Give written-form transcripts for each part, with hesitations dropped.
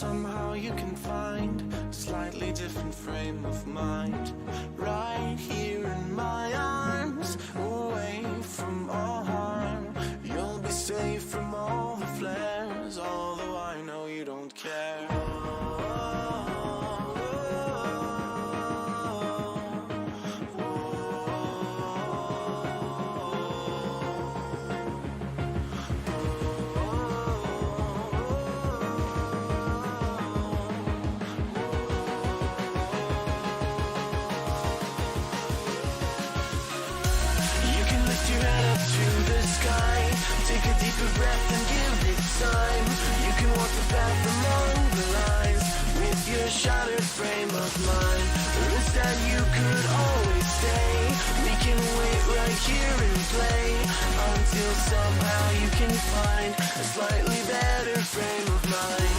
somehow you can find a slightly different frame of mind. Right here in my arms, away from all harm. You'll be safe from all the flares, although I know you don't care. Take a deeper breath and give it time. You can walk the path along the lines with your shattered frame of mind. The risk that you could always stay. We can wait right here and play until somehow you can find a slightly better frame of mind.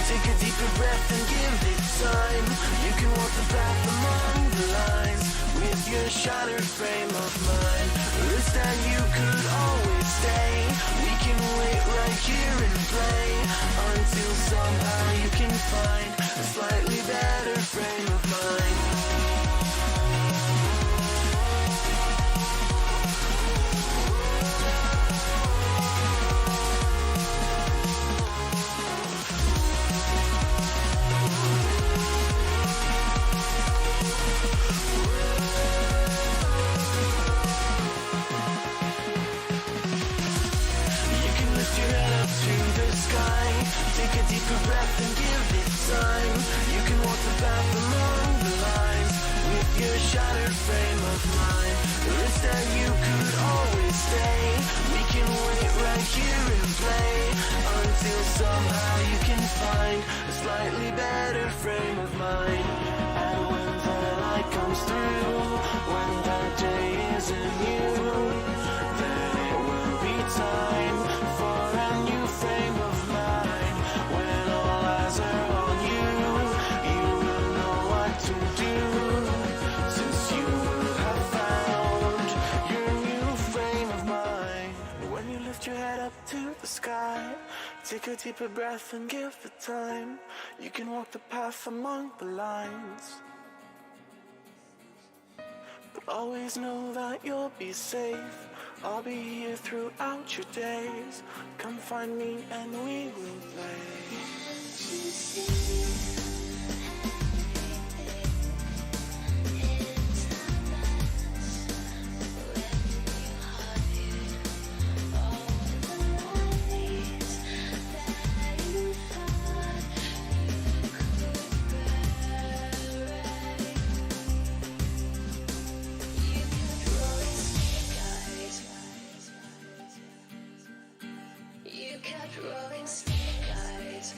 Take a deeper breath and give it time. You can walk the path among the lines with your shattered frame of mind. The risk that you could always stay. We can wait right here and play until somehow you can find a slightly better frame of mind. Take a deeper breath and give it time. You can walk the path along the lines with your shattered frame of mind. The risk that you could always stay. We can wait right here and play until somehow you can find a slightly better frame of mind. And when the light comes through, when that day isn't new, then it will be time for a new frame of mind. Take a deeper breath and give it time. You can walk the path among the lines, but always know that you'll be safe. I'll be here throughout your days. Come find me and we will play. You kept rolling snake eyes.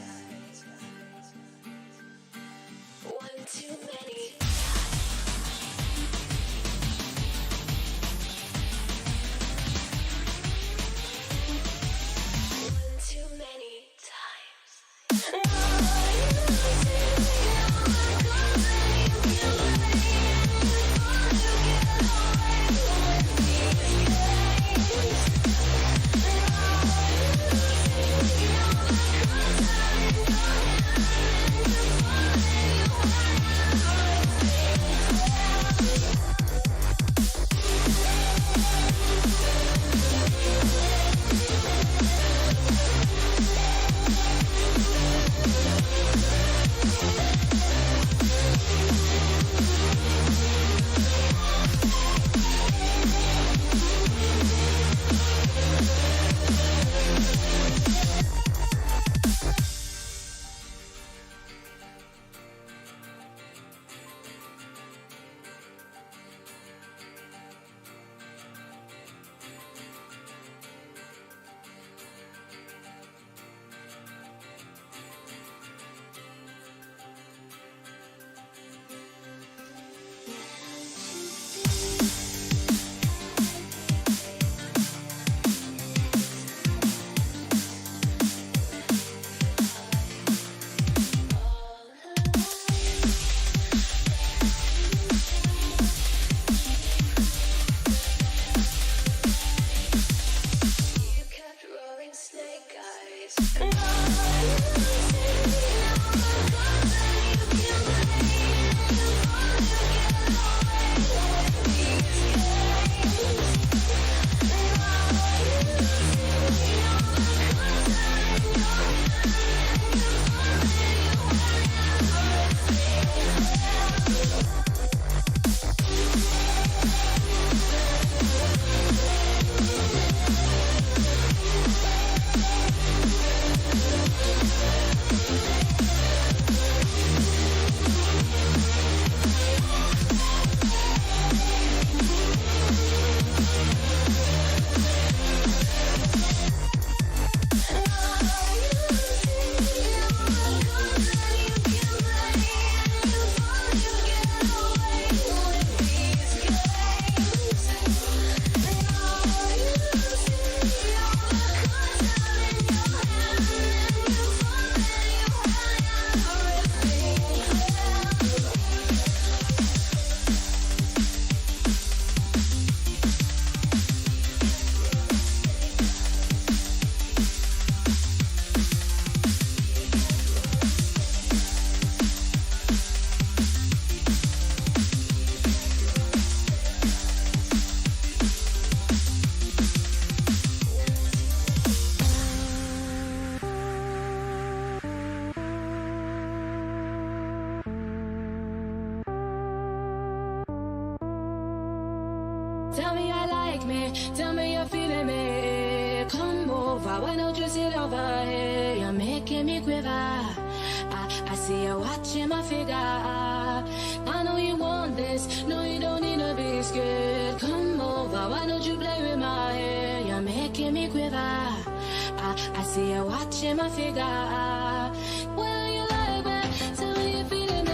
Tell me I like me, tell me you're feeling me. Come over, why don't you sit over here? You're making me quiver. I see you watching my figure. I know you want this, no you don't need to be scared. Come over, why don't you play with my hair? You're making me quiver. I see you watching my figure. Well, you like me, tell me you're feeling me.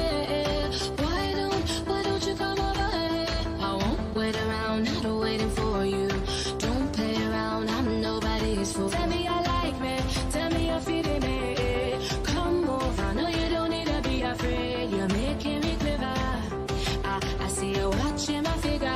Why don't you come over here? I won't wait around, not waiting for you. Don't play around, I'm nobody's fool. Tell me I like me, tell me you're feeling me. Come over, no you don't need to be afraid. You're making me quiver. I see you watching my figure.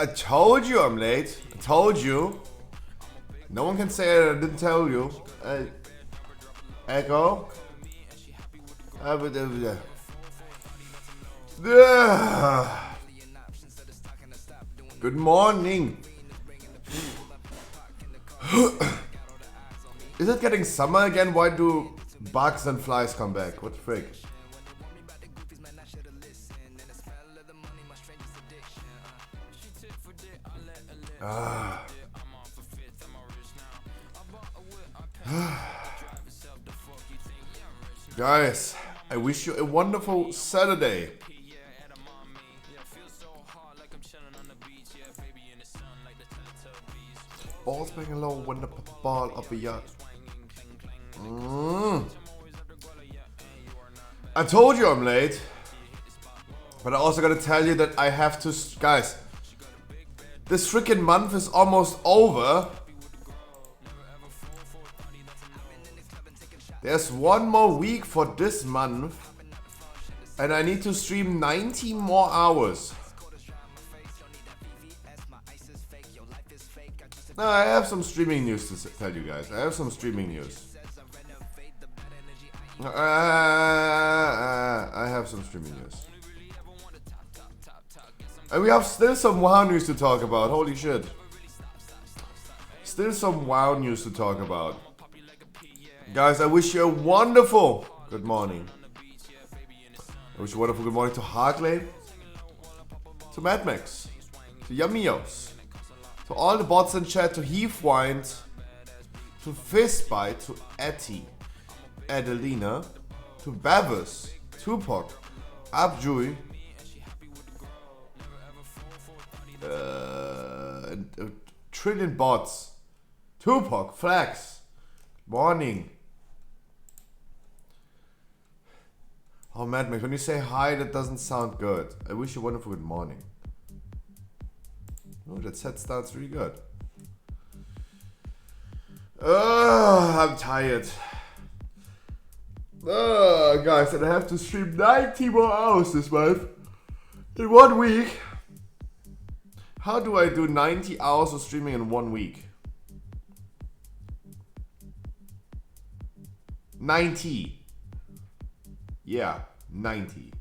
I told you I'm late. I told you. No one can say I didn't tell you. Echo. Good morning. Is it getting summer again? Why do bugs and flies come back? What the frick? Guys, I wish you a wonderful Saturday. Balls playing low when the ball up a yacht. I told you I'm late, but I also gotta tell you that I have to, guys. This freaking month is almost over. There's one more week for this month, and I need to stream 90 more hours. No, I have some streaming news to tell you guys. I have some streaming news. I have some streaming news. And we have still some WoW news to talk about. Holy shit. Still some WoW news to talk about. Guys, I wish you a wonderful good morning. I wish you a wonderful good morning to Hartley, to Mad Max, to Yamios, to all the bots in chat, to Heathwind, to Fistbite, to Etty, Adelina, to Bavis, Tupac, Abjui, trillion bots. Tupac, Flex. Morning. Oh, Mad Max, when you say hi, that doesn't sound good. I wish you a wonderful good morning. Oh, that set starts really good. I'm tired. Guys, and I have to stream 90 more hours this month. In 1 week. How do I do 90 hours of streaming in 1 week? 90. Yeah, 90.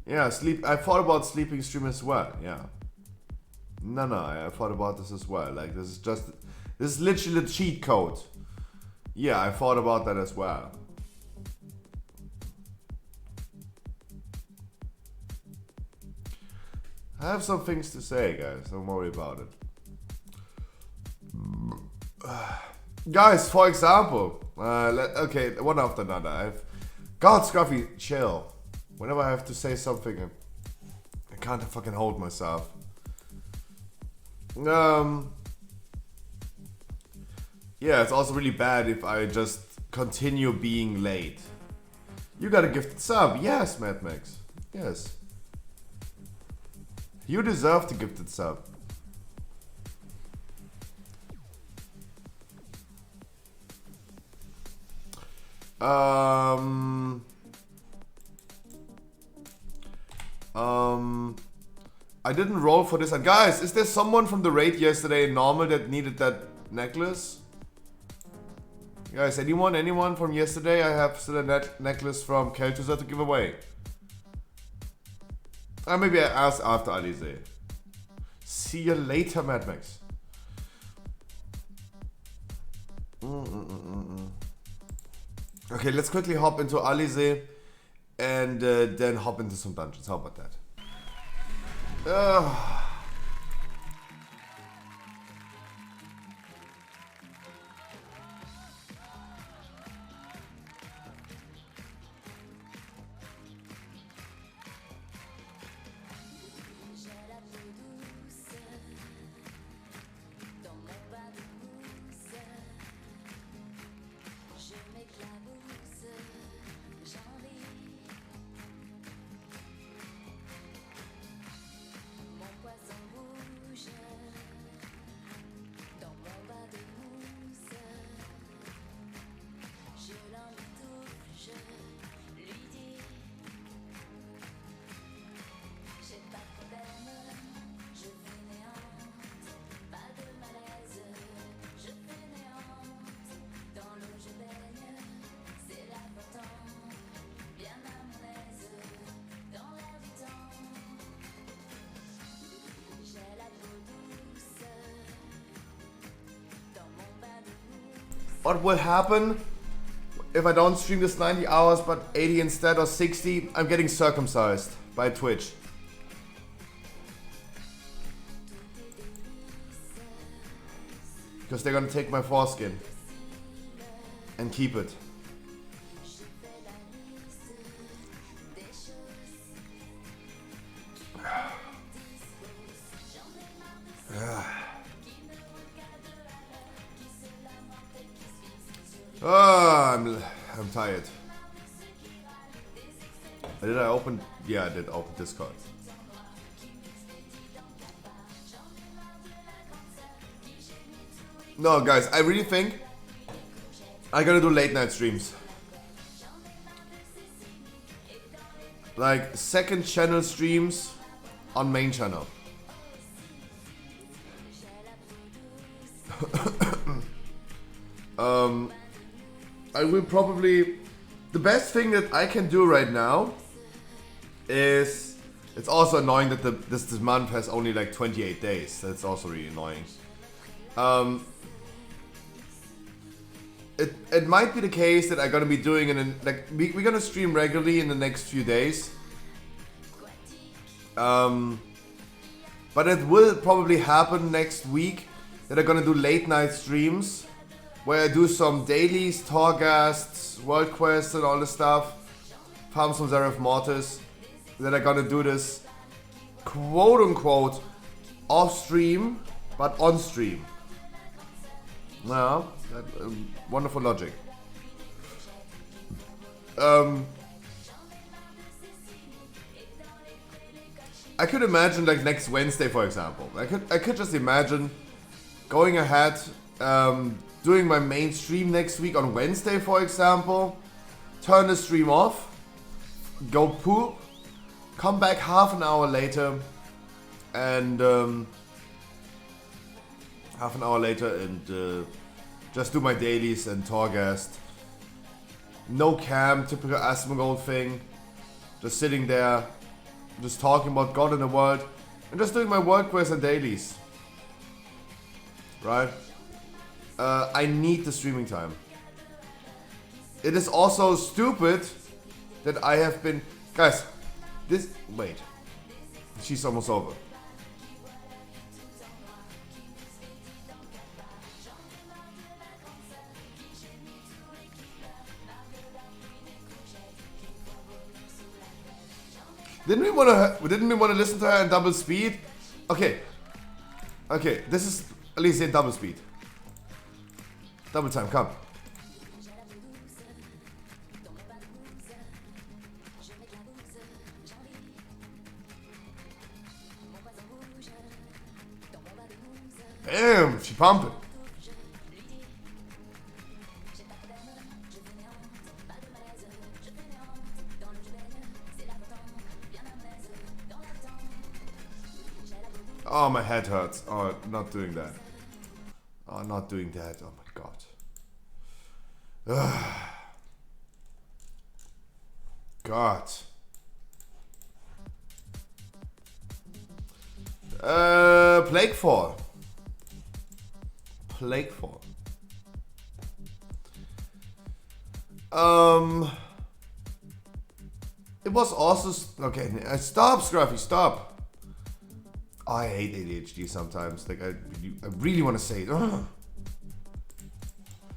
Yeah, sleep. I thought about sleeping stream as well. Yeah. No, I thought about this as well. Like, this is literally the cheat code. Yeah, I thought about that as well. I have some things to say, guys. Don't worry about it. Guys, for example, okay, one after another. God, Scruffy, chill. Whenever I have to say something, I can't fucking hold myself. Yeah, it's also really bad if I just continue being late. You got a gifted sub. Yes, Mad Max. Yes. You deserve the gifted sub. I didn't roll for this. And guys, is there someone from the raid yesterday in normal that needed that necklace? Guys, anyone from yesterday? I have still a necklace from Keltuzer to give away. Maybe I ask after Alize. See you later, Mad Max. Okay, let's quickly hop into Alize and then hop into some dungeons. How about that? What will happen if I don't stream this 90 hours but 80 instead or 60? I'm getting circumcised by Twitch. Because they're gonna take my foreskin and keep it. I'm tired. Did I open? Yeah, I did open Discord. No, guys, I really think I gotta do late night streams. Like second channel streams on main channel. I will probably... The best thing that I can do right now is... It's also annoying that this month has only like 28 days. That's also really annoying. It might be the case that I'm gonna be doing we're gonna stream regularly in the next few days. But it will probably happen next week that I'm gonna do late night streams where I do some dailies, Torghasts, World Quests and all this stuff. Farm some Zeref Mortis. Then I'm gonna do this quote unquote off stream, but on stream. Yeah, wonderful logic. I could imagine like next Wednesday, for example. I could just imagine going ahead, doing my main stream next week on Wednesday, for example. Turn the stream off, go poop, come back half an hour later, and just do my dailies and Torghast. No cam, typical Asmongold thing. Just sitting there, just talking about God and the world, and just doing my work quests and dailies. Right? I need the streaming time. It is also stupid that I have been... Guys, this... Wait. She's almost over. Didn't we want to listen to her in double speed? Okay. Okay, this is at least in double speed. Double time, come. Damn, she pumping. Oh, my head hurts. Oh, not doing that. Oh, not doing that. Oh my god. God. Plaguefall. Plaguefall. It was also okay. Stop, Scruffy. Stop. Oh, I hate ADHD sometimes. Like I really want to say it. Ugh.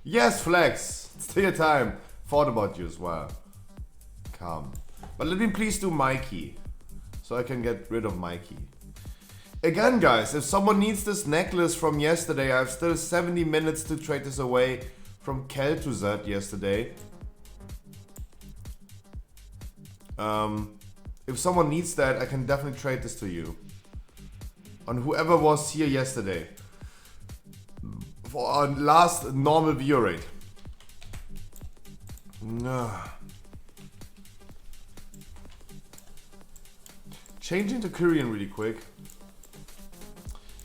Yes, Flex. It's your time. Thought about you as well. Come. But let me please do Mikey, so I can get rid of Mikey. Again, guys, if someone needs this necklace from yesterday, I have still 70 minutes to trade this away from Kel to Zed yesterday. If someone needs that, I can definitely trade this to you. On whoever was here yesterday. For our last normal view rate. Changing to Korean really quick.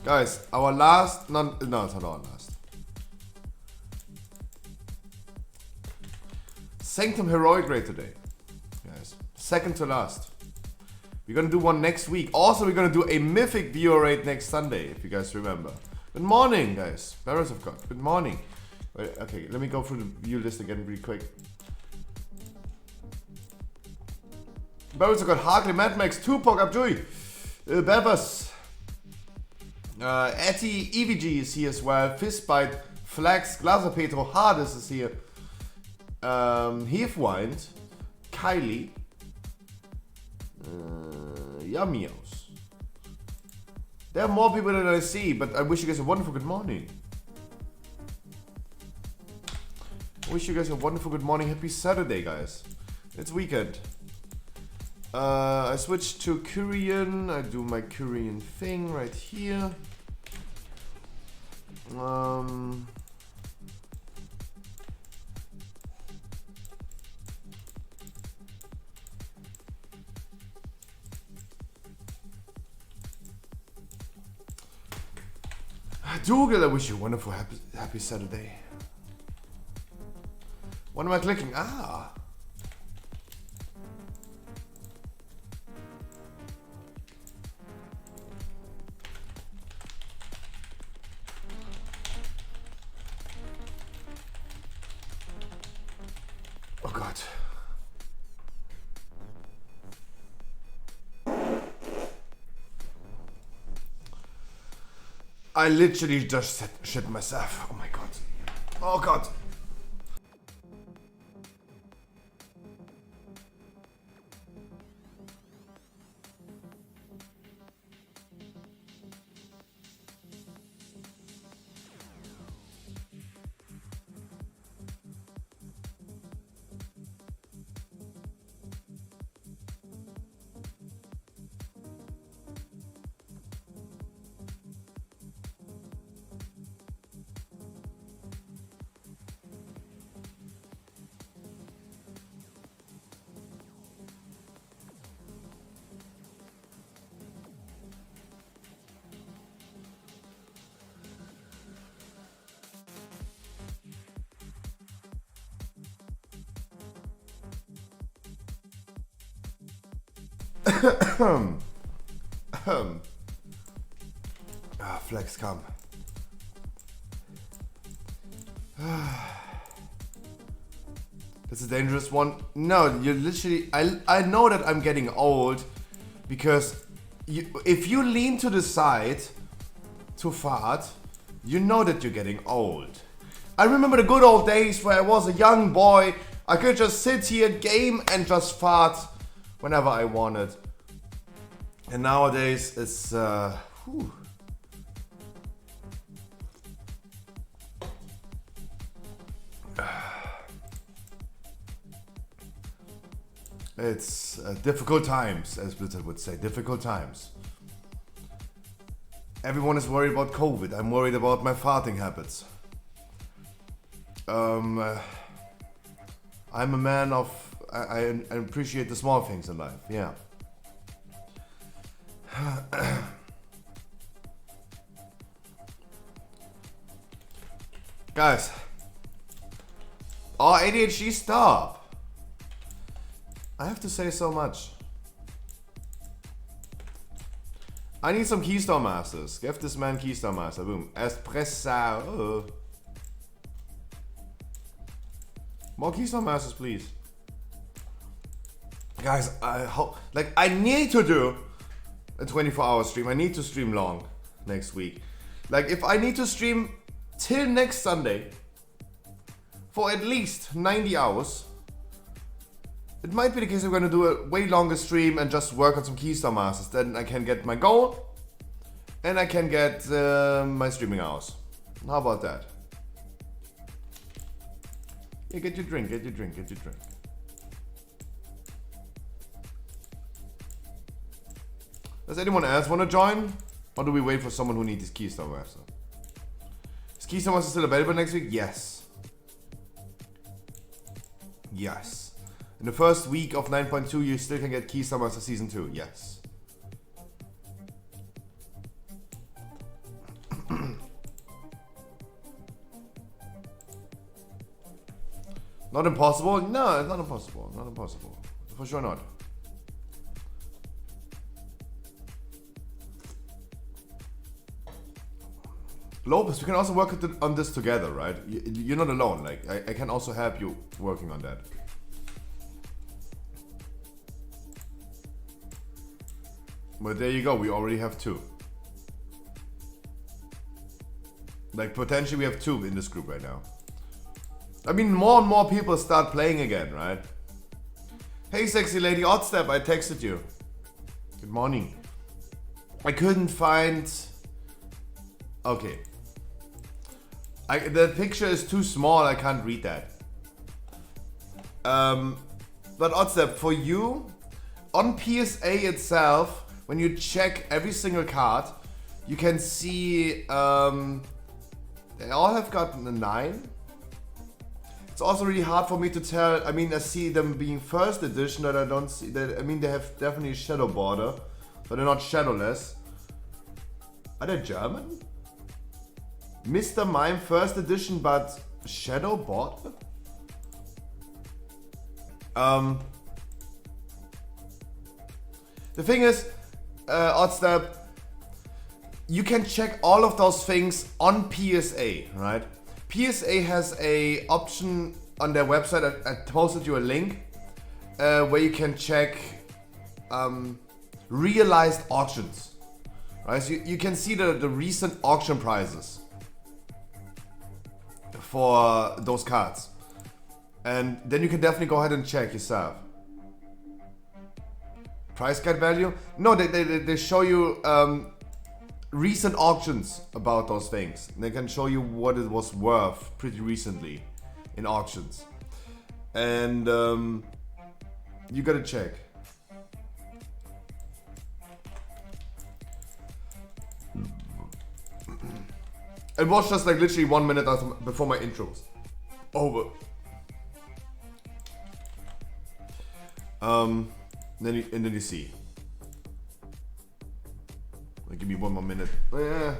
Guys, our last... No, it's not our last. Sanctum Heroic Raid today. Guys, second to last. We're gonna do one next week. Also, we're gonna do a Mythic viewer raid next Sunday, if you guys remember. Good morning, guys. Barrows of God. Good morning. Wait, okay, let me go through the view list again really quick. Barrows of God, Harkley, Mad Max, Tupac, Abjui, Bevers, Etty, EVG is here as well. Fistbite, Flax, Glaser Petro, Hades is here. Heathwind, Kylie, Yummios. There are more people than I see, but I wish you guys a wonderful good morning. I wish you guys a wonderful good morning. Happy Saturday, guys. It's weekend. I switched to Korean. I do my Korean thing right here. Dougal, I wish you a wonderful happy Saturday. What am I clicking? Ah. Oh God. I literally just shit myself. Oh my God. Oh God. Flex, come. That's a dangerous one. No, you're literally... I know that I'm getting old because if you lean to the side too far, you know that you're getting old. I remember the good old days where I was a young boy. I could just sit here, game, and just fart whenever I wanted. And nowadays, it's... whew. It's difficult times, as Blizzard would say. Difficult times. Everyone is worried about COVID. I'm worried about my farting habits. I'm a man of... I appreciate the small things in life, yeah. Guys. Oh, ADHD, stop. I have to say so much. I need some Keystone Masters. Give this man Keystone Master. Boom. Espresso. Oh. More Keystone Masters, please. Guys, I hope... Like, I need to do a 24-hour stream. I need to stream long next week. Like, if I need to stream till next Sunday for at least 90 hours... It might be the case I'm going to do a way longer stream and just work on some Keystone Masters. Then I can get my goal and I can get my streaming hours. How about that? Yeah, get your drink, get your drink, get your drink. Does anyone else want to join? Or do we wait for someone who needs his Keystone Master? Is Keystone Master still available next week? Yes. Yes. In the first week of 9.2, you still can get Keystone Master Season 2. Yes. Not impossible? No, it's not impossible. Not impossible. For sure not. Lopez, we can also work on this together, right? You're not alone. Like, I can also help you working on that. But there you go, we already have 2. Like, potentially we have 2 in this group right now. I mean, more and more people start playing again, right? Hey, sexy lady, Oddstep, I texted you. Good morning. I couldn't find... Okay. The picture is too small, I can't read that. But Oddstep, for you, on PSA itself... When you check every single card, you can see they all have gotten a 9. It's also really hard for me to tell. I mean, I see them being first edition, but I don't see that. I mean, they have definitely a shadow border, but they're not shadowless. Are they German? Mr. Mime first edition, but shadow border? The thing is, Oddstep, you can check all of those things on PSA, right? PSA has a option on their website. I posted you a link where you can check realized auctions, right? So you can see the recent auction prices for those cards, and then you can definitely go ahead and check yourself. Price guide value? No, they show you recent auctions about those things. They can show you what it was worth pretty recently in auctions. And you gotta check. It was just like literally 1 minute before my intro was over. And then you see. Give me 1 more minute. Yeah.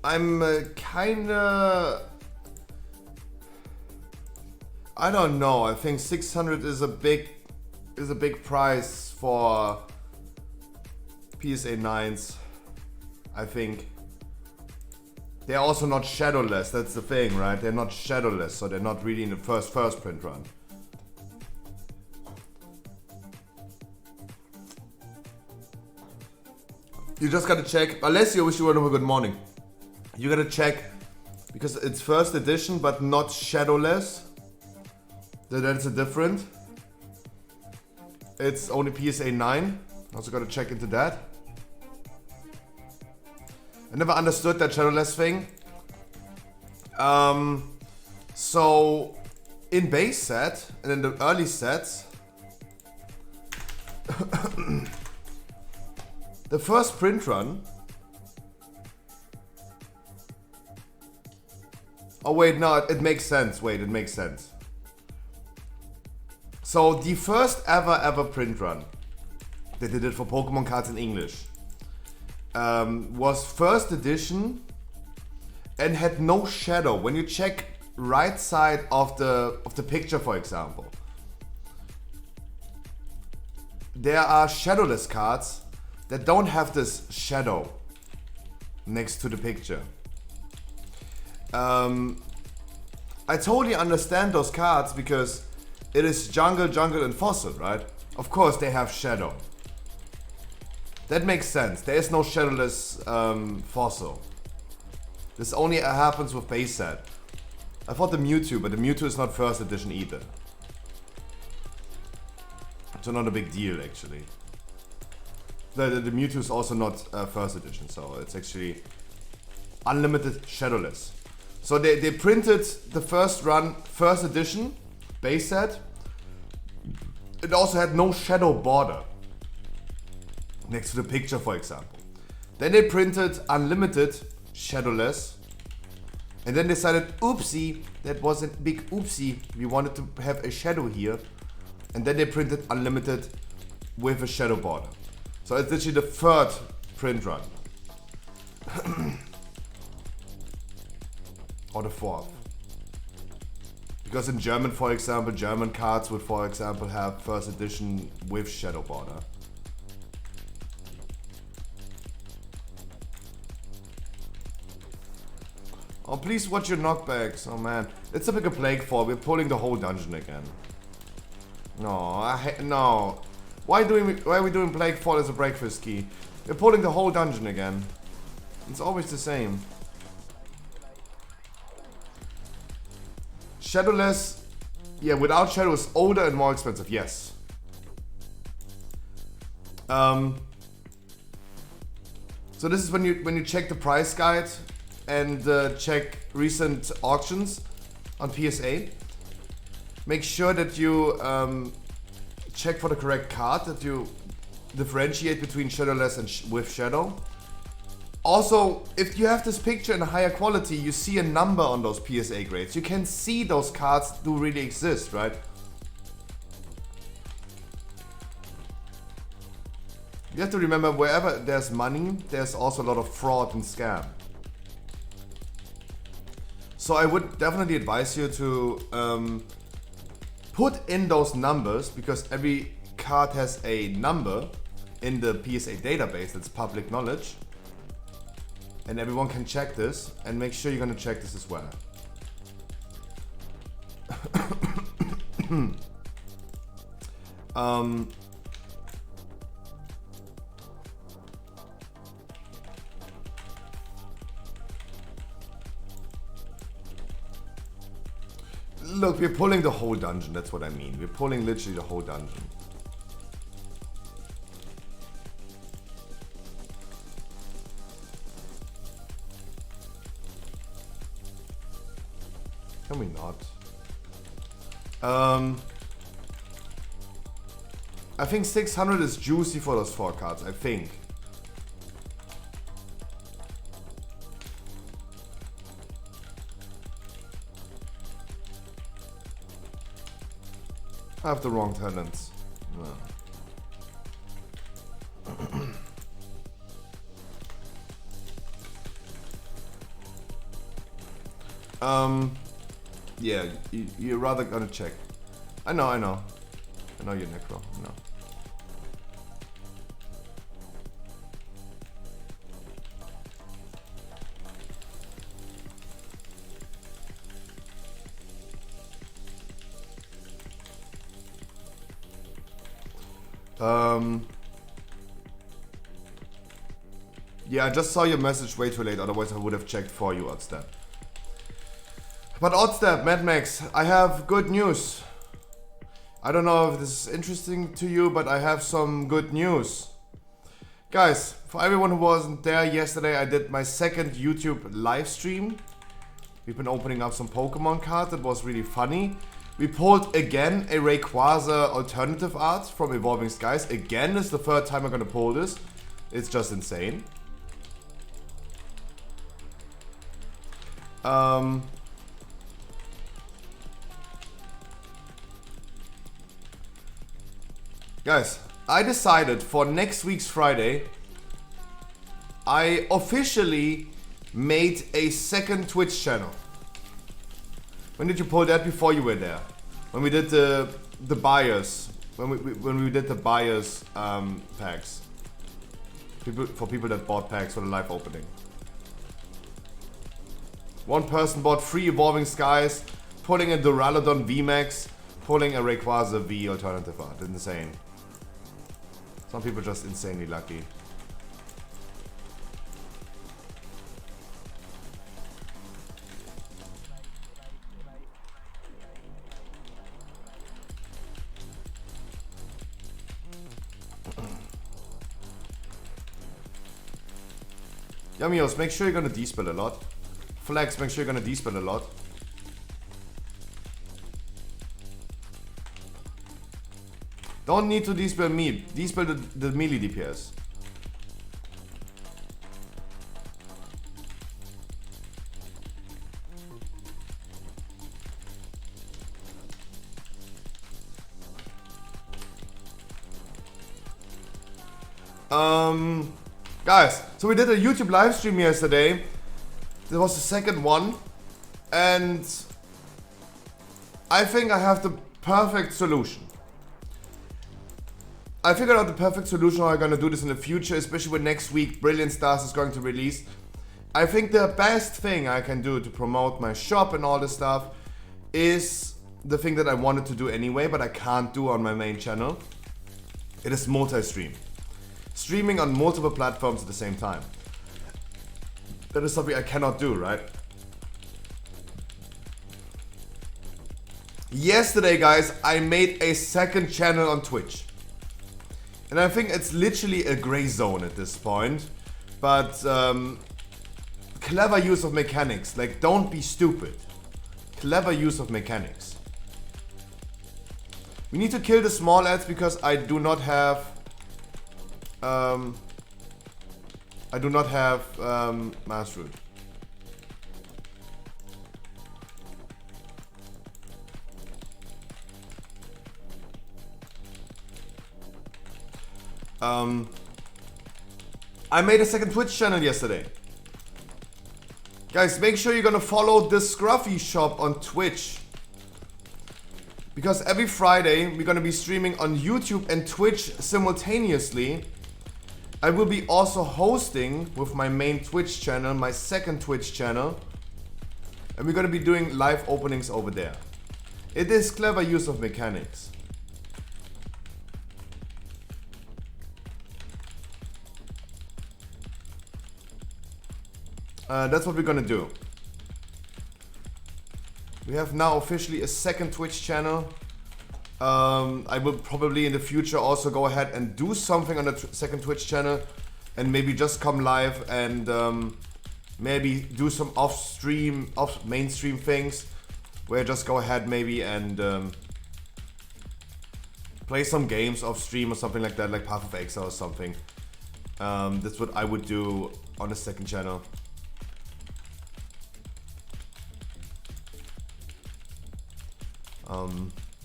I'm kinda... I don't know. I think 600 is a big price for PSA 9s. I think. They're also not shadowless, that's the thing, right? They're not shadowless, so they're not really in the first print run. You just gotta check. Alessio, wish you a good morning. You gotta check because it's first edition but not shadowless. That's a different. It's only PSA 9. Also gotta check into that. I never understood that shadowless thing. So in base set and in the early sets, the first print run. Oh wait, no, it makes sense. Wait, it makes sense. So the first ever print run that they did for Pokemon cards in English was first edition and had no shadow. When you check right side of the picture, for example, there are shadowless cards that don't have this shadow next to the picture. I totally understand those cards because it is jungle, and fossil, right? Of course they have shadow. That makes sense. There is no shadowless fossil. This only happens with base set. I thought the Mewtwo, but the Mewtwo is not first edition either. So not a big deal actually. The Mewtwo is also not first edition, so it's actually unlimited shadowless. So they printed the first run, first edition, base set. It also had no shadow border next to the picture, for example. Then they printed unlimited shadowless, and then decided, oopsie, that was a big oopsie. We wanted to have a shadow here, and then they printed unlimited with a shadow border. So it's literally the third print run. Or the fourth. Because in German, for example, German cards would, for example, have first edition with shadow border. Oh, please watch your knockbacks. Oh man, it's a bigger plague fall. We're pulling the whole dungeon again. No, no. Why are we doing plague fall as a breakfast key? We're pulling the whole dungeon again. It's always the same. Shadowless, yeah, without shadow is older and more expensive, yes. So this is when you check the price guide and check recent auctions on PSA. Make sure that you check for the correct card, that you differentiate between shadowless and with shadow. Also, if you have this picture in a higher quality, you see a number on those PSA grades. You can see those cards do really exist, right? You have to remember, wherever there's money, there's also a lot of fraud and scam. So I would definitely advise you to put in those numbers, because every card has a number in the PSA database that's public knowledge. And everyone can check this, and make sure you're gonna check this as well. Look, we're pulling the whole dungeon, that's what I mean. We're pulling literally the whole dungeon. Can we not? I think 600 is juicy for those 4 cards, I think. I have the wrong talents. No. Yeah, you're rather gonna check. I know you're necro. I know. Yeah, I just saw your message way too late, otherwise I would have checked for you, Oddstep. But Oddstep, Mad Max, I have good news. I don't know if this is interesting to you, but I have some good news. Guys, for everyone who wasn't there yesterday, I did my second YouTube live stream. We've been opening up some Pokemon cards, it was really funny. We pulled again a Rayquaza alternative art from Evolving Skies. Again, this is the third time I'm gonna pull this. It's just insane. Guys, I decided for next week's Friday, I officially made a second Twitch channel. When did you pull that? Before you were there. When we did the buyers. When we did the buyers packs. For people that bought packs for the live opening. One person bought 3 Evolving Skies, pulling a Duraludon VMAX, pulling a Rayquaza V alternative art. Insane. Some people just insanely lucky. Yummios, make sure you're gonna despell a lot. Flex, make sure you're gonna despell a lot. Don't need to despell me. Despell the melee DPS. Guys, so we did a YouTube live stream yesterday. This was the second one. And I think I have the perfect solution. I figured out the perfect solution how I'm gonna do this in the future, especially when next week Brilliant Stars is going to release. I think the best thing I can do to promote my shop and all this stuff is the thing that I wanted to do anyway, but I can't do on my main channel. It is multi-stream. Streaming on multiple platforms at the same time. That is something I cannot do, right? Yesterday, guys, I made a second channel on Twitch. And I think it's literally a gray zone at this point. But clever use of mechanics. Like, don't be stupid. Clever use of mechanics. We need to kill the small ads because I do not have Mass Root. I made a second Twitch channel yesterday. Guys, make sure you're gonna follow the Scruffy shop on Twitch. Because every Friday we're gonna be streaming on YouTube and Twitch simultaneously. I will be also hosting with my main Twitch channel, my second Twitch channel. And we're gonna be doing live openings over there. It is clever use of mechanics. That's what we're gonna do. We have now officially a second Twitch channel. I will probably in the future also go ahead and do something on the second Twitch channel and maybe just come live and maybe do some mainstream things where I just go ahead maybe and play some games off stream or something like that, like Path of Exile or something. That's what I would do on the second channel.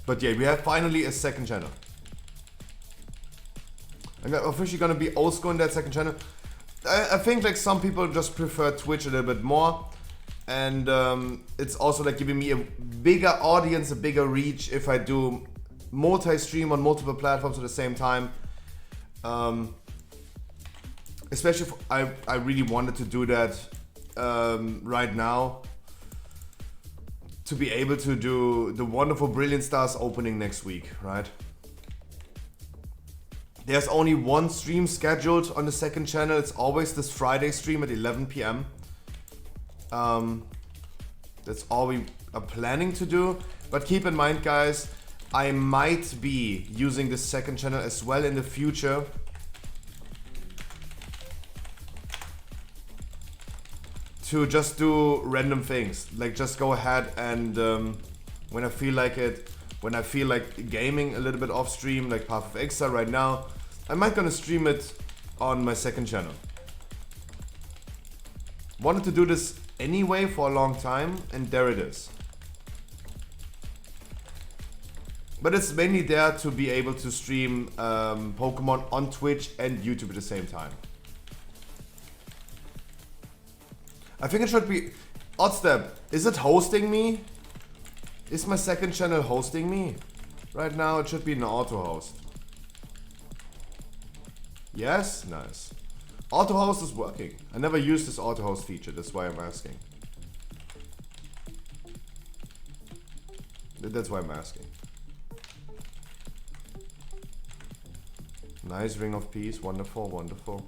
But yeah, we have finally a second channel. I'm officially gonna be old school in that second channel. I think like some people just prefer Twitch a little bit more. And it's also like giving me a bigger audience, a bigger reach if I do multi-stream on multiple platforms at the same time. Especially if I really wanted to do that right now, to be able to do the wonderful Brilliant Stars opening next week, right? There's only one stream scheduled on the second channel. It's always this Friday stream at 11 p.m. That's all we are planning to do. But keep in mind, guys, I might be using the second channel as well in the future. To just do random things. Like just go ahead and when I feel like it, when I feel like gaming a little bit off stream, like Path of Exile right now, I might gonna stream it on my second channel. Wanted to do this anyway for a long time, and there it is. But it's mainly there to be able to stream Pokemon on Twitch and YouTube at the same time. I think it should be... Oddstep, is it hosting me? Is my second channel hosting me? Right now it should be an auto host. Yes? Nice. Auto host is working. I never used this auto host feature, that's why I'm asking. That's why I'm asking. Nice, Ring of Peace, wonderful, wonderful.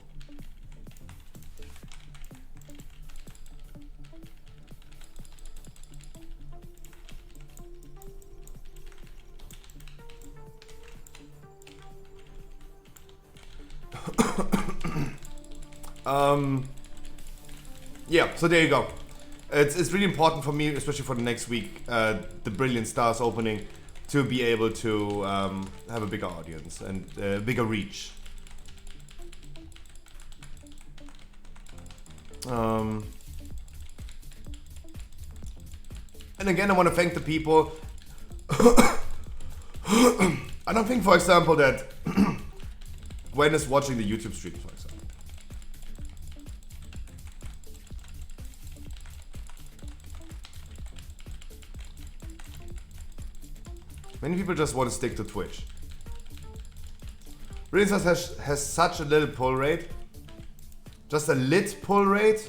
Yeah, so there you go. It's really important for me, especially for the next week, the Brilliant Stars opening, to be able to have a bigger audience and bigger reach. And again, I want to thank the people. I don't think, for example, that Gwen is watching the YouTube stream, for example. Many people just want to stick to Twitch. Brilliant Stars has such a little pull rate. Just a lit pull rate.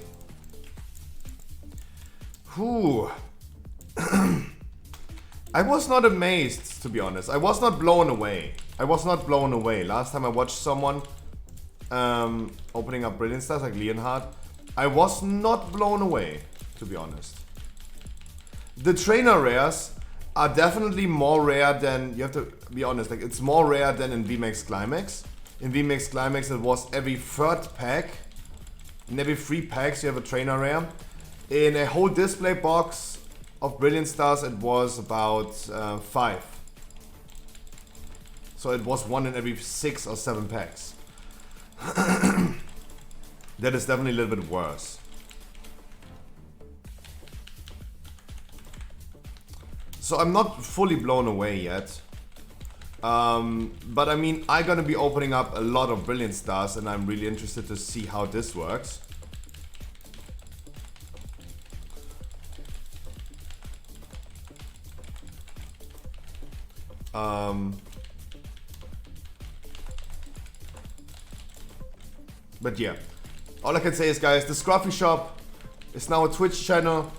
Whew. I was not amazed, to be honest. I was not blown away. I was not blown away. Last time I watched someone opening up Brilliant Stars like Leonhard, I was not blown away, to be honest. The trainer rares are definitely more rare than, you have to be honest, like it's more rare than in VMAX Climax. In VMAX Climax it was every third pack. In every 3 packs you have a trainer rare. In a whole display box of Brilliant Stars it was about 5. So it was 1 in every 6 or 7 packs. That is definitely a little bit worse. So I'm not fully blown away yet. But I mean, I'm gonna be opening up a lot of Brilliant Stars and I'm really interested to see how this works. But yeah, all I can say is, guys, the Scruffy Shop is now a Twitch channel.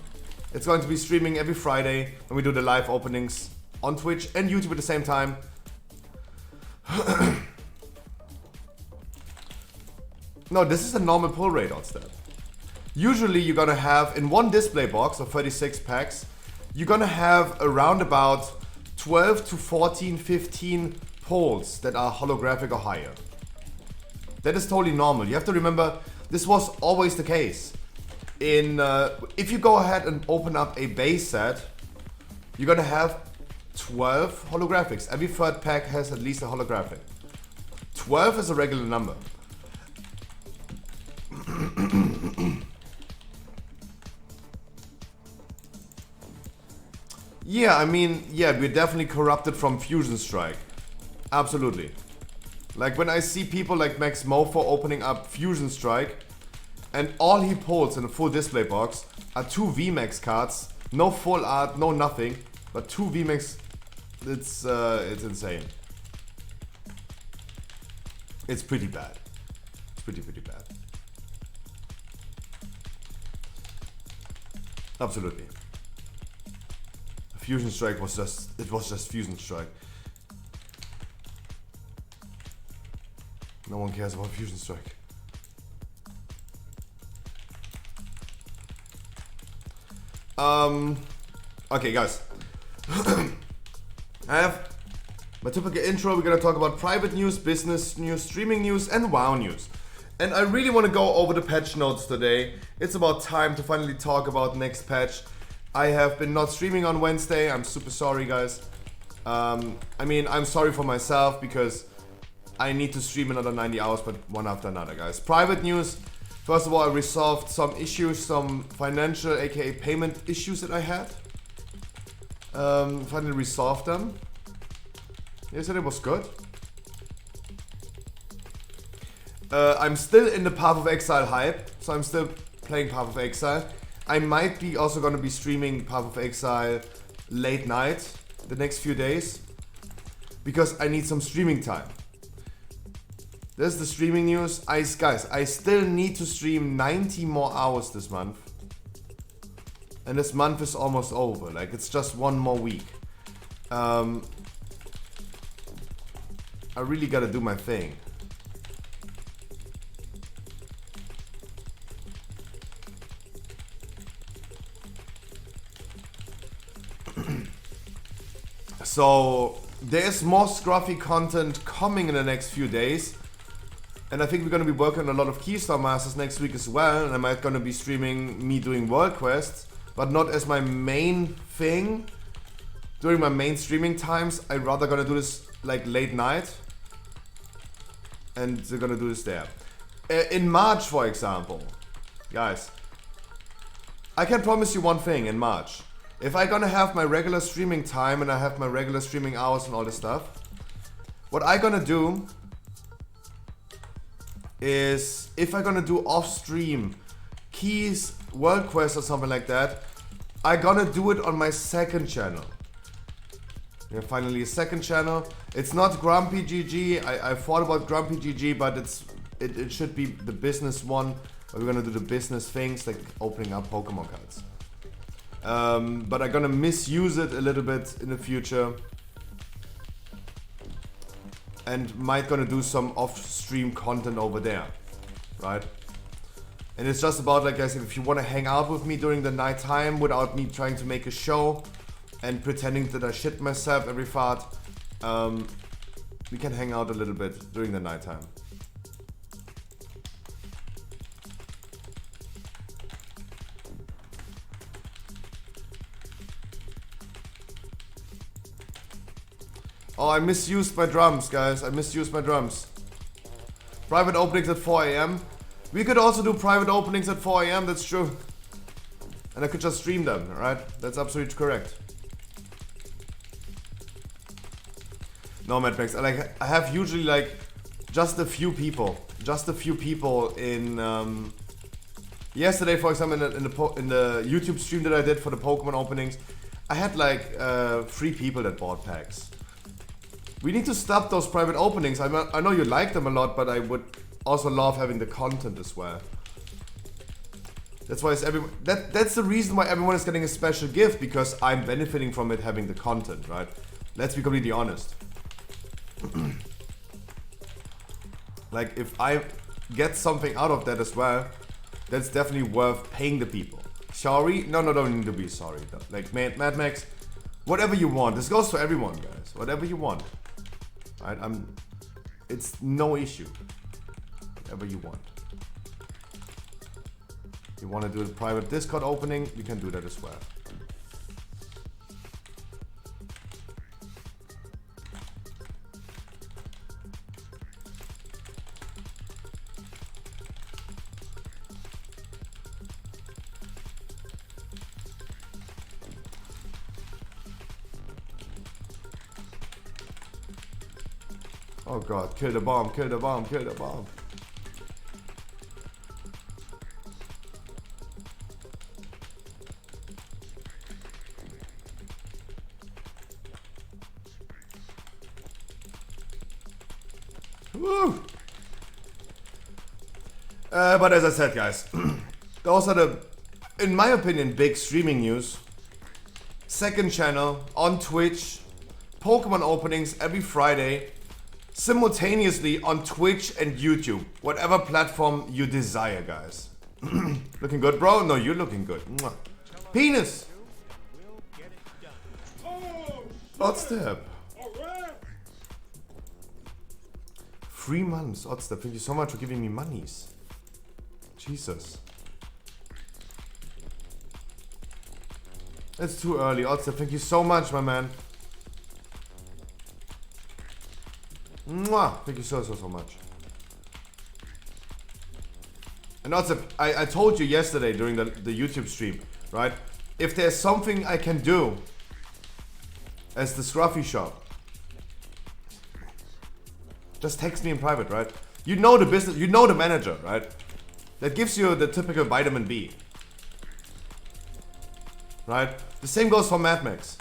It's going to be streaming every Friday when we do the live openings on Twitch and YouTube at the same time. No, this is a normal pull rate, Oddstep. Usually you're gonna have, in one display box of 36 packs, you're gonna have around about 12 to 14, 15 pulls that are holographic or higher. That is totally normal. You have to remember, this was always the case. If you go ahead and open up a base set, you're gonna have 12 holographics. Every third pack has at least a holographic. 12 is a regular number. Yeah, I mean, yeah, we're definitely corrupted from Fusion Strike. Absolutely. Like when I see people like Max Mofo opening up Fusion Strike, And all he pulls in a full display box are 2 VMAX cards. No full art, no nothing. But 2 VMAX, it's insane. It's pretty bad. It's pretty bad. Absolutely. Fusion Strike was just Fusion Strike. No one cares about Fusion Strike. Okay, guys. I have my typical intro. We're gonna talk about private news, business news, streaming news, and WoW news. And I really want to go over the patch notes today. It's about time to finally talk about next patch. I have been not streaming on Wednesday. I'm super sorry, guys. I mean, I'm sorry for myself because I need to stream another 90 hours, but one after another, guys. Private news. First of all, I resolved some issues, some financial, aka payment issues that I had. Finally resolved them. Yesterday was good. I'm still in the Path of Exile hype, so I'm still playing Path of Exile. I might be also gonna be streaming Path of Exile late night the next few days because I need some streaming time. There's the streaming news. Guys, I still need to stream 90 more hours this month. And this month is almost over. Like, it's just one more week. I really gotta do my thing. So, there's more scruffy content coming in the next few days. And I think we're going to be working on a lot of Keystone Masters next week as well. And I might going to be streaming me doing world quests, but not as my main thing. During my main streaming times, I'd rather going to do this like late night. And they're going to do this there. In March, for example, guys, I can promise you one thing in March. If I'm gonna have my regular streaming time and I have my regular streaming hours and all this stuff, what I'm gonna do is, if I'm gonna do off-stream keys, world quests or something like that, I'm gonna do it on my second channel. Yeah, finally a second channel. It's not Grumpy GG. I thought about Grumpy GG, but it should be the business one. Where we're gonna do the business things like opening up Pokemon cards. But I'm gonna misuse it a little bit in the future. And might gonna do some off-stream content over there. Right? And it's just about, like I said, if you wanna hang out with me during the night time without me trying to make a show and pretending that I shit myself every fart, we can hang out a little bit during the night time. Oh, I misused my drums, guys. I misused my drums. Private openings at 4 AM. We could also do private openings at 4 AM, that's true. And I could just stream them, right? That's absolutely correct. No, Mad Max. I have usually like just a few people. Just a few people in... yesterday, for example, in the YouTube stream that I did for the Pokemon openings, I had like 3 people that bought packs. We need to stop those private openings. I know you like them a lot, but I would also love having the content as well. That's why that's the reason why everyone is getting a special gift, because I'm benefiting from it having the content, right? Let's be completely honest. Like, if I get something out of that as well, that's definitely worth paying the people. Sorry? No, don't need to be sorry. Like, Mad Max, whatever you want. This goes for everyone, guys. Whatever you want. Right? It's no issue. Whatever you want. If you want to do a private Discord opening, you can do that as well. Oh god, kill the bomb, kill the bomb, kill the bomb. Woo. But as I said, guys, those are the, in my opinion, big streaming news. Second channel on Twitch, Pokemon openings every Friday, simultaneously on Twitch and YouTube, whatever platform you desire, guys. Looking good, bro? No, you're looking good. Mwah. Penis! Oddstep. 3 months, Oddstep. Thank you so much for giving me monies. Jesus. It's too early, Oddstep. Thank you so much, my man. Mwah. Thank you so much. And Oddstep, I told you yesterday during the YouTube stream, right? If there's something I can do as the Scruffy shop, just text me in private, right? You know the business, you know the manager, right? That gives you the typical vitamin B. Right? The same goes for Mad Max.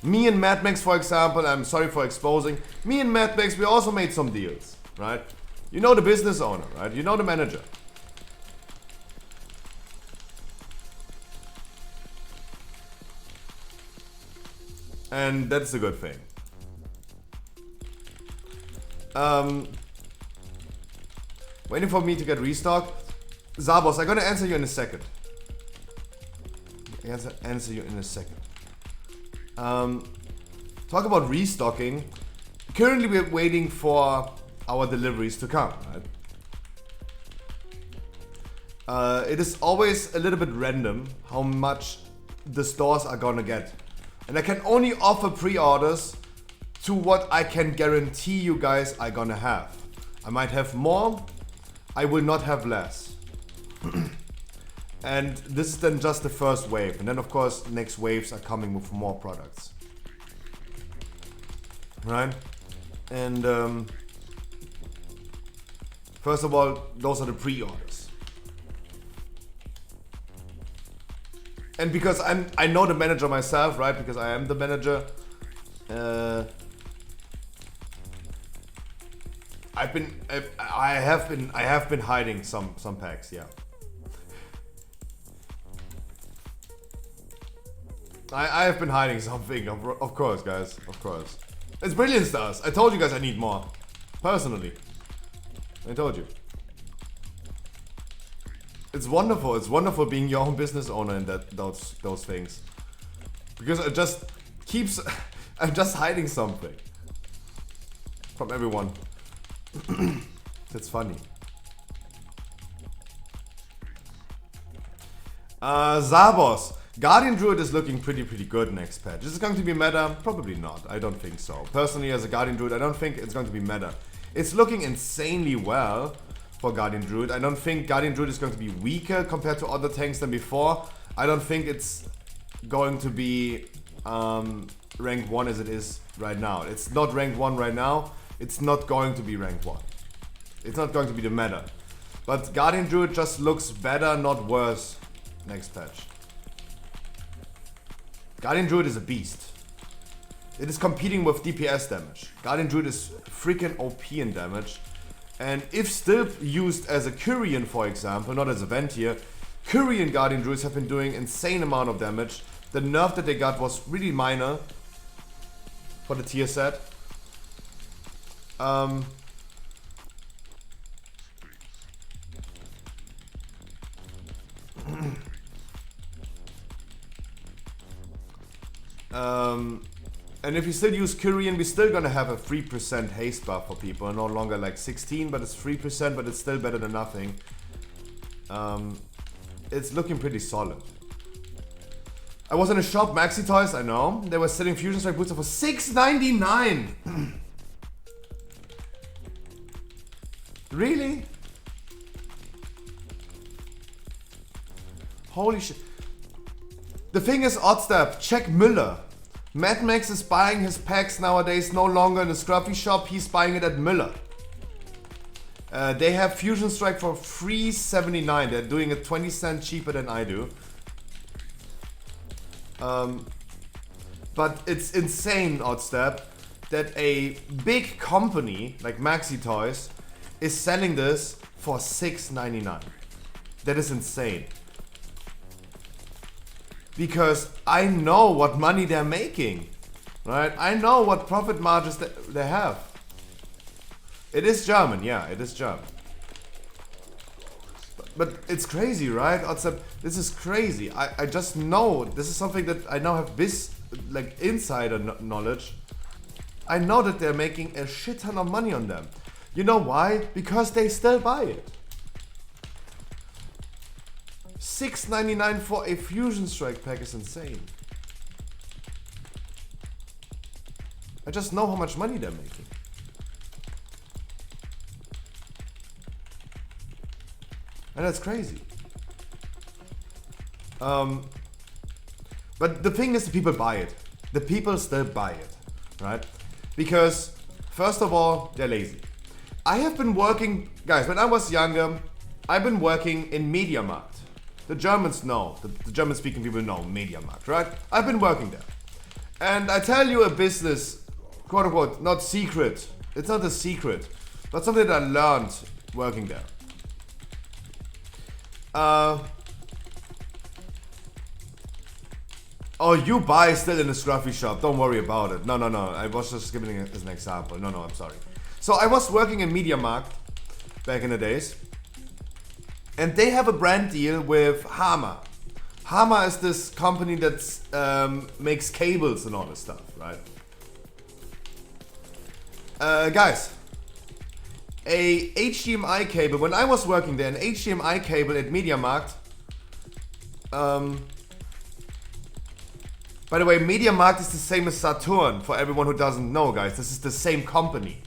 Me and Mad Max, for example, I'm sorry for exposing. Me and Mad Max, we also made some deals, right? You know the business owner, right? You know the manager. And that's a good thing. Waiting for me to get restocked. Zabos, I'm gonna answer you in a second. Answer you in a second. Talk about restocking. Currently we're waiting for our deliveries to come, right? It is always a little bit random how much the stores are gonna get. And I can only offer pre-orders to what I can guarantee you guys are gonna have. I might have more, I will not have less. And this is then just the first wave. And then of course next waves are coming with more products. Right? And first of all, those are the pre-orders. And because I know the manager myself, right? Because I am the manager. I have been hiding some packs, yeah. I have been hiding something, of course, guys, of course. It's Brilliant Stars. I told you guys I need more. Personally. I told you. It's wonderful being your own business owner in those things. Because it just keeps, I'm just hiding something. From everyone. That's funny. Zabos. Guardian Druid is looking pretty good next patch. Is it going to be meta? Probably not. I don't think so. Personally, as a Guardian Druid, I don't think it's going to be meta. It's looking insanely well for Guardian Druid. I don't think Guardian Druid is going to be weaker compared to other tanks than before. I don't think it's going to be rank 1 as it is right now. It's not rank 1 right now. It's not going to be rank 1. It's not going to be the meta. But Guardian Druid just looks better, not worse, next patch. Guardian Druid is a beast. It is competing with DPS damage. Guardian Druid is freaking OP in damage. And if still used as a Kyrian, for example, not as a Ventier, Kyrian Guardian Druids have been doing insane amount of damage. The nerf that they got was really minor for the tier set. And if you still use Kyrian, we're still gonna have a 3% haste buff for people. No longer like 16, but it's 3%, but it's still better than nothing. It's looking pretty solid. I was in a shop, Maxi Toys, I know. They were selling Fusion Strike booster for $6.99. Really? Holy shit. The thing is, Oddstep, check Müller. Mad Max is buying his packs nowadays no longer in the Scruffy shop, he's buying it at Müller. They have Fusion Strike for $3.79. They're doing it 20 cents cheaper than I do. But it's insane, Oddstep. that a big company like Maxi Toys is selling this for $6.99. That is insane. Because I know what money they're making, right? I know what profit margins they have. It is German, yeah, it is German. But it's crazy, right? This is crazy. I just know this is something that I now have this like insider knowledge. I know that they're making a shit ton of money on them. You know why? Because they still buy it. $6.99 for a Fusion Strike pack is insane. I just know how much money they're making. And that's crazy. But the thing is, the people buy it. The people still buy it, right? Because, first of all, they're lazy. I have been working, guys, when I was younger, I've been working in MediaMarkt. The Germans know, the German-speaking people know MediaMarkt, right? I've been working there. And I tell you a business, quote-unquote, not secret. It's not a secret, but something that I learned working there. Oh, you buy still in a scruffy shop. Don't worry about it. No. I was just giving it as an example. No, I'm sorry. So I was working in MediaMarkt back in the days. And they have a brand deal with Hama. Hama is this company that makes cables and all this stuff, right? Guys, a HDMI cable, when I was working there, an HDMI cable at MediaMarkt, by the way, MediaMarkt is the same as Saturn, for everyone who doesn't know, guys. This is the same company.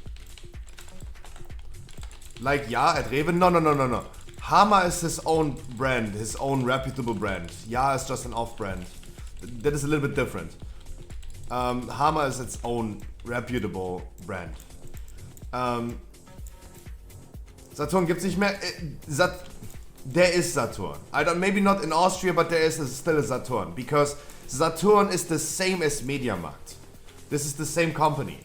Like, yeah, at Rewe? No. Hama is his own brand, his own reputable brand. Yeah, it's just an off-brand. That is a little bit different. Hama is its own reputable brand. Saturn gibt's nicht mehr. There is Saturn. Maybe not in Austria, but there is still a Saturn. Because Saturn is the same as MediaMarkt. This is the same company.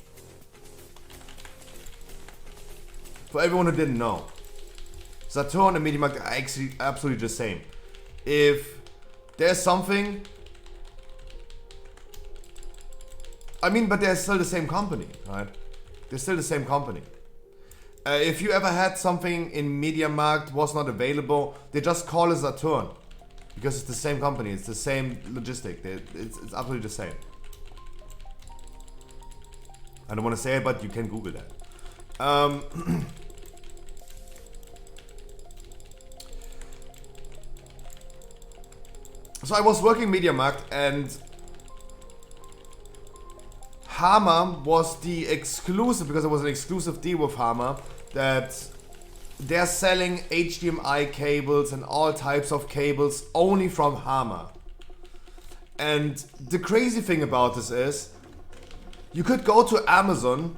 For everyone who didn't know. Saturn and MediaMarkt are actually absolutely the same. If there's something... but they're still the same company, right? They're still the same company. If you ever had something in MediaMarkt was not available, they just call it Saturn. Because it's the same company, it's the same logistic. It's absolutely the same. I don't want to say it, but you can Google that. So I was working MediaMarkt and Hama was the exclusive, because it was an exclusive deal with Hama, that they're selling HDMI cables and all types of cables only from Hama. And the crazy thing about this is, you could go to Amazon,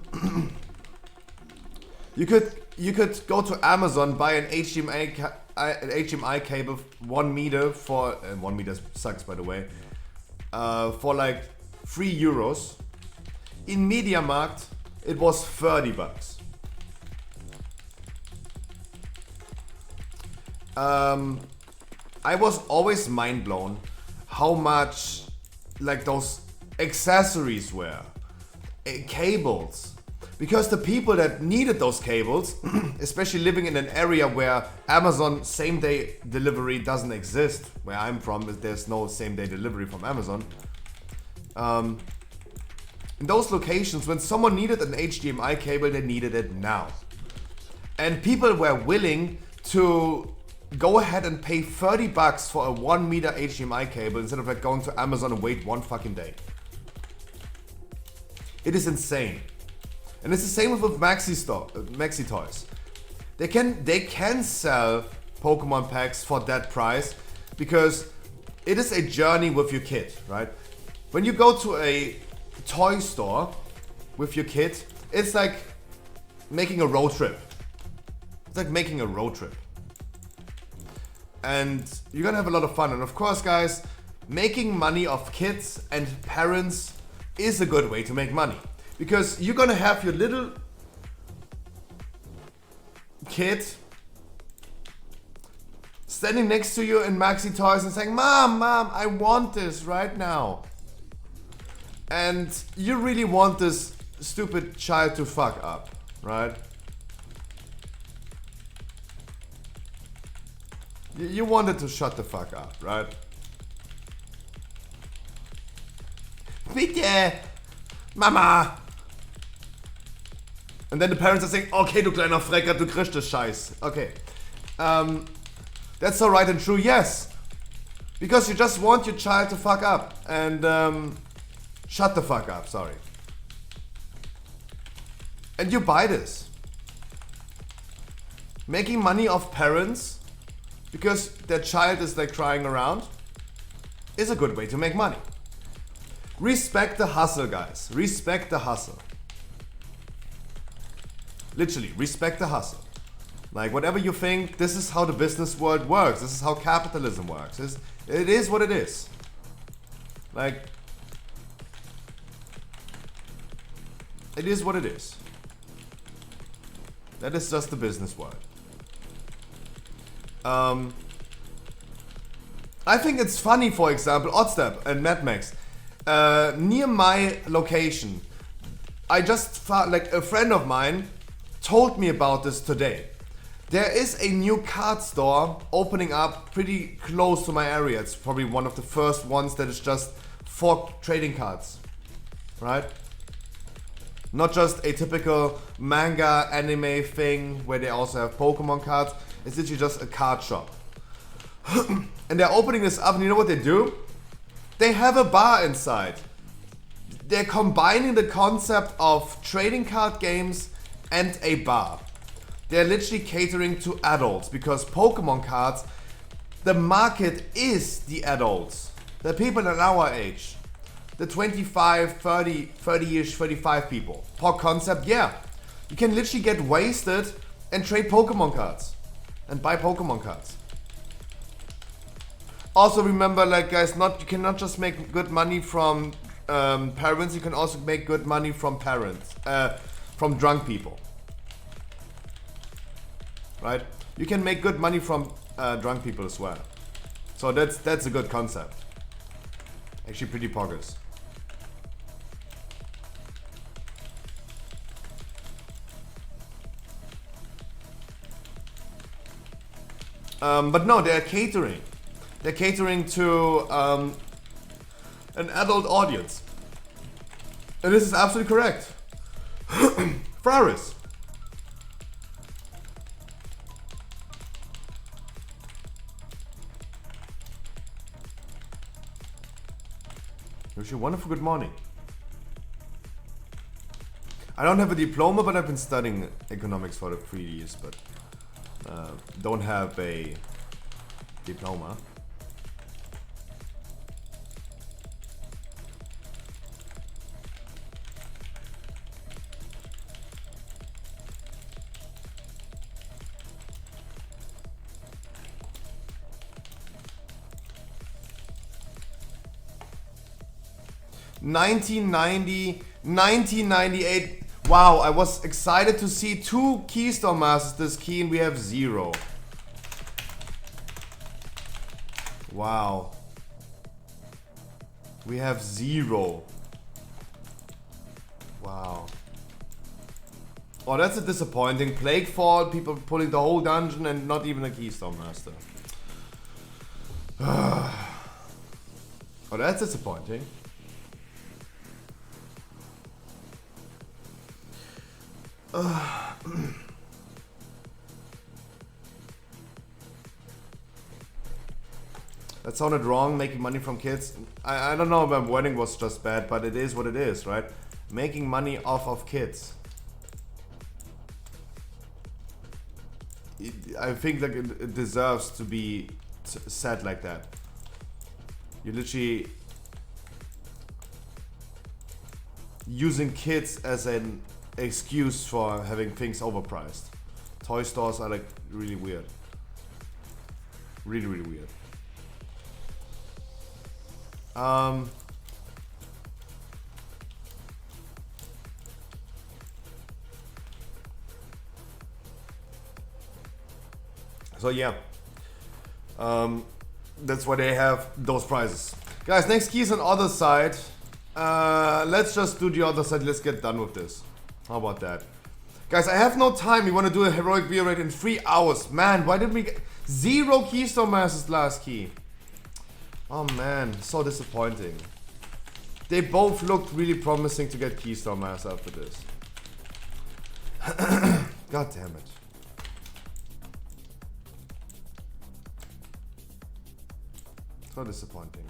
you could go to Amazon, buy an HDMI cable 1 meter for, 1 meter sucks by the way, for like €3. In MediaMarkt, it was $30. I was always mind blown how much like those accessories were, cables, because the people that needed those cables, especially living in an area where Amazon same day delivery doesn't exist, where I'm from, there's no same day delivery from Amazon. In those locations, when someone needed an HDMI cable, they needed it now. And people were willing to go ahead and pay $30 for a 1 meter HDMI cable instead of like going to Amazon and wait one fucking day. It is insane. And it's the same with Maxi Toys. They can sell Pokemon packs for that price because it is a journey with your kid, right? When you go to a toy store with your kid, it's like making a road trip. It's like making a road trip. And you're gonna have a lot of fun. And of course, guys, making money off kids and parents is a good way to make money. Because you're gonna have your little kid standing next to you in Maxi Toys and saying, Mom, I want this right now. And you really want this stupid child to fuck up, right? You wanted to shut the fuck up, right? Bitte! Mama! And then the parents are saying, okay, du kleiner Frecker, du kriegst das Scheiß. Okay. That's so right and true, yes. Because you just want your child to fuck up. And shut the fuck up, sorry. And you buy this. Making money off parents because their child is like crying around is a good way to make money. Respect the hustle, guys. Respect the hustle. Literally, respect the hustle. Like, whatever you think, this is how the business world works. This is how capitalism works. It is what it is. Like, it is what it is. That is just the business world. I think it's funny, for example, Oddstep and Mad Max. Near my location, I just found, like, a friend of mine told me about this today. There is a new card store opening up pretty close to my area. It's probably one of the first ones that is just for trading cards, right? Not just a typical manga anime thing where they also have Pokemon cards. It's literally just a card shop. And they're opening this up, and you know what they do? They have a bar inside. They're combining the concept of trading card games and a bar. They're literally catering to adults because Pokemon cards, the market is the adults. The people at our age. The 25, 30-ish, 35 people. Per concept, yeah. You can literally get wasted and trade Pokemon cards. And buy Pokemon cards. Also remember, like, guys, you cannot just make good money from parents. You can also make good money from from drunk people. Right? You can make good money from drunk people as well. So that's a good concept. Actually pretty poggers. But no, they're catering. They're catering to an adult audience. And this is absolutely correct. Ferraris. Wish you a wonderful good morning. I don't have a diploma, but I've been studying economics for the 3 years, but don't have a diploma. $19.98. Wow, I was excited to see 2 Keystone Masters this key and we have 0. Wow. We have 0. Wow. Oh, that's a disappointing. Plaguefall, people pulling the whole dungeon and not even a Keystone Master. Oh, that's disappointing. That sounded wrong, making money from kids. I don't know if my wording was just bad, but it is what it is, right? Making money off of kids. I think that it deserves to be said like that. You're literally using kids as an excuse for having things overpriced. Toy stores are like really weird. Really, really weird. So yeah, that's why they have those prizes. Guys, next key is on other side. Let's just do the other side. Let's get done with this. How about that? Guys, I have no time. We want to do a heroic beer raid in 3 hours. Man, why did we get 0 Keystone Masters last key? Oh man, so disappointing. They both looked really promising to get Keystone Master after this. God damn it. So disappointing.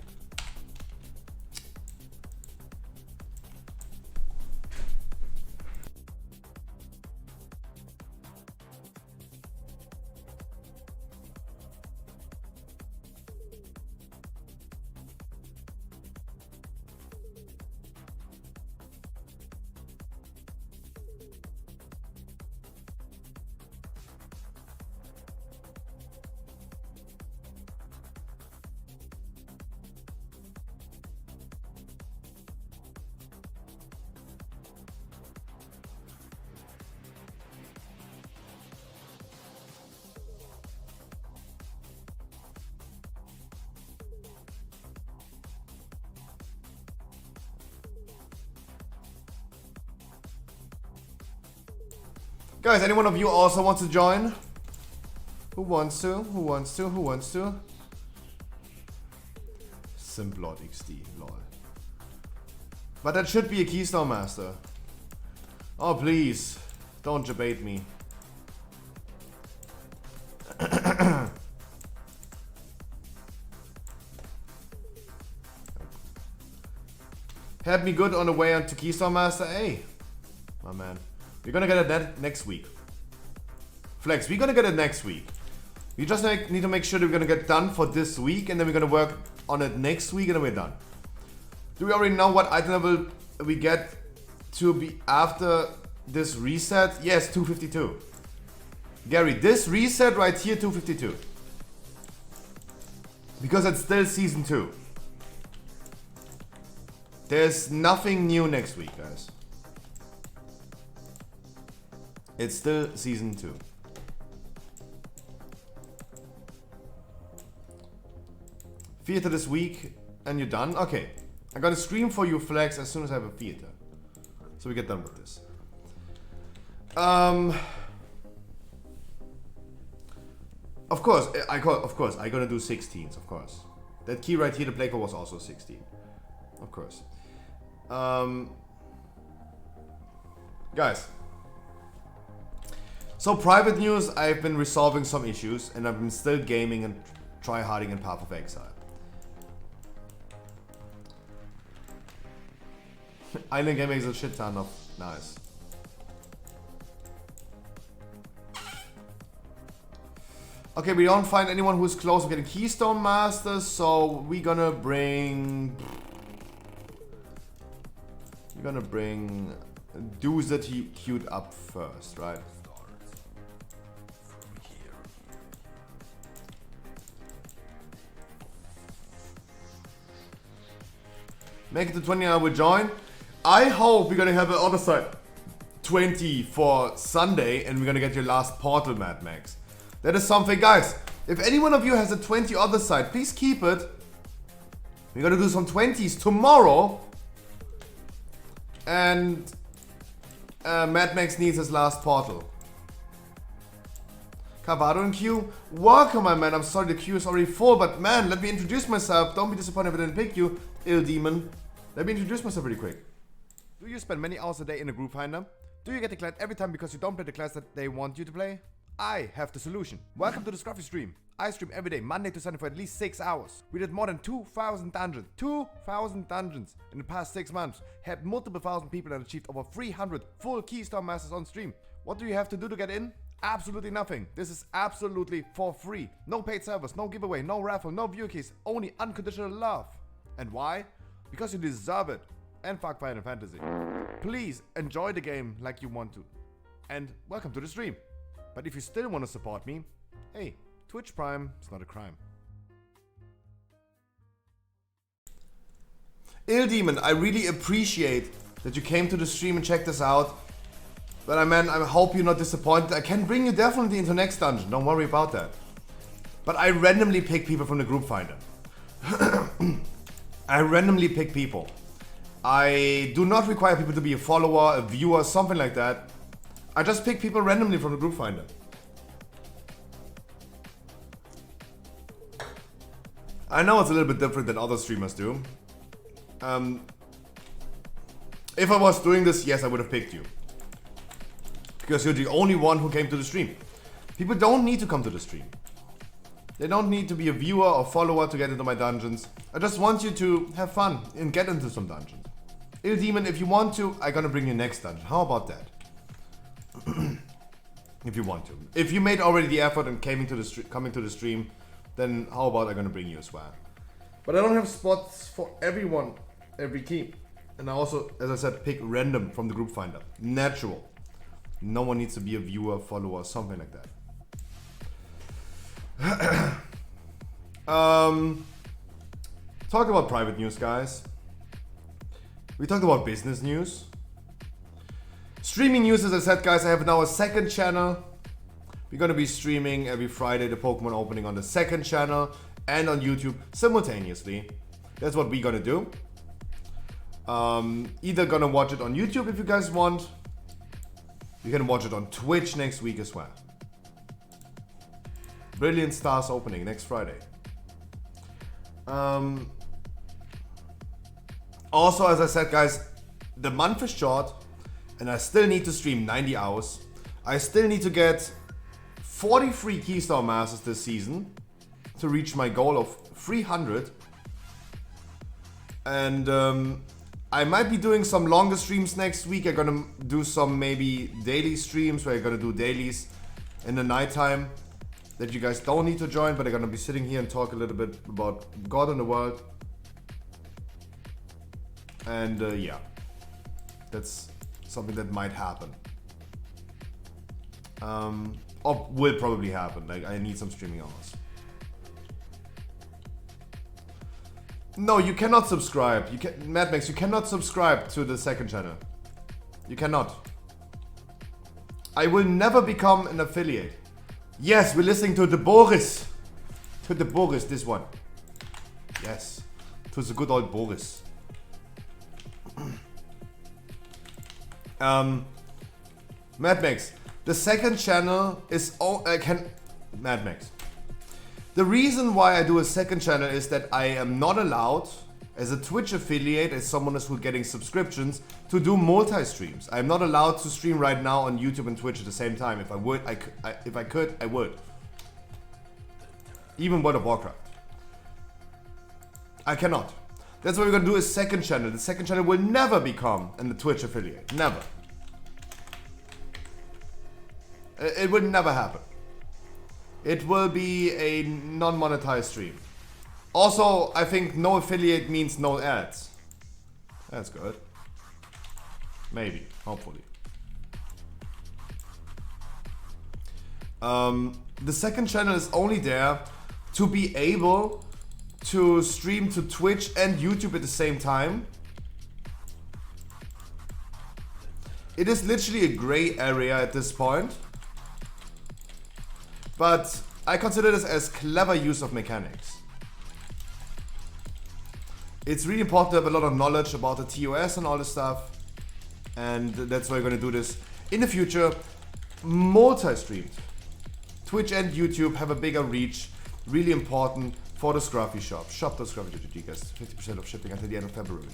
Guys, any one of you also wants to join? Who wants to? Who wants to? Who wants to? Simplot XD, lol. But that should be a Keystone Master. Oh, please. Don't debate me. Had me good on the way onto Keystone Master. Hey, my man. We're gonna get it next week. Flex, we're gonna get it next week. We just need to make sure that we're gonna get done for this week, and then we're gonna work on it next week, and then we're done. Do we already know what item level we get to be after this reset? Yes, 252. Gary, this reset right here, 252. Because it's still season 2. There's nothing new next week, guys. It's still season 2. Theater this week and you're done? Okay. I got a stream for you, Flex, as soon as I have a theater. So we get done with this. Of course, I'm gonna do 16s, of course. That key right here, the play code was also 16. Of course. Guys. So private news, I've been resolving some issues and I've been still gaming and tryharding in Path of Exile. Island Gaming is a shit ton of nice. Okay, we don't find anyone who's close to getting Keystone Masters, so we're gonna bring dudes that he queued up first, right? Make it to 20 and I will join. I hope we're gonna have the other side 20 for Sunday and we're gonna get your last portal, Mad Max. That is something, guys. If any one of you has a 20 other side, please keep it. We're gonna do some 20s tomorrow. And Mad Max needs his last portal. Cavado in queue. Welcome, my man. I'm sorry the queue is already full, but man, let me introduce myself. Don't be disappointed if I didn't pick you, ill demon. Let me introduce myself really quick. Do you spend many hours a day in a group finder? Do you get declared every time because you don't play the class that they want you to play? I have the solution. Welcome to the Scruffy stream. I stream every day, Monday to Sunday for at least 6 hours. We did more than 2,000 dungeons. 2,000 dungeons in the past 6 months. Had multiple thousand people and achieved over 300 full Keystone Masters on stream. What do you have to do to get in? Absolutely nothing. This is absolutely for free. No paid servers, no giveaway, no raffle, no view keys, only unconditional love. And why? Because you deserve it. And fuck Final Fantasy. Please enjoy the game like you want to. And welcome to the stream. But if you still want to support me, hey, Twitch Prime is not a crime. Ill Demon, I really appreciate that you came to the stream and checked this out. But I hope you're not disappointed. I can bring you definitely into next dungeon. Don't worry about that. But I randomly pick people from the group finder. I randomly pick people. I do not require people to be a follower, a viewer, something like that. I just pick people randomly from the group finder. I know it's a little bit different than other streamers do. If I was doing this, yes, I would have picked you. Because you're the only one who came to the stream. People don't need to come to the stream. They don't need to be a viewer or follower to get into my dungeons. I just want you to have fun and get into some dungeons. Il Demon, if you want to, I'm gonna bring you next dungeon. How about that? If you want to. If you made already the effort and coming to the stream, then how about I'm gonna bring you as well. But I don't have spots for everyone, every key. And I also, as I said, pick random from the group finder. Natural. No one needs to be a viewer, follower, something like that. Talk about private news, guys. We talked about business news. Streaming news, as I said, guys, I have now a second channel. We're gonna be streaming every Friday the Pokemon opening on the second channel and on YouTube simultaneously. That's what we're gonna do. Either gonna watch it on YouTube if you guys want. You can watch it on Twitch next week as well. Brilliant Stars opening next Friday. Also, as I said, guys, the month is short and I still need to stream 90 hours. I still need to get 43 Keystone Masters this season to reach my goal of 300. And I might be doing some longer streams next week. I'm gonna do some maybe daily streams where I'm gonna do dailies in the nighttime that you guys don't need to join, but I'm gonna be sitting here and talk a little bit about God and the world. And yeah, that's something that might happen. Or will probably happen. Like, I need some streaming hours. No, you cannot subscribe. Mad Max, you cannot subscribe to the second channel. You cannot. I will never become an affiliate. Yes, we're listening to the Boris. To the Boris, this one. Yes. To the good old Boris. Mad Max. The second channel is Mad Max. The reason why I do a second channel is that I am not allowed, as a Twitch affiliate, as someone who's getting subscriptions, to do multi-streams. I'm not allowed to stream right now on YouTube and Twitch at the same time. If I would, if I could, I would. Even World of Warcraft. I cannot. That's why we're gonna do a second channel. The second channel will never become a Twitch affiliate. Never. It will never happen. It will be a non-monetized stream. Also, I think no affiliate means no ads. That's good. Maybe, hopefully. The second channel is only there to be able to stream to Twitch and YouTube at the same time. It is literally a gray area at this point. But I consider this as clever use of mechanics. It's really important to have a lot of knowledge about the TOS and all this stuff. And that's why we're going to do this in the future. Multi-streamed. Twitch and YouTube have a bigger reach. Really important for the Scruffy shop. Shop.scruffy.gg, guys. 50% of shipping until the end of February.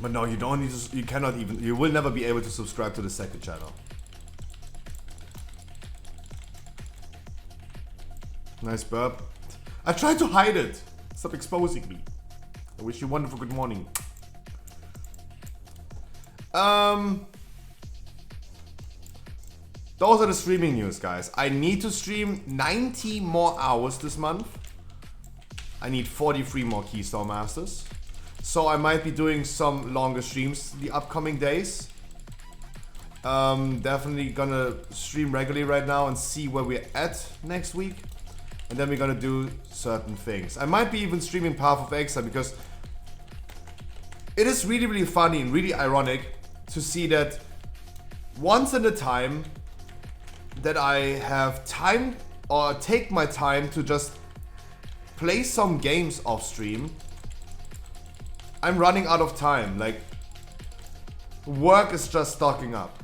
But no, you don't need to, you cannot even, you will never be able to subscribe to the second channel. Nice burp. I tried to hide it. Stop exposing me. I wish you a wonderful good morning. Those are the streaming news, guys. I need to stream 90 more hours this month. I need 43 more Keystone Masters. So I might be doing some longer streams the upcoming days. Definitely gonna stream regularly right now and see where we're at next week. And then we're gonna do certain things. I might be even streaming Path of Exile because it is really, really funny and really ironic to see that once in a time that I have time or take my time to just play some games off stream, I'm running out of time. Like, work is just stocking up.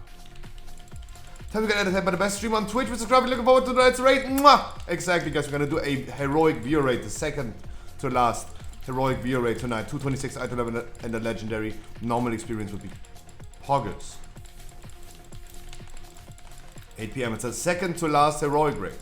Time to get edited by the best stream on Twitch. We're subscribing, looking forward to tonight's raid. Mwah! Exactly, guys. We're gonna do a heroic view raid, the second to last heroic view raid tonight. 226 item level and the legendary normal experience would be poggers. 8 PM. It's a second to last heroic raid.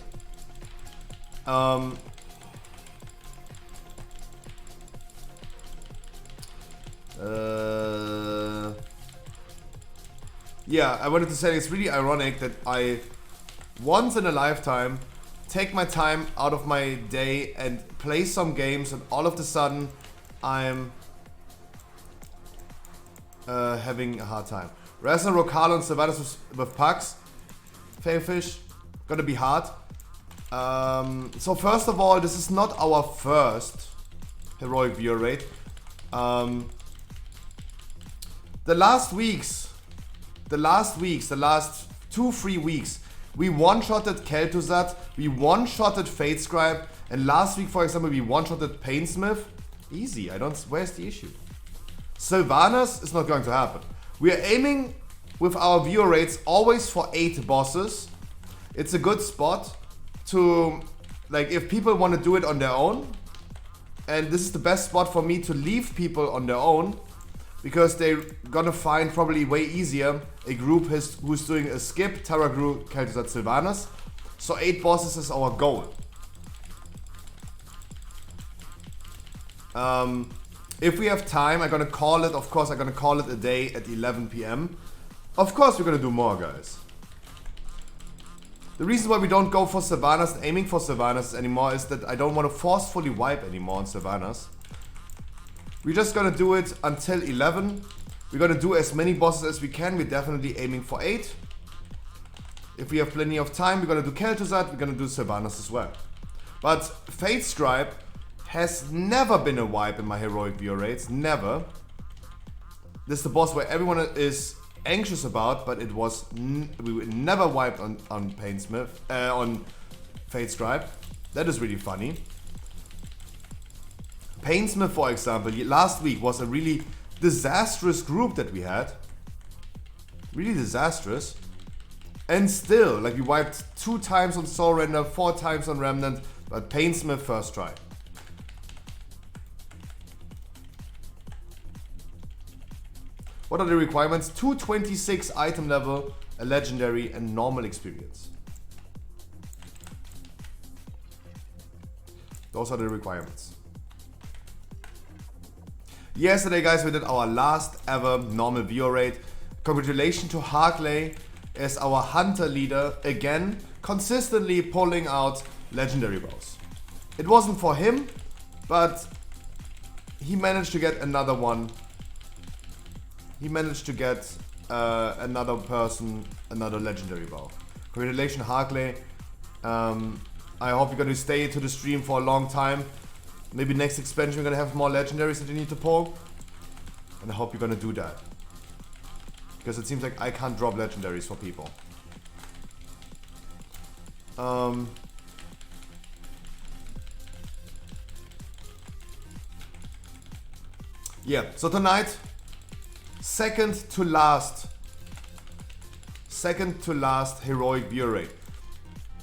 Yeah, I wanted to say it's really ironic that I, once in a lifetime, take my time out of my day and play some games, and all of a sudden, I'm having a hard time. Resin, Rocalo, and Sylvanas with pucks. Famefish, gonna be hard. So first of all, this is not our first heroic viewer raid. The last 2-3 weeks, we one-shotted Kel'Thuzad, we one-shotted Fatescribe, and last week, for example, we one-shotted Painsmith. Easy, where's the issue? Sylvanas is not going to happen. We are aiming with our viewer rates always for 8 bosses. It's a good spot to, like, if people want to do it on their own, and this is the best spot for me to leave people on their own, because they're gonna find probably way easier a group who's doing a skip, Taragru, Kel'Thuzad, Sylvanas. So 8 bosses is our goal. If we have time, I'm gonna call it, of course, I'm gonna call it a day at 11 PM. Of course we're gonna do more, guys. The reason why we don't go for Sylvanas, aiming for Sylvanas anymore, is that I don't want to forcefully wipe anymore on Sylvanas. We're just gonna do it until 11. We're gonna do as many bosses as we can. We're definitely aiming for 8. If we have plenty of time, we're gonna do Kel'Thuzad, we're gonna do Sylvanas as well. But Fatescribe has never been a wipe in my heroic viewer rates, never. This is the boss where everyone is anxious about, but it was we were never wiped on Painsmith, on Fatescribe. That is really funny. Painsmith, for example, last week was a really disastrous group that we had. Really disastrous. And still, like, we wiped 2 times on Soul Render, 4 times on Remnant, but Painsmith first try. What are the requirements? 226 item level, a legendary, and normal experience. Those are the requirements. Yesterday, guys, we did our last ever normal viewer raid. Congratulations to Harkley as our hunter leader, again, consistently pulling out legendary bows. It wasn't for him, but he managed to get another one. He managed to get another person, another legendary bow. Congratulations, Harkley. I hope you're going to stay to the stream for a long time. Maybe next expansion we're going to have more legendaries that you need to pull. And I hope you're going to do that. Because it seems like I can't drop legendaries for people. Yeah, so tonight, second to last heroic viewer raid.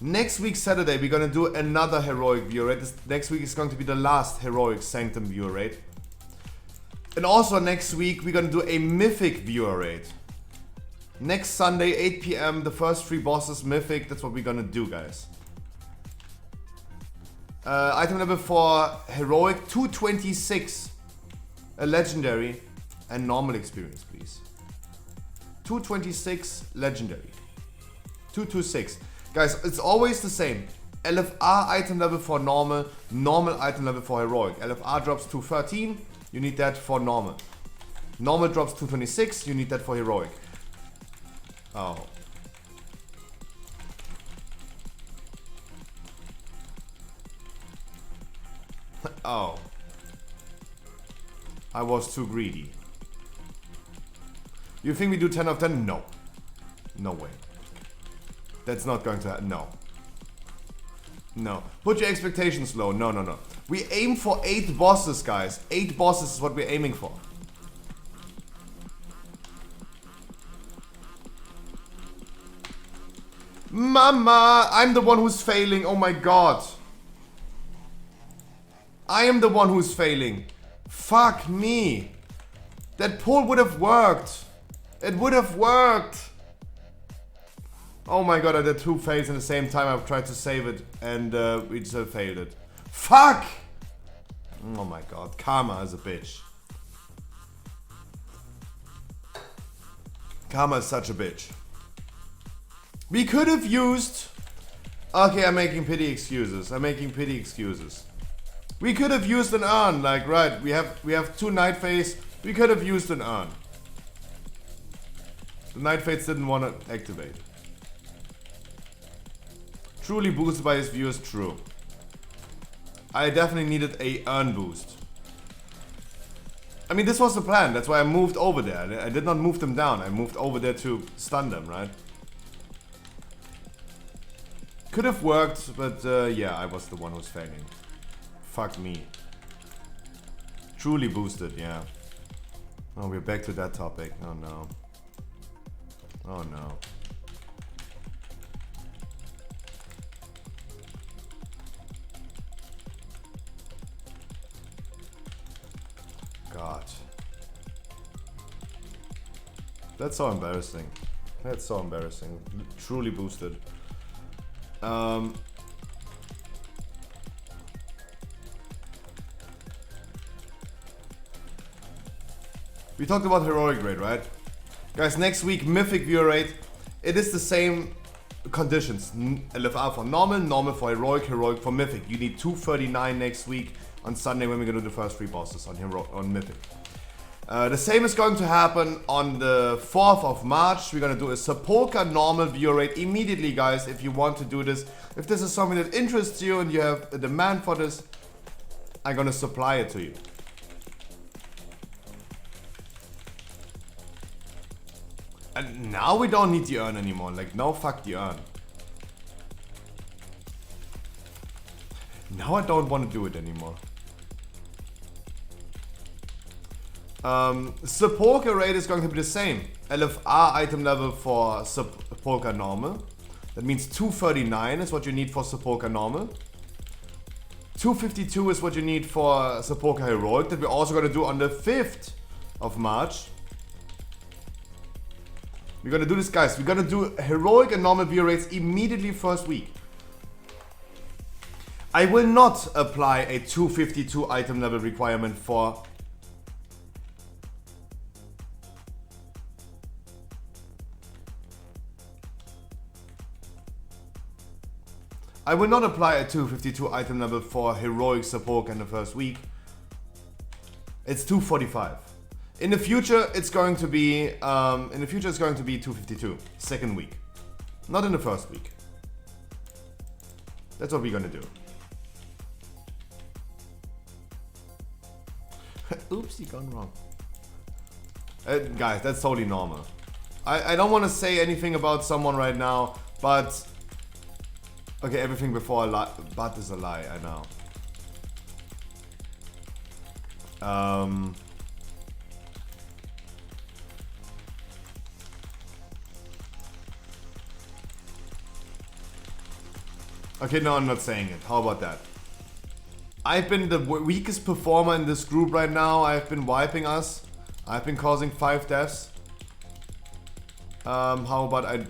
Next week Saturday we're gonna do another heroic viewer raid. Next week is going to be the last heroic Sanctum viewer raid. And also next week we're gonna do a mythic viewer raid. Next Sunday 8 PM, the first 3 bosses mythic. That's what we're gonna do, guys. Item level for heroic 226, a legendary, and normal experience, please. 226 legendary. 226. Guys, it's always the same. LFR item level for normal, normal item level for heroic. LFR drops 213, you need that for normal. Normal drops 226, you need that for heroic. Oh. Oh. I was too greedy. You think we do 10 of 10? No. No way. That's not going to happen. No. No. Put your expectations low. No, no, no. We aim for 8 bosses, guys. 8 bosses is what we're aiming for. Mama, I'm the one who's failing. Oh my god. I am the one who's failing. Fuck me. That pull would have worked. It would have worked. Oh my god, I did 2 fails at the same time. I've tried to save it and we just failed it. Fuck! Oh my god, karma is a bitch. Karma is such a bitch. We could have used... Okay, I'm making pity excuses. I'm making pity excuses. We could have used an urn, like, right, we have 2 night phase. We could have used an urn. The night fates didn't want to activate. Truly boosted by his viewers, true. I definitely needed a urn boost. I mean, this was the plan. That's why I moved over there. I did not move them down. I moved over there to stun them, right? Could have worked, but yeah, I was the one who's failing. Fuck me. Truly boosted, yeah. Oh, we're back to that topic. Oh no. Oh no. God. That's so embarrassing. That's so embarrassing. Truly boosted. We talked about heroic rate, right? Guys, next week, mythic viewer rate. It is the same conditions. LFR for normal, normal for heroic, heroic for mythic. You need 239 next week on Sunday when we're gonna do the first 3 bosses on mythic. The same is going to happen on the 4th of March. We're gonna do a Sepulchre normal viewer rate immediately, guys, if you want to do this. If this is something that interests you and you have a demand for this, I'm gonna supply it to you. And now we don't need the urn anymore. Like, no, fuck the urn. Now I don't want to do it anymore. Sepulchre rate is going to be the same. LFR item level for Sepulchre normal. That means 239 is what you need for Sepulchre normal. 252 is what you need for Sepulchre heroic. That we're also going to do on the 5th of March. We're gonna do this, guys. We're gonna do heroic and normal viewer rates immediately first week. I will not apply a 252 item level requirement for... I will not apply a 252 item level for heroic Sepulchre in the first week. It's 245. In the future, it's going to be 252, second week. Not in the first week. That's what we're gonna do. Oopsie, gone wrong. Guys, that's totally normal. I don't want to say anything about someone right now, but... Okay, everything before a lie, but is a lie, I know. Okay, no, I'm not saying it. How about that? I've been the weakest performer in this group right now. I've been wiping us. I've been causing 5 deaths. How about I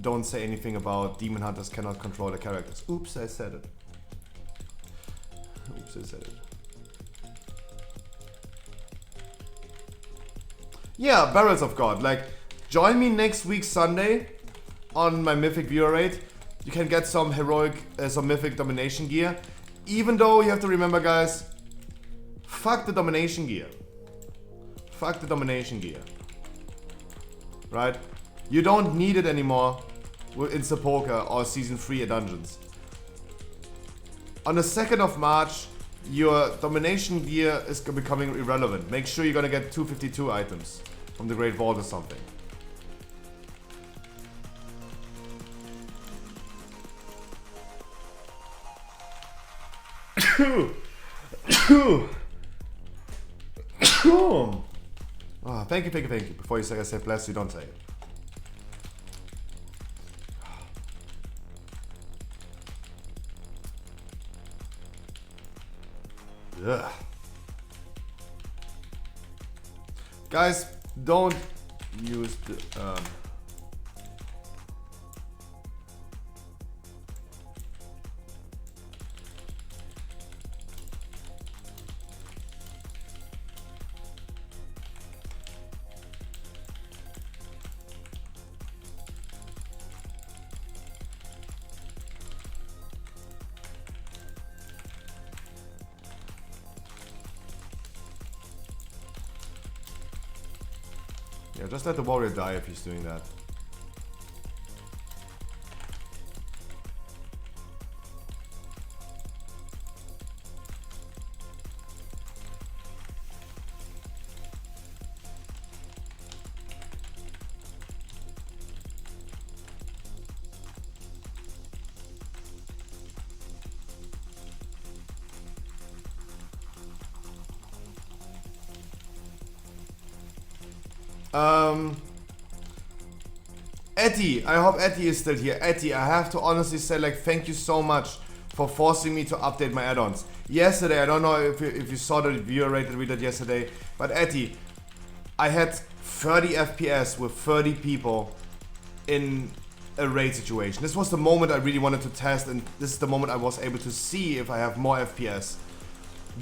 don't say anything about demon hunters cannot control the characters? Oops, I said it. Oops, I said it. Yeah, Barrels of God. Like, join me next week Sunday on my mythic viewer rate. You can get some heroic, some mythic domination gear. Even though you have to remember, guys, fuck the domination gear. Fuck the domination gear. Right? You don't need it anymore in Sepulchre or Season 3 dungeons. On the 2nd of March, your domination gear is becoming irrelevant. Make sure you're gonna get 252 items. from the Great Vault or something. Oh, thank you. Before you say I say bless you, don't say it. Ugh. Guys, don't use the yeah, just let the warrior die if he's doing that. Etty, I hope Etty is still here. Etty, I have to honestly say, like, thank you so much for forcing me to update my add-ons. Yesterday, I don't know if you saw the viewer rate that we did yesterday, but Etty, I had 30 FPS with 30 people in a raid situation. This was the moment I really wanted to test, and this is the moment I was able to see if I have more FPS.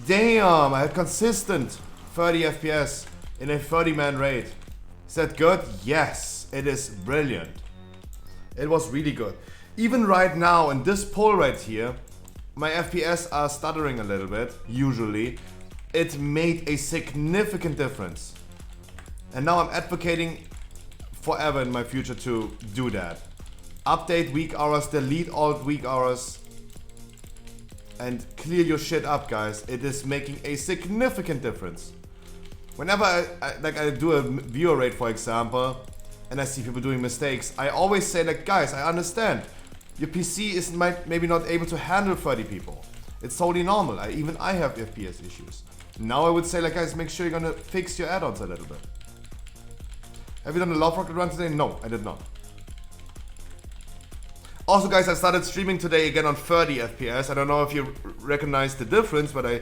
Damn, I had consistent 30 FPS in a 30-man raid. Is that good? Yes, it is brilliant. It was really good. Even right now in this poll right here, my FPS are stuttering a little bit, usually. It made a significant difference. And now I'm advocating forever in my future to do that. Update weak hours, delete all weak hours, and clear your shit up, guys. It is making a significant difference. Whenever I do a viewer rate, for example, and I see people doing mistakes, I always say, like, guys, I understand. Your PC is maybe not able to handle 30 people. It's totally normal. Even I have FPS issues. Now I would say, like, guys, make sure you're gonna fix your add-ons a little bit. Have you done a Love Rocket run today? No, I did not. Also, guys, I started streaming today again on 30 FPS. I don't know if you recognize the difference, but I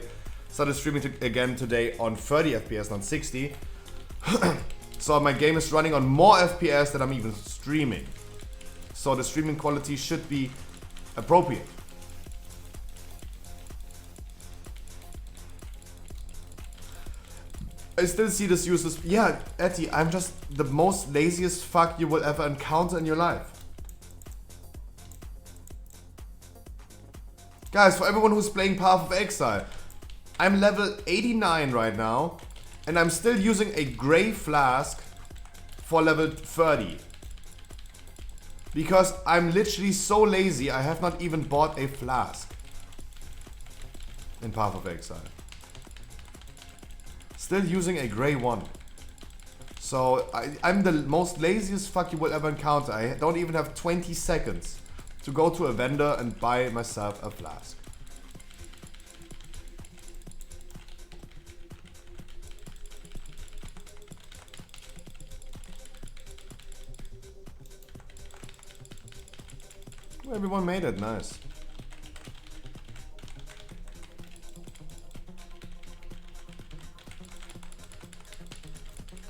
started streaming again today on 30 FPS, not 60. So my game is running on more FPS than I'm even streaming. So the streaming quality should be appropriate. I still see this useless. Yeah, Etty, I'm just the most laziest fuck you will ever encounter in your life. Guys, for everyone who's playing Path of Exile, I'm level 89 right now, and I'm still using a grey flask for level 30. Because I'm literally so lazy, I have not even bought a flask in Path of Exile. Still using a grey one. So I'm the most laziest fuck you will ever encounter. I don't even have 20 seconds to go to a vendor and buy myself a flask. Everyone made it, nice.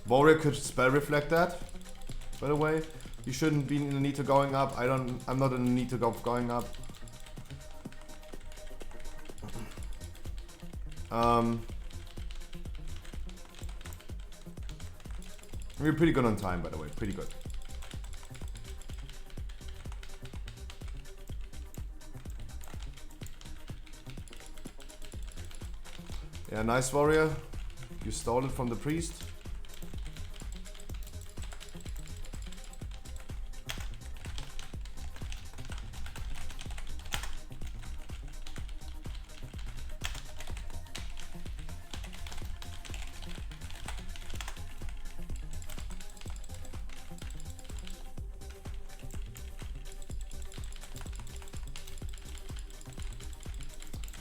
Warrior could spell reflect that, by the way. You shouldn't be in the need to going up. I'm not in the need to go going up. We're pretty good on time, by the way, pretty good. Yeah, nice, warrior. You stole it from the priest.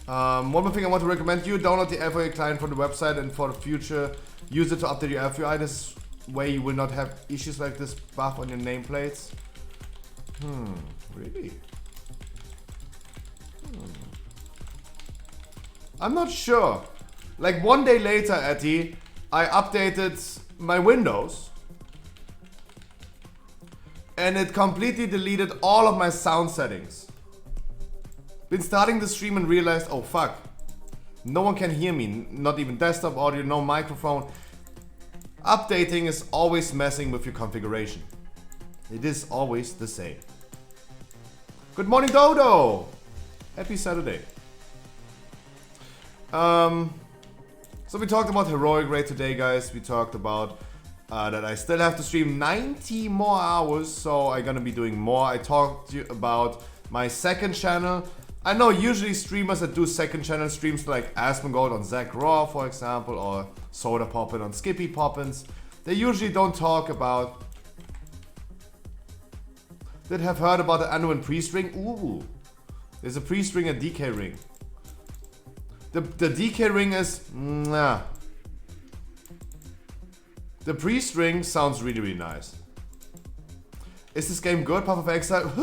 One more thing I want to recommend you, download the FOA client from the website and for the future use it to update your FOI. This way you will not have issues like this buff on your nameplates. Really? I'm not sure. Like one day later, Etty, I updated my Windows and it completely deleted all of my sound settings. Been starting the stream and realized, oh fuck, no one can hear me, not even desktop audio, no microphone. Updating is always messing with your configuration. It is always the same. Good morning, Dodo! Happy Saturday. So we talked about heroic raid today, guys. We talked about that I still have to stream 90 more hours, so I'm gonna be doing more. I talked to you about my second channel. I know usually streamers that do second channel streams like Asmongold on Zach Raw, for example, or Soda Poppin on Skippy Poppins, they usually don't talk about that have heard about the Anduin priest ring. Ooh, there's a priest ring, a DK ring. The DK ring is nah. The priest ring sounds really, really nice. Is this game good, Path of Exile?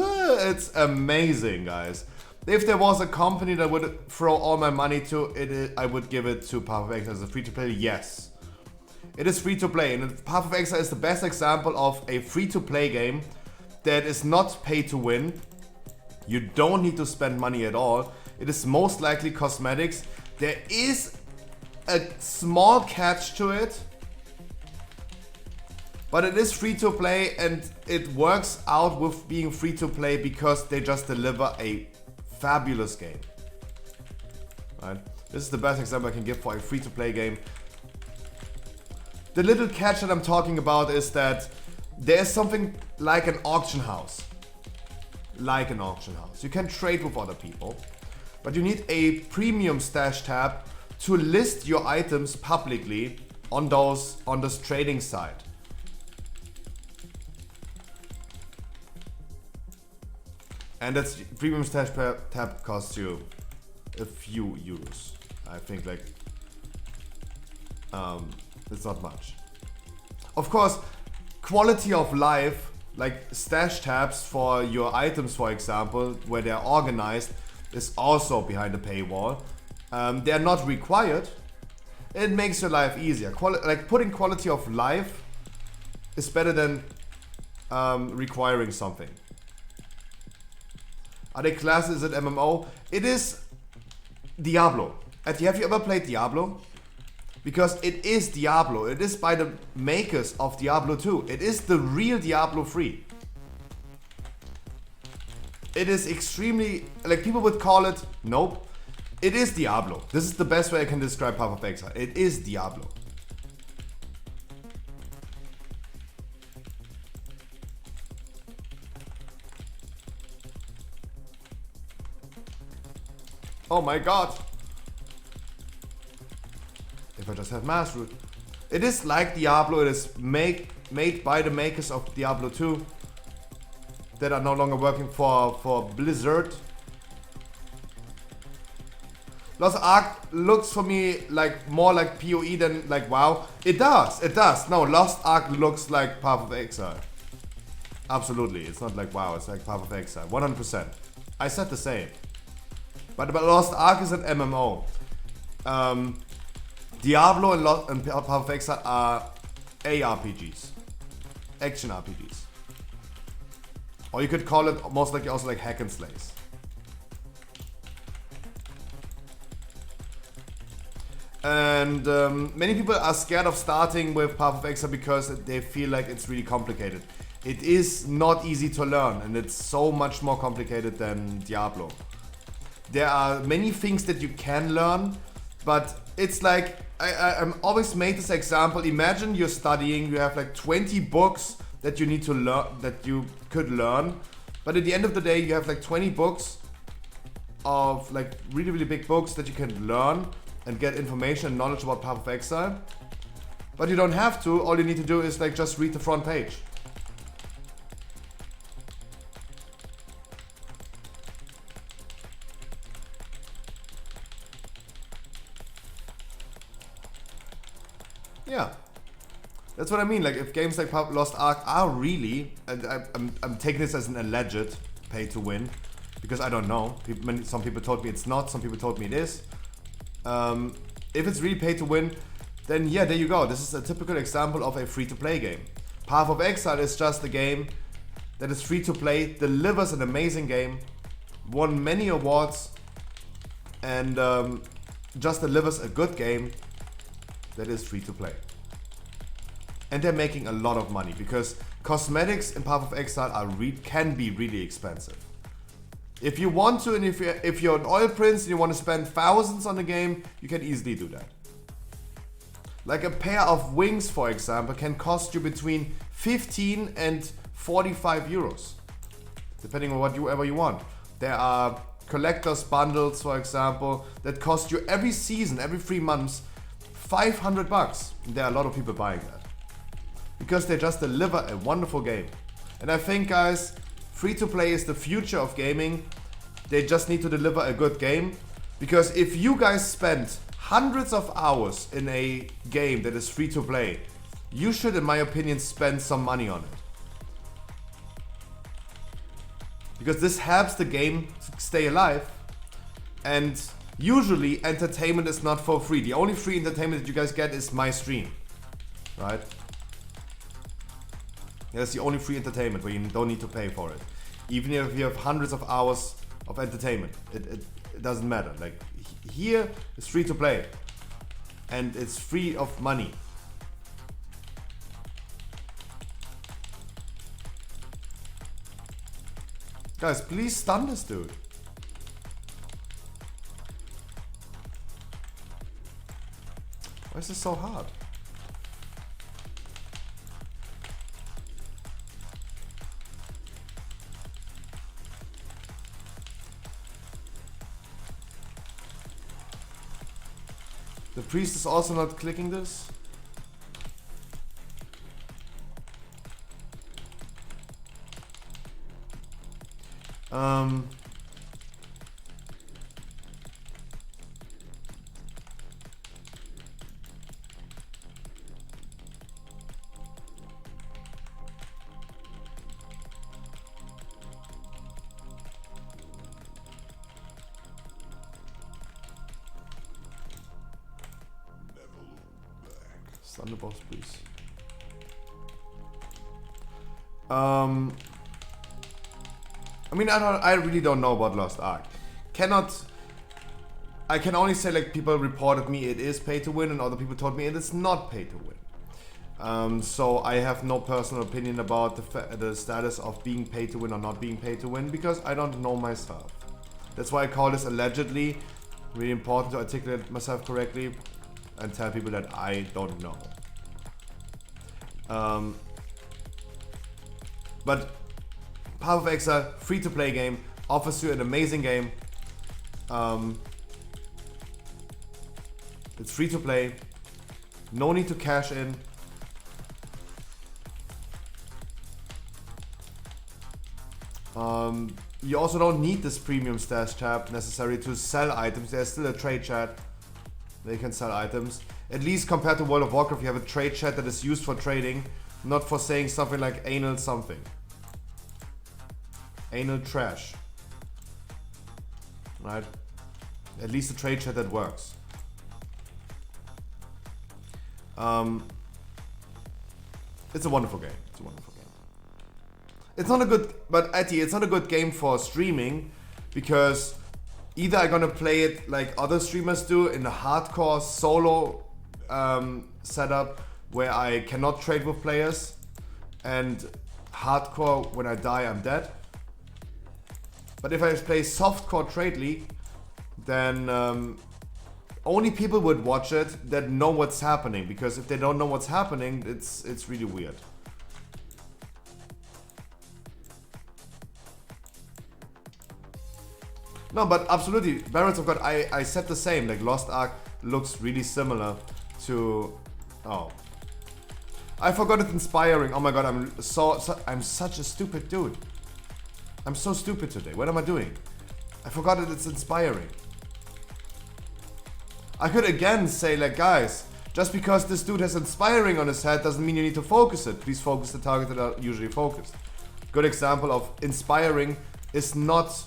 It's amazing, guys. If there was a company that would throw all my money to it, I would give it to Path of Exile as a free-to-play. Yes, it is free-to-play, and Path of Exile is the best example of a free-to-play game that is not pay to win. You don't need to spend money at all. It is most likely cosmetics. There is a small catch to it, but it is free to play and it works out with being free to play because they just deliver a fabulous game. Right? This is the best example I can give for a free to play game. The little catch that I'm talking about is that there's something like an auction house. Like an auction house. You can trade with other people, but you need a premium stash tab to list your items publicly on this trading site. And that's premium stash tab costs you a few euros. I think like it's not much. Of course, quality of life, like stash tabs for your items, for example, where they're organized, is also behind the paywall. They're not required. It makes your life easier. Like putting quality of life is better than requiring something. Are they classes at MMO? It is Diablo. Have you ever played Diablo? Because it is Diablo. It is by the makers of Diablo 2. It is the real Diablo 3. It is extremely, like people would call it, nope. It is Diablo. This is the best way I can describe Path of Exile. It is Diablo. Oh my god. If I just have Mass Root. It is like Diablo. It is made by the makers of Diablo 2 that are no longer working for Blizzard. Lost Ark looks for me like more like PoE than like WoW. It does. No, Lost Ark looks like Path of Exile. Absolutely. It's not like WoW, it's like Path of Exile. 100%. I said the same. But Lost Ark is an MMO. Diablo and Path of Exile are ARPGs. Action RPGs. Or you could call it most likely also like hack and slays. And many people are scared of starting with Path of Exile because they feel like it's really complicated. It is not easy to learn, and it's so much more complicated than Diablo. There are many things that you can learn, but it's like, I'm always made this example. Imagine you're studying, you have like 20 books that you need to learn, that you could learn. But at the end of the day, you have like 20 books of like really, really big books that you can learn and get information and knowledge about Path of Exile. But you don't have to. All you need to do is like just read the front page. Yeah. That's what I mean. Like, if games like Lost Ark are really, and I'm taking this as an alleged pay to win, because I don't know. Some people told me it's not. Some people told me it is. If it's really pay to win, then yeah, there you go. This is a typical example of a free-to-play game. Path of Exile is just a game that is free to play, delivers an amazing game, won many awards, and just delivers a good game that is free to play. And they're making a lot of money because cosmetics in Path of Exile can be really expensive. If you want to, and if you're an oil prince and you want to spend thousands on the game, you can easily do that. Like a pair of wings, for example, can cost you between 15 and 45 euros, depending on whatever you want. There are collector's bundles, for example, that cost you every season, every 3 months, 500 bucks. There are a lot of people buying that because they just deliver a wonderful game. And I think, guys, free to play is the future of gaming. They just need to deliver a good game, because if you guys spend hundreds of hours in a game that is free to play, you should, in my opinion, spend some money on it. Because this helps the game to stay alive, and usually entertainment is not for free. The only free entertainment that you guys get is my stream, right? That's the only free entertainment where you don't need to pay for it. Even if you have hundreds of hours of entertainment, it doesn't matter. Like, here it's free to play and it's free of money. Guys, please stun this dude. Why is this so hard? The priest is also not clicking this. Stun the boss, please. I mean, I really don't know about Lost Ark. I can only say, like, people reported me it is pay to win, and other people told me it is not pay to win. So I have no personal opinion about the status of being pay to win or not being pay to win, because I don't know myself. That's why I call this allegedly. Really important to articulate myself correctly and tell people that I don't know. But Path of Exile, free to play game, offers you an amazing game. It's free to play, no need to cash in. You also don't need this premium stash tab necessarily to sell items. There's still a trade chat. They can sell items. At least compared to World of Warcraft, you have a trade chat that is used for trading, not for saying something like anal something. Anal trash. Right? At least a trade chat that works. It's a wonderful game. It's a wonderful game. It's not a good, but Ati, it's not a good game for streaming, because either I'm gonna play it like other streamers do in a hardcore solo setup where I cannot trade with players, and hardcore when I die I'm dead. But if I play softcore trade league, then only people would watch it that know what's happening, because if they don't know what's happening, it's really weird. No, but absolutely, Barons of God, I said the same. Like, Lost Ark looks really similar to... Oh. I forgot it's inspiring. Oh my god, I'm such a stupid dude. I'm so stupid today. What am I doing? I forgot that it's inspiring. I could again say, like, guys, Just because this dude has inspiring on his head doesn't mean you need to focus it. Please focus the target that are usually focused. Good example of inspiring is not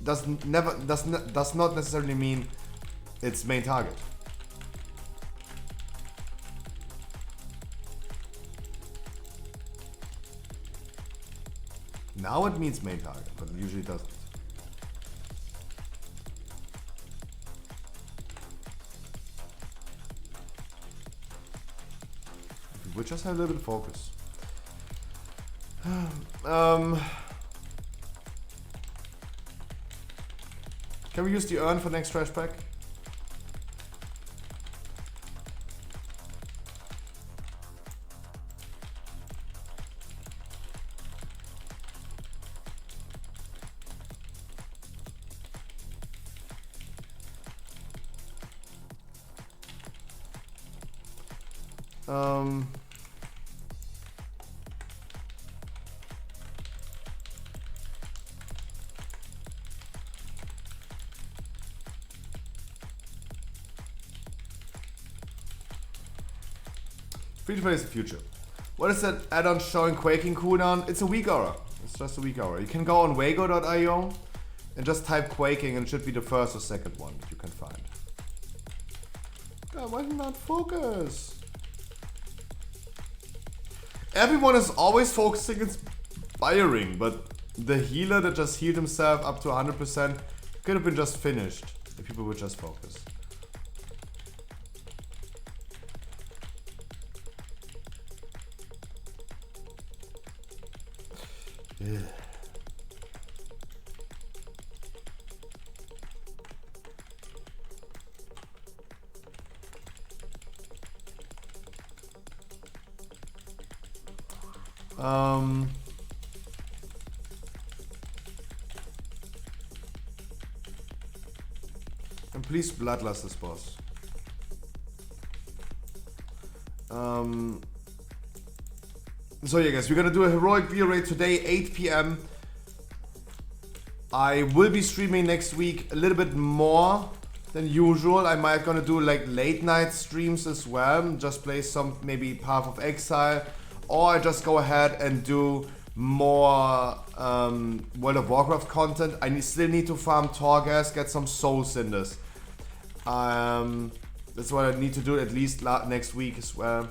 does not necessarily mean its main target. Now it means main target, but it usually doesn't. We just have a little bit of focus. Can we use the urn for next trash pack? Free to play is the future. What is that add-on showing Quaking cooldown? It's a weak aura. It's just a weak aura. You can go on wago.io and just type Quaking and it should be the first or second one that you can find. God, why did not focus? Everyone is always focusing inspiring, but the healer that just healed himself up to 100% could have been just finished if people would just focus. Yeah. And please bloodlust this boss. So yeah guys, we're gonna do a heroic beer raid today, 8 p.m. I will be streaming next week a little bit more than usual. I might gonna do like late night streams as well, just play some maybe Path of Exile, or I just go ahead and do more World of Warcraft content. I still need to farm Torghast, get some soul cinders. That's what I need to do at least next week as well.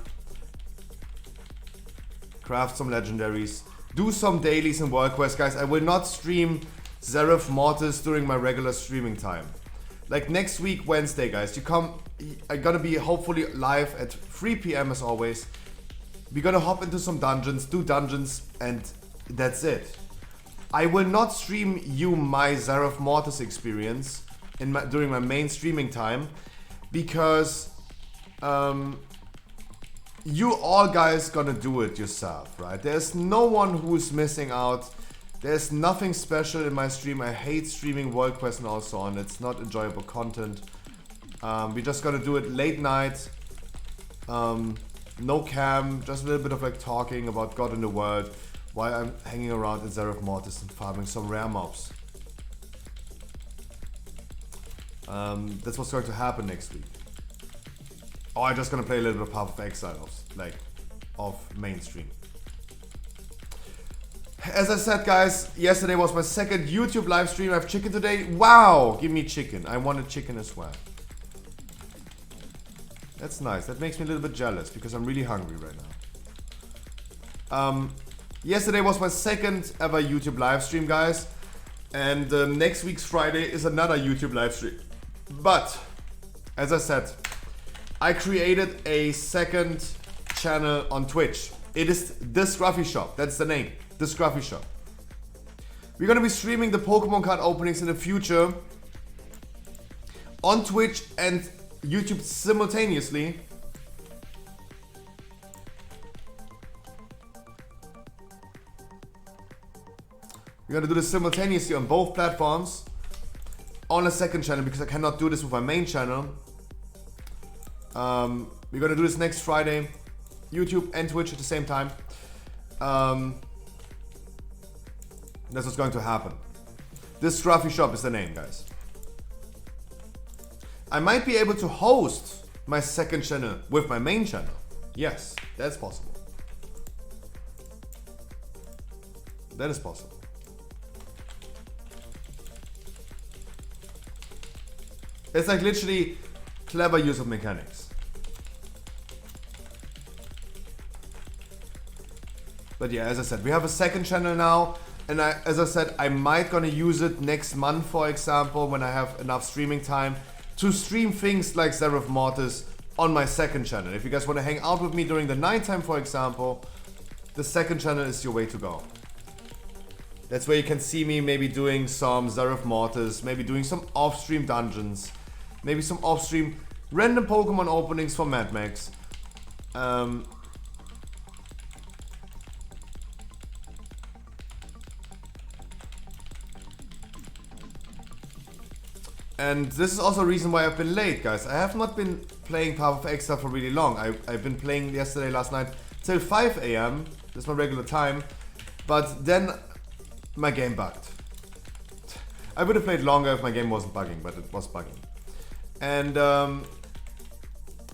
Craft some legendaries, do some dailies and world quests, guys. I will not stream Zeref Mortis during my regular streaming time. Like next week, Wednesday, guys, I'm gonna be hopefully live at 3 p.m. as always. We're gonna hop into some dungeons, do dungeons, and that's it. I will not stream you my Zeref Mortis experience during my main streaming time because you all guys gonna do it yourself, right? There's no one who's missing out. There's nothing special in my stream. I hate streaming world quests and all so on. It's not enjoyable content. We're just gonna do it late night. No cam, just a little bit of like talking about God in the world while I'm hanging around in Zeref Mortis and farming some rare mobs. That's what's going to happen next week. Oh, I'm just gonna play a little bit of Path of Exile of mainstream. As I said, guys, yesterday was my second YouTube live stream. I have chicken today. Wow, give me chicken. I wanted chicken as well. That's nice. That makes me a little bit jealous because I'm really hungry right now. Yesterday was my second ever YouTube live stream, guys. And next week's Friday is another YouTube live stream. But, as I said, I created a second channel on Twitch. It is The Scruffy Shop. That's the name. The Scruffy Shop. We're gonna be streaming the Pokemon card openings in the future on Twitch and YouTube simultaneously. We're gonna do this simultaneously on both platforms on a second channel because I cannot do this with my main channel. We're gonna do this next Friday, YouTube and Twitch at the same time. That's what's going to happen. This Scruffy Shop is the name, guys. I might be able to host my second channel with my main channel. Yes, that's possible. That is possible. It's like literally clever use of mechanics. But yeah, as I said, we have a second channel now. And as I said, I might gonna use it next month, for example, when I have enough streaming time to stream things like Seraph Mortis on my second channel. If you guys wanna hang out with me during the nighttime, for example, the second channel is your way to go. That's where you can see me maybe doing some Seraph Mortis, maybe doing some off-stream dungeons, maybe some off-stream random Pokemon openings for Mad Max. And this is also a reason why I've been late, guys. I have not been playing Path of Exile for really long. I've been playing yesterday, last night, till 5 AM. That's my regular time. But then my game bugged. I would have played longer if my game wasn't bugging, but it was bugging. And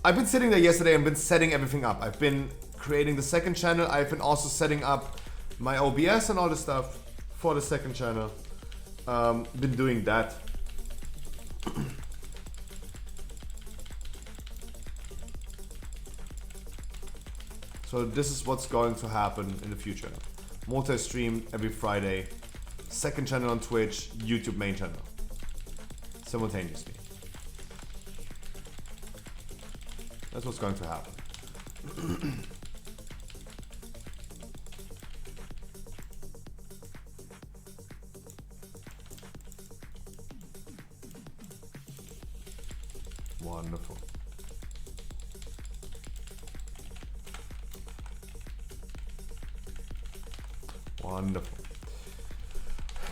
I've been sitting there yesterday and been setting everything up. I've been creating the second channel. I've been also setting up my OBS and all the stuff for the second channel. Been doing that. So this is what's going to happen in the future. Multi-stream every Friday. Second channel on Twitch, YouTube main channel. Simultaneously. That's what's going to happen. Wonderful. Wonderful.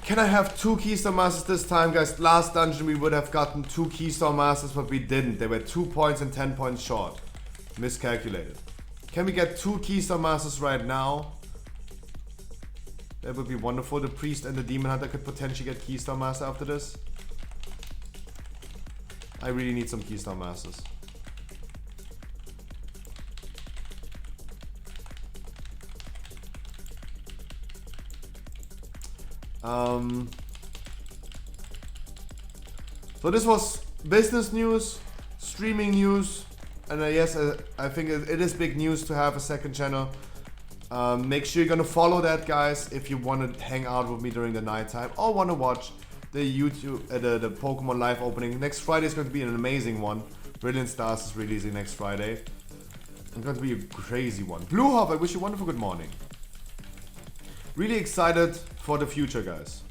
Can I have 2 Keystone Masters this time, guys? Last dungeon we would have gotten 2 Keystone Masters, but we didn't. They were 2 points and 10 points short. Miscalculated. Can we get 2 Keystone Masters right now? That would be wonderful. The Priest and the Demon Hunter could potentially get Keystone Master after this. I really need some Keystone Masters. So this was business news, streaming news, and yes, I think it is big news to have a second channel. Make sure you're gonna follow that, guys, if you want to hang out with me during the nighttime or want to watch the YouTube, the Pokemon live opening. Next Friday is going to be an amazing one. Brilliant Stars is releasing next Friday. It's going to be a crazy one. Blue Hop, I wish you a wonderful good morning. Really excited for the future, guys.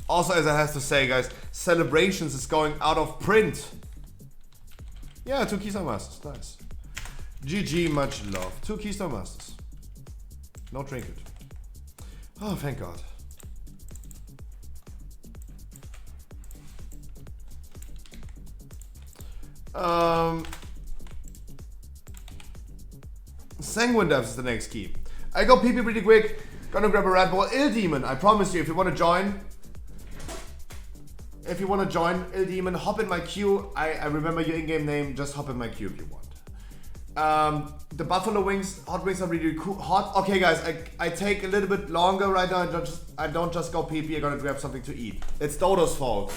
Also, as I have to say, guys, Celebrations is going out of print. Yeah, 2 Keystone Masters, nice. GG, much love. 2 Keystone Masters. No trinket. Oh, thank God. Sanguine Devs is the next key. I go PP pretty quick. Gonna grab a Red Bull. Ill Demon, I promise you, if you want to join. If you want to join Ill Demon, hop in my queue. I remember your in-game name. Just hop in my queue if you want. The Buffalo Wings, hot wings are really cool. Hot. Okay, guys, I take a little bit longer right now. I don't just go PP. I'm gonna grab something to eat. It's Dodo's fault.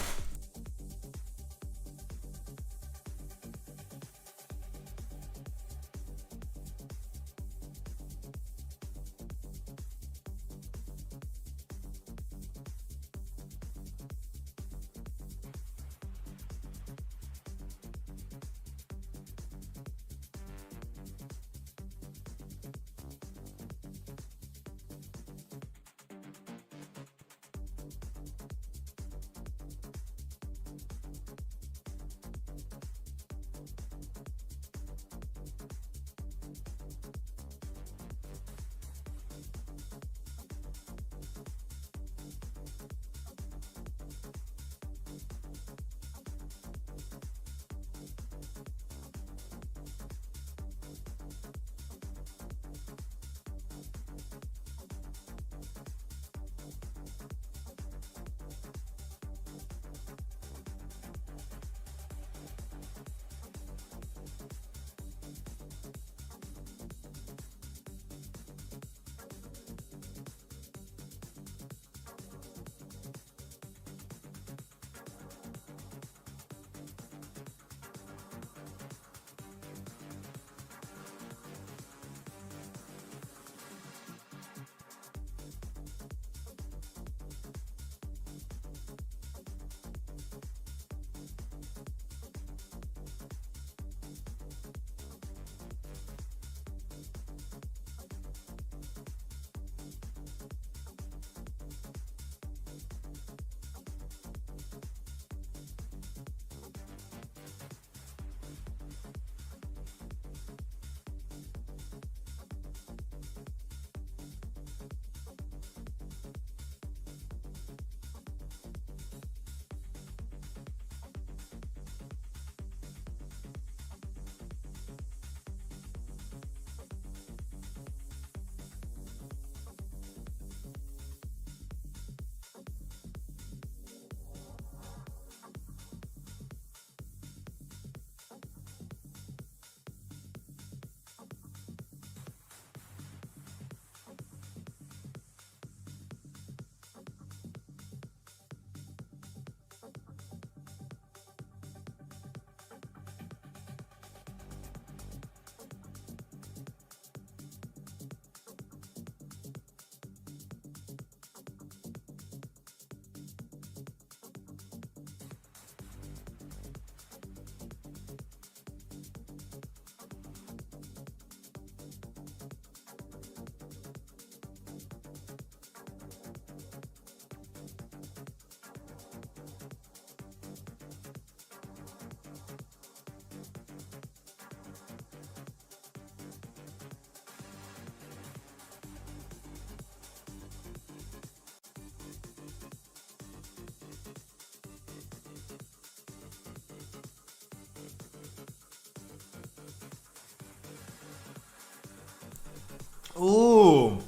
Ooh.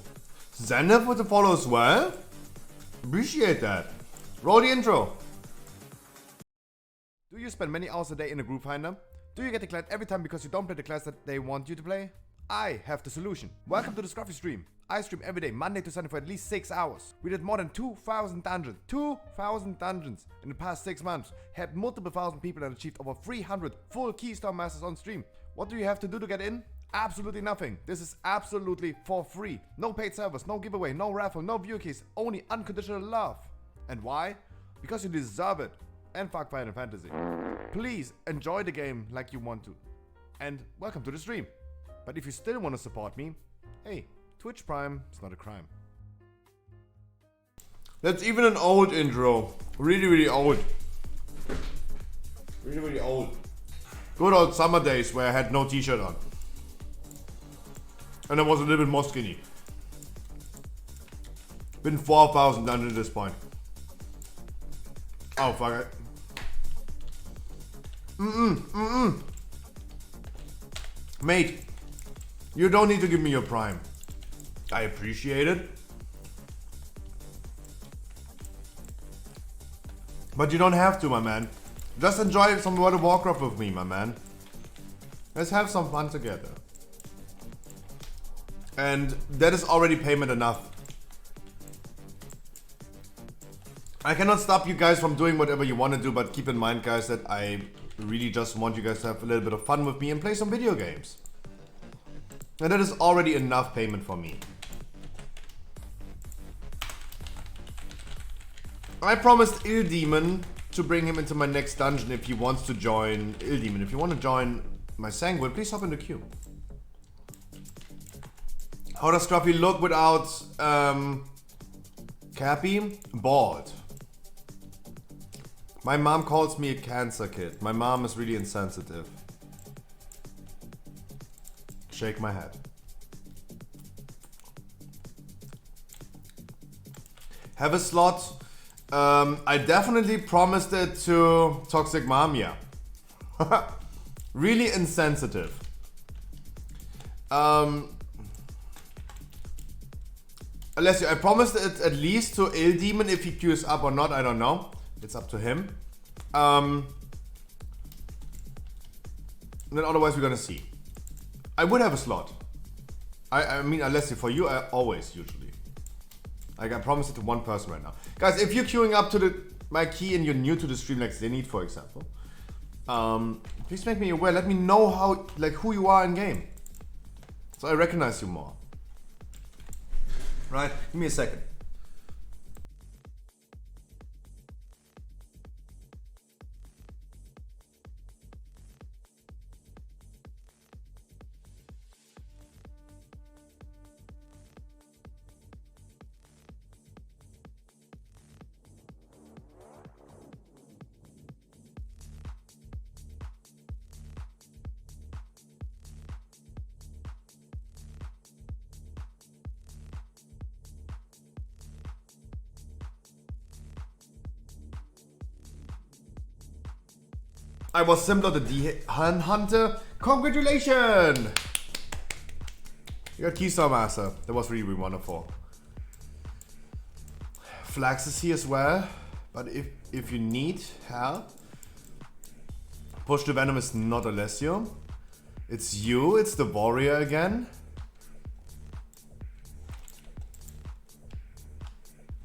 Zenith with the follow as well. Appreciate that. Roll the intro. Do you spend many hours a day in a group finder? Do you get declared every time because you don't play the class that they want you to play? I have the solution. Welcome to the Scruffy stream. I stream every day, Monday to Sunday for at least 6 hours. We did more than 2,000 dungeons. 2,000 dungeons in the past 6 months. Had multiple thousand people and achieved over 300 full Keystone Masters on stream. What do you have to do to get in? Absolutely nothing. This is absolutely for free. No paid servers, no giveaway, no raffle, no view keys, only unconditional love. And why? Because you deserve it. And fuck Final Fantasy. Please enjoy the game like you want to. And welcome to the stream. But if you still want to support me, hey, Twitch Prime is not a crime. That's even an old intro. Really, really old. Really, really old. Good old summer days where I had no t-shirt on. And I was a little bit more skinny. Been 4,000 done at this point. Oh, fuck it. Mate, you don't need to give me your prime. I appreciate it. But you don't have to, my man. Just enjoy some World of Warcraft with me, my man. Let's have some fun together. And that is already payment enough. I cannot stop you guys from doing whatever you want to do, but keep in mind, guys, that I really just want you guys to have a little bit of fun with me and play some video games. And that is already enough payment for me. I promised Ill Demon to bring him into my next dungeon if he wants to join Ill Demon. If you want to join my Sanguine, please hop in the queue. How does Scruffy look without Cappy? Bald. My mom calls me a cancer kid. My mom is really insensitive. Shake my head. Have a slot. I definitely promised it to Toxic Mom, yeah. Really insensitive. Unless I promised it at least to Ill Demon. If he queues up or not, I don't know. It's up to him. Then otherwise we're gonna see. I would have a slot. I mean, unless for you, I always usually. Like I promised it to one person right now. Guys, if you're queuing up to my key and you're new to the stream, like Zenith, for example, please make me aware. Let me know how, like, who you are in game, so I recognize you more. Right? Give me a second. I was Simpler the D-Han Hunter. Congratulations! You got Keystone Master. That was really, really wonderful. Flax is here as well. But if you need help, Push the Venom is not Alessio. It's you, it's the warrior again.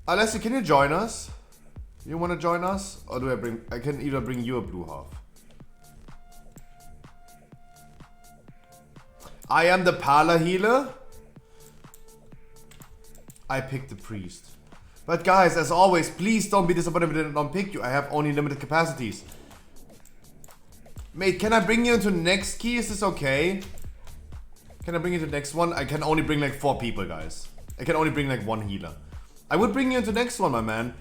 Alessio, can you join us? You wanna join us? Or do I can either bring you a blue half. I am the Parlor healer. I picked the priest. But guys, as always, please don't be disappointed if I don't pick you. I have only limited capacities. Mate, can I bring you into next key? Is this okay? Can I bring you to the next one? I can only bring like 4 people, guys. I can only bring like 1 healer. I would bring you into the next one, my man.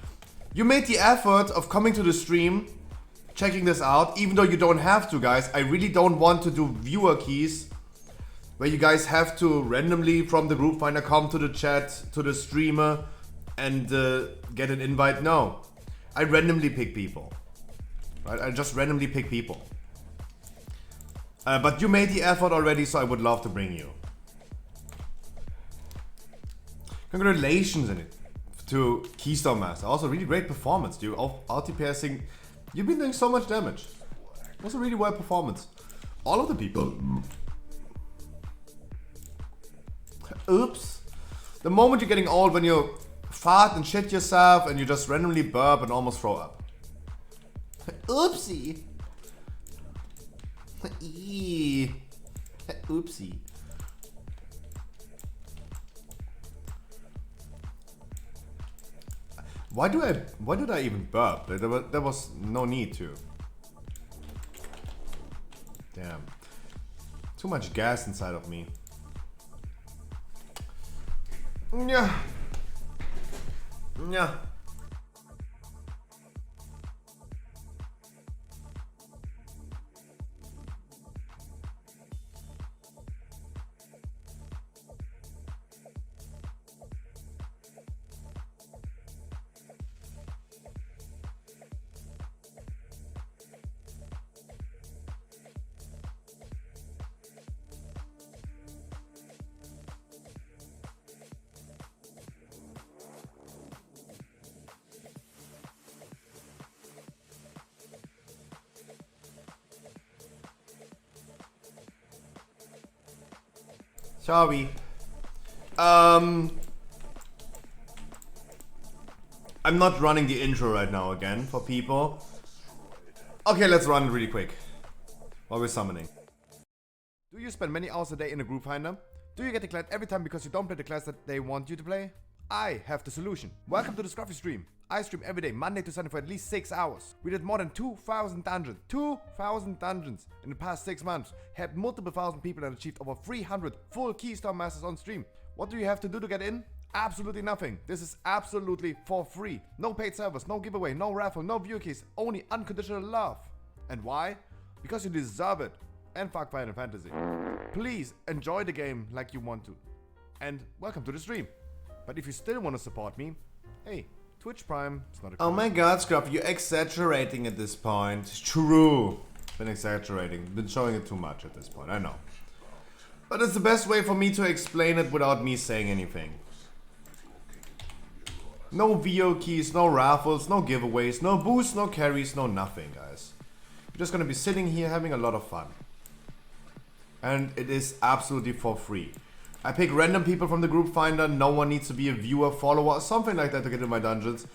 You made the effort of coming to the stream, checking this out, even though you don't have to, guys. I really don't want to do viewer keys where you guys have to randomly from the group finder come to the chat, to the streamer, and get an invite. No. I randomly pick people. Right? I just randomly pick people. But you made the effort already, so I would love to bring you. Congratulations in it to Keystone Master. Also really great performance, dude. Multi-piercing. You've been doing so much damage. Also really well performance. All of the people. Oops. The moment you're getting old when you fart and shit yourself and you just randomly burp and almost throw up. Oopsie. Eee. Oopsie. Why did I even burp? There was no need to. Damn. Too much gas inside of me. Yeah. Yeah. Sorry. I'm not running the intro right now again for people. Okay, let's run it really quick while we're summoning. Do you spend many hours a day in a group finder? Do you get declared every time because you don't play the class that they want you to play? I have the solution. Welcome to the Scruffy stream. I stream every day, Monday to Sunday for at least 6 hours. We did more than 2,000 dungeons. 2,000 dungeons in the past 6 months. Had multiple thousand people and achieved over 300 full Keystone Masters on stream. What do you have to do to get in? Absolutely nothing. This is absolutely for free. No paid servers, no giveaway, no raffle, no view keys. Only unconditional love. And why? Because you deserve it. And fuck Final Fantasy. Please enjoy the game like you want to. And welcome to the stream. But if you still want to support me, hey, Twitch Prime, it's not a crime. Oh my god, Scruff, you're exaggerating at this point. True. Been exaggerating. Been showing it too much at this point, I know. But it's the best way for me to explain it without me saying anything. No VO keys, no raffles, no giveaways, no boosts, no carries, no nothing, guys. You're just gonna be sitting here having a lot of fun. And it is absolutely for free. I pick random people from the group finder. No one needs to be a viewer, follower, something like that to get in my dungeons.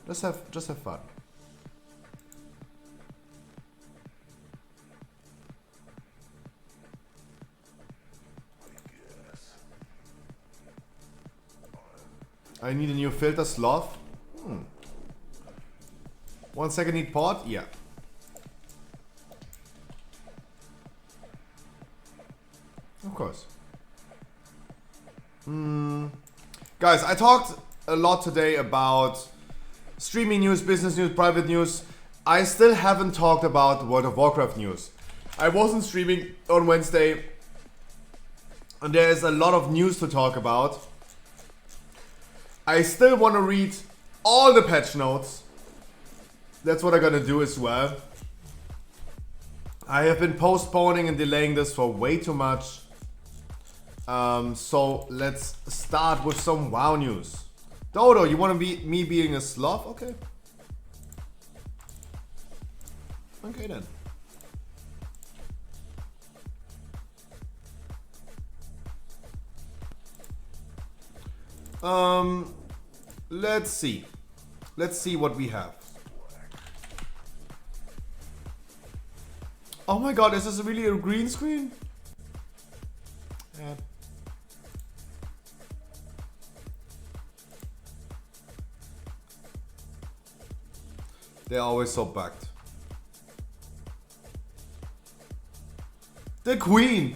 Just have fun. I need a new filter, Sloth. 1 second, need port? Yeah. Of course. Guys, I talked a lot today about streaming news, business news, private news. I still haven't talked about World of Warcraft news. I wasn't streaming on Wednesday, and there is a lot of news to talk about. I still want to read all the patch notes. That's what I'm gonna do as well. I have been postponing and delaying this for way too much. So let's start with some WoW news. Dodo, you want to be me being a sloth? Okay. Okay then. Let's see. Let's see what we have. Oh my god, is this really a green screen? Yeah. They're always so bugged. The Queen!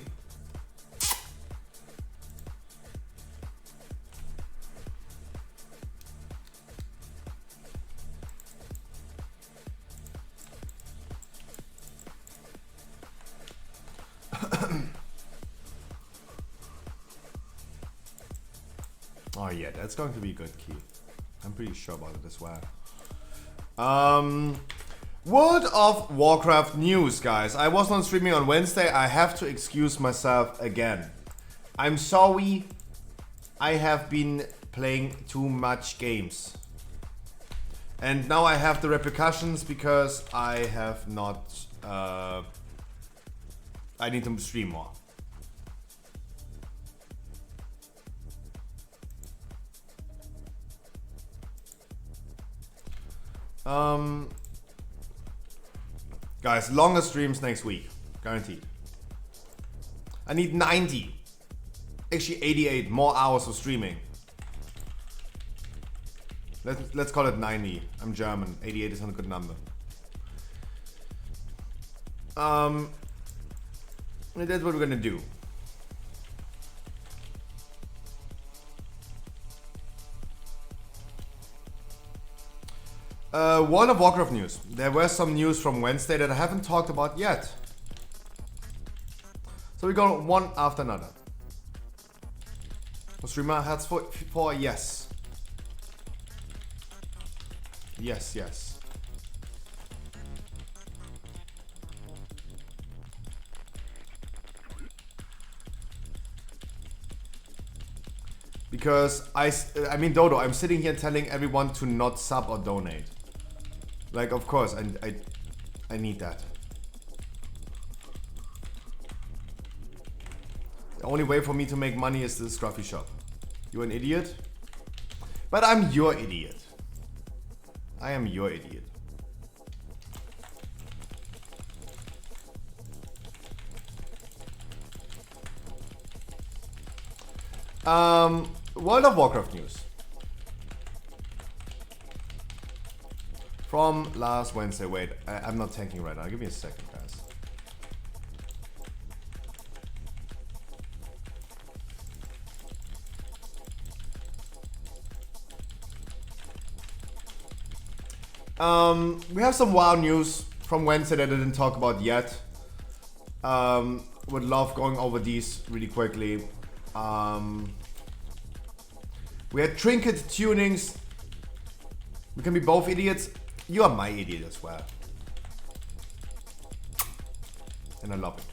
Oh yeah, that's going to be a good key. I'm pretty sure about it as well. World of Warcraft news, guys. I was not streaming on Wednesday. I have to excuse myself again. I'm sorry. I have been playing too much games. And now I have the repercussions because I have not... I need to stream more. Guys, longer streams next week. Guaranteed. I need 90. Actually 88 more hours of streaming. Let's call it 90. I'm German. 88 is not a good number. That's what we're gonna do. World of Warcraft news. There were some news from Wednesday that I haven't talked about yet. So we go one after another. Streamer has for yes. Yes, yes. Because I mean, Dodo, I'm sitting here telling everyone to not sub or donate. Like, of course, I need that. The only way for me to make money is the Scruffy shop. You're an idiot? But I'm your idiot. I am your idiot. World of Warcraft news. From last Wednesday. Wait, I'm not tanking right now. Give me a second, guys. We have some WoW news from Wednesday that I didn't talk about yet. Would love going over these really quickly. We had trinket tunings. We can be both idiots. You are my idiot as well. And I love it.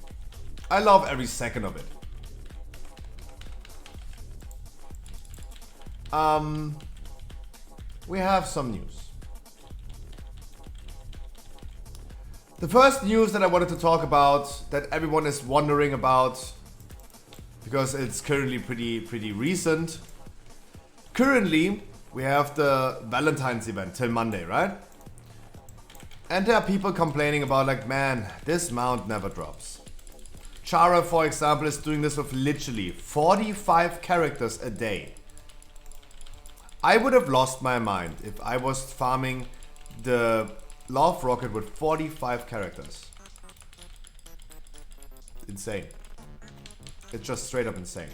I love every second of it. We have some news. The first news that I wanted to talk about, that everyone is wondering about, because it's currently pretty recent. Currently, we have the Valentine's event till Monday, right? And there are people complaining about, like, man, this mount never drops. Chara, for example, is doing this with literally 45 characters a day. I would have lost my mind if I was farming the Love Rocket with 45 characters. Insane. It's just straight up insane.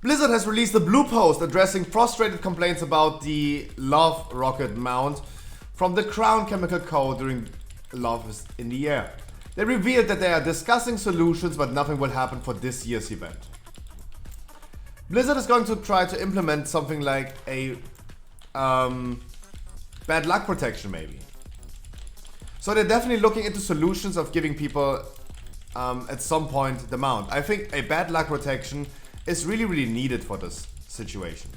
Blizzard has released a blue post addressing frustrated complaints about the Love Rocket mount from the Crown Chemical Co. during Love is in the Air. They revealed that they are discussing solutions, but nothing will happen for this year's event. Blizzard is going to try to implement something like a bad luck protection, maybe. So they're definitely looking into solutions of giving people at some point the mount. I think a bad luck protection is really needed for this situation.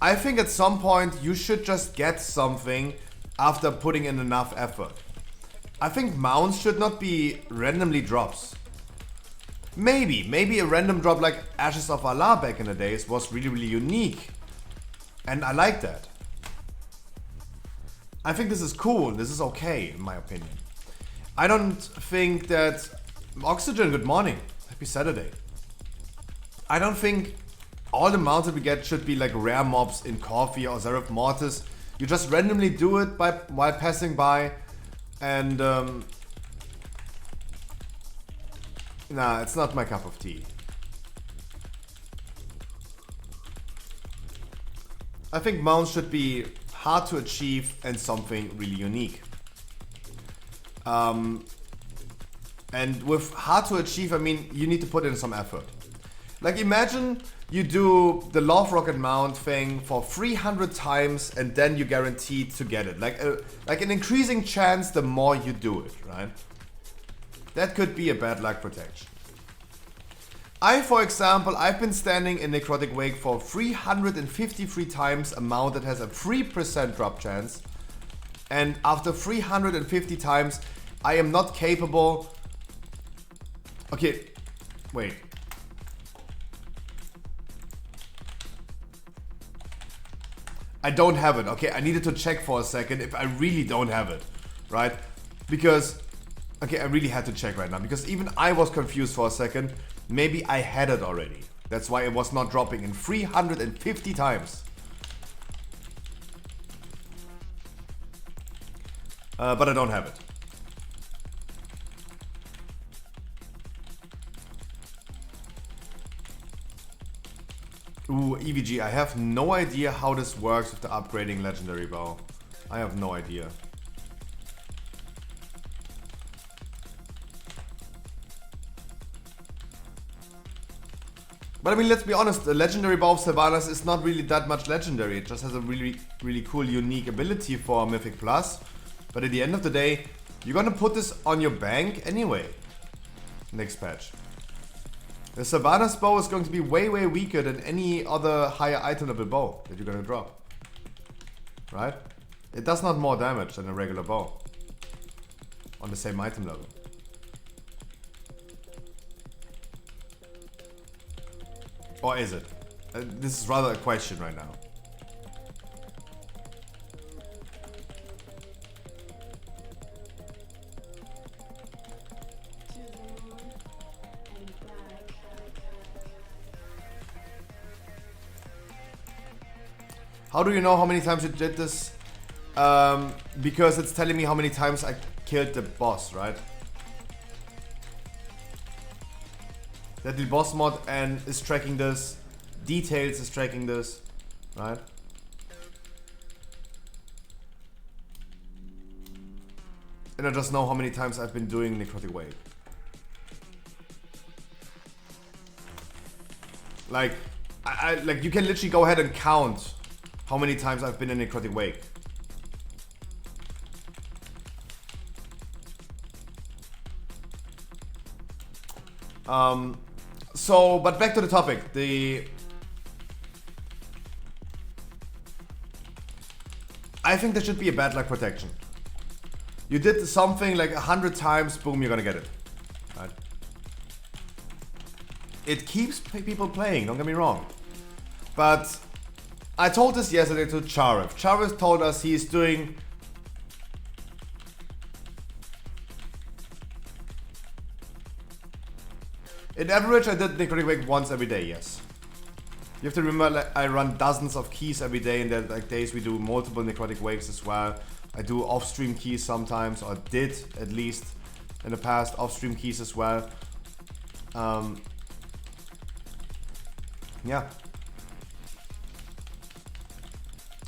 I think at some point you should just get something after putting in enough effort. I think mounts should not be randomly drops. Maybe a random drop like Ashes of Allah back in the days was really unique. And I like that. I think this is cool, this is okay in my opinion. I don't think that... Oxygen, good morning. Happy Saturday. I don't think all the mounts that we get should be like rare mobs in Coffee or Seraph Mortis. You just randomly do it while passing by and... Nah, it's not my cup of tea. I think mounts should be hard to achieve and something really unique. And with hard to achieve, I mean, you need to put in some effort. Like imagine you do the Love Rocket mount thing for 300 times and then you're guaranteed to get it. Like an increasing chance the more you do it, right? That could be a bad luck protection. For example, I've been standing in Necrotic Wake for 353 times, amount that has a 3% drop chance. And after 350 times, I am not capable... Okay, wait. I don't have it. Okay, I needed to check for a second if I really don't have it, right? Because, okay, I really had to check right now because even I was confused for a second. Maybe I had it already. That's why it was not dropping in 350 times. But I don't have it. Ooh, EVG, I have no idea how this works with the upgrading legendary bow. I have no idea. But I mean, let's be honest, the legendary bow of Sylvanas is not really that much legendary. It just has a really cool, unique ability for Mythic Plus. But at the end of the day, you're gonna put this on your bank anyway. Next patch. The Sylvanas bow is going to be way weaker than any other higher item level bow that you're gonna drop. Right? It does not more damage than a regular bow. On the same item level. Or is it? This is rather a question right now. How do you know how many times you did this? Because it's telling me how many times I killed the boss, right? That the boss mod and is tracking this. Details is tracking this, right? And I just know how many times I've been doing Necrotic Wake. Like, like you can literally go ahead and count how many times I've been in Necrotic Wake. So, but back to the topic. I think there should be a bad luck protection. You did something like 100 times, boom, you're gonna get it. Right? It keeps people playing, don't get me wrong. But I told this yesterday to Charif. Charif told us he's doing... In average, I did Necrotic Wake once every day, yes. You have to remember, like, I run dozens of keys every day, and there are like days we do multiple Necrotic Wakes as well. I do off-stream keys sometimes, or did at least in the past off-stream keys as well. Yeah.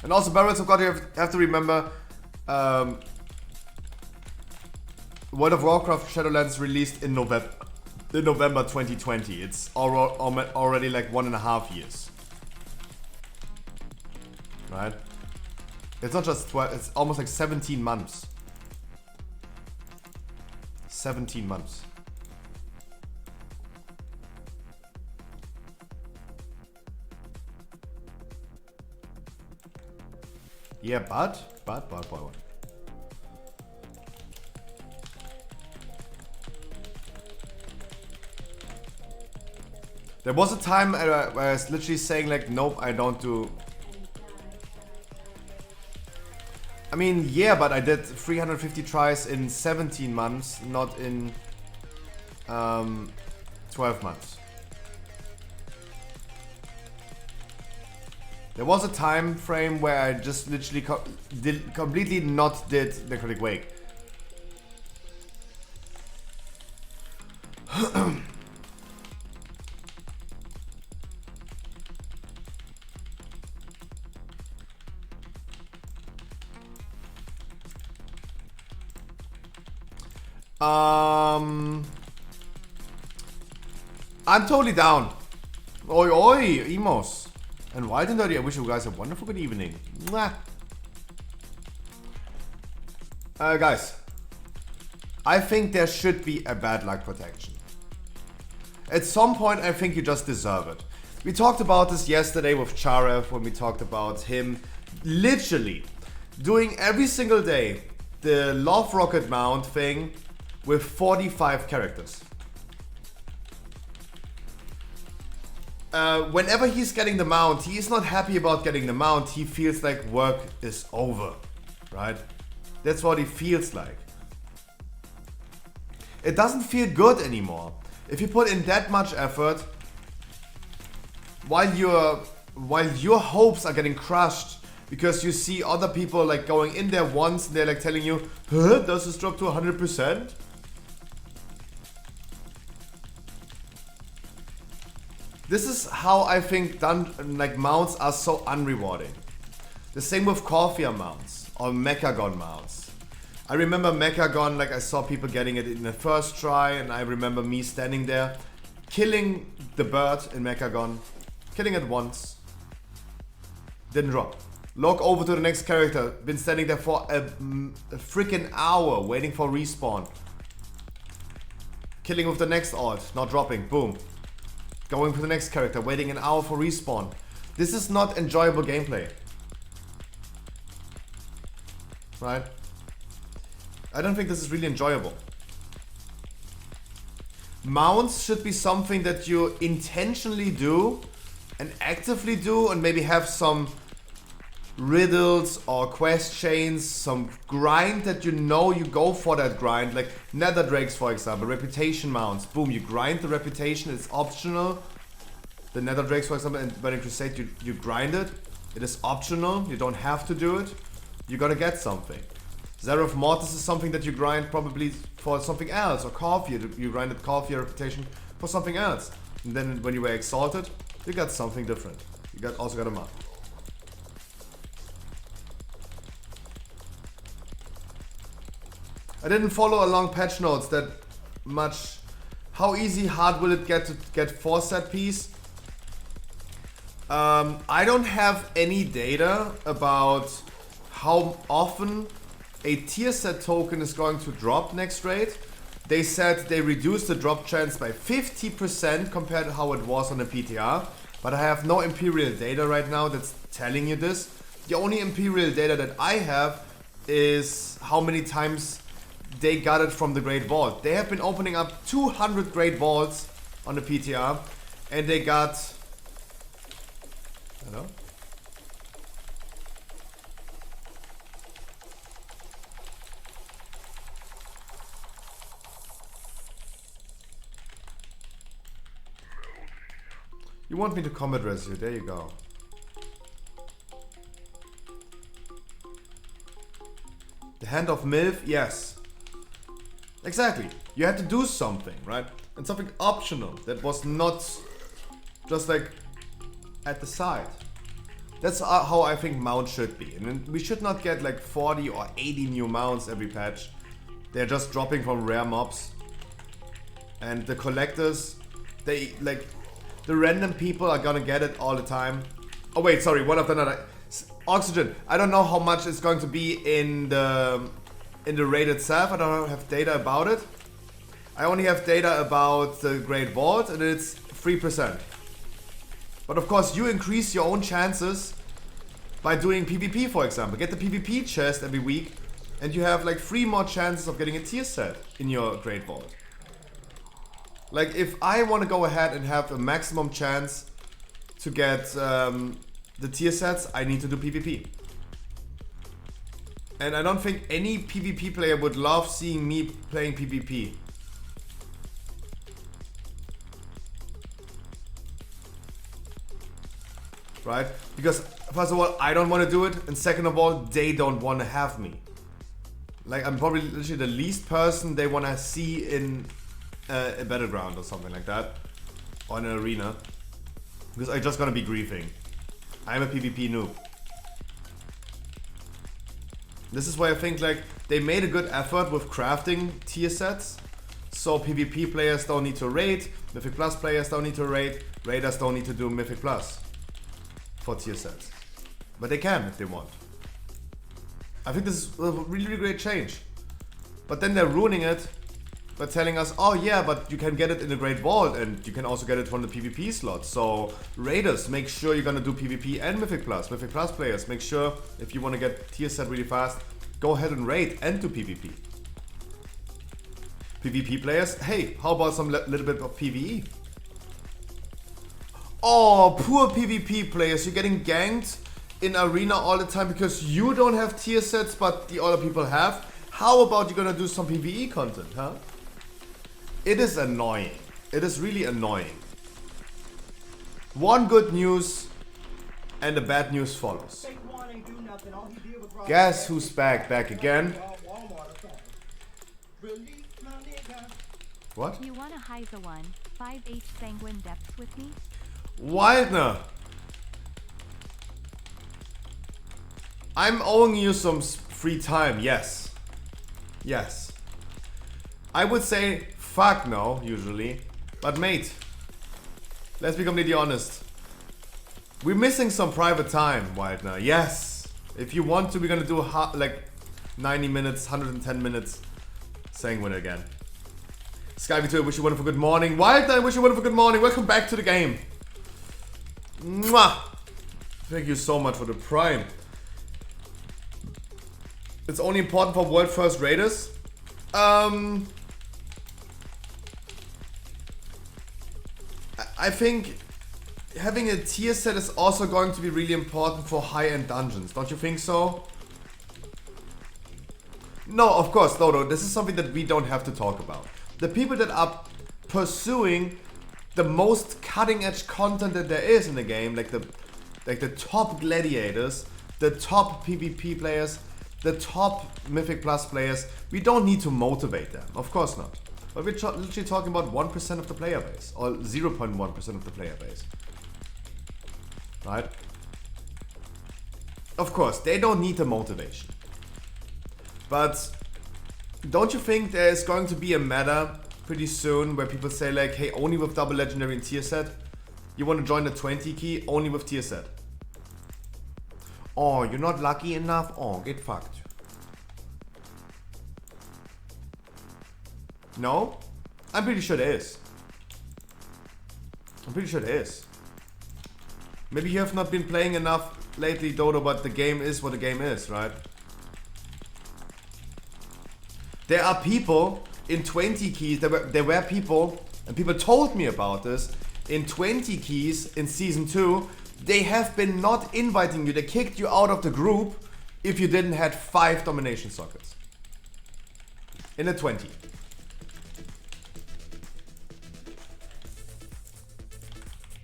And also, Barrels of God, you have to remember, World of Warcraft Shadowlands released in November 2020. It's already like 1.5 years. Right? It's not just 12, it's almost like 17 months. 17 months. Yeah, but. There was a time where I was literally saying like, nope, I don't do... I mean, yeah, but I did 350 tries in 17 months, not in 12 months. There was a time frame where I just literally completely not did Necrotic Wake. I'm totally down. Oi, oi, Emos. And Wild and Dirty, I wish you guys a wonderful good evening. Mwah. Guys. I think there should be a bad luck protection. At some point, I think you just deserve it. We talked about this yesterday with Charev when we talked about him literally doing every single day the Love Rocket mount thing with 45 characters. Whenever he's getting the mount, he is not happy about getting the mount. He feels like work is over, right? That's what he feels like. It doesn't feel good anymore. If you put in that much effort, while your hopes are getting crushed because you see other people like going in there once and they're like telling you, huh, does this drop to 100%? This is how I think mounts are so unrewarding. The same with Corphia mounts or Mechagon mounts. I remember Mechagon, like I saw people getting it in the first try, and I remember me standing there, killing the bird in Mechagon, killing it once, didn't drop. Log over to the next character, been standing there for a freaking hour waiting for respawn. Killing with the next ult, not dropping, boom. Going for the next character, waiting an hour for respawn. This is not enjoyable gameplay. Right? I don't think this is really enjoyable. Mounts should be something that you intentionally do and actively do, and maybe have some riddles or quest chains, some grind that you know you go for that grind, like Nether Drakes for example, reputation mounts, boom, you grind the reputation, it's optional. The Nether Drakes for example, and Burning Crusade you grind it, it is optional, you don't have to do it, you gotta get something. Zerath Mortis is something that you grind probably for something else, or Corphia, you grinded Corphia reputation for something else. And then when you were exalted, you got something different. You also got a mount. I didn't follow along patch notes that much. How easy, hard will it get to get 4 set piece? I don't have any data about how often a tier set token is going to drop next raid. They said they reduced the drop chance by 50% compared to how it was on the PTR, but I have no Imperial data right now that's telling you this. The only Imperial data that I have is how many times they got it from the Great Vault. They have been opening up 200 Great Vaults on the PTR, and they got... Hello? You want me to combat res you, there you go. The Hand of MILF, yes. Exactly. You had to do something, right? And something optional that was not just like at the side. That's how I think mounts should be. And we should not get like 40 or 80 new mounts every patch. They're just dropping from rare mobs. And the collectors, they like... The random people are gonna get it all the time. Oh wait, sorry, one of the Oxygen. I don't know how much it's going to be in the raid itself. I don't have data about it. I only have data about the Great Vault, and it's 3%. But of course, you increase your own chances by doing PvP, for example. Get the PvP chest every week, and you have like 3 more chances of getting a tier set in your Great Vault. Like, if I want to go ahead and have a maximum chance to get the tier sets, I need to do PvP. And I don't think any PvP player would love seeing me playing PvP. Right? Because, first of all, I don't want to do it, and second of all, they don't want to have me. Like, I'm probably literally the least person they want to see in a battleground or something like that, or in an arena, because I'm just gonna be griefing. I'm a PvP noob. This is why I think like they made a good effort with crafting tier sets, so PvP players don't need to raid, Mythic Plus players don't need to raid, raiders don't need to do Mythic Plus for tier sets, but they can if they want. I think this is a really, really great change. But then they're ruining it by telling us, oh yeah, but you can get it in the Great Vault and you can also get it from the PvP slot. So Raiders, make sure you're gonna do PvP and Mythic Plus. Mythic Plus players, make sure if you wanna get tier set really fast, go ahead and raid and do PvP. PvP players, hey, how about some little bit of PvE? Oh, poor PvP players, you're getting ganked in arena all the time because you don't have tier sets but the other people have. How about you're gonna do some PvE content, huh? It is annoying. It is really annoying. One good news and the bad news follows. Guess who's back? Back again. What? You want a Heiza 1, 5H Sanguine Depths with me? Wildner! I'm owing you some free time, yes. Yes. I would say fuck no, usually. But mate, let's be completely honest. We're missing some private time, Wildner. Yes. If you want to, we're gonna do like 90 minutes, 110 minutes. Sanguine again. Skyvito, I wish you a wonderful good morning. Wildner, I wish you a wonderful good morning. Welcome back to the game. Mwah! Thank you so much for the prime. It's only important for world first raiders. I think having a tier set is also going to be really important for high-end dungeons. Don't you think so? No, of course, no. This is something that we don't have to talk about. The people that are pursuing the most cutting-edge content that there is in the game, like the top gladiators, the top PvP players, the top Mythic Plus players, we don't need to motivate them. Of course not. But we're literally talking about 1% of the player base, or 0.1% of the player base. Right? Of course, they don't need the motivation. But don't you think there's going to be a meta pretty soon where people say like, hey, only with double legendary and tier set? You want to join the 20 key? Only with tier set. Oh, you're not lucky enough? Oh, get fucked. No? I'm pretty sure there is. I'm pretty sure there is. Maybe you have not been playing enough lately, Dodo, but the game is what the game is, right? There are people in 20 keys, there were people, and people told me about this, in 20 keys in Season 2, they have been not inviting you, they kicked you out of the group if you didn't have 5 domination sockets. In a 20.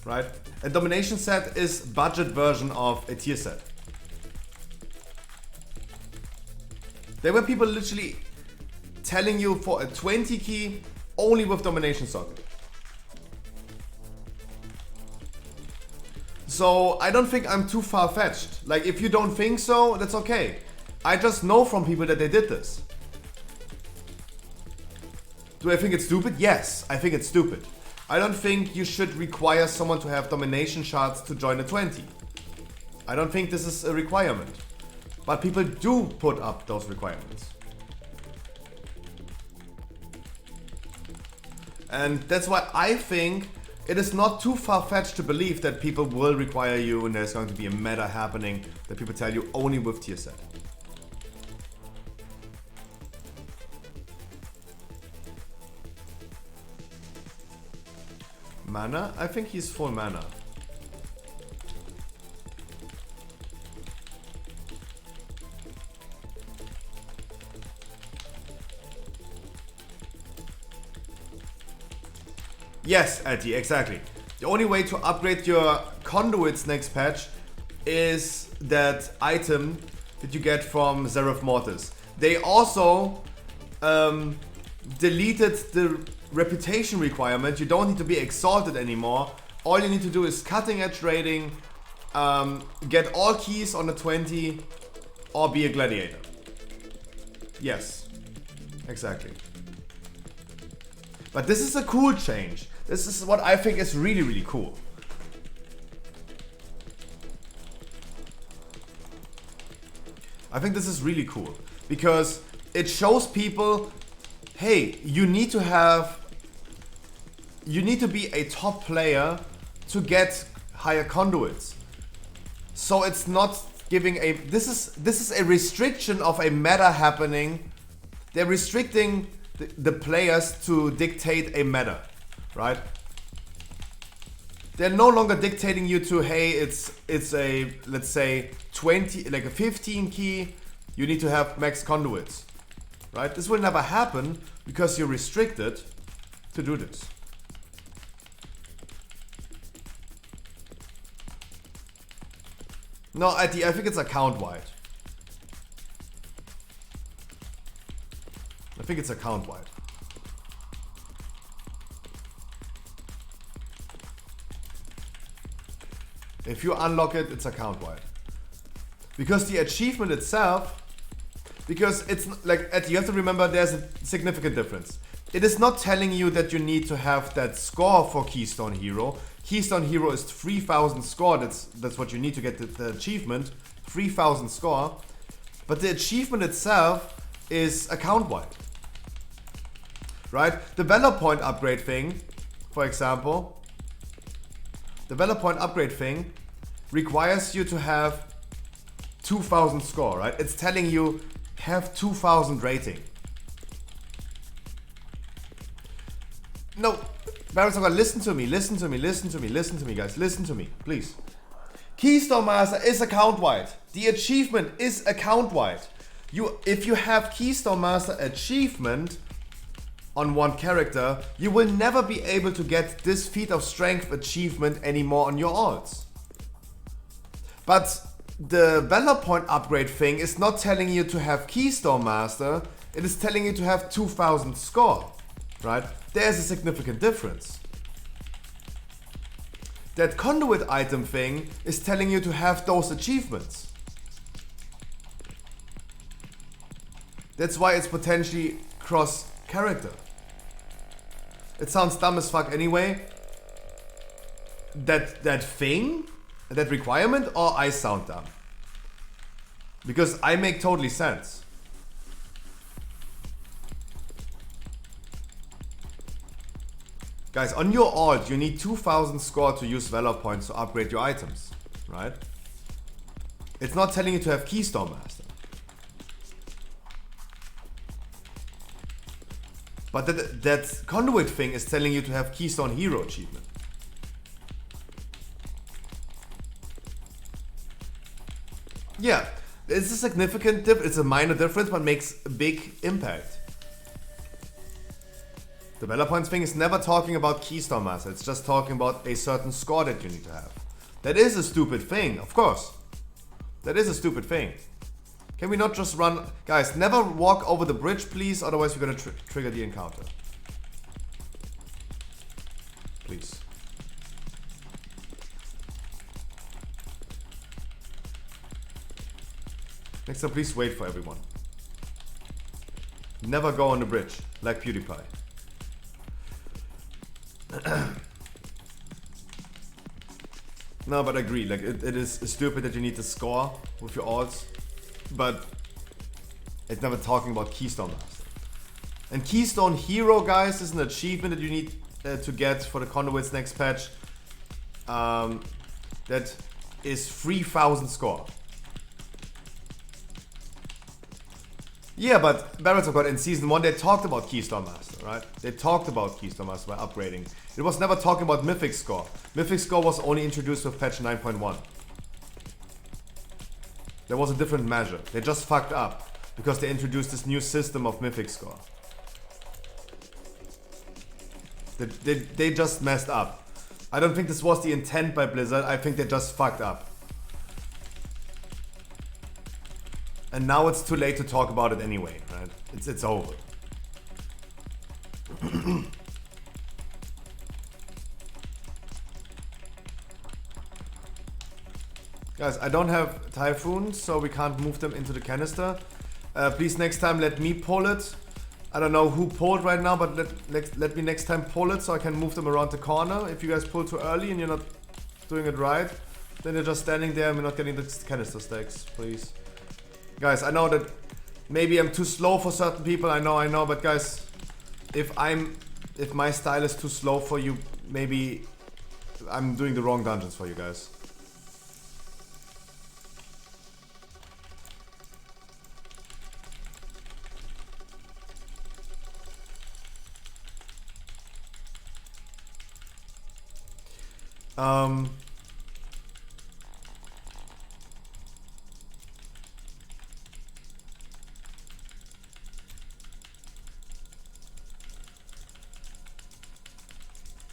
Right? A domination set is budget version of a tier set. There were people literally telling you for a 20 key only with domination socket. So I don't think I'm too far-fetched. Like, if you don't think so, that's okay. I just know from people that they did this. Do I think it's stupid? Yes, I think it's stupid. I don't think you should require someone to have domination shards to join a 20. I don't think this is a requirement. But people do put up those requirements. And that's why I think it is not too far-fetched to believe that people will require you and there's going to be a meta happening that people tell you only with tier set. Mana? I think he's full mana. Yes, Eddie, exactly. The only way to upgrade your conduits next patch is that item that you get from Zeref Mortis. They also deleted the reputation requirement. You don't need to be exalted anymore. All you need to do is cutting edge raiding, get all keys on the 20, or be a gladiator. Yes, exactly. But this is a cool change. This is what I think is really, really cool. I think this is really cool because it shows people, hey, you need to be a top player to get higher conduits. So it's not giving a, this is a restriction of a meta happening. They're restricting the players to dictate a meta, right? They're no longer dictating you to, hey, it's a, let's say 20, like a 15 key, you need to have max conduits, right? This will never happen because you're restricted to do this. No, I think it's account wide. I think it's account wide. If you unlock it, it's account wide. Because the achievement itself, because it's like, you have to remember there's a significant difference. It is not telling you that you need to have that score for Keystone Hero. Keystone Hero is 3000 score, that's what you need to get the achievement, 3000 score. But the achievement itself is account wide. Right? The Valor Point upgrade thing, for example, the Valor Point upgrade thing requires you to have 2000 score, right? It's telling you have 2000 rating. No, Baron, listen to me, guys, listen to me, please. Keystone Master is account wide. The achievement is account wide. If you have Keystone Master achievement on one character, you will never be able to get this feat of strength achievement anymore on your alts. But the Valor Point upgrade thing is not telling you to have Keystone Master, it is telling you to have 2000 score, right? There's a significant difference. That conduit item thing is telling you to have those achievements. That's why it's potentially cross character. It sounds dumb as fuck anyway. That thing, that requirement, or I sound dumb? Because I make totally sense. Guys, on your alt, you need 2000 score to use Valor Points to upgrade your items, right? It's not telling you to have Keystone Master. But that conduit thing is telling you to have Keystone Hero achievement. Yeah, it's a significant it's a minor difference, but makes a big impact. The Valor Points thing is never talking about Keystone Master, it's just talking about a certain score that you need to have. That is a stupid thing, of course. That is a stupid thing. Can we not just run... Guys, never walk over the bridge, please, otherwise we're gonna trigger the encounter. Please. Next time, please wait for everyone. Never go on the bridge, like PewDiePie. No, but I agree, like it is stupid that you need to score with your alts, but it's never talking about Keystone Master. And Keystone Hero, guys, is an achievement that you need to get for the Conduits next patch. That is 3000 score. Yeah, but Barret's of God, in Season 1 they talked about Keystone Master, right? They talked about Keystone Master by upgrading. It was never talking about Mythic Score. Mythic Score was only introduced with patch 9.1. There was a different measure. They just fucked up because they introduced this new system of Mythic Score. They just messed up. I don't think this was the intent by Blizzard. I think they just fucked up. And now it's too late to talk about it anyway, right? It's over. Guys, I don't have Typhoons, so we can't move them into the canister. Please next time let me pull it. I don't know who pulled right now, but let me next time pull it so I can move them around the corner. If you guys pull too early and you're not doing it right, then you're just standing there and we're not getting the canister stacks, please. Guys, I know that maybe I'm too slow for certain people. I know, but guys, if my style is too slow for you, maybe I'm doing the wrong dungeons for you guys.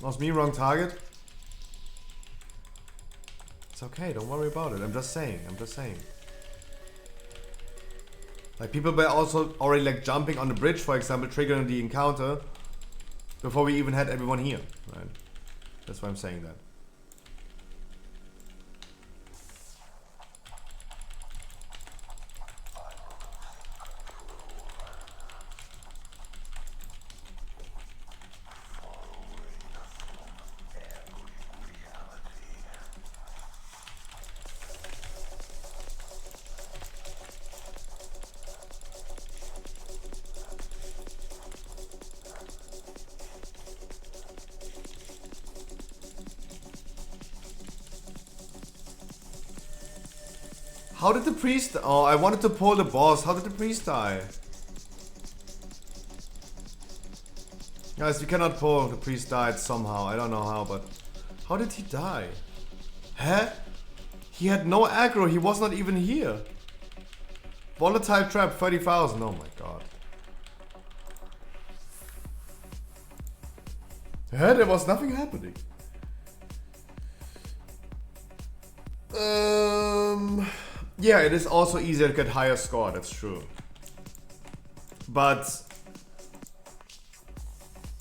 Was me, wrong target? It's okay, don't worry about it. I'm just saying. Like, people were also already like jumping on the bridge, for example, triggering the encounter before we even had everyone here, right? That's why I'm saying that. How did the priest... Oh, I wanted to pull the boss. How did the priest die? Guys, you cannot pull. The priest died somehow. I don't know how, but... How did he die? Huh? He had no aggro. He was not even here. Volatile trap, 30,000. Oh my god. Huh? There was nothing happening. Yeah, it is also easier to get higher score, that's true. But...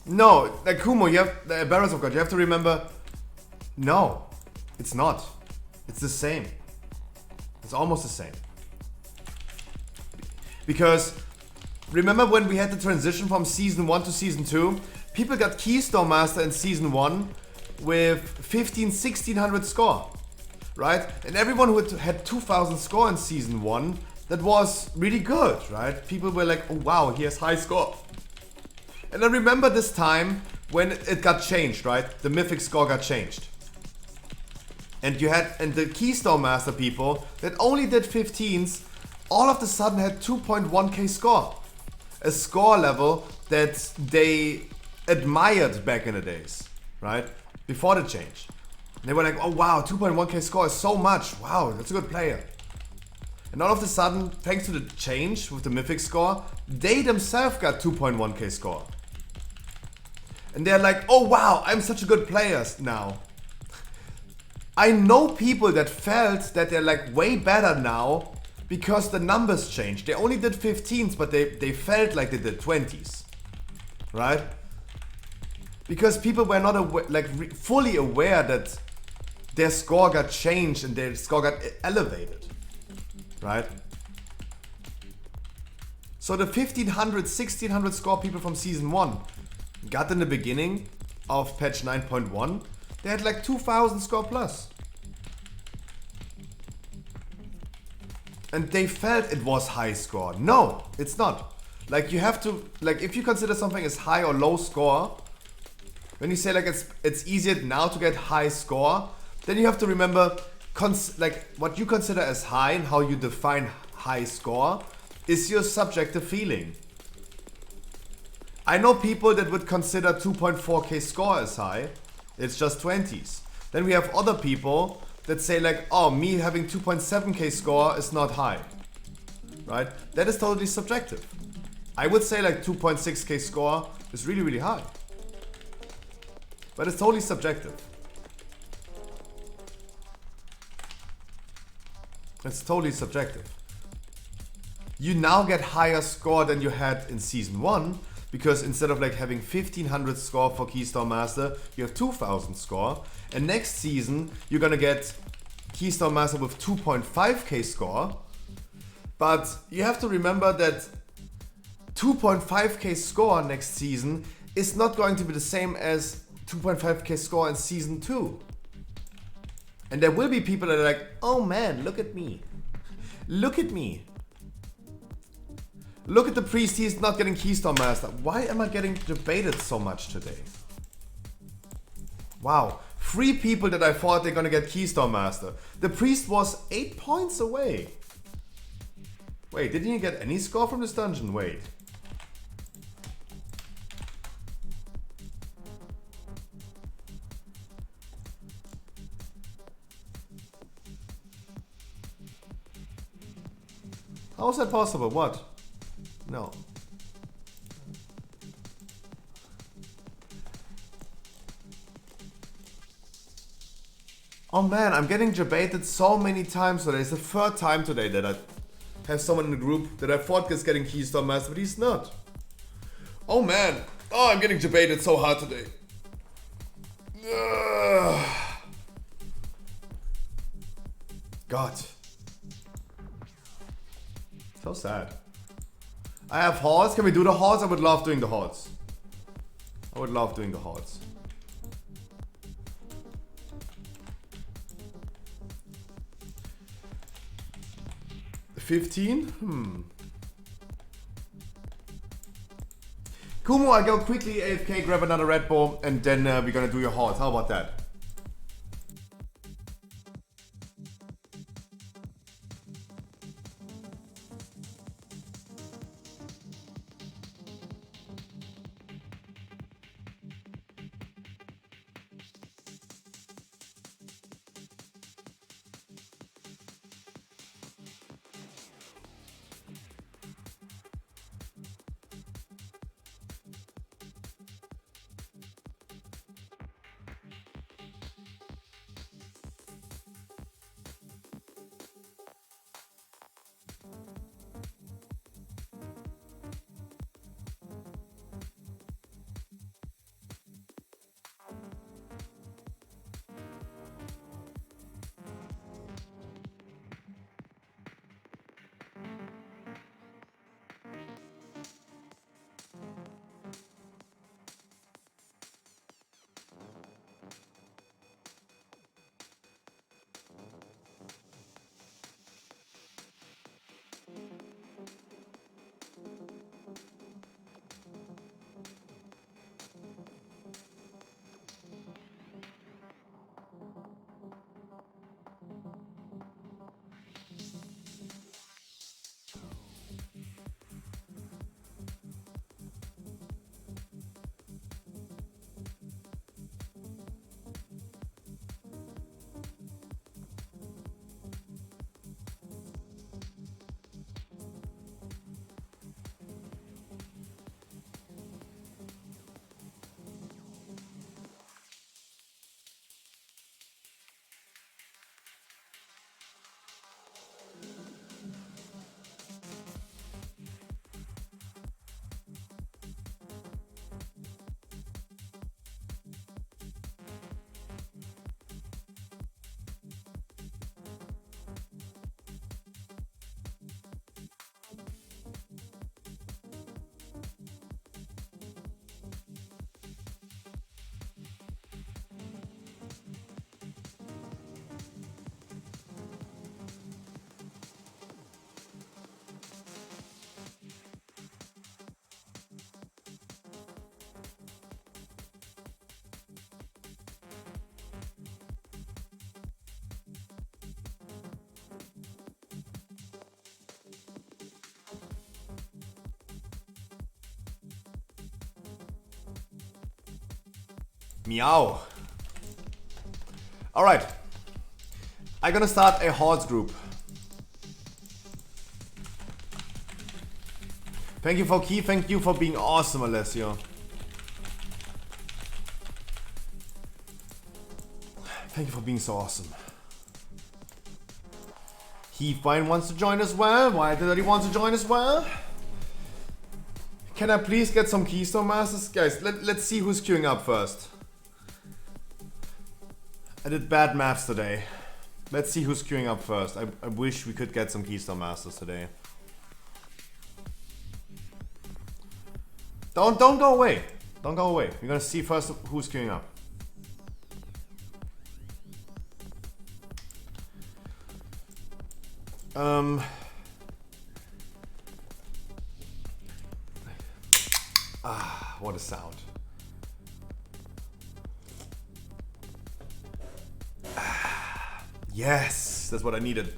No, like Kumo, you have... The Barons of God, you have to remember... No, it's not. It's the same. It's almost the same. Because... Remember when we had the transition from Season 1 to Season 2? People got Keystone Master in Season 1 with 1600 score. Right? And everyone who had 2000 score in Season 1, that was really good, right? People were like, oh wow, he has high score. And I remember this time when it got changed, right? The mythic score got changed. And you had, and the Keystone Master people that only did 15s, all of a sudden had 2.1k score. A score level that they admired back in the days, right? Before the change. They were like, oh wow, 2.1k score is so much. Wow, that's a good player. And all of a sudden, thanks to the change with the mythic score, they themselves got 2.1k score. And they're like, oh wow, I'm such a good player now. I know people that felt that they're like way better now because the numbers changed. They only did 15s, but they felt like they did 20s. Right? Because people were not fully aware that their score got changed and their score got elevated, right? So the 1500, 1600 score people from Season 1 got in the beginning of patch 9.1, they had like 2000 score plus. And they felt it was high score. No, it's not. Like you have to, like if you consider something as high or low score, when you say like it's easier now to get high score, then you have to remember like what you consider as high and how you define high score is your subjective feeling. I know people that would consider 2.4k score as high. It's just 20s. Then we have other people that say like, oh, me having 2.7k score is not high. Right? That is totally subjective. I would say like 2.6k score is really, really high. But it's totally subjective. It's totally subjective. You now get higher score than you had in Season 1 because instead of like having 1500 score for Keystone Master, you have 2000 score. And next season, you're gonna get Keystone Master with 2.5k score. But you have to remember that 2.5k score next season is not going to be the same as 2.5k score in Season 2. And there will be people that are like, oh man, look at me. Look at me. Look at the priest, he's not getting Keystone Master. Why am I getting debated so much today? Wow. 3 people that I thought they're gonna get Keystone Master. The priest was 8 points away. Wait, didn't he get any score from this dungeon? Wait. How is that possible? What? No. Oh man, I'm getting debated so many times today. It's the 3rd time today that I have someone in the group that I thought is getting Keystone Master, but he's not. Oh man. Oh, I'm getting debated so hard today. Ugh. God. So sad. I have hordes. Can we do the hordes? I would love doing the hordes. I would love doing the hordes. $15? Kumo, I go quickly AFK, grab another Red Bull, and then we're gonna do your hordes. How about that? Meow. Alright. I'm gonna start a hordes group. Thank you for key, thank you for being awesome, Alessio. Thank you for being so awesome. Heathvine wants to join as well. Why did he want to join as well? Can I please get some Keystone Masters? Guys, let's see who's queuing up first. I did bad maps today. Let's see who's queuing up first. I wish we could get some Keystone Masters today. Don't go away. Don't go away. We're gonna see first who's queuing up. What a sound. Yes, that's what I needed.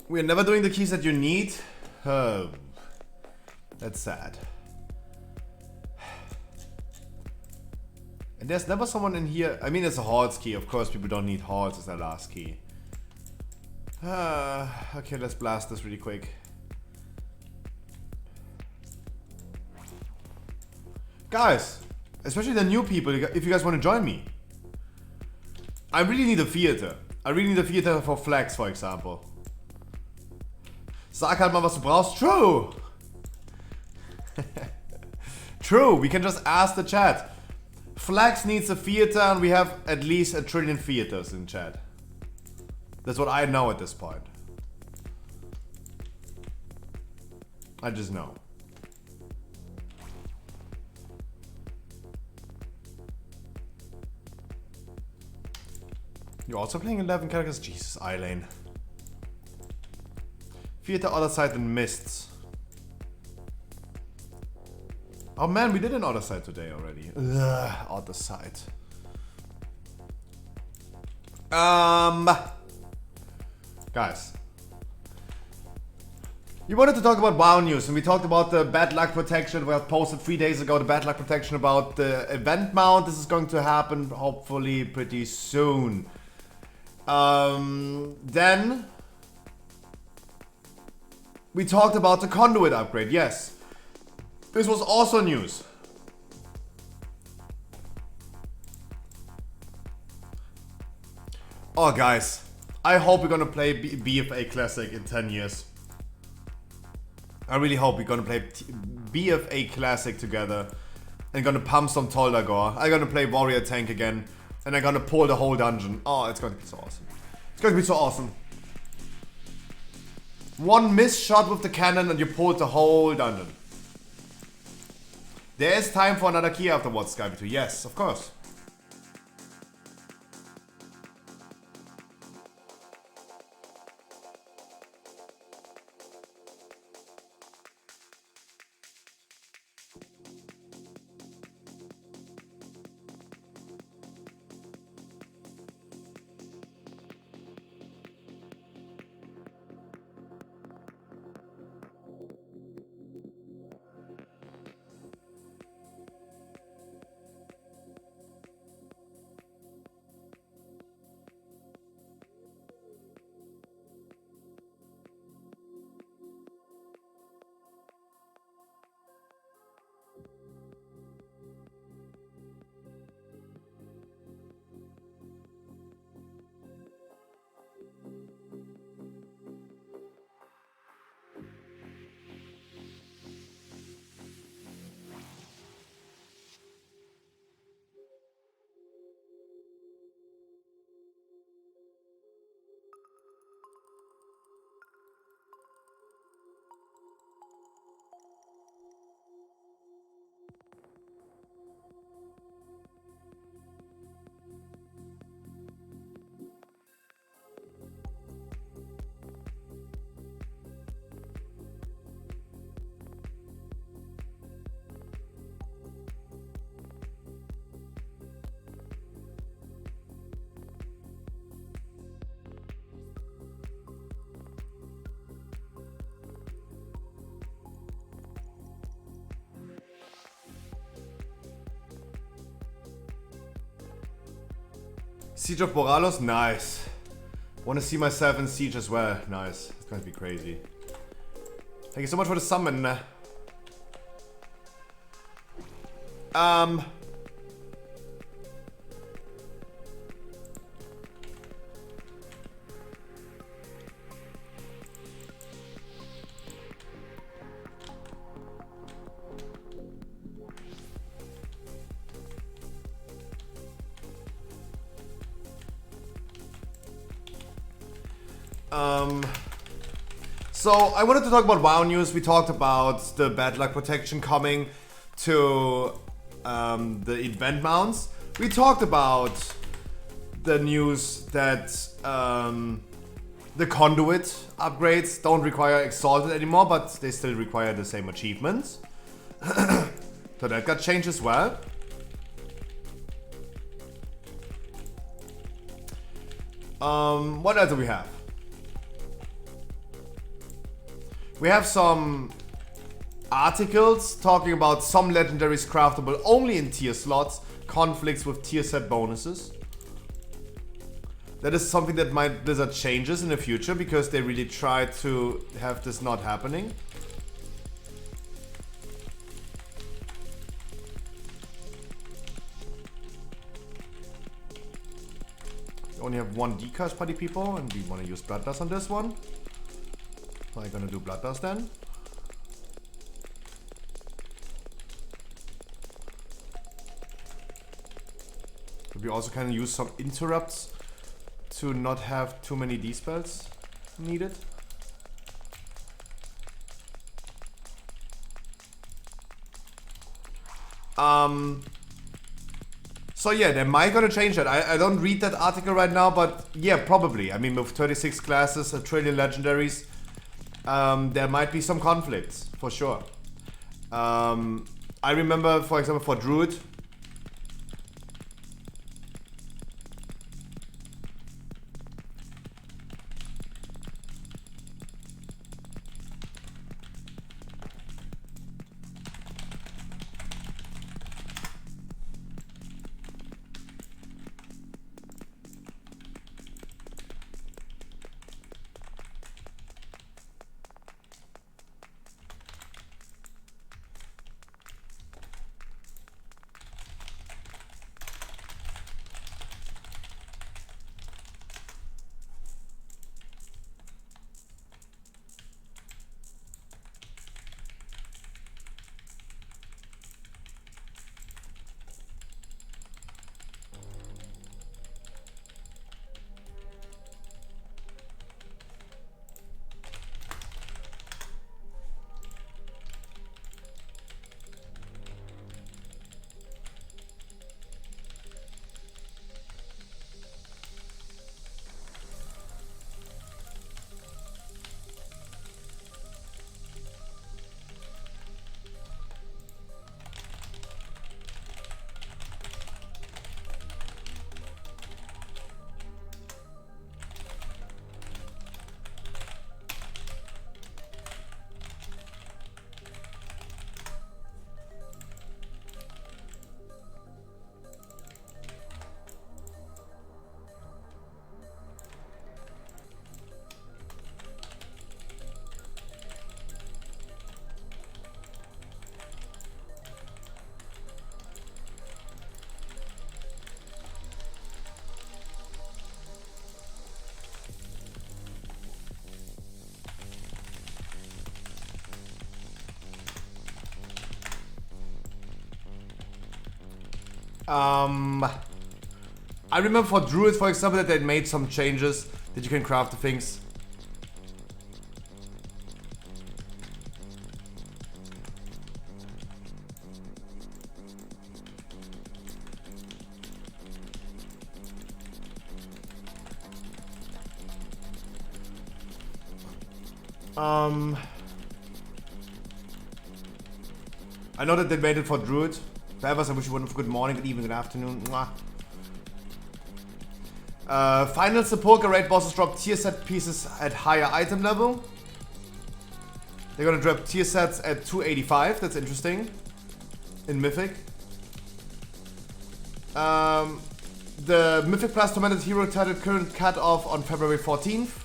We're never doing the keys that you need? Oh, that's sad. And there's never someone in here. I mean, it's a Halls key. Of course, people don't need Halls as their last key. Okay, let's blast this really quick. Guys, especially the new people, if you guys want to join me. I really need a theater. I really need a theater for Flex, for example. Sag halt mal, was du brauchst. True! True, we can just ask the chat. Flex needs a theater and we have at least 1 trillion theaters in chat. That's what I know at this point. I just know. You're also playing 11 characters? Jesus, Eileen. Theater, other side, and mists. Oh man, we did an other side today already. Ugh, other side. Guys. We wanted to talk about WoW news, and we talked about the bad luck protection. We have posted 3 days ago the bad luck protection about the event mount. This is going to happen hopefully pretty soon. Then we talked about the conduit upgrade, yes. This was also news. Oh guys, I hope we're gonna play BFA Classic in 10 years. I really hope we're gonna play BFA Classic together and gonna pump some Toldagor. I'm gonna play Warrior Tank again and I'm gonna pull the whole dungeon. Oh, it's gonna be so awesome. It's gonna be so awesome. One miss shot with the cannon and you pulled the whole dungeon. There is time for another key afterwards, Skype2. Yes, of course. Siege of Boralos? Nice. Want to see myself in Siege as well. Nice. It's going to be crazy. Thank you so much for the summon. So I wanted to talk about WoW news. We talked about the bad luck protection coming to the event mounts. We talked about the news that the conduit upgrades don't require exalted anymore, but they still require the same achievements. So that got changed as well. What else do we have? We have some articles talking about some legendaries craftable only in tier slots, conflicts with tier set bonuses. That is something that Blizzard changes in the future because they really try to have this not happening. We only have one decast party people and we want to use Bloodlust on this one. I'm gonna do Bloodlust then. We also can use some interrupts to not have too many D-spells needed. So yeah, they might gonna change that. I don't read that article right now, but yeah, probably. I mean, with 36 classes, 1 trillion legendaries, there might be some conflicts, for sure. I remember, for example, for Druid, I remember for Druid, for example, that they made some changes that you can craft the things. I know that they made it for Druid. Perhaps I wish you wouldn't. Good morning, good evening, good afternoon. Mwah. Final support raid bosses drop tier set pieces at higher item level. They're gonna drop tier sets at 285. That's interesting. In Mythic. The Mythic Plus Tormented Hero title current cutoff on February 14th.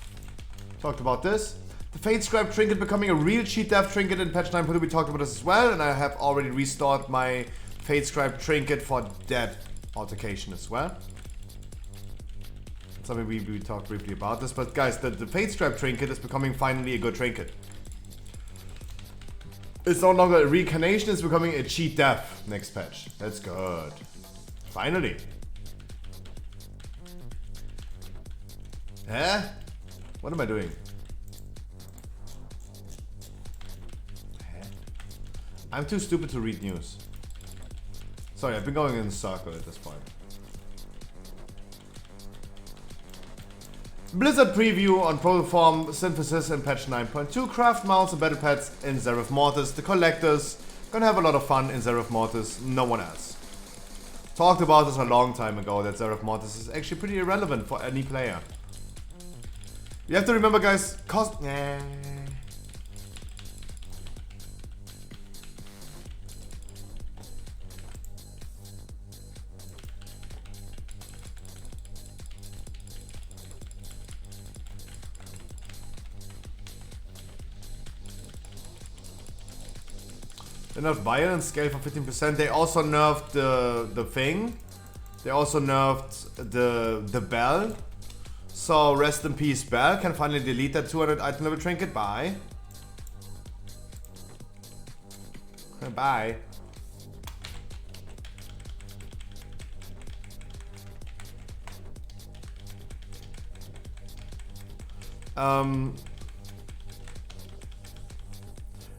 Talked about this. The Fate Scribe Trinket becoming a real cheat death trinket in patch 9.2. We talked about this as well, and I have already restored my Fate Scribe trinket for that altercation as well. Something we talked briefly about this, but guys, the Fate Scribe trinket is becoming finally a good trinket. It's no longer a reincarnation, it's becoming a cheat death next patch. That's good. Finally. Huh? What am I doing? Huh? I'm too stupid to read news. Sorry, I've been going in a circle at this point. Blizzard preview on Protoform Synthesis in patch 9.2. Craft mounts and battle pads in Zereth Mortis. The collectors gonna have a lot of fun in Zereth Mortis. No one else. Talked about this a long time ago that Zereth Mortis is actually pretty irrelevant for any player. You have to remember, guys, cost. They nerfed violence scale for 15%. They also nerfed the thing. They also nerfed the bell. So rest in peace, Bell. Can finally delete that 200 item level trinket. Bye. Bye.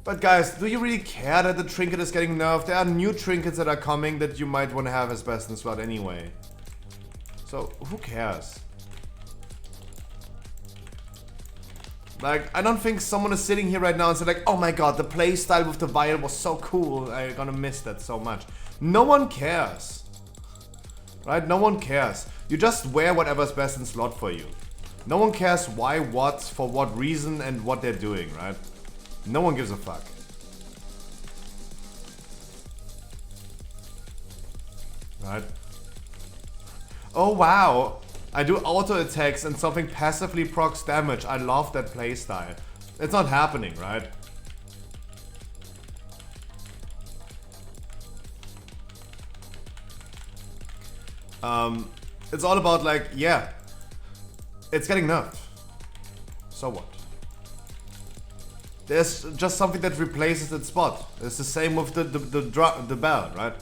But guys, do you really care that the trinket is getting nerfed? There are new trinkets that are coming that you might want to have as best in slot anyway. So, who cares? Like, I don't think someone is sitting here right now and say like, oh my god, the playstyle with the vial was so cool, I'm gonna miss that so much. No one cares. Right? No one cares. You just wear whatever's best in slot for you. No one cares why, what, for what reason, and what they're doing, right? No one gives a fuck. Right? Oh wow! I do auto attacks and something passively procs damage. I love that playstyle. It's not happening, right? It's all about like, yeah, it's getting nerfed. So what? There's just something that replaces its spot. It's the same with the bell, right?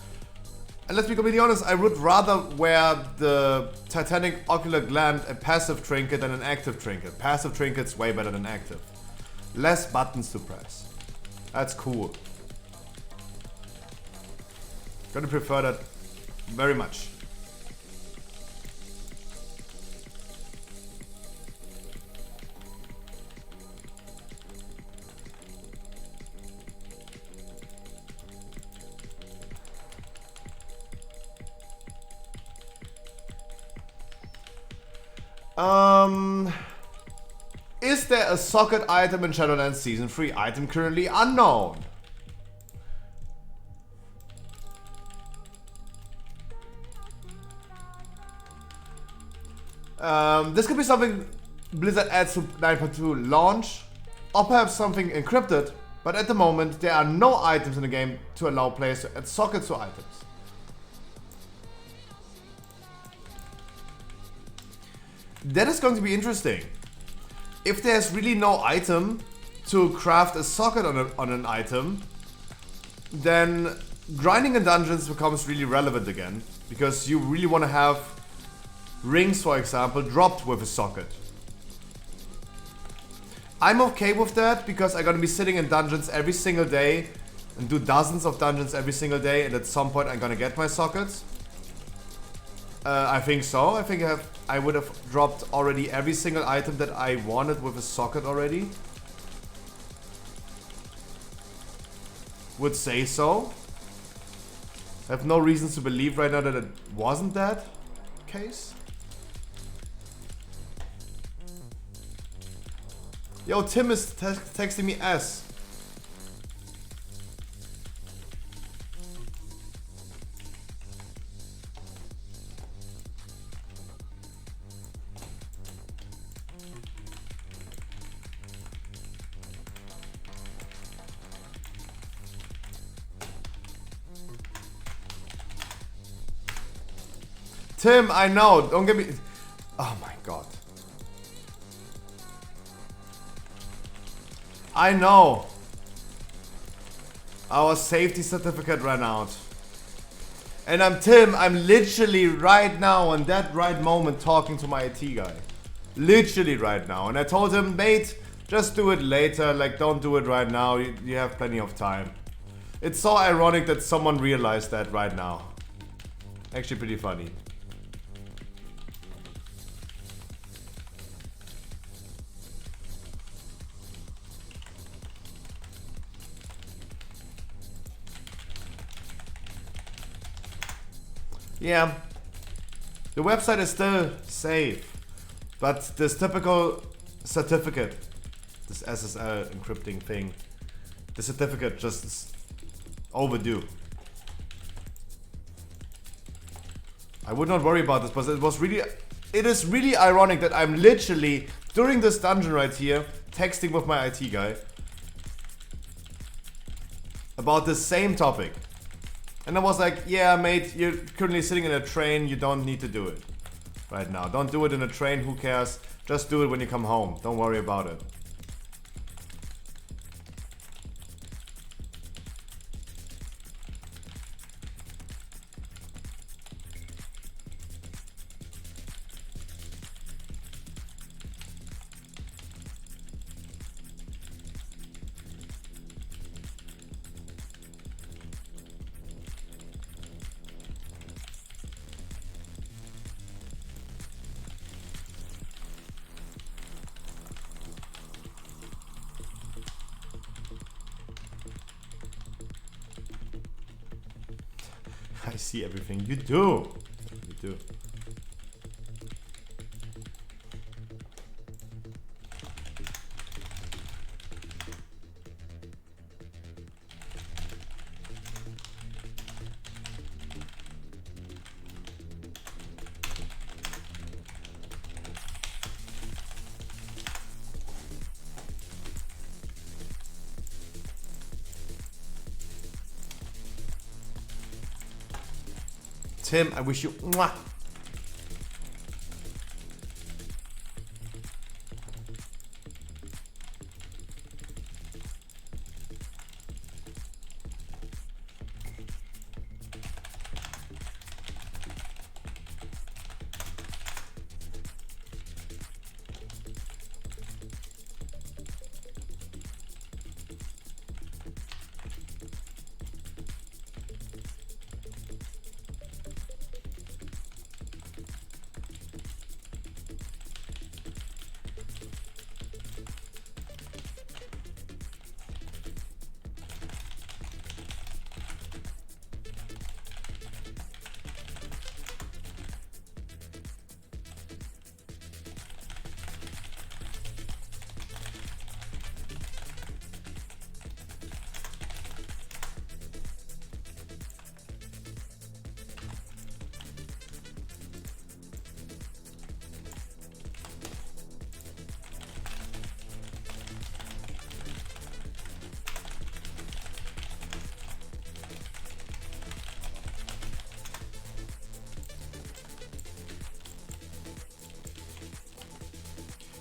And let's be completely honest, I would rather wear the Titanic Ocular Gland, a passive trinket, than an active trinket. Passive trinket's way better than active. Less buttons to press. That's cool. Gonna prefer that very much. Is there a socket item in Shadowlands Season 3? Item currently unknown. This could be something Blizzard adds to 9.2 launch, or perhaps something encrypted, but at the moment there are no items in the game to allow players to add sockets to items. That is going to be interesting. If there's really no item to craft a socket on an item, then grinding in dungeons becomes really relevant again, because you really want to have rings, for example, dropped with a socket. I'm okay with that because I'm gonna be sitting in dungeons every single day and do dozens of dungeons every single day, and at some point I'm gonna get my sockets. I think so. I think I would have dropped already every single item that I wanted with a socket already. Would say so. I have no reasons to believe right now that it wasn't that case. Yo, Tim is texting me S. Tim, I know. Don't get me. Oh my god. I know. Our safety certificate ran out. And I'm literally right now, on that right moment, talking to my IT guy. Literally right now. And I told him, mate, just do it later. Like, don't do it right now. You have plenty of time. It's so ironic that someone realized that right now. Actually pretty funny. Yeah, the website is still safe, but this typical certificate, this SSL encrypting thing, the certificate just is overdue. I would not worry about this, but it is really ironic that I'm literally, during this dungeon right here, texting with my IT guy about the same topic. And I was like, yeah, mate, you're currently sitting in a train, you don't need to do it right now. Don't do it in a train, who cares? Just do it when you come home. Don't worry about it. I see everything. You do. You do. Tim, I wish you mwah.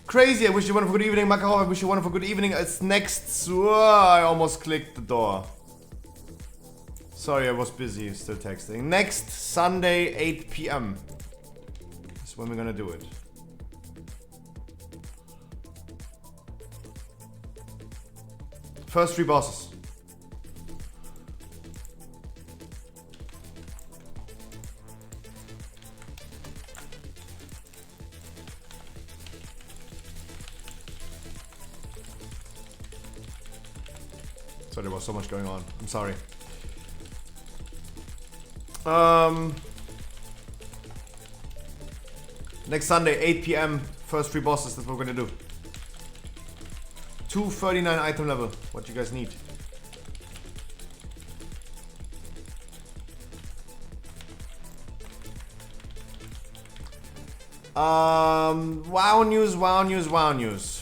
Crazy, I wish you a wonderful good evening. Makaho, I wish you a wonderful good evening. It's next. I almost clicked the door. Sorry, I was busy still texting. Next Sunday, 8 p.m. is when we're gonna do it. First 3 bosses. So there was so much going on. I'm sorry. Next Sunday, 8 p.m. First 3 bosses. That's what we're gonna do. 239 item level. What you guys need? Wow news, wow news, wow news.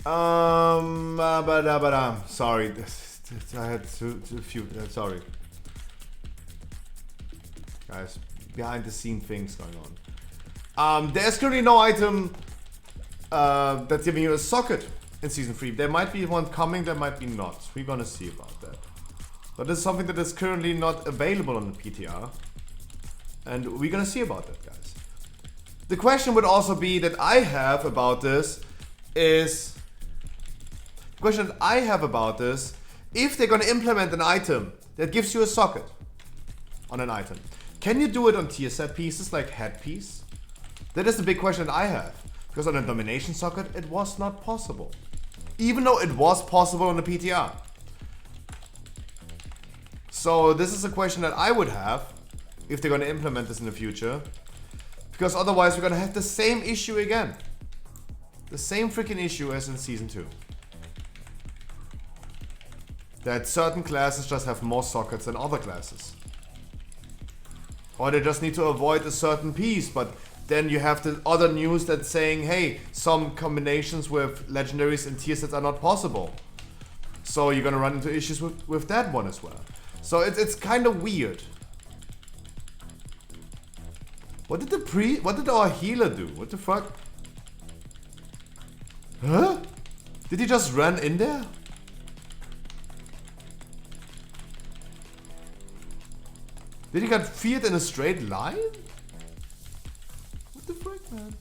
Sorry, I had too few. Sorry, guys. Behind the scene things going on. There's currently no item that's giving you a socket in season 3. There might be one coming, there might be not. We're gonna see about that. But this is something that is currently not available on the PTR, and we're gonna see about that, guys. The question would also be that I have about this is. The question that I have about this, if they're gonna implement an item that gives you a socket on an item, can you do it on tier set pieces like headpiece? That is the big question that I have. Because on a domination socket, it was not possible. Even though it was possible on the PTR. So this is a question that I would have if they're gonna implement this in the future. Because otherwise we're gonna have the same issue again. The same freaking issue as in season 2. That certain classes just have more sockets than other classes. Or they just need to avoid a certain piece, but then you have the other news that's saying, hey, some combinations with legendaries and tier sets are not possible. So you're gonna run into issues with that one as well. So it's kind of weird. What did our healer do? What the fuck? Huh? Did he just run in there? Did he get feared in a straight line? What the frick, man?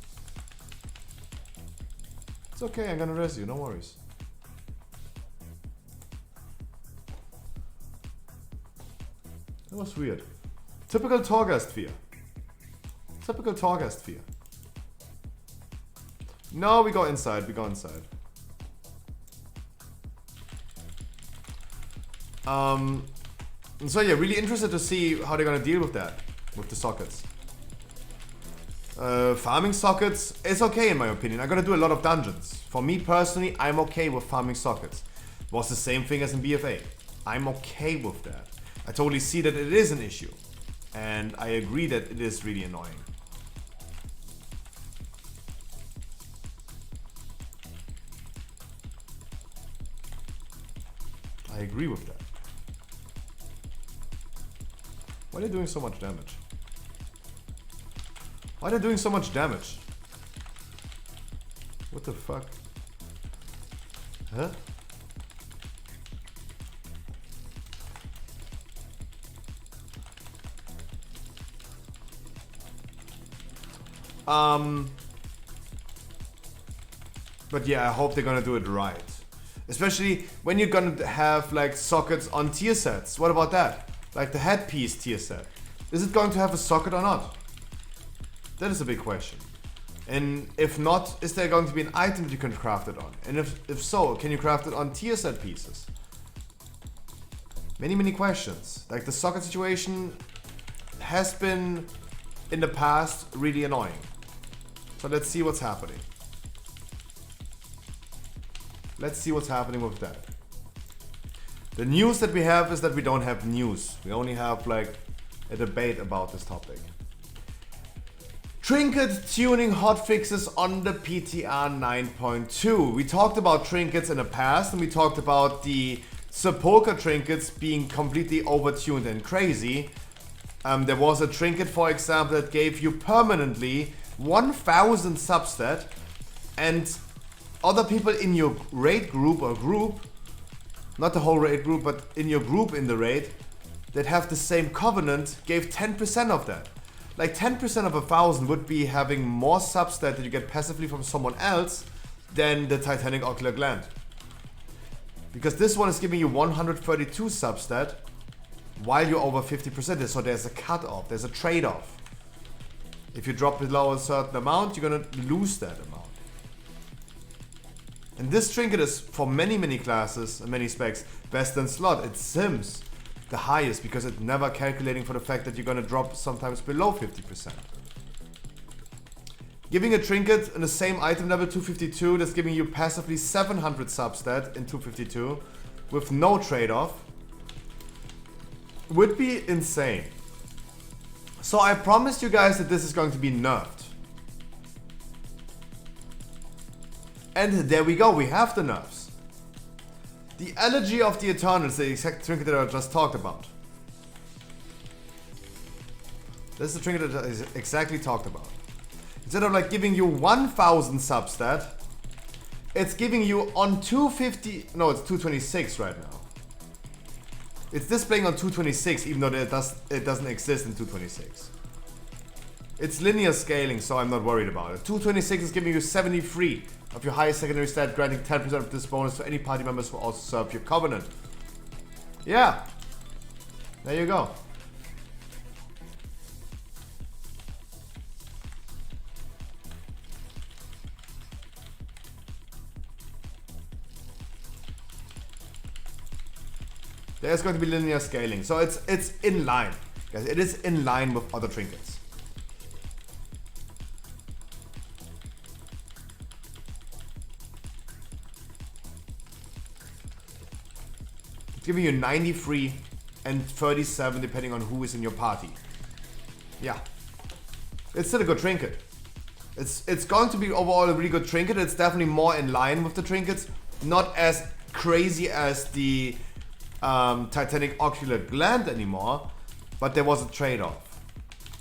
It's okay, I'm gonna res you, no worries. That was weird. Typical Torghast fear. Typical Torghast fear. No, we go inside, we go inside. So yeah, really interested to see how they're gonna deal with that, with the sockets. Farming sockets is okay in my opinion. I'm gonna do a lot of dungeons. For me personally, I'm okay with farming sockets. It was the same thing as in BFA. I'm okay with that. I totally see that it is an issue. And I agree that it is really annoying. I agree with that. Why are they doing so much damage? Why are they doing so much damage? What the fuck? Huh? But yeah, I hope they're gonna do it right. Especially when you're gonna have like sockets on tier sets. What about that? Like the headpiece tier set. Is it going to have a socket or not? That is a big question. And if not, is there going to be an item that you can craft it on? And if so, can you craft it on tier set pieces? Many questions. Like the socket situation has been in the past really annoying. So let's see what's happening. Let's see what's happening with that. The news that we have is that we don't have news. We only have like a debate about this topic. Trinket tuning hotfixes on the PTR 9.2. We talked about trinkets in the past, and we talked about the sepulcher trinkets being completely overtuned and crazy. There was a trinket, for example, that gave you permanently 1000 substat, and other people in your raid group or group, not the whole raid group, but in your group in the raid, that have the same covenant, gave 10% of that. Like 10% of 1000 would be having more substat that you get passively from someone else than the Titanic Ocular Gland. Because this one is giving you 132 substat while you're over 50%, so there's a cutoff, there's a trade-off. If you drop below a certain amount, you're gonna lose that amount. And this trinket is, for many classes and many specs, best in slot. It sims the highest because it's never calculating for the fact that you're gonna drop sometimes below 50%. Giving a trinket in the same item level 252 that's giving you passively 700 substat in 252 with no trade-off would be insane. So I promised you guys that this is going to be nerfed. And there we go, we have the nerfs. The Elegy of the Eternals, the exact trinket that I just talked about. This is the trinket that I exactly talked about. Instead of like giving you 1000 substat, it's giving you on 250, no, it's 226 right now. It's displaying on 226 even though it doesn't exist in 226. It's linear scaling, so I'm not worried about it. 226 is giving you 73 of your highest secondary stat, granting 10% of this bonus to any party members who also serve your covenant. Yeah. There you go. There's going to be linear scaling, so it's in line, guys. It is in line with other trinkets. It's giving you 93 and 37 depending on who is in your party. Yeah, it's still a good trinket. It's going to be overall a really good trinket. It's definitely more in line with the trinkets, not as crazy as the Titanic Ocular Gland anymore, but there was a trade-off.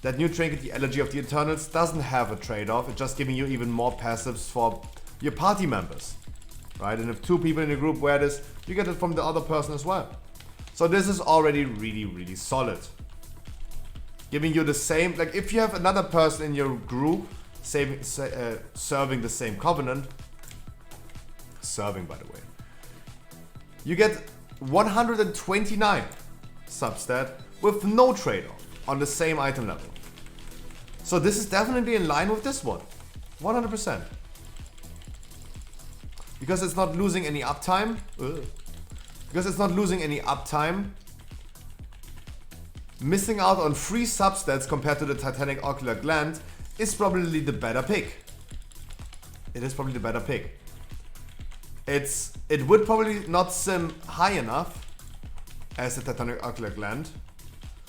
That new trinket, the Elegy of the Eternals, doesn't have a trade-off. It's just giving you even more passives for your party members, right? And if 2 people in the group wear this, you get it from the other person as well. So this is already really, really solid. Giving you the same, like if you have another person in your group serving the same covenant, serving by the way, you get 129 substat with no trade-off on the same item level. So this is definitely in line with this one, 100%. Because it's not losing any uptime. Missing out on free substats compared to the Titanic Ocular Gland is probably the better pick. It is probably the better pick. It would probably not sim high enough as the Titanic Ocular Gland,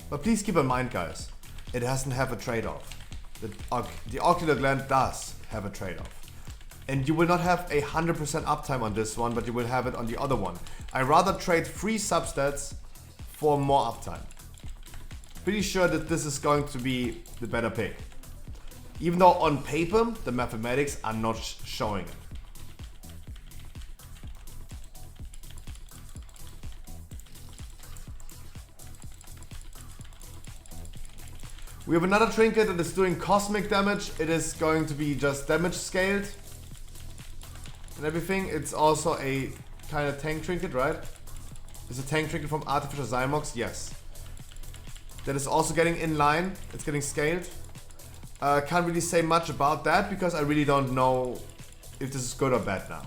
but please keep in mind, guys, it doesn't have a trade-off. The Ocular Gland does have a trade-off, and you will not have 100% uptime on this one, but you will have it on the other one. I rather trade free substats for more uptime. Pretty sure that this is going to be the better pick, even though on paper the mathematics are not showing it. We have another trinket that is doing cosmic damage. It is going to be just damage scaled and everything. It's also a kind of tank trinket, right? It's a tank trinket from Artificial Zymox, yes. That is also getting in line. It's getting scaled. Can't really say much about that because I really don't know if this is good or bad now.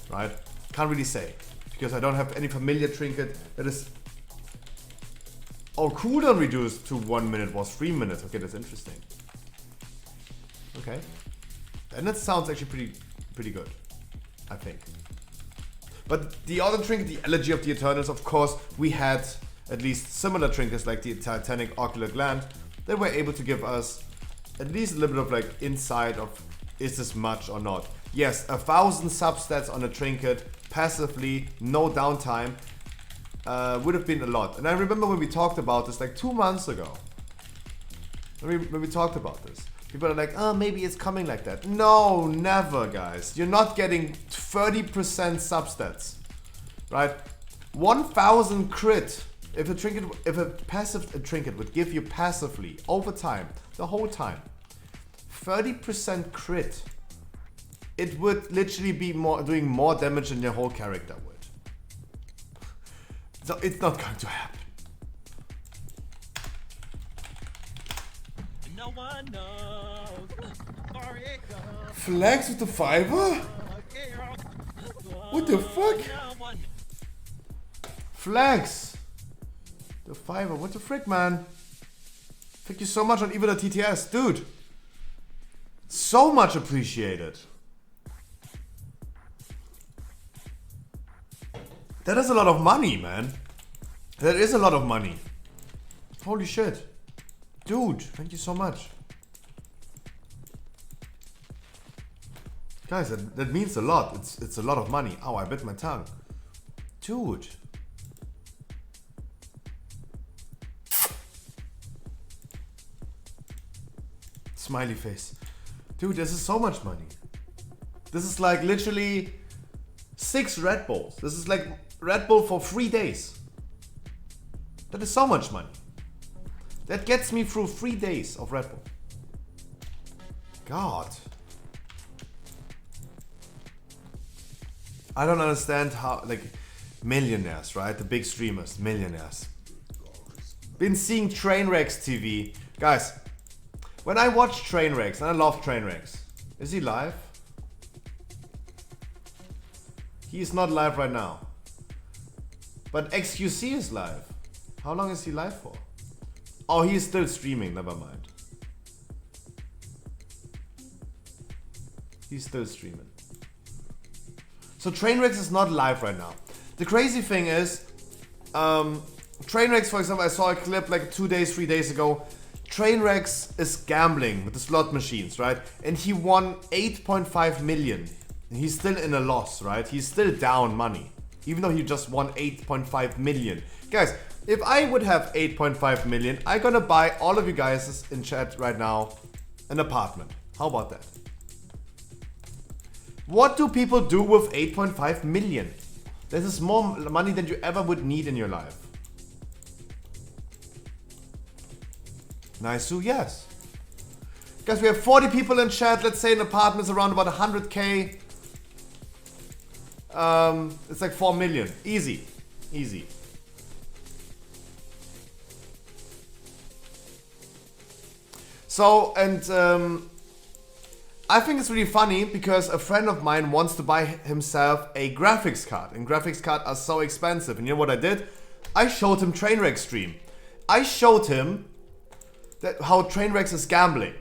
Right? Can't really say because I don't have any familiar trinket that is... Oh, cooldown reduced to 1 minute was 3 minutes. Okay, that's interesting. Okay. And that sounds actually pretty good, I think. But the other trinket, the Elegy of the Eternals, of course, we had at least similar trinkets like the Titanic Ocular Gland that were able to give us at least a little bit of like insight of is this much or not. Yes, 1000 substats on a trinket passively, no downtime. Would have been a lot. And I remember when we talked about this like 2 months ago. When we talked about this. People are like, oh, maybe it's coming like that. No, never, guys. You're not getting 30% substats. Right? 1000 crit. If a passive trinket would give you passively over time, the whole time, 30% crit, it would literally be doing more damage than your whole character would. So it's not going to happen. No one knows. Flags with the fiver? What the fuck? Flags. The fiver. What the frick, man? Thank you so much on Evil TTS. Dude. So much appreciated. That is a lot of money, man. That is a lot of money. Holy shit. Dude, thank you so much. Guys, that means a lot. It's a lot of money. Oh, I bit my tongue. Dude. Smiley face. Dude, this is so much money. This is like literally 6 Red Bulls. This is like Red Bull for 3 days. That is so much money. That gets me through 3 days of Red Bull. God. I don't understand how, like, millionaires, right? The big streamers, millionaires. Been seeing Trainwrecks TV. Guys, when I watch Trainwrecks, and I love Trainwrecks, is he live? He is not live right now. But XQC is live. How long is he live for? Oh, he is still streaming, never mind. He's still streaming. So Trainwrecks is not live right now. The crazy thing is, Trainwrecks, for example, I saw a clip like 2 days, 3 days ago. Trainwrecks is gambling with the slot machines, right? And he won 8.5 million. He's still in a loss, right? He's still down money, even though he just won 8.5 million. Guys, if I would have 8.5 million, I'm gonna buy all of you guys in chat right now an apartment. How about that? What do people do with 8.5 million? This is more money than you ever would need in your life. Nice, yes. Guys, we have 40 people in chat. Let's say an apartment is around about 100k. It's like 4 million. Easy. Easy. So, and I think it's really funny because a friend of mine wants to buy himself a graphics card. And graphics cards are so expensive. And you know what I did? I showed him Trainwreck stream. I showed him that how Trainwrecks is gambling.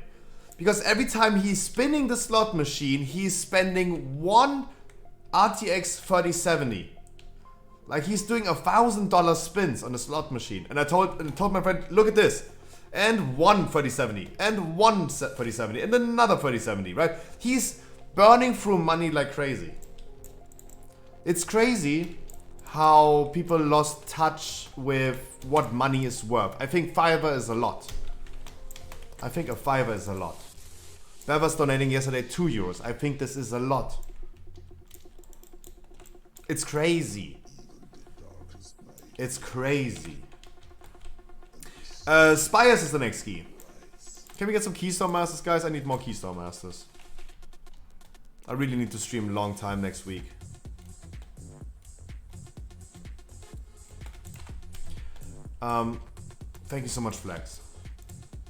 Because every time he's spinning the slot machine, he's spending one RTX 3070. Like he's doing $1,000 spins on the slot machine. And I told my friend, look at this. And one 3070. And one 3070. And another 3070, right? He's burning through money like crazy. It's crazy how people lost touch with what money is worth. I think Fiverr is a lot. I think a Fiverr is a lot. Bev was donating yesterday 2 euros. I think this is a lot. It's crazy. It's crazy. Spires is the next key. Can we get some Keystone Masters, guys? I need more Keystone Masters. I really need to stream a long time next week. Thank you so much, Flex.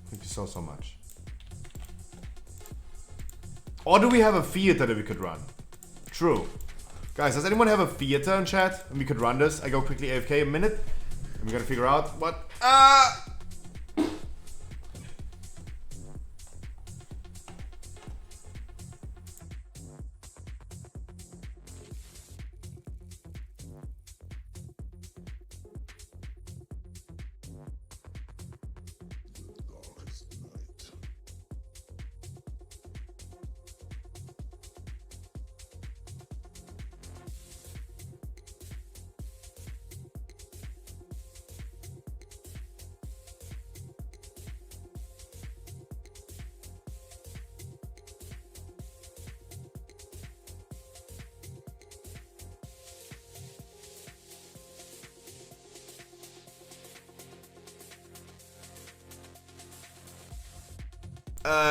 Thank you so much. Or do we have a theater that we could run? True. Guys, does anyone have a theater in chat? And we could run this. I go quickly AFK a minute. And we gotta figure out what...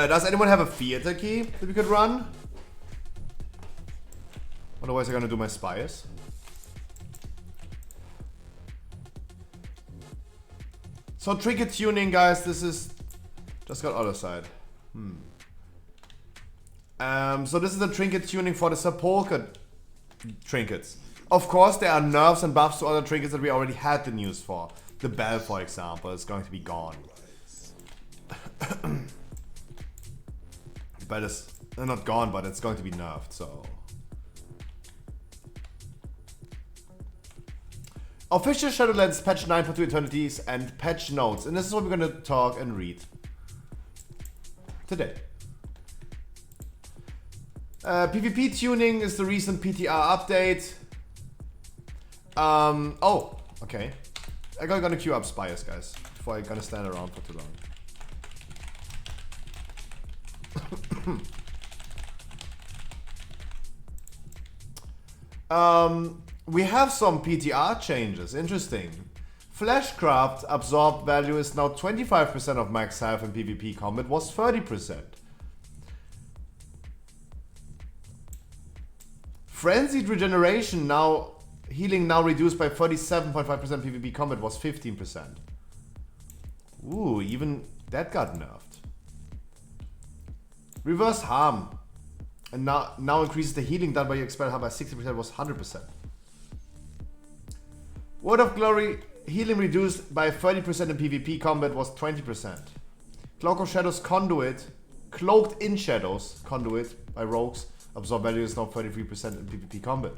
Does anyone have a theater key that we could run? Otherwise I'm gonna do my Spires. So trinket tuning, guys, this is... Just got other side. So this is the trinket tuning for the sepulcher trinkets. Of course there are nerfs and buffs to other trinkets that we already had the news for. The bell, for example, is going to be gone. But it's not gone, but it's going to be nerfed, so... Official Shadowlands patch 9 for 2 eternities and patch notes. And this is what we're going to talk and read today. PvP tuning is the recent PTR update. Oh, okay. I'm gonna queue up Spires, guys, before I'm gonna stand around for too long. We have some PTR changes. Interesting. Flashcraft absorbed value is now 25% of max health in PvP combat, was 30%. Frenzied regeneration now, healing now reduced by 37.5% PvP combat, was 15%. Ooh, even that got nerfed. Reverse harm. And now increases the healing done by your expert harm by 60%, was 100%. Word of Glory, healing reduced by 30% in PvP combat, was 20%. Cloak of Shadows Conduit, Cloaked in Shadows Conduit by rogues, absorb value is now 33% in PvP combat.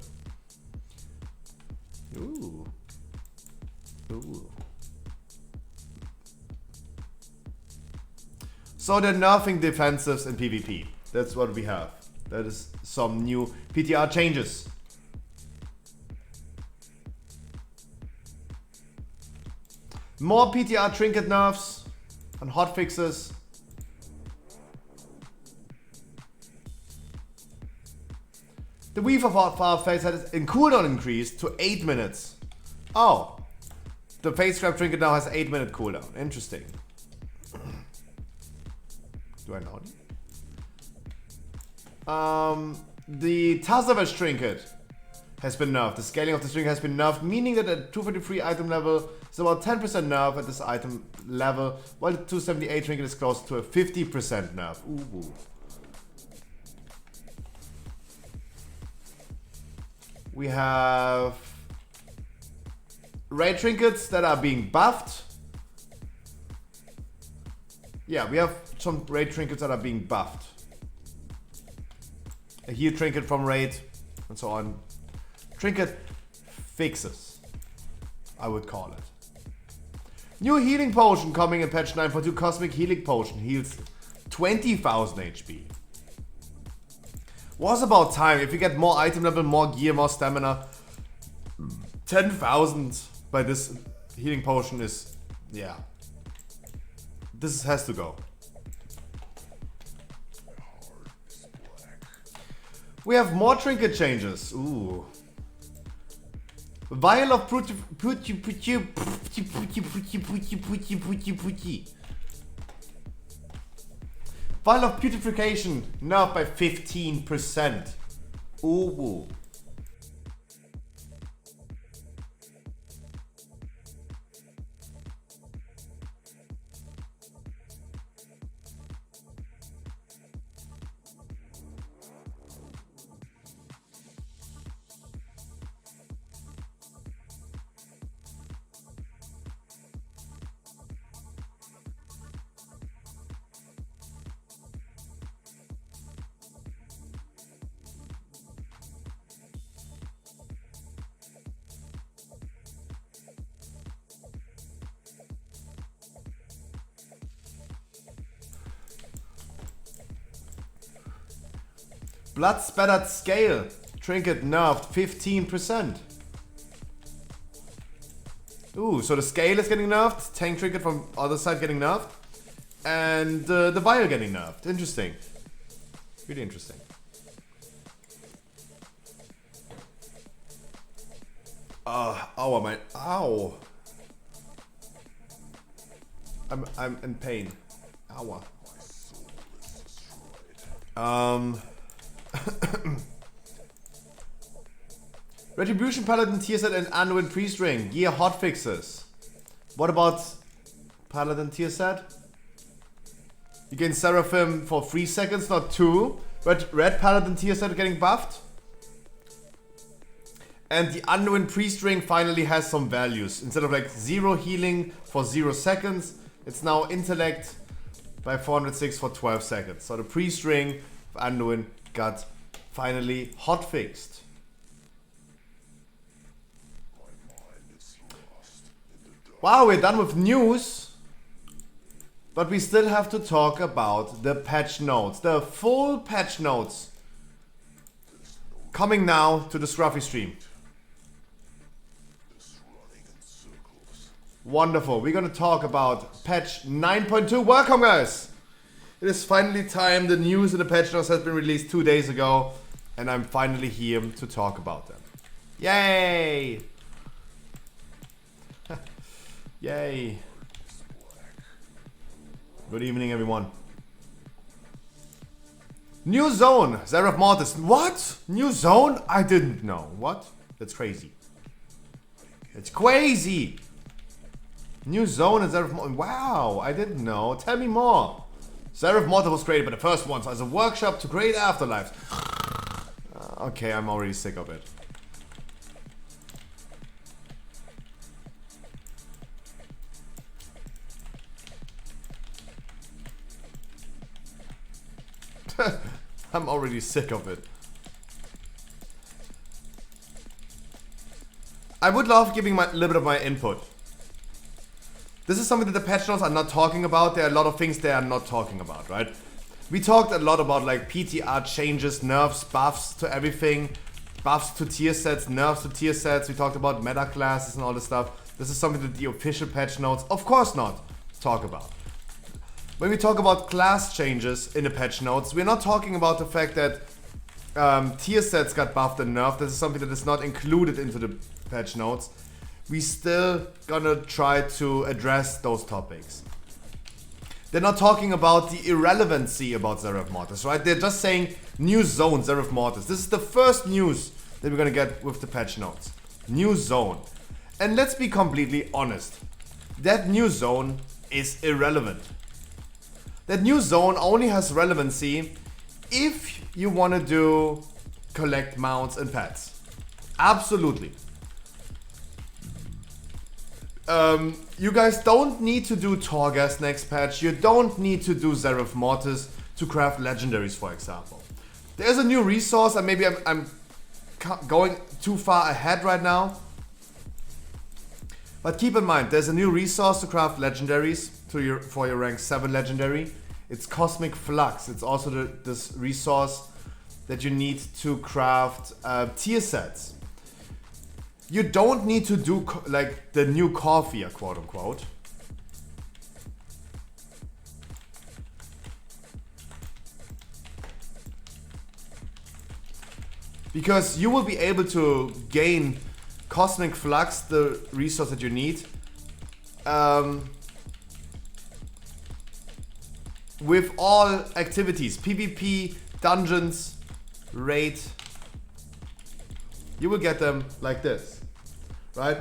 Ooh. Ooh. So they're nerfing defensives in PvP. That's what we have. That is some new PTR changes. More PTR trinket nerfs and hotfixes. The Weave of Fire Face has in cooldown increased to 8 minutes. Oh. The face scrap trinket now has 8-minute cooldown. Interesting. Do I know it? The Tazavesh trinket has been nerfed. The scaling of the trinket has been nerfed, meaning that at 253 item level is about 10% nerf at this item level, while the 278 trinket is close to a 50% nerf. Ooh. We have raid trinkets that are being buffed. Yeah, we have some raid trinkets that are being buffed. A heal trinket from raid, and so on. Trinket fixes, I would call it. New healing potion coming in patch 9.2. Cosmic Healing Potion heals 20,000 HP. Was about time. If you get more item level, more gear, more stamina, 10,000 by this healing potion is, yeah. This has to go. We have more trinket changes. Ooh. Vial of Vial of Putrefaction nerfed by 15%. Ooh. Blood Spattered Scale trinket nerfed 15%. Ooh, so the scale is getting nerfed, tank trinket from other side getting nerfed, and the vial getting nerfed. Interesting. Really interesting. Ow, my ow. I'm in pain. Ow. Retribution Paladin tier set and Anduin Priest Ring. Gear hotfixes. What about Paladin tier set? You gain Seraphim for 3 seconds, not 2. Red Paladin tier set getting buffed. And the Anduin Priest Ring finally has some values. Instead of like 0 healing for 0 seconds, it's now intellect by 406 for 12 seconds. So the Priest Ring of Anduin got finally hotfixed. Wow, we're done with news. But we still have to talk about the patch notes. The full patch notes coming now to the Scruffy stream. Wonderful. We're gonna talk about patch 9.2. Welcome, guys. It is finally time. The news in the patch notes has been released 2 days ago, and I'm finally here to talk about them. Yay! Yay! Good evening, everyone. New zone, Seraph Mortis. What? New zone? I didn't know. What? That's crazy. It's crazy. New zone and Seraph Mortis. Wow, I didn't know. Tell me more. Seraph Mortis was created by the first ones as a workshop to create afterlives. Okay, I'm already sick of it. I'm already sick of it. I would love giving a little bit of my input. This is something that the patch notes are not talking about. There are a lot of things they are not talking about, right? We talked a lot about like PTR changes, nerfs, buffs to everything. Buffs to tier sets, nerfs to tier sets. We talked about meta classes and all this stuff. This is something that the official patch notes, of course not, talk about. When we talk about class changes in the patch notes, we're not talking about the fact that tier sets got buffed and nerfed. This is something that is not included into the patch notes. We still gonna try to address those topics. They're not talking about the irrelevancy about Seraph Mortis, right? They're just saying new zone, Seraph Mortis. This is the first news that we're gonna get with the patch notes. New zone. And let's be completely honest. That new zone is irrelevant. That new zone only has relevancy if you want to do collect mounts and pets. Absolutely. You guys don't need to do Torghast next patch. You don't need to do Seraph Mortis to craft legendaries, for example. There's a new resource, and maybe I'm going too far ahead right now. But keep in mind, there's a new resource to craft legendaries for your rank 7 legendary. It's Cosmic Flux. It's also this resource that you need to craft tier sets. You don't need to do like the new coffee, quote unquote. Because you will be able to gain Cosmic Flux, the resource that you need, with all activities, PvP, dungeons, raid. You will get them like this, right?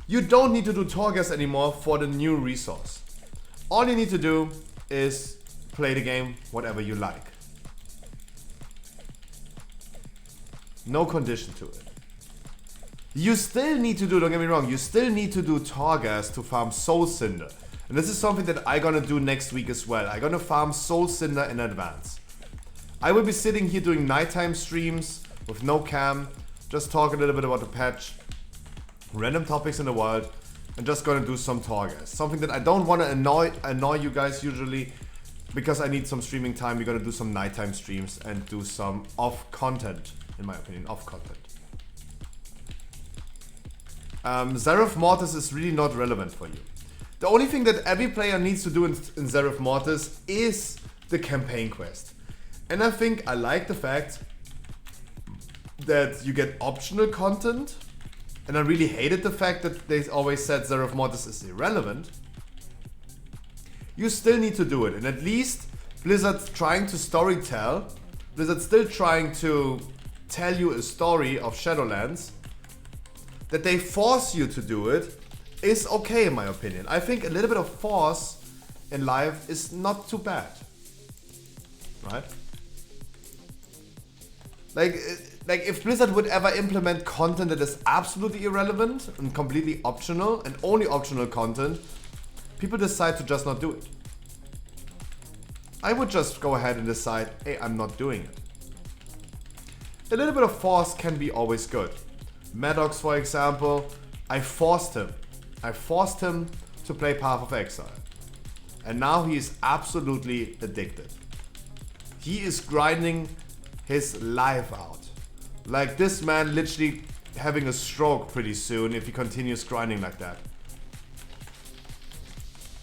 You don't need to do Torghast anymore for the new resource. All you need to do is play the game whatever you like. No condition to it. You still need to do, don't get me wrong, you still need to do Torghast to farm Soul Cinder. And this is something that I'm gonna do next week as well. I'm gonna farm Soul Cinder in advance. I will be sitting here doing nighttime streams with no cam, just talk a little bit about the patch, random topics in the world, and just gonna do some Torghast. Something that I don't wanna annoy you guys usually, because I need some streaming time. We're gonna do some nighttime streams and do some off content, in my opinion, off content. Seraph Mortis is really not relevant for you. The only thing that every player needs to do in Seraph Mortis is the campaign quest. And I think I like the fact that you get optional content. And I really hated the fact that they always said Seraph Mortis is irrelevant. You still need to do it. And at least Blizzard's trying to storytell. Blizzard's still trying to tell you a story of Shadowlands. That they force you to do it is okay in my opinion. I think a little bit of force in life is not too bad. Right? Like if Blizzard would ever implement content that is absolutely irrelevant and completely optional and only optional content, people decide to just not do it. I would just go ahead and decide, hey, I'm not doing it. A little bit of force can be always good. Maddox, for example, I forced him to play Path of Exile. And now he is absolutely addicted. He is grinding his life out. Like this man literally having a stroke pretty soon if he continues grinding like that.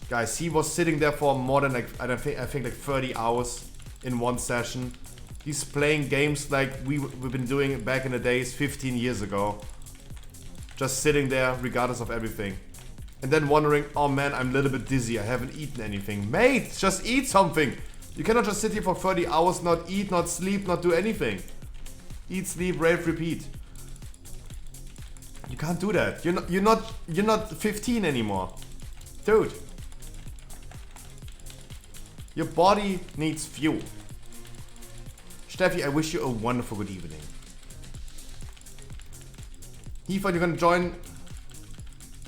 Guys, he was sitting there for more than like, I think like 30 hours in one session. He's playing games like we've been doing back in the days 15 years ago. Just sitting there regardless of everything. And then wondering, oh man, I'm a little bit dizzy, I haven't eaten anything. Mate, just eat something. You cannot just sit here for 30 hours, not eat, not sleep, not do anything. Eat, sleep, rave, repeat. You can't do that. You're not 15 anymore. Dude. Your body needs fuel. Steffi, I wish you a wonderful good evening. Heath, you're gonna join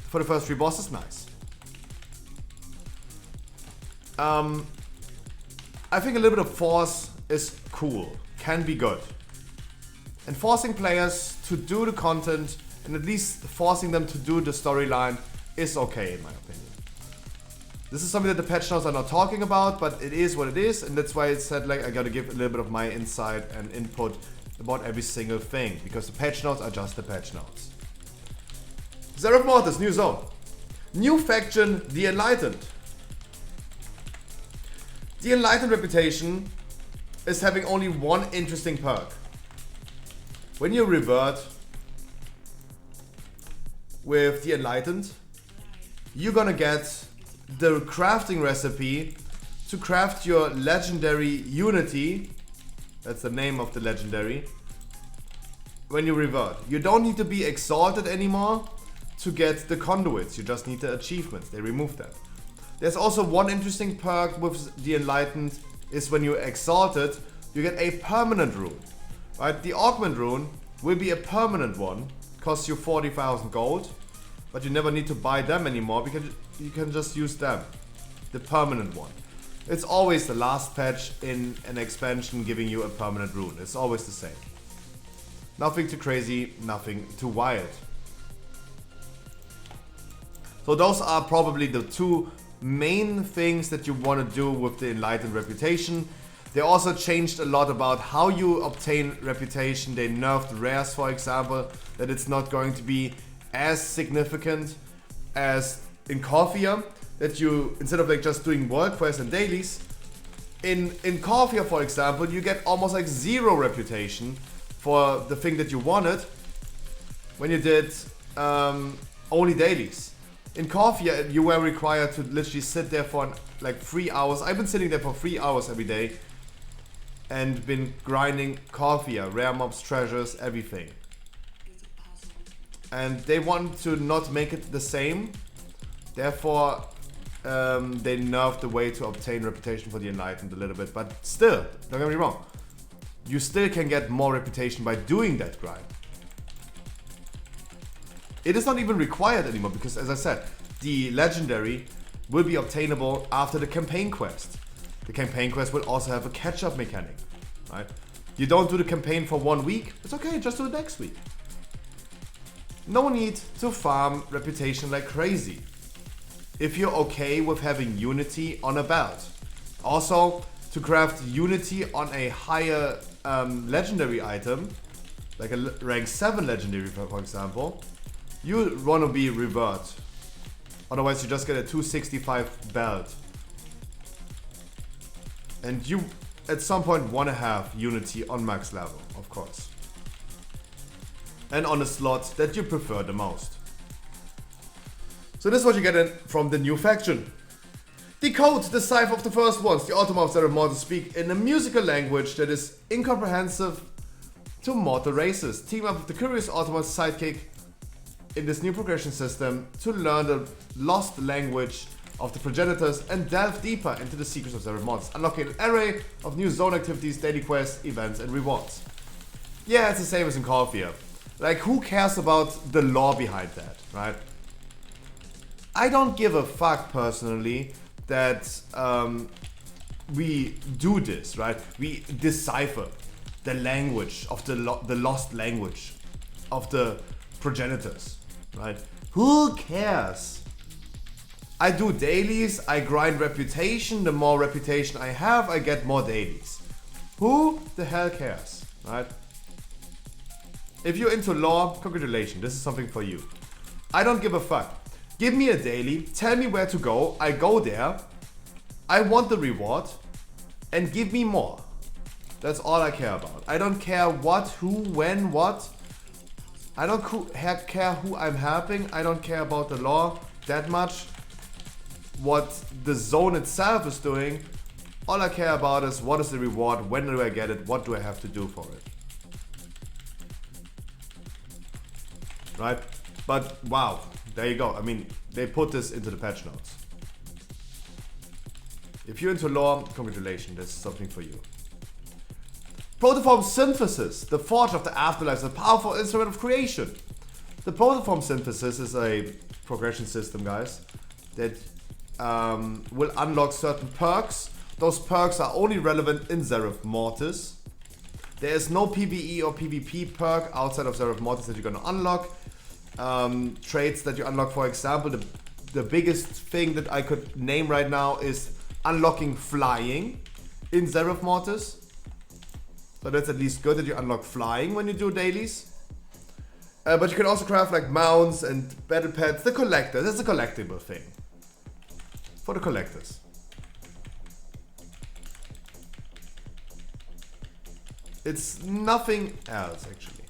for the first 3 bosses? Nice. I think a little bit of force is cool. Can be good. And forcing players to do the content and at least forcing them to do the storyline is okay in my opinion. This is something that the patch notes are not talking about, but it is what it is, and that's why it said like I gotta give a little bit of my insight and input about every single thing, because the patch notes are just the patch notes. Zeref Mortis, new zone. New faction, the Enlightened. The Enlightened reputation is having only one interesting perk. When you revert with the Enlightened, you're gonna get the crafting recipe to craft your legendary Unity. That's the name of the legendary. When you revert, you don't need to be exalted anymore to get the conduits. You just need the achievements. They removed that. There's also one interesting perk with the Enlightened is when you're exalted, you get a permanent rune. Right? The augment rune will be a permanent one, costs you 40,000 gold, but you never need to buy them anymore because you can just use them. The permanent one. It's always the last patch in an expansion giving you a permanent rune. It's always the same. Nothing too crazy, nothing too wild. So those are probably the 2 main things that you want to do with the Enlightened reputation. They also changed a lot about how you obtain reputation. They nerfed rares, for example, that it's not going to be as significant as in Corphia, that you, instead of like just doing world quests and dailies, in Corphia, for example, you get almost like 0 reputation for the thing that you wanted when you did only dailies. In Corphia, you were required to literally sit there for like 3 hours. I've been sitting there for 3 hours every day and been grinding Corphia, rare mobs, treasures, everything. And they want to not make it the same. Therefore, they nerfed the way to obtain reputation for the Enlightened a little bit. But still, don't get me wrong, you still can get more reputation by doing that grind. It is not even required anymore because, as I said, the legendary will be obtainable after the campaign quest. The campaign quest will also have a catch-up mechanic, right? You don't do the campaign for 1 week, it's okay, just do it next week. No need to farm reputation like crazy if you're okay with having Unity on a belt. Also, to craft Unity on a higher legendary item, like a rank 7 legendary for example, you want to be revert. Otherwise you just get a 265 belt. And you at some point want to have Unity on max level, of course. And on a slot that you prefer the most. So this is what you get from the new faction. Decode the cipher of the first ones. The Automots that are mortal speak in a musical language that is incomprehensible to mortal races. Team up with the curious Automots sidekick in this new progression system to learn the lost language of the progenitors and delve deeper into the secrets of Zeref mods, unlocking an array of new zone activities, daily quests, events, and rewards. Yeah, it's the same as in Corphia. Like, who cares about the lore behind that, right? I don't give a fuck personally that we do this, right? We decipher the language of the lost language of the progenitors, right? Who cares? I do dailies, I grind reputation. The more reputation I have, I get more dailies. Who the hell cares, right? If you're into lore, congratulations, this is something for you. I don't give a fuck. Give me a daily, tell me where to go, I go there. I want the reward, and give me more. That's all I care about. I don't care what, who, when, what. I don't care who I'm helping. I don't care about the lore that much. What the zone itself is doing. All I care about is what is the reward, when do I get it, what do I have to do for it. Right? But wow, there you go. I mean, they put this into the patch notes. If you're into lore, congratulations, this is something for you. Protoform Synthesis, the forge of the afterlife, is a powerful instrument of creation. The Protoform Synthesis is a progression system, guys, that will unlock certain perks. Those perks are only relevant in Zereth Mortis. There is no PvE or PvP perk outside of Zereth Mortis that you're gonna unlock. Traits that you unlock, for example, the biggest thing that I could name right now is unlocking flying in Zereth Mortis. So that's at least good that you unlock flying when you do dailies. But you can also craft like mounts and battle pets. The collector, that's a collectible thing. For the collectors. It's nothing else actually.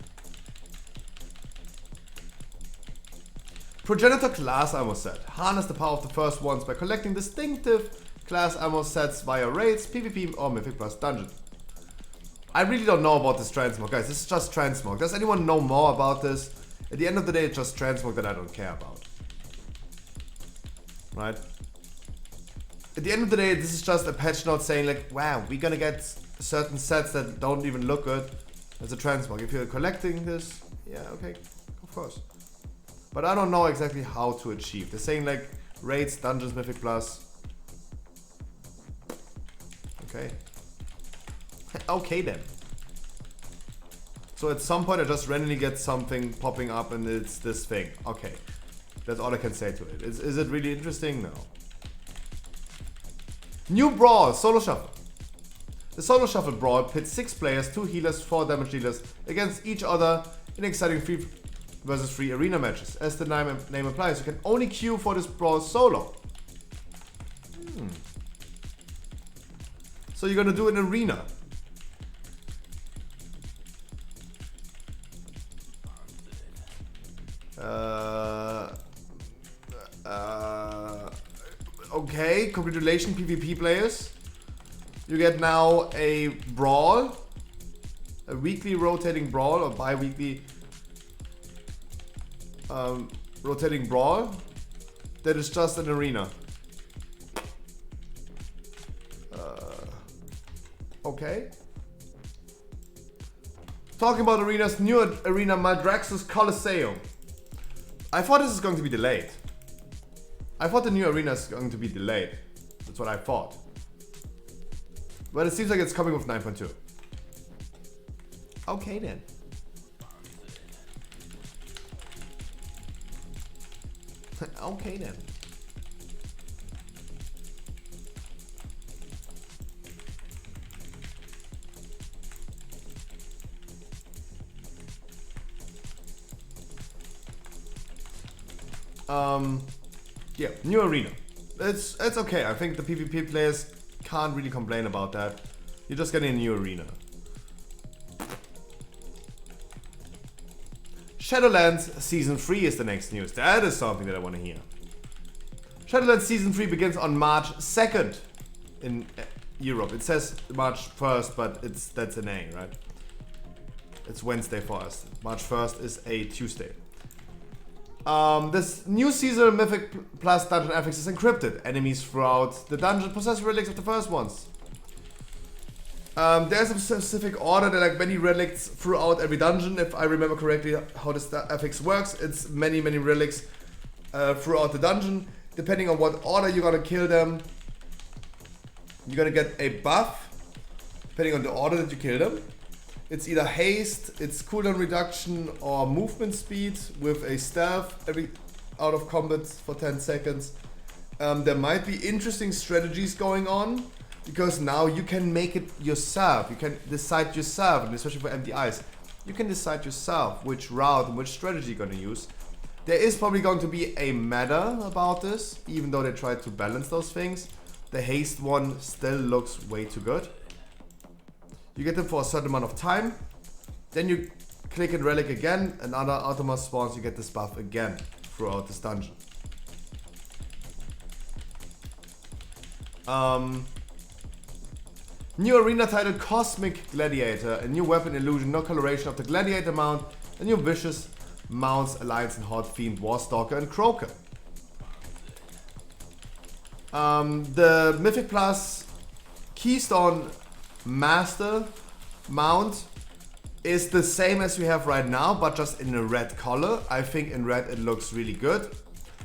Progenitor class ammo set. Harness the power of the first ones by collecting distinctive class ammo sets via raids, PvP or Mythic Plus Dungeon. I really don't know about this transmog, guys. This is just transmog. Does anyone know more about this? At the end of the day, it's just transmog that I don't care about. Right? At the end of the day, this is just a patch note saying like, wow, we're gonna get certain sets that don't even look good. It's a transmog. If you're collecting this, yeah, okay, of course. But I don't know exactly how to achieve. They're saying like raids, dungeons, Mythic Plus. Okay. Okay then. So at some point I just randomly get something popping up and it's this thing. Okay. That's all I can say to it. Is it really interesting? No. New Brawl, Solo Shuffle. The Solo Shuffle Brawl pits 6 players, 2 healers, 4 damage dealers against each other in exciting 3 versus 3 arena matches. As the name implies, you can only queue for this Brawl solo. So you're gonna do an arena. Okay, congratulations PvP players. You get now a brawl, a weekly rotating brawl or bi-weekly rotating brawl that is just an arena. Okay. Talking about arenas, new arena Maldraxxus Colosseum. I thought this is going to be delayed. I thought the new arena is going to be delayed. That's what I thought. But it seems like it's coming with 9.2. Okay then. Okay then. Yeah, new arena. It's okay. I think the PvP players can't really complain about that. You're just getting a new arena. Shadowlands Season 3 is the next news. That is something that I want to hear. Shadowlands Season 3 begins on March 2nd in Europe. It says March 1st, but that's an A, right? It's Wednesday for us. March 1st is a Tuesday. This new seasonal Mythic Plus dungeon affix is encrypted. Enemies throughout the dungeon possess relics of the first ones. There's a specific order. There are like many relics throughout every dungeon. If I remember correctly how this affix works, it's many relics throughout the dungeon. Depending on what order you're gonna kill them, you're gonna get a buff. Depending on the order that you kill them. It's either haste, it's cooldown reduction, or movement speed with a stealth every out of combat for 10 seconds. There might be interesting strategies going on because now you can make it yourself. You can decide yourself, and especially for MDIs, You can decide yourself which route and which strategy you're gonna use. There is probably going to be a meta about this, even though they try to balance those things. The haste one still looks way too good. You get them for a certain amount of time. Then you click and relic again, another automa spawns, you get this buff again throughout this dungeon. New arena title Cosmic Gladiator, a new weapon illusion, no coloration of the Gladiator mount, a new vicious mounts, Alliance and Horde Fiend, Warstalker and Croaker. The Mythic Plus Keystone Master mount is the same as we have right now, but just in a red color. I think in red it looks really good,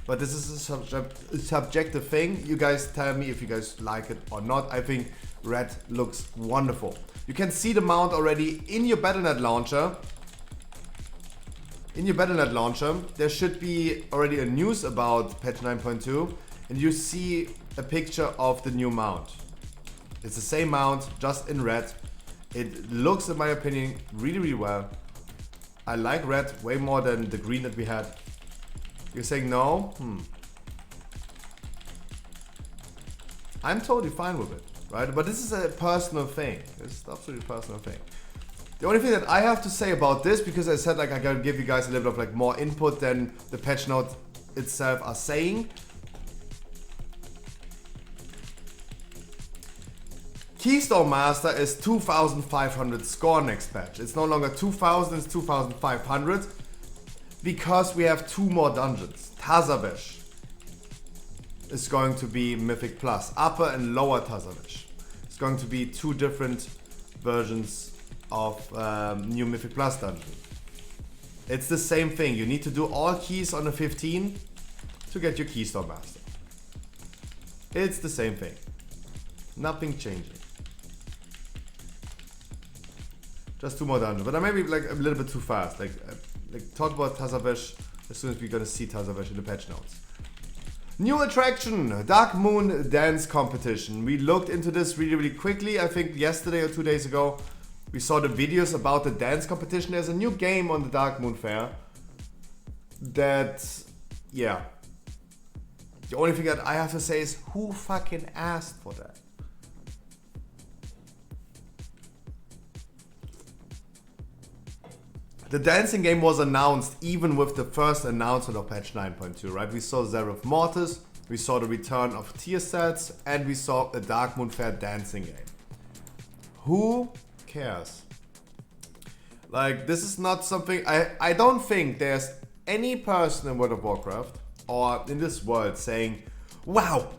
but this is a subjective thing. You guys tell me if you guys like it or not. I think red looks wonderful. You can see the mount already in your Battle.net launcher. In your Battle.net launcher, there should be already a news about patch 9.2, and you see a picture of the new mount. It's the same mount, just in red. It looks, in my opinion, really, really well. I like red way more than the green that we had. You're saying no? I'm totally fine with it, right? But this is a personal thing. It's an absolutely personal thing. The only thing that I have to say about this, because I said like I gotta give you guys a little bit of like more input than the patch notes itself are saying. Keystone Master is 2,500 score next patch. It's no longer 2,000, it's 2,500. Because we have two more dungeons. Tazavesh is going to be Mythic Plus. Upper and Lower Tazavesh. It's going to be two different versions of new Mythic Plus dungeon. It's the same thing. You need to do all keys on a 15 to get your Keystone Master. It's the same thing. Nothing changing. Just two more dungeons. But I may be like a little bit too fast. Like talk about Tazavesh as soon as we're gonna see Tazavesh in the patch notes. New attraction, Dark Moon Dance Competition. We looked into this really, really quickly. I think yesterday or 2 days ago, we saw the videos about the dance competition. There's a new game on the Dark Moon Fair that, yeah. The only thing that I have to say is, who fucking asked for that? The dancing game was announced even with the first announcement of patch 9.2, right? We saw Zereth Mortis, we saw the return of tier sets, and we saw a Dark Moon Fair dancing game. Who cares? Like, this is not something... I don't think there's any person in World of Warcraft or in this world saying, wow,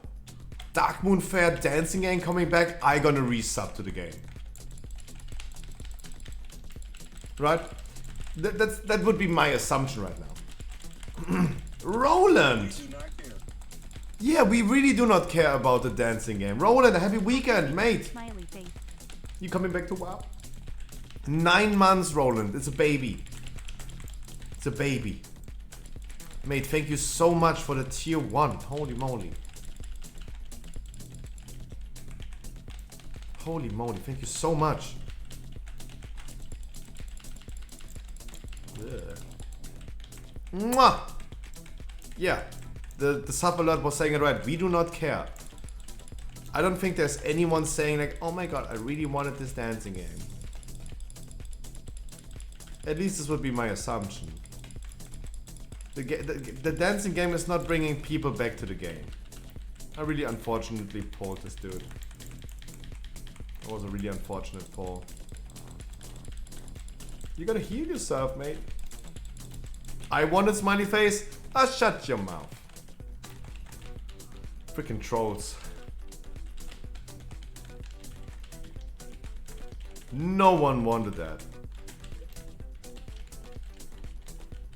Dark Moon Fair dancing game coming back, I gonna resub to the game. Right? That would be my assumption right now. Roland! Yeah, we really do not care about the dancing game. Roland, a happy weekend, mate! Smiley face. You coming back to WoW? 9 months, Roland. It's a baby. It's a baby. Mate, thank you so much for the tier 1. Holy moly. Holy moly, thank you so much. Mwah! Yeah, the sub alert was saying it right. We do not care. I don't think there's anyone saying like, oh my god, I really wanted this dancing game. At least this would be my assumption. The dancing game is not bringing people back to the game. I really unfortunately pulled this dude. That was a really unfortunate pull. You gotta heal yourself, mate. I wanted smiley face. Ah, shut your mouth. Freaking trolls. No one wanted that.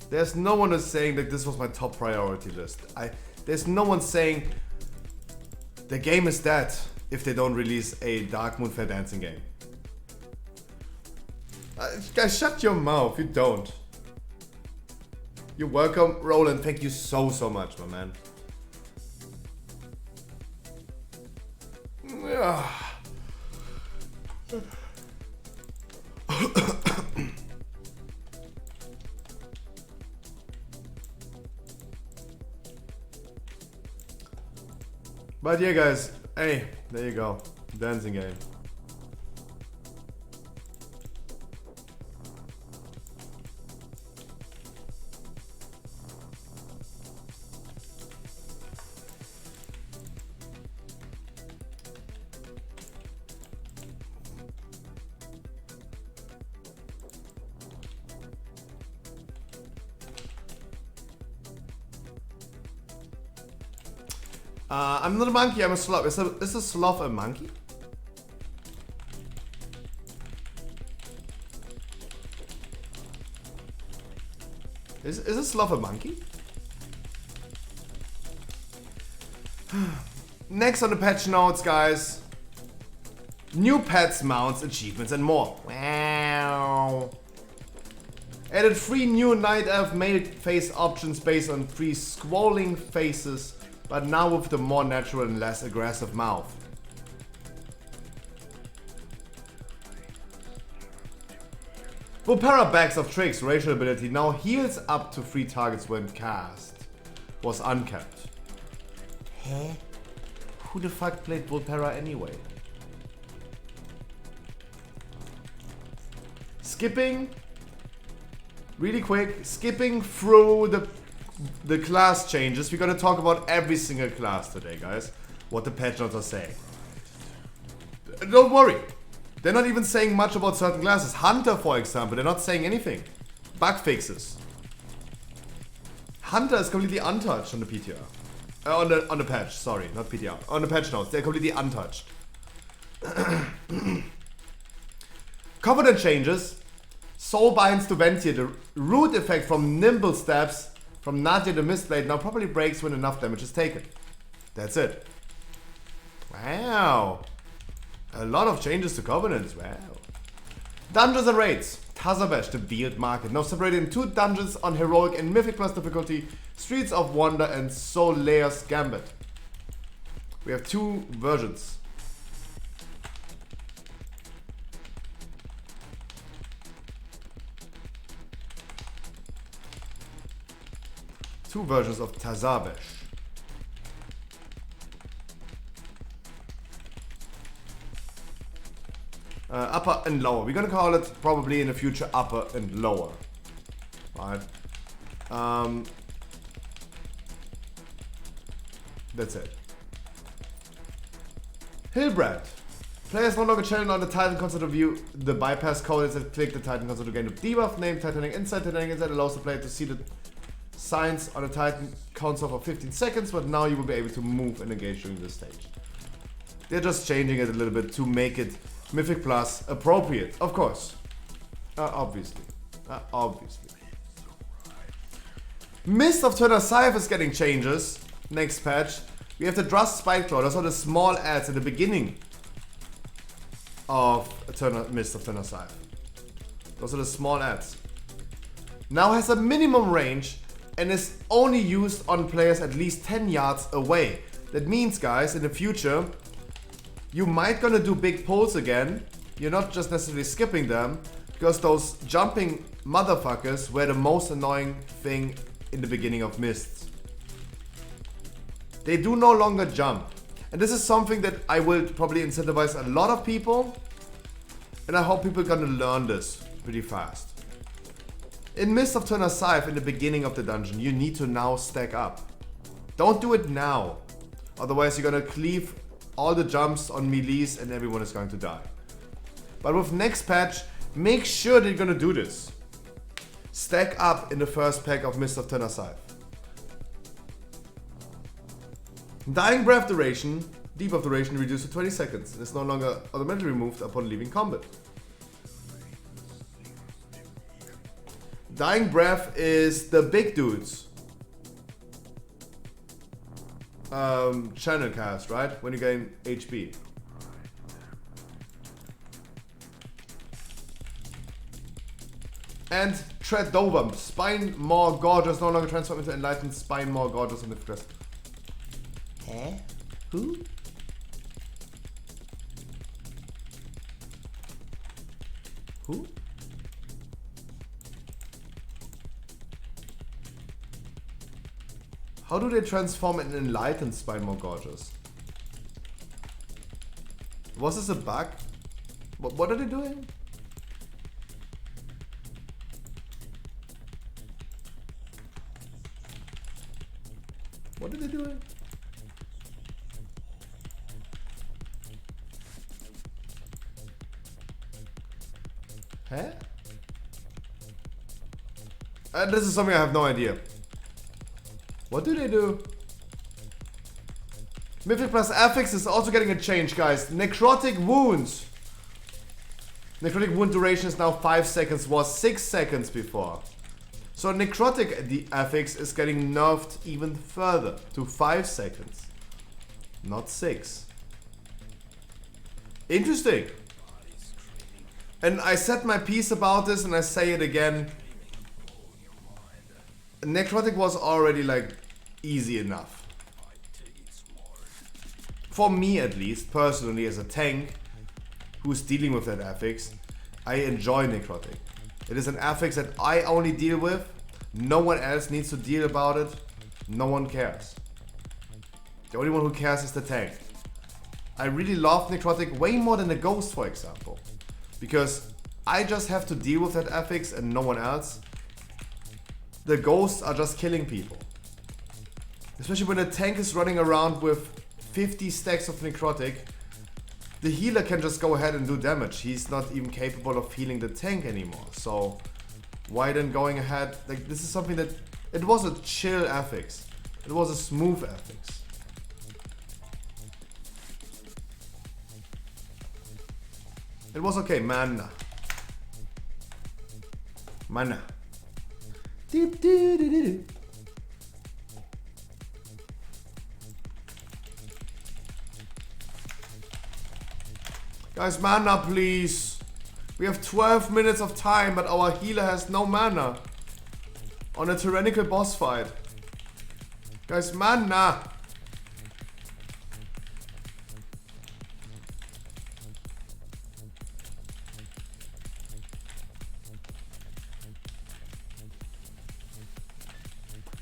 There's no one who's saying that this was my top priority list. There's no one saying the game is dead if they don't release a Dark Moon Fair dancing game. Guys, shut your mouth. You don't. You're welcome, Roland. Thank you so much, my man. But yeah, guys, hey, there you go. Dancing game. I'm not a monkey, I'm a sloth. Is a sloth a monkey? Is a sloth a monkey? Next on the patch notes, guys. New pets, mounts, achievements, and more. Wow. Added 3 new night elf male face options based on 3 scrolling faces, but now with the more natural and less aggressive mouth. Volpera Bags of Tricks racial ability now heals up to 3 targets when cast. Was uncapped. Huh? Who the fuck played Volpera anyway? Skipping, really quick, skipping through the class changes. We're gonna talk about every single class today, guys. What the patch notes are saying. Don't worry. They're not even saying much about certain classes. Hunter, for example, they're not saying anything. Bug fixes. Hunter is completely untouched on the PTR. On the patch, sorry, not PTR. On the patch notes, they're completely untouched. Covenant changes. Soul binds to Ventia. The root effect from nimble stabs from Nadia the Mistblade now probably breaks when enough damage is taken. That's it. Wow. A lot of changes to Covenants. Wow. Dungeons and raids. Tazavesh, the Veiled Market. Now separated in 2 dungeons on Heroic and Mythic Plus difficulty. Streets of Wonder and Soleil's Gambit. We have 2 versions. Two versions of Tazavesh. Upper and lower. We're gonna call it probably in the future upper and lower. Right. That's it. Hillbrand. Players no longer challenge on the Titan console to view the bypass code. Instead, click the Titan console to gain the debuff name Titanic Insight. Titanic Insight allows the player to see the signs on the Titan console for 15 seconds, but now you will be able to move and engage during this stage. They're just changing it a little bit to make it Mythic Plus appropriate, of course. Obviously. Obviously. Mist of Turner Scythe is getting changes. Next patch. We have the Drust Spikeclaw. Those are the small ads at the beginning of Mist of Turner Scythe. Those are the small ads. Now has a minimum range and is only used on players at least 10 yards away. That means, guys, in the future, you might gonna do big pulls again. You're not just necessarily skipping them, because those jumping motherfuckers were the most annoying thing in the beginning of Mists. They do no longer jump. And this is something that I will probably incentivize a lot of people. And I hope people are gonna learn this pretty fast. In Mist of Turner Scythe, in the beginning of the dungeon, you need to now stack up. Don't do it now. Otherwise you're gonna cleave all the jumps on melees and everyone is going to die. But with next patch, make sure that you're gonna do this. Stack up in the first pack of Mist of Turner Scythe. Dying Breath duration, debuff duration reduced to 20 seconds. It is no longer automatically removed upon leaving combat. Dying Breath is the big dudes. Channel cast, right? When you gain HP. And Tread Dover, Spine More Gorgeous, no longer transform into Enlightened Spine More Gorgeous on the crest. Huh? Who? Who? How do they transform an Enlightened Spine More Gorgeous? Was this a bug? What are they doing? What are they doing? Huh? This is something I have no idea. What do they do? Mythic plus affix is also getting a change, guys. Necrotic wounds. Necrotic wound duration is now 5 seconds, was 6 seconds before. So necrotic the affix is getting nerfed even further to 5 seconds. Not 6. Interesting. And I said my piece about this and I say it again. Necrotic was already like easy enough. For me at least, personally as a tank who's dealing with that affix, I enjoy necrotic. It is an affix that I only deal with. No one else needs to deal about it. No one cares. The only one who cares is the tank. I really love necrotic way more than the ghost, for example. Because I just have to deal with that affix and no one else. The ghosts are just killing people. Especially when the tank is running around with 50 stacks of necrotic. The healer can just go ahead and do damage. He's not even capable of healing the tank anymore. So why then going ahead? Like, this is something that... It was a chill affix. It was a smooth affix. It was okay, mana. Mana. Deep doo doo doo doo. Guys, mana please. We have 12 minutes of time, but our healer has no mana. On a tyrannical boss fight. Guys, mana.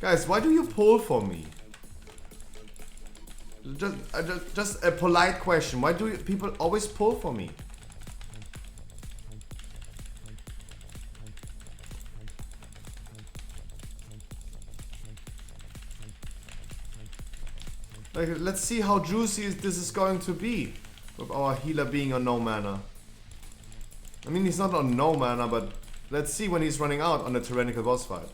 Guys, why do you pull for me? Just a polite question. Why do people always pull for me? Like, let's see how juicy this is going to be with our healer being on no mana. I mean, he's not on no mana, but let's see when he's running out on the tyrannical boss fight.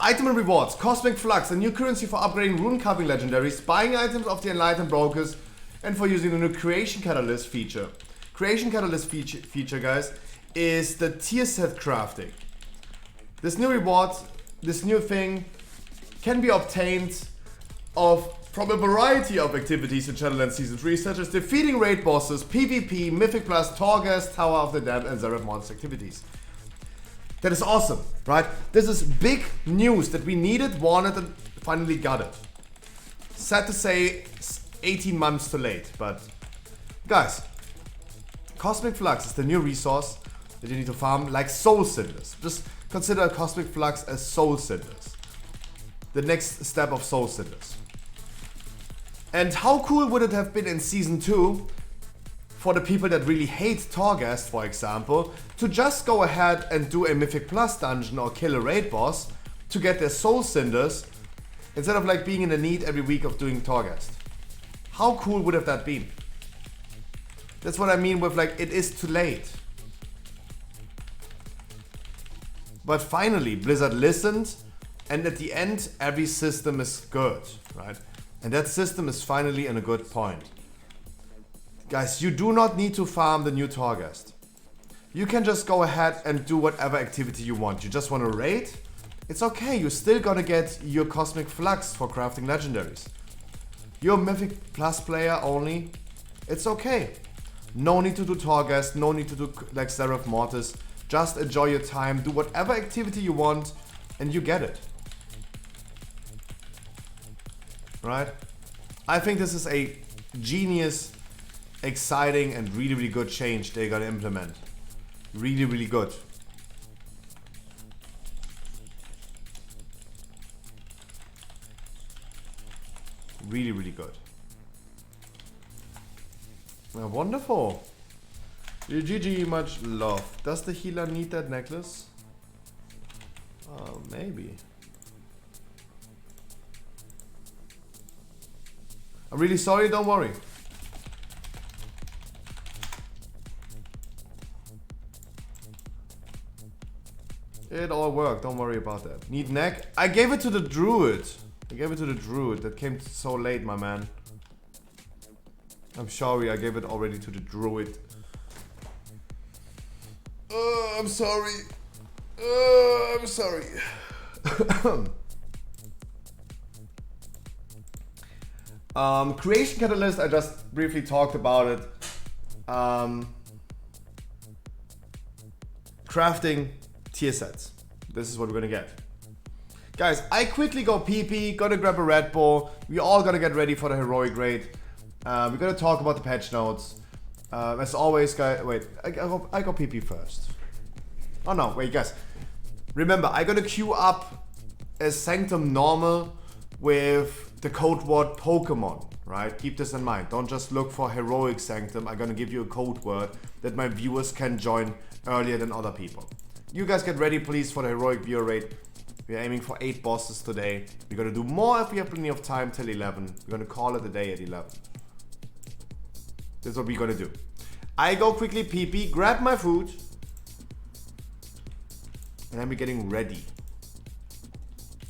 Item and rewards. Cosmic Flux, a new currency for upgrading rune carving legendaries, buying items of the Enlightened Brokers, and for using the new Creation Catalyst feature. Creation Catalyst feature, guys, is the tier set crafting. This new reward, this new thing, can be obtained from a variety of activities in Shadowlands Season 3, such as defeating raid bosses, PvP, Mythic Plus, Torghast, Tower of the Damned, and Zereth Monster activities. That is awesome, right? This is big news that we needed, wanted, and finally got it. Sad to say, 18 months too late, but guys, Cosmic Flux is the new resource that you need to farm like Soul Cinders. Just consider Cosmic Flux as Soul Cinders. The next step of Soul Cinders. And how cool would it have been in Season 2 for the people that really hate Torghast, for example, to just go ahead and do a Mythic Plus dungeon or kill a raid boss to get their Soul Cinders instead of like being in the need every week of doing Torghast. How cool would have that been? That's what I mean with like, it is too late. But finally, Blizzard listened, and at the end, every system is good, right? And that system is finally in a good point. Guys, you do not need to farm the new Torghast. You can just go ahead and do whatever activity you want. You just want to raid? It's okay, you're still gonna get your Cosmic Flux for crafting legendaries. You're a Mythic Plus player only. It's okay. No need to do Torghast, no need to do like Seraph Mortis. Just enjoy your time, do whatever activity you want, and you get it. Right? I think this is a genius, exciting, and really, really good change they're gonna implement. Really, really good. Really, really good. Wonderful. GG, much love. Does the healer need that necklace? Maybe. I'm really sorry, don't worry. It all worked, don't worry about that. Need neck? I gave it to the druid. I gave it to the druid. That came so late, my man. I'm sorry, I gave it already to the druid. I'm sorry. I'm sorry. Creation Catalyst, I just briefly talked about it. Crafting tier sets. This is what we're gonna get. Guys, I quickly go PP, gonna grab a Red Bull. We all gotta get ready for the heroic raid. We're gonna talk about the patch notes. As always, guys, wait, I go PP first. Oh no, wait, guys. Remember, I gotta queue up a Sanctum normal with the code word Pokemon, right? Keep this in mind. Don't just look for heroic Sanctum. I'm gonna give you a code word that my viewers can join earlier than other people. You guys get ready, please, for the heroic viewer raid. We're aiming for 8 bosses today. We're gonna do more if we have plenty of time till 11. We're gonna call it a day at 11. This is what we're gonna do. I go quickly PP, grab my food, and then we're getting ready.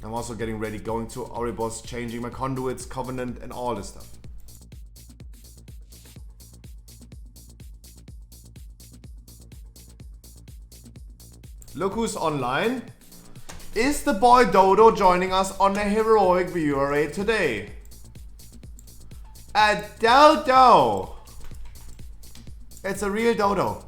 I'm also getting ready, going to Oribos, changing my conduits, Covenant, and all this stuff. Look who's online. Is the boy Dodo joining us on the heroic viewer raid today? A Dodo! It's a real Dodo.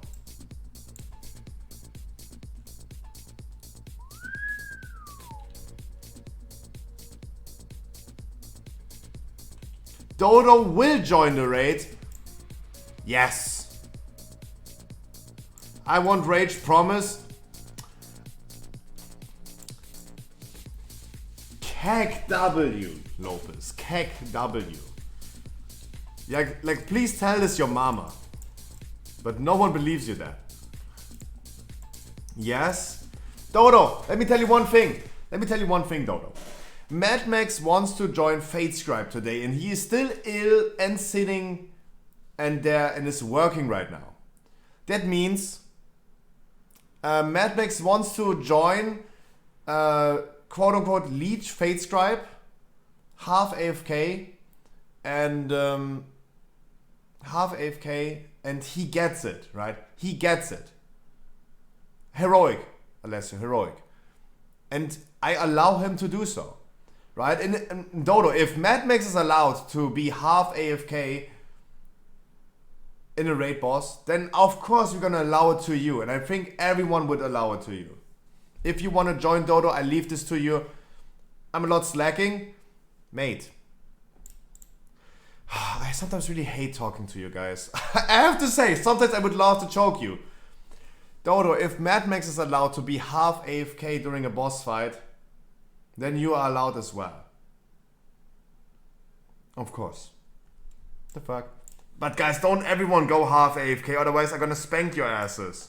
Dodo will join the raid. Yes. I want rage, promise. Keg W, Lopez. Keg W. Yeah, like, please tell this your mama. But no one believes you there. Yes? Dodo, let me tell you one thing. Dodo. Mad Max wants to join Fatescribe today, and he is still ill and sitting and there and is working right now. That means Mad Max wants to join quote unquote Leech Fatescribe, half AFK, and he gets it, right? He gets it. Heroic, Alessio, heroic. And I allow him to do so. Right? And Dodo, if Mad Max is allowed to be half AFK in a raid boss, then of course we're gonna allow it to you. And I think everyone would allow it to you. If you wanna join Dodo, I leave this to you. I'm a lot slacking. Mate. I sometimes really hate talking to you guys. I have to say, sometimes I would love to choke you. Dodo, if Mad Max is allowed to be half AFK during a boss fight, then you are allowed as well. Of course. The fuck? But guys, don't everyone go half AFK, otherwise I'm gonna spank your asses.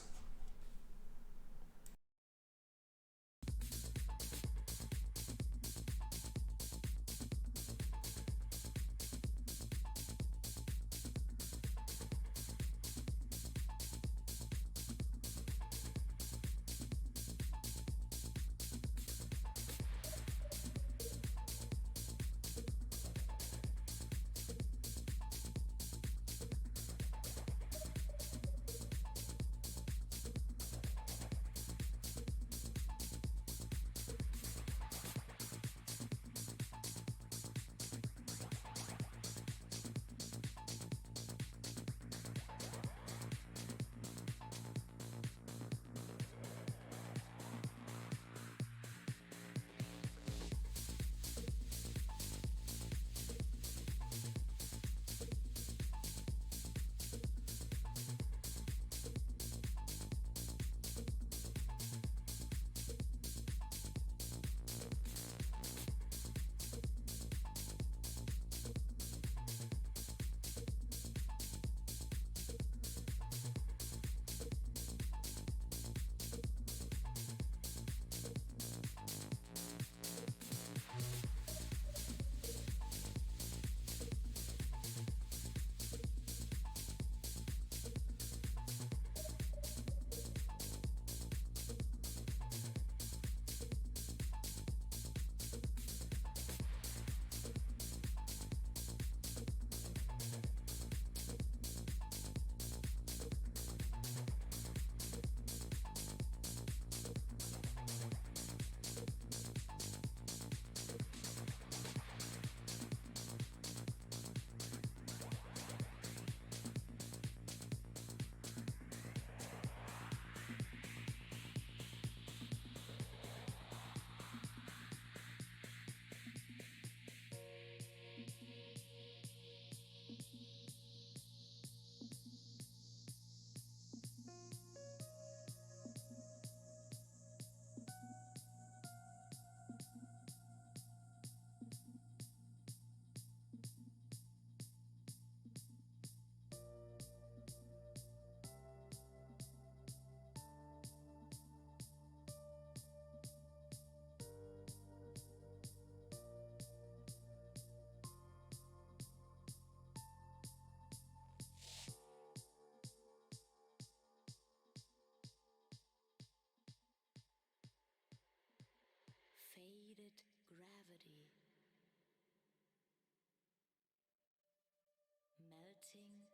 floating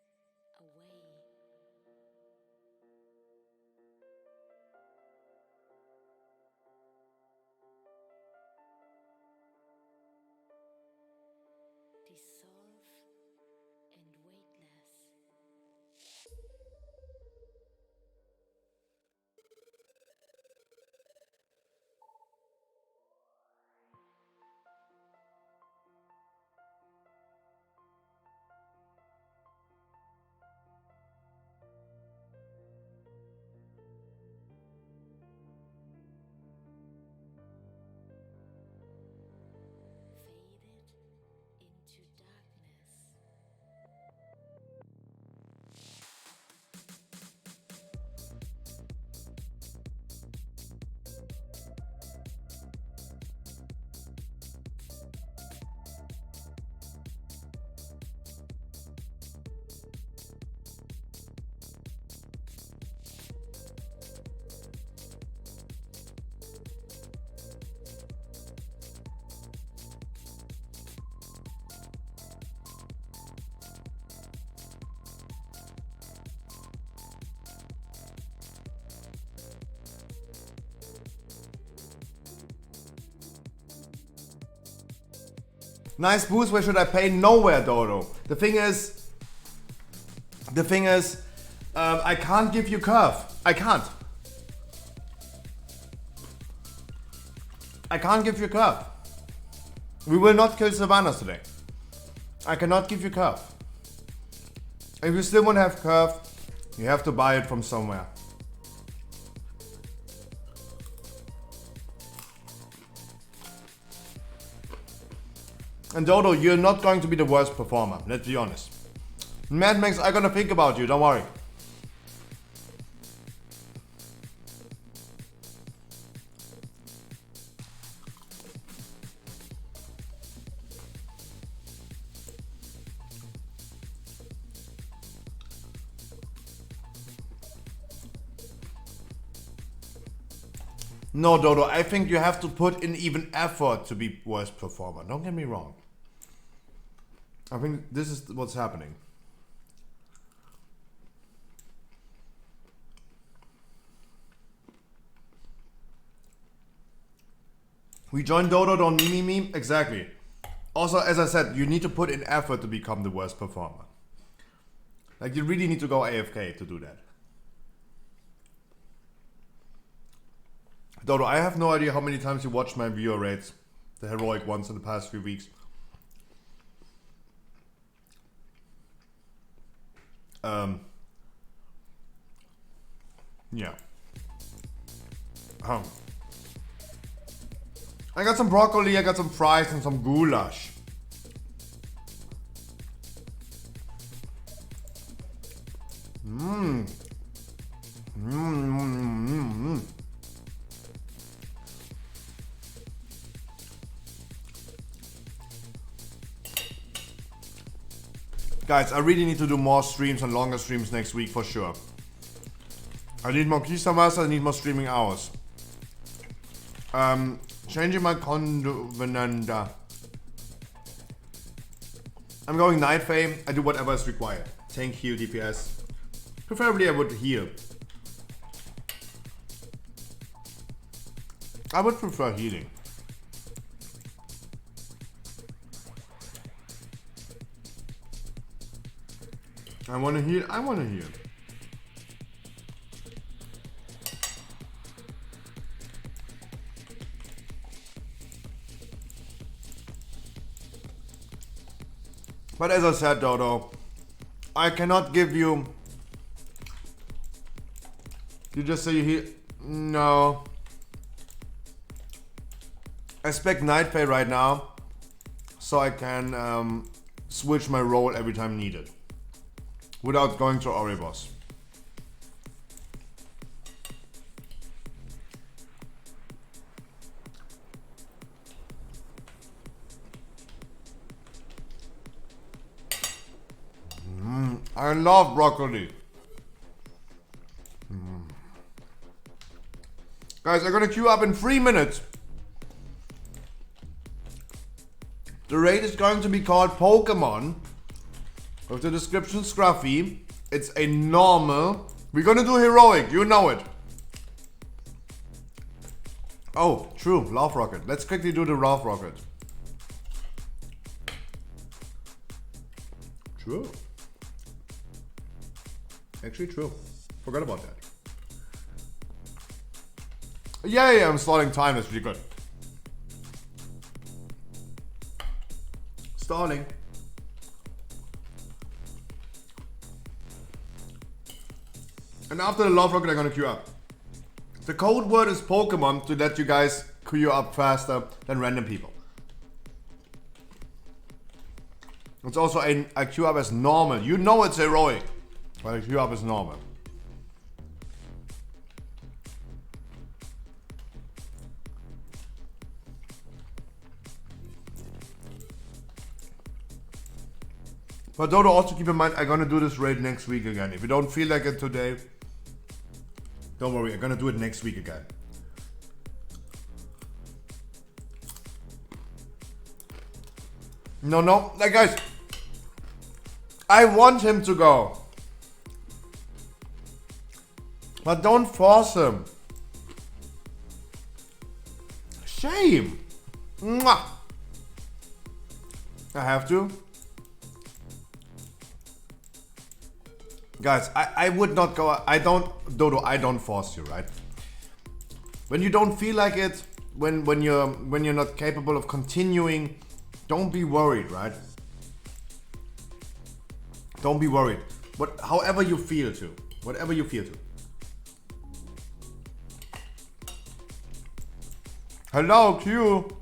away. Dissolve and weightless. Faded into darkness. Nice boost, where should I pay? Nowhere, Dodo. The thing is, I can't give you curve. I can't give you curve. We will not kill Sylvanas today. I cannot give you curve. If you still want to have curve, you have to buy it from somewhere. And Dodo, you're not going to be the worst performer, let's be honest. Mad Max, I'm gonna think about you, don't worry. No, Dodo, I think you have to put in even effort to be worst performer. Don't get me wrong. I think this is what's happening. We joined Dodo, don't me. Exactly. Also, as I said, you need to put in effort to become the worst performer. Like, you really need to go AFK to do that. Dodo, I have no idea how many times you watched my viewer rates, the heroic ones in the past few weeks. Yeah. I got some broccoli, I got some fries and some goulash. Guys, I really need to do more streams and longer streams next week for sure. I need more Kisamaster, I need more streaming hours. Changing my covenant. I'm going Night Fame, I do whatever is required. Tank, heal, DPS. Preferably I would heal. I would prefer healing. I wanna heal. But as I said, Dodo, I cannot give you... You just say you heal... No. I spec Nightfay right now, so I can switch my role every time needed. Without going to Oribos. I love broccoli. Guys, I'm gonna queue up in 3 minutes. The raid is going to be called Pokemon With the description Scruffy, it's a normal. We're gonna do heroic, you know it. Oh, true, Love Rocket. Let's quickly do the Love Rocket. True. Actually true. Forgot about that. Yeah, I'm stalling time, that's pretty good. Stalling. And after the Love Rocket, I'm gonna queue up. The code word is Pokemon to let you guys queue up faster than random people. It's also a queue up as normal. You know it's heroic, but a queue up is normal. But Dodo, also keep in mind, I'm gonna do this raid next week again. If you don't feel like it today, don't worry, I'm gonna do it next week again. No, like guys, I want him to go. But don't force him. Shame. Mwah. I have to. Guys, I would not go. Dodo, I don't force you, right? When you don't feel like it, when you're not capable of continuing, don't be worried, right? Don't be worried. However you feel to. Whatever you feel to. Hello, Q.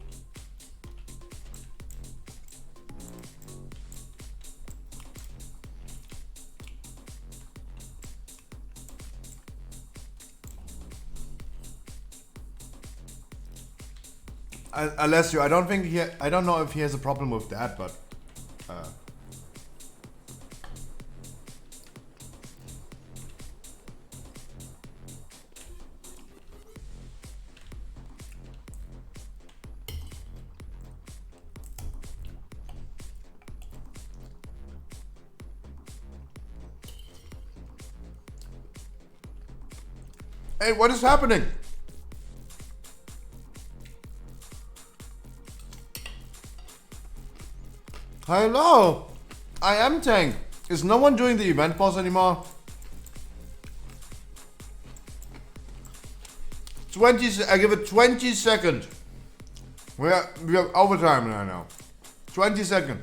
Alessio, I don't know if he has a problem with that, but hey, what is happening? Hello, I am Tank. Is no one doing the event boss anymore? 20. I give it 20 seconds. We have overtime right now. 20 seconds.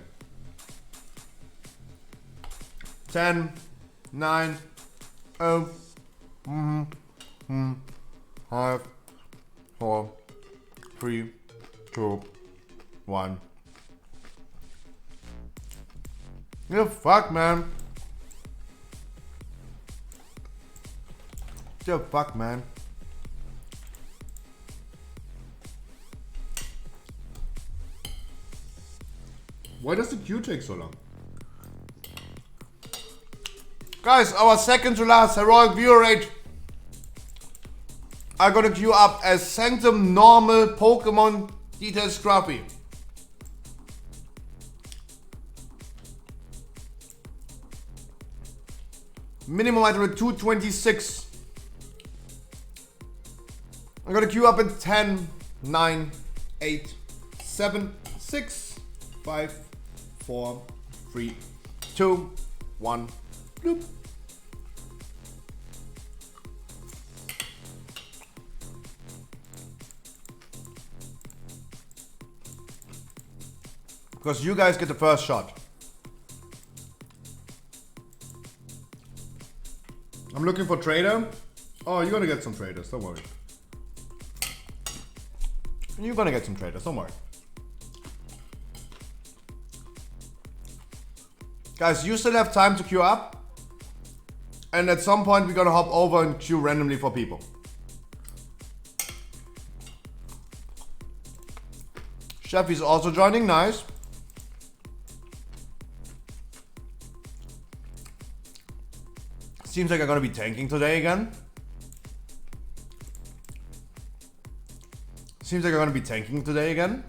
10, 9, 0, 5, 4, 3, 2, 1. Yeah, fuck, man. Yeah, fuck, man. Why does the queue take so long? Guys, our second to last heroic viewer rate are gonna queue up as Sanctum normal Pokemon Detail Scruffy. Minimum item at 226. I'm gonna queue up in 10, 9, 8, 7, 6, 5, 4, 3, 2, 1. Bloop. Because you guys get the first shot. I'm looking for trader. Oh, you're gonna get some traders, don't worry. You're gonna get some traders, don't worry. Guys, you still have time to queue up. And at some point we're gonna hop over and queue randomly for people. Chef is also joining, nice. Seems like I'm gonna be tanking today again. Seems like I'm gonna be tanking today again.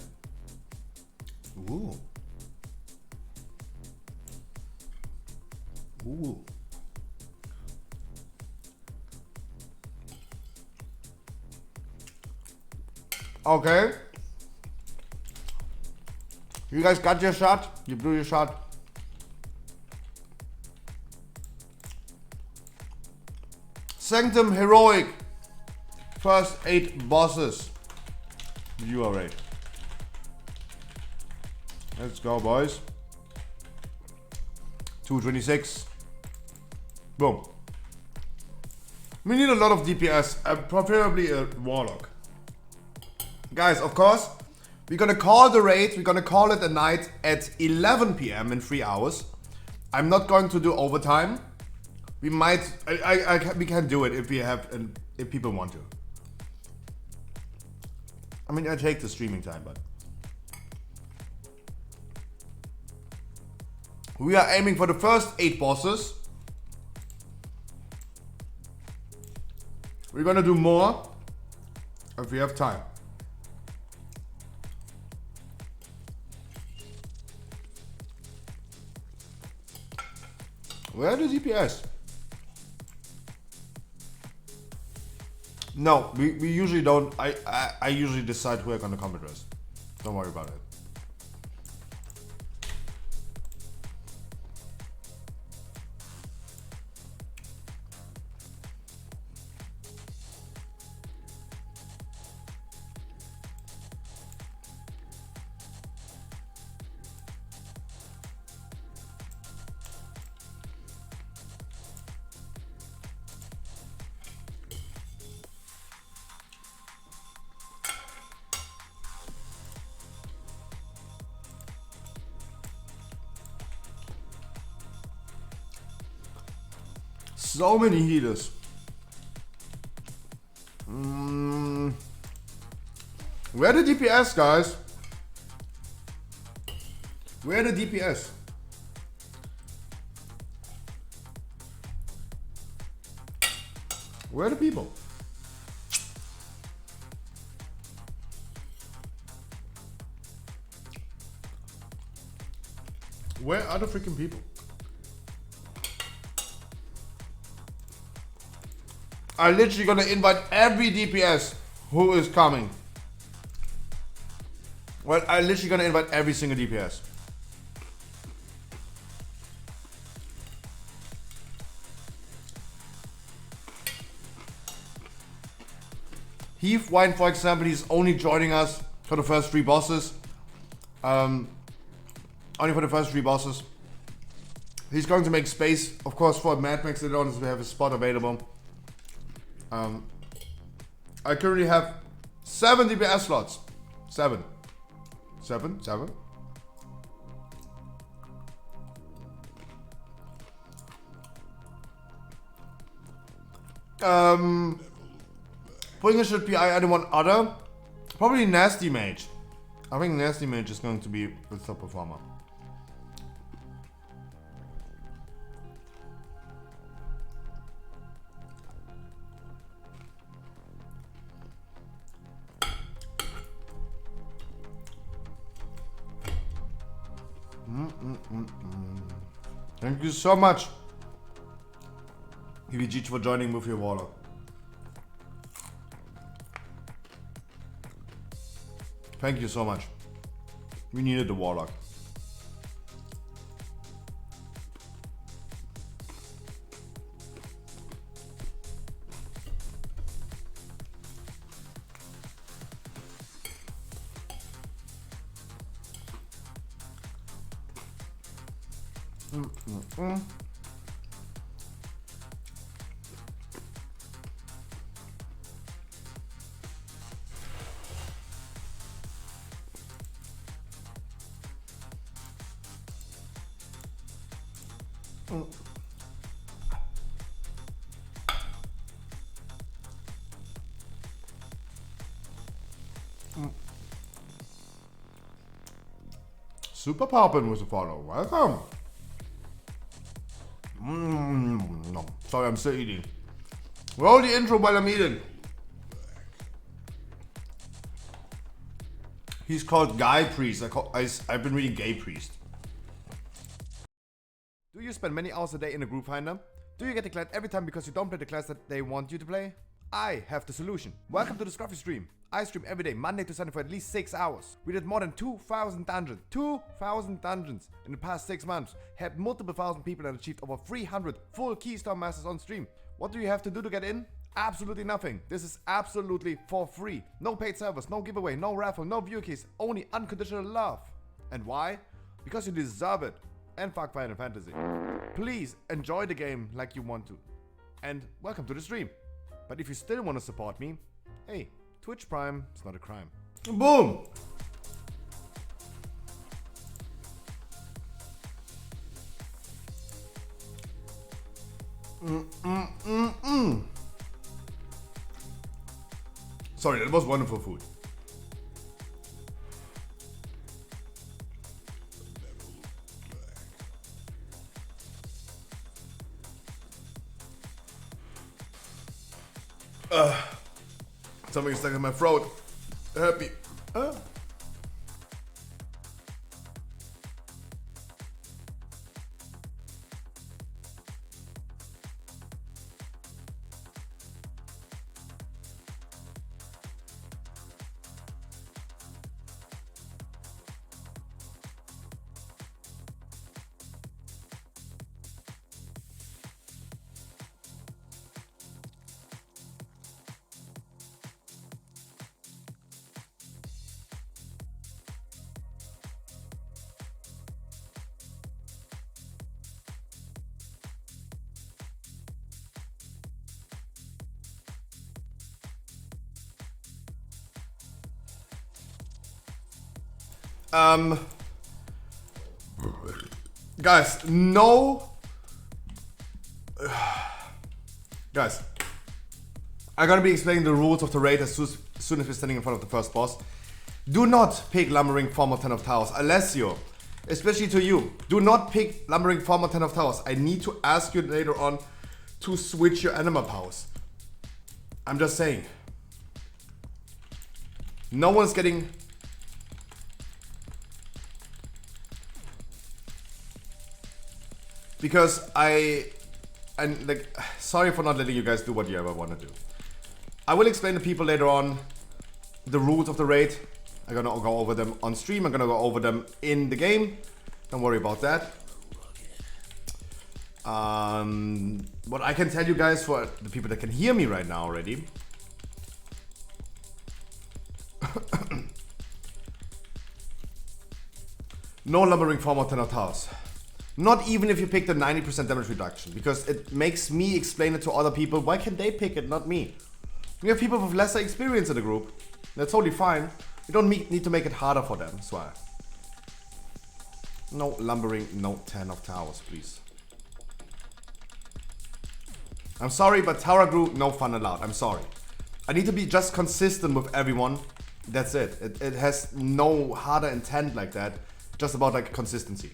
Ooh. Ooh. Okay. You guys got your shot? You blew your shot? Sanctum Heroic. First 8 bosses. You are right. Let's go, boys. 226. Boom. We need a lot of DPS, preferably a Warlock. Guys, of course, we're gonna call the raid, we're gonna call it a night at 11 PM in 3 hours. I'm not going to do overtime. We might, we can do it if we have, if people want to. I mean, I take the streaming time, but. We are aiming for the first 8 bosses. We're gonna do more if we have time. Where are the DPS? No, we usually don't. I usually decide who are gonna come with us. Don't worry about it. So many healers. Where are the DPS, guys? Where are the DPS? Where are the people? Where are the freaking people? I'm literally gonna invite every DPS who is coming. Well, I'm literally gonna invite every single DPS. Heath Wine, for example, he's only joining us for the first 3 bosses. Only for the first 3 bosses. He's going to make space, of course, for Mad Max later on, so we have a spot available. I currently have 7 DPS slots. 7. 7? 7? Bringer should be anyone other. Probably Nasty Mage. I think Nasty Mage is going to be the top performer. Thank you so much, EVG, for joining with your Warlock. Thank you so much. We needed the Warlock. Super poppin' with a follow. Welcome. No, sorry, I'm still eating. Roll the intro while I'm eating. He's called Guy Priest. I've been reading Gay Priest. Do you spend many hours a day in a group finder? Do you get declared every time because you don't play the class that they want you to play? I have the solution. Welcome to the Scruffy stream. I stream every day, Monday to Sunday for at least 6 hours. We did more than 2,000 dungeons. 2,000 dungeons in the past 6 months. Had multiple thousand people and achieved over 300 full Keystone Masters on stream. What do you have to do to get in? Absolutely nothing. This is absolutely for free. No paid servers, no giveaway, no raffle, no view keys, only unconditional love. And why? Because you deserve it. And fuck Final Fantasy. Please enjoy the game like you want to. And welcome to the stream. But if you still want to support me, hey, Twitch Prime is not a crime. Boom! Sorry, that was wonderful food. Something is stuck in my throat. Happy. Guys, no. Guys, I'm gonna be explaining the rules of the raid as soon as we're standing in front of the first boss. Do not pick Lumbering Form of 10 of Towers. Alessio, especially to you, do not pick Lumbering Form of 10 of Towers. I need to ask you later on to switch your anima powers. I'm just saying. No one's getting... Because and like, sorry for not letting you guys do what you ever want to do. I will explain to people later on the rules of the raid. I'm gonna go over them on stream. I'm gonna go over them in the game. Don't worry about that. What I can tell you guys, for the people that can hear me right now already. No Lumbering Form of 10 of Towers. Not even if you pick the 90% damage reduction, because it makes me explain it to other people. Why can they pick it, not me? We have people with lesser experience in the group. That's totally fine. You don't need to make it harder for them, swear. No lumbering, no 10 of Towers, please. I'm sorry, but Tower Group, no fun allowed. I'm sorry. I need to be just consistent with everyone. That's it. It has no harder intent like that. Just about like consistency.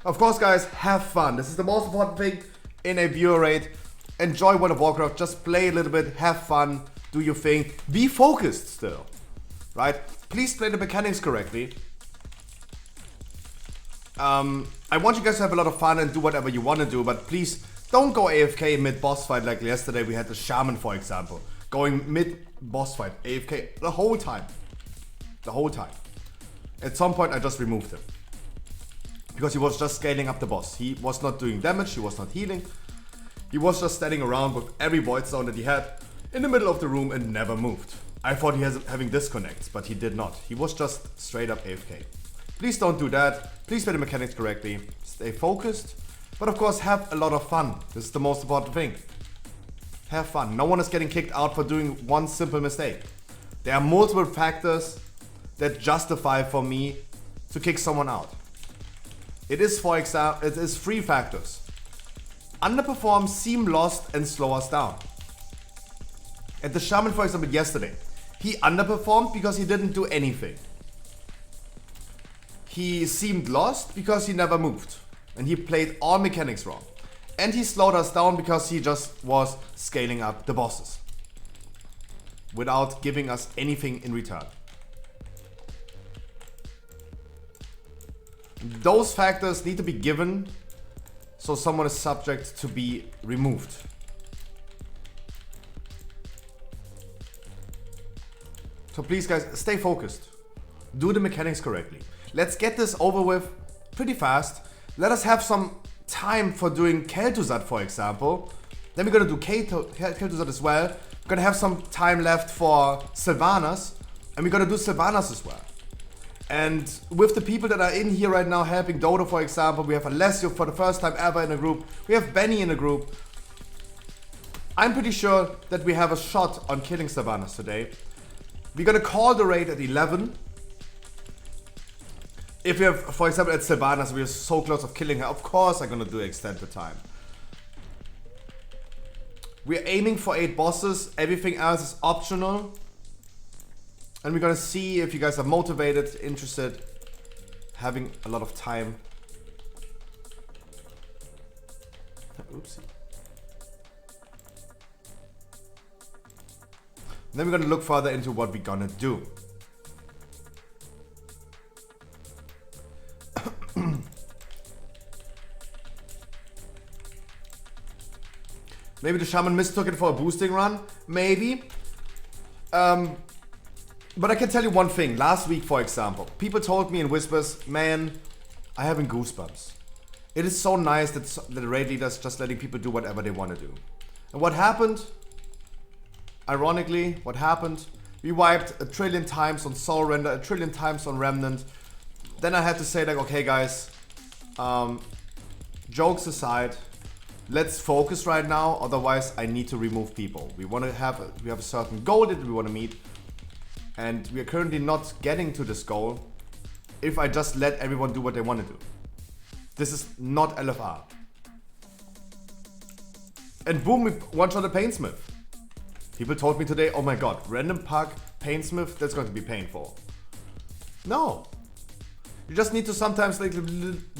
Of course, guys, have fun. This is the most important thing in a viewer raid. Enjoy World of Warcraft. Just play a little bit. Have fun. Do your thing. Be focused still. Right? Please play the mechanics correctly. I want you guys to have a lot of fun and do whatever you want to do. But please don't go AFK mid-boss fight like yesterday. We had the Shaman, for example. Going mid-boss fight. AFK the whole time. The whole time. At some point, I just removed him. Because he was just scaling up the boss. He was not doing damage, he was not healing. He was just standing around with every void zone that he had in the middle of the room and never moved. I thought he was having disconnects, but he did not. He was just straight up AFK. Please don't do that. Please play the mechanics correctly. Stay focused. But of course, have a lot of fun. This is the most important thing. Have fun. No one is getting kicked out for doing one simple mistake. There are multiple factors that justify for me to kick someone out. It is, for example, it is 3 factors. Underperform, seem lost, and slow us down. At the Shaman, for example, yesterday, he underperformed because he didn't do anything. He seemed lost because he never moved. And he played all mechanics wrong. And he slowed us down because he just was scaling up the bosses. Without giving us anything in return. Those factors need to be given so someone is subject to be removed. So please guys, stay focused. Do the mechanics correctly. Let's get this over with pretty fast. Let us have some time for doing Kel'Thuzad, for example. Then we're gonna do Kel'Thuzad as well. We're gonna have some time left for Sylvanas. And we're gonna do Sylvanas as well. And with the people that are in here right now helping Dodo, for example, we have Alessio for the first time ever in a group. We have Benny in a group. I'm pretty sure that we have a shot on killing Sylvanas today. We're gonna call the raid at 11. If we have, for example, at Sylvanas, we are so close of killing her, of course I'm gonna do extend the time. We're aiming for 8 bosses, everything else is optional. And we're gonna see if you guys are motivated, interested, having a lot of time. Oopsie. Then we're gonna look further into what we're gonna do. Maybe the Shaman mistook it for a boosting run. Maybe. But I can tell you one thing. Last week, for example, people told me in whispers, man, I'm having goosebumps. It is so nice that the raid leaders just letting people do whatever they want to do. And what happened? Ironically, what happened? We wiped 1 trillion times on Soul Render, 1 trillion times on Remnant. Then I had to say like, okay guys, jokes aside, let's focus right now, otherwise I need to remove people. We have a certain goal that we want to meet, and we are currently not getting to this goal if I just let everyone do what they want to do. This is not LFR. And boom, we one-shot a Painsmith. People told me today, oh my god, random pack, Painsmith, that's going to be painful. No. You just need to sometimes like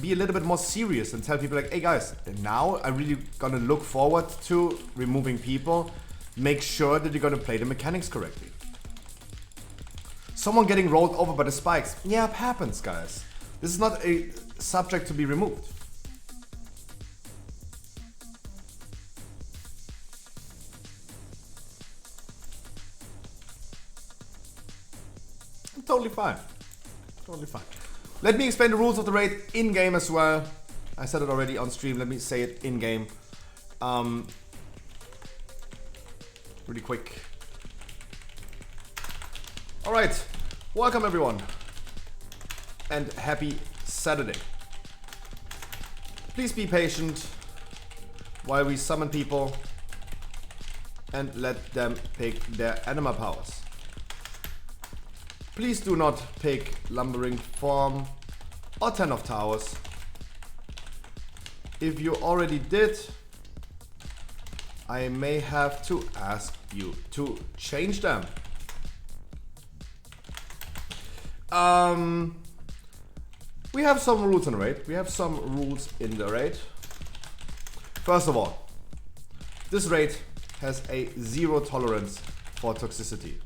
be a little bit more serious and tell people like, hey guys, now I'm really gonna look forward to removing people. Make sure that you're gonna play the mechanics correctly. Someone getting rolled over by the spikes. Yeah, it happens, guys. This is not a subject to be removed. Totally fine. Totally fine. Let me explain the rules of the raid in-game as well. I said it already on stream. Let me say it in-game. Really quick. Alright. Welcome everyone. And happy Saturday. Please be patient while we summon people and let them pick their anima powers. Please do not pick Lumbering Form or 10 of Towers. If you already did, I may have to ask you to change them. We have some rules in the raid. First of all, this raid has a 0 tolerance for toxicity.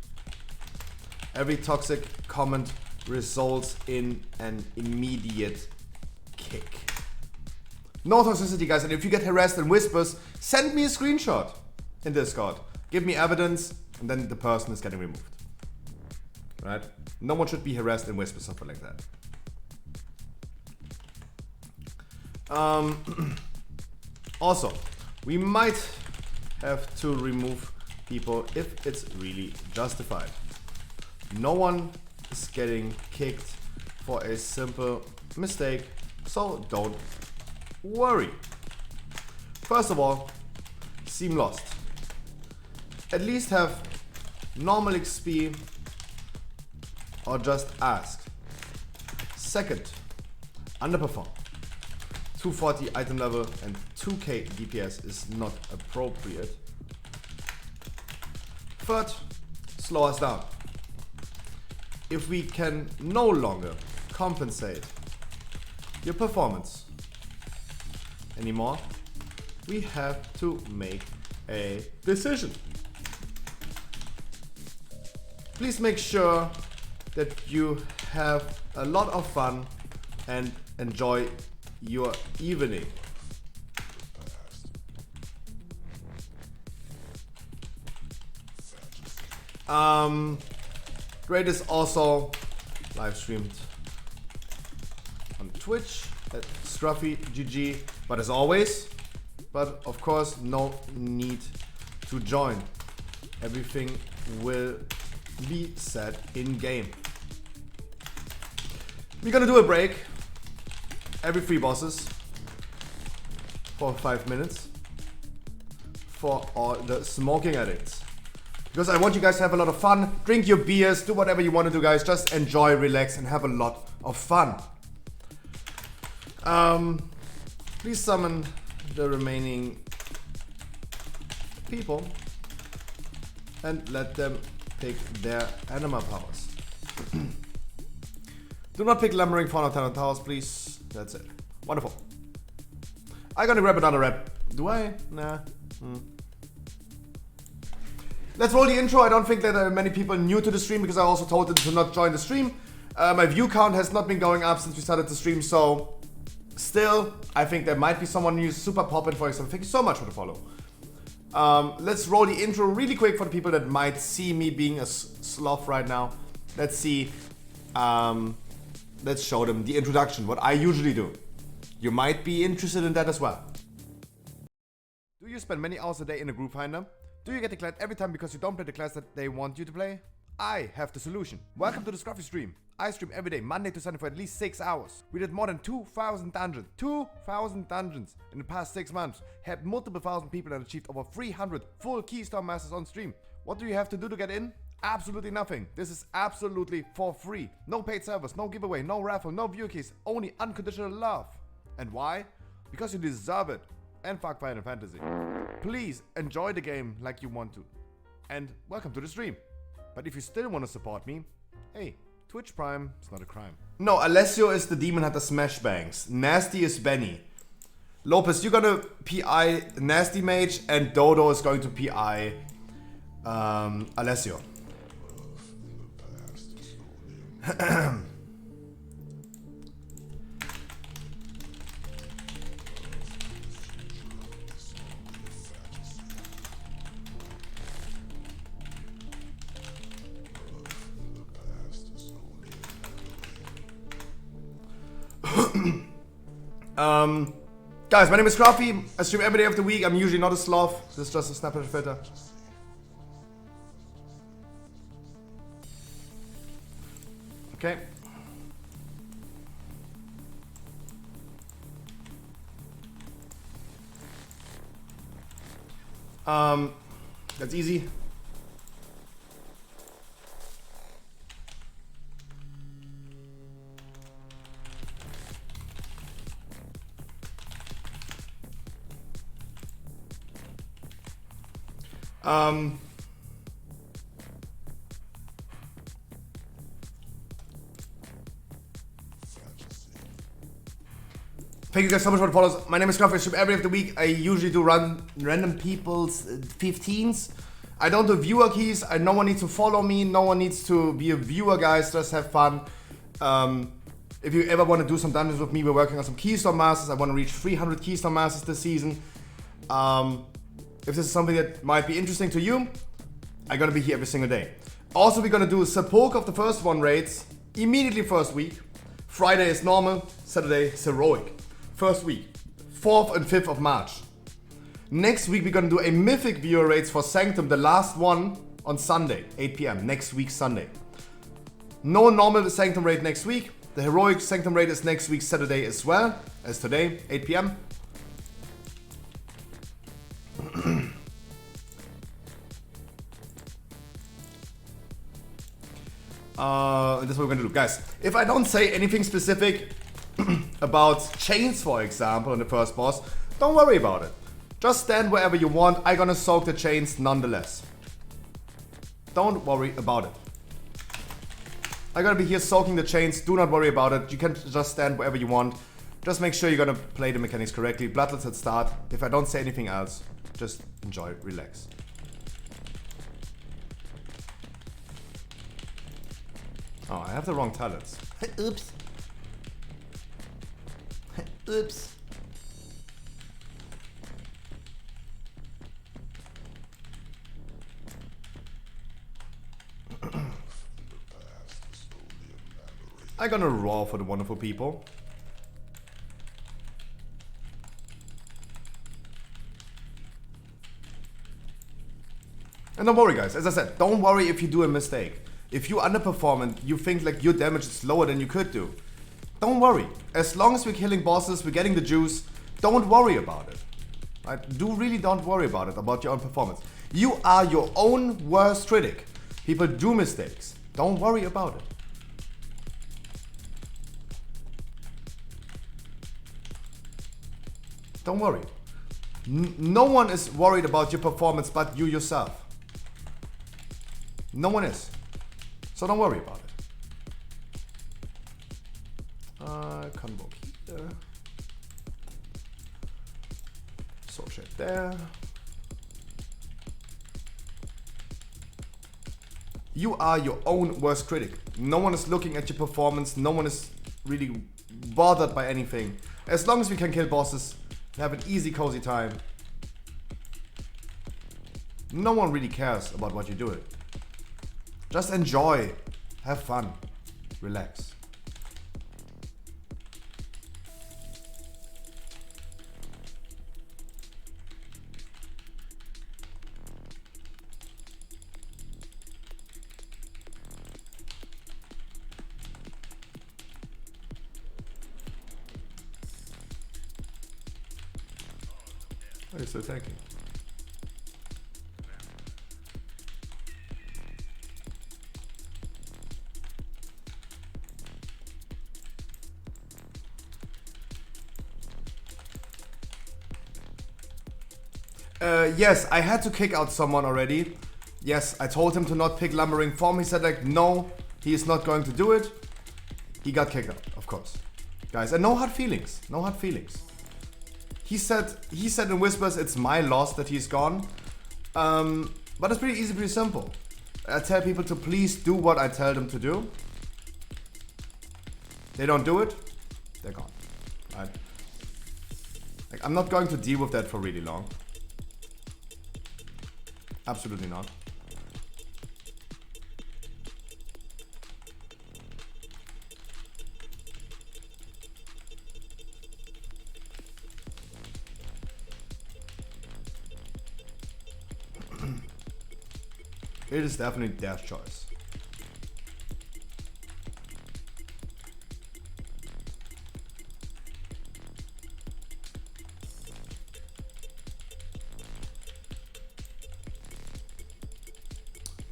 Every toxic comment results in an immediate kick. No toxicity, guys, and if you get harassed in whispers, send me a screenshot in Discord. Give me evidence, and then the person is getting removed. Right? No one should be harassed in whispers, something like that. Also, we might have to remove people if it's really justified. No one is getting kicked for a simple mistake, so don't worry. First of all, seem lost. At least have normal XP or just ask. Second, underperform. 240 item level and 2k DPS is not appropriate. Third, slow us down. If we can no longer compensate your performance anymore, we have to make a decision. Please make sure that you have a lot of fun and enjoy your evening. Great is also live streamed on Twitch at ScruffyGG, but as always, but of course, no need to join. Everything will be set in game. We're gonna do a break every 3 bosses for 5 minutes for all the smoking addicts. Because I want you guys to have a lot of fun. Drink your beers, do whatever you want to do, guys. Just enjoy, relax, and have a lot of fun. Please summon the remaining people and let them pick their anima powers. Do not pick Lumbering Fauna of 10 of Towers, please. That's it. Wonderful. I'm gonna grab another rep. Do I? Nah. Let's roll the intro. I don't think that there are many people new to the stream because I also told them to not join the stream. My view count has not been going up since we started the stream, so still, I think there might be someone new. Super Poppin', for example. Thank you so much for the follow. Let's roll the intro really quick for the people that might see me being a sloth right now. Let's see. Let's show them the introduction, what I usually do. You might be interested in that as well. Do you spend many hours a day in a group finder? Do you get declared every time because you don't play the class that they want you to play? I have the solution. Welcome to the Scruffy stream. I stream every day, Monday to Sunday for at least 6 hours. We did more than 2,000 dungeons. 2,000 dungeons in the past 6 months. Had multiple thousand people and achieved over 300 full Keystone Masters on stream. What do you have to do to get in? Absolutely nothing. This is absolutely for free. No paid servers, no giveaway, no raffle, no view keys, only unconditional love. And why? Because you deserve it. And fuck Final Fantasy. Please enjoy the game like you want to. And welcome to the stream. But if you still want to support me, hey, Twitch Prime is not a crime. No, Alessio is the Demon Hunter Smash Bangs. Nasty is Benny. Lopez, you're gonna PI Nasty Mage, and Dodo is going to PI Alessio. Guys, my name is Scruffy. I stream every day of the week. I'm usually not a sloth. This is just a Snapchat filter. Okay. That's easy. Thank you guys so much for the follows. My name is Scruffy. I stream every day of the week. I usually do run random people's 15s. I don't do viewer keys. No one needs to follow me. No one needs to be a viewer, guys. Just have fun. If you ever want to do some dungeons with me, we're working on some Keystone Masters. I want to reach 300 Keystone Masters this season. If this is something that might be interesting to you, I'm gonna be here every single day. Also, we're gonna do Sepulk of the first one raids immediately first week. Friday is normal, Saturday is heroic. First week, 4th and 5th of March. Next week, we're gonna do a mythic viewer raids for Sanctum, the last one on Sunday, 8 PM, next week, Sunday. No normal Sanctum raid next week. The heroic Sanctum raid is next week, Saturday as well, as today, 8 PM. That's what we're gonna do. Guys, if I don't say anything specific about chains, for example, on the first boss, don't worry about it. Just stand wherever you want. I'm gonna soak the chains nonetheless. Don't worry about it. I'm gonna be here soaking the chains. Do not worry about it. You can just stand wherever you want. Just make sure you're gonna play the mechanics correctly. Bloodlets at start. If I don't say anything else, just enjoy, relax. Oh, I have the wrong talents. Oops. Oops. I'm gonna roar for the wonderful people. And don't worry guys, as I said, don't worry if you do a mistake. If you underperform and you think like your damage is lower than you could do, don't worry. As long as we're killing bosses, we're getting the juice, don't worry about it. Right? Really don't worry about it, about your own performance. You are your own worst critic. People do mistakes. Don't worry about it. Don't worry. No one is worried about your performance but you yourself. No one is. So don't worry about it. Convoke here. Social there. You are your own worst critic. No one is looking at your performance. No one is really bothered by anything. As long as we can kill bosses, have an easy, cozy time. No one really cares about what you're doing. Just enjoy, have fun, relax. What are you still attacking? Yes, I had to kick out someone already. Yes, I told him to not pick lumbering form. He said like, no, he is not going to do it. He got kicked out, of course. Guys, and no hard feelings, no hard feelings. He said in whispers, it's my loss that he's gone. But it's pretty easy, pretty simple. I tell people to please do what I tell them to do. They don't do it, they're gone, right? Like, I'm not going to deal with that for really long. Absolutely not. It is definitely their choice.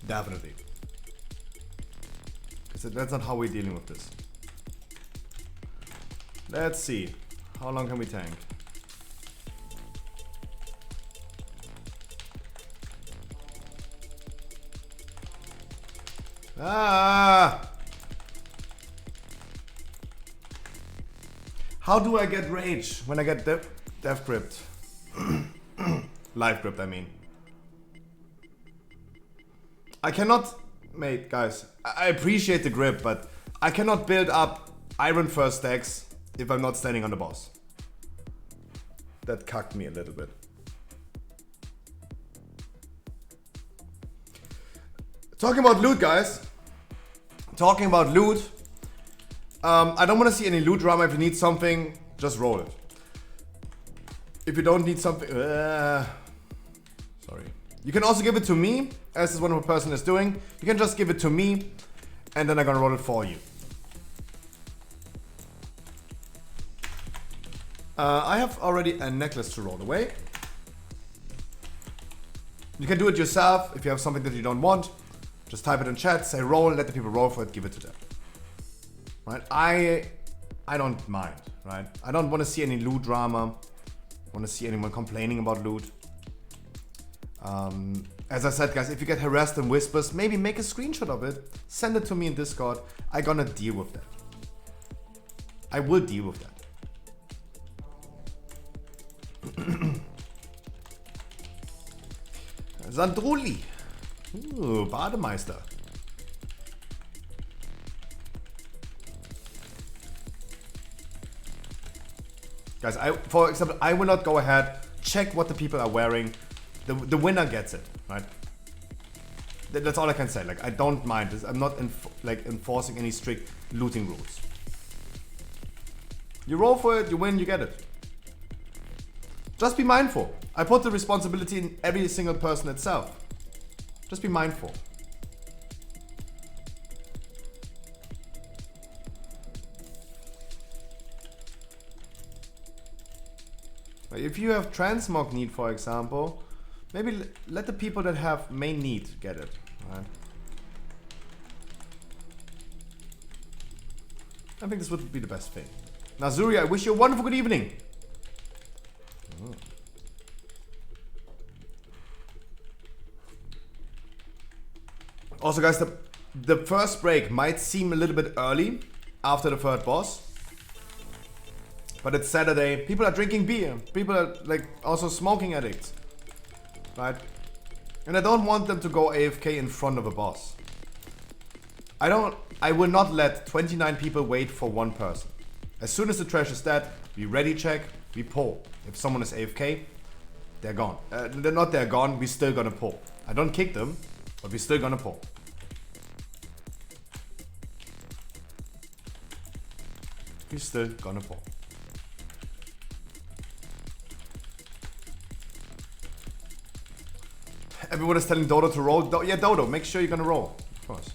Definitely. Because that's not how we're dealing with this. Let's see. How long can we tank? Ah! How do I get rage when I get death gripped? Life gripped, I mean. I cannot, mate, guys, I appreciate the grip, but I cannot build up iron first stacks if I'm not standing on the boss. That cucked me a little bit. Talking about loot, guys. Talking about loot. I don't want to see any loot drama. If you need something, just roll it. If you don't need something... sorry. You can also give it to me, as this one person is doing. You can just give it to me, and then I'm gonna roll it for you. I have already a necklace to roll away. You can do it yourself if you have something that you don't want. Just type it in chat, say roll, let the people roll for it, give it to them. Right? I don't mind, right? I don't want to see any loot drama. I want to see anyone complaining about loot. As I said, guys, if you get harassed in whispers, maybe make a screenshot of it, send it to me in Discord. I'm gonna deal with that. I will deal with that. Sandruli. Bademeister. Guys, for example, I will not go ahead, check what the people are wearing. The winner gets it, right? That's all I can say. Like, I don't mind this. I'm not enforcing any strict looting rules. You roll for it, you win, you get it. Just be mindful. I put the responsibility in every single person itself. Just be mindful. If you have transmog need, for example, maybe let the people that have main need get it. Right? I think this would be the best thing. Nazuri, I wish you a wonderful good evening. Also, guys, the first break might seem a little bit early after the third boss. But it's Saturday, people are drinking beer, people are like also smoking addicts, right? And I don't want them to go AFK in front of a boss. I will not let 29 people wait for one person. As soon as the trash is dead, we ready check, we pull. If someone is AFK, they're gone. They're gone, we still gonna pull. I don't kick them, but we still gonna pull. We still gonna pull. Everyone is telling Dodo to roll. Yeah, Dodo, make sure you're gonna roll. Of course.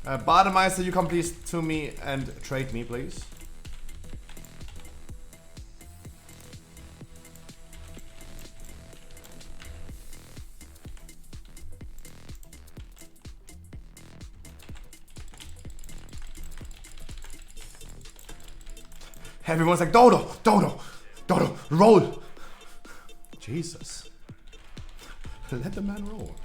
Bademeister, you come please to me and trade me, please. Everyone's like, Dodo, Dodo, Dodo, roll. Jesus. Let the man roll.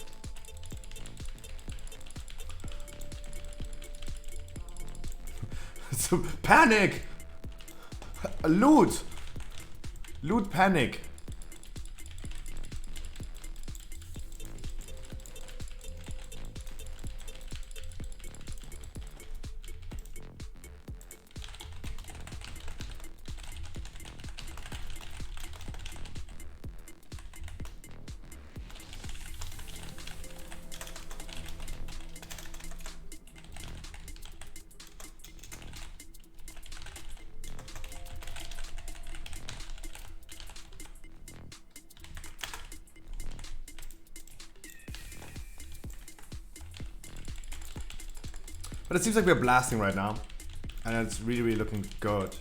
Panic! Loot! Loot panic. But it seems like we're blasting right now. And it's really, really looking good.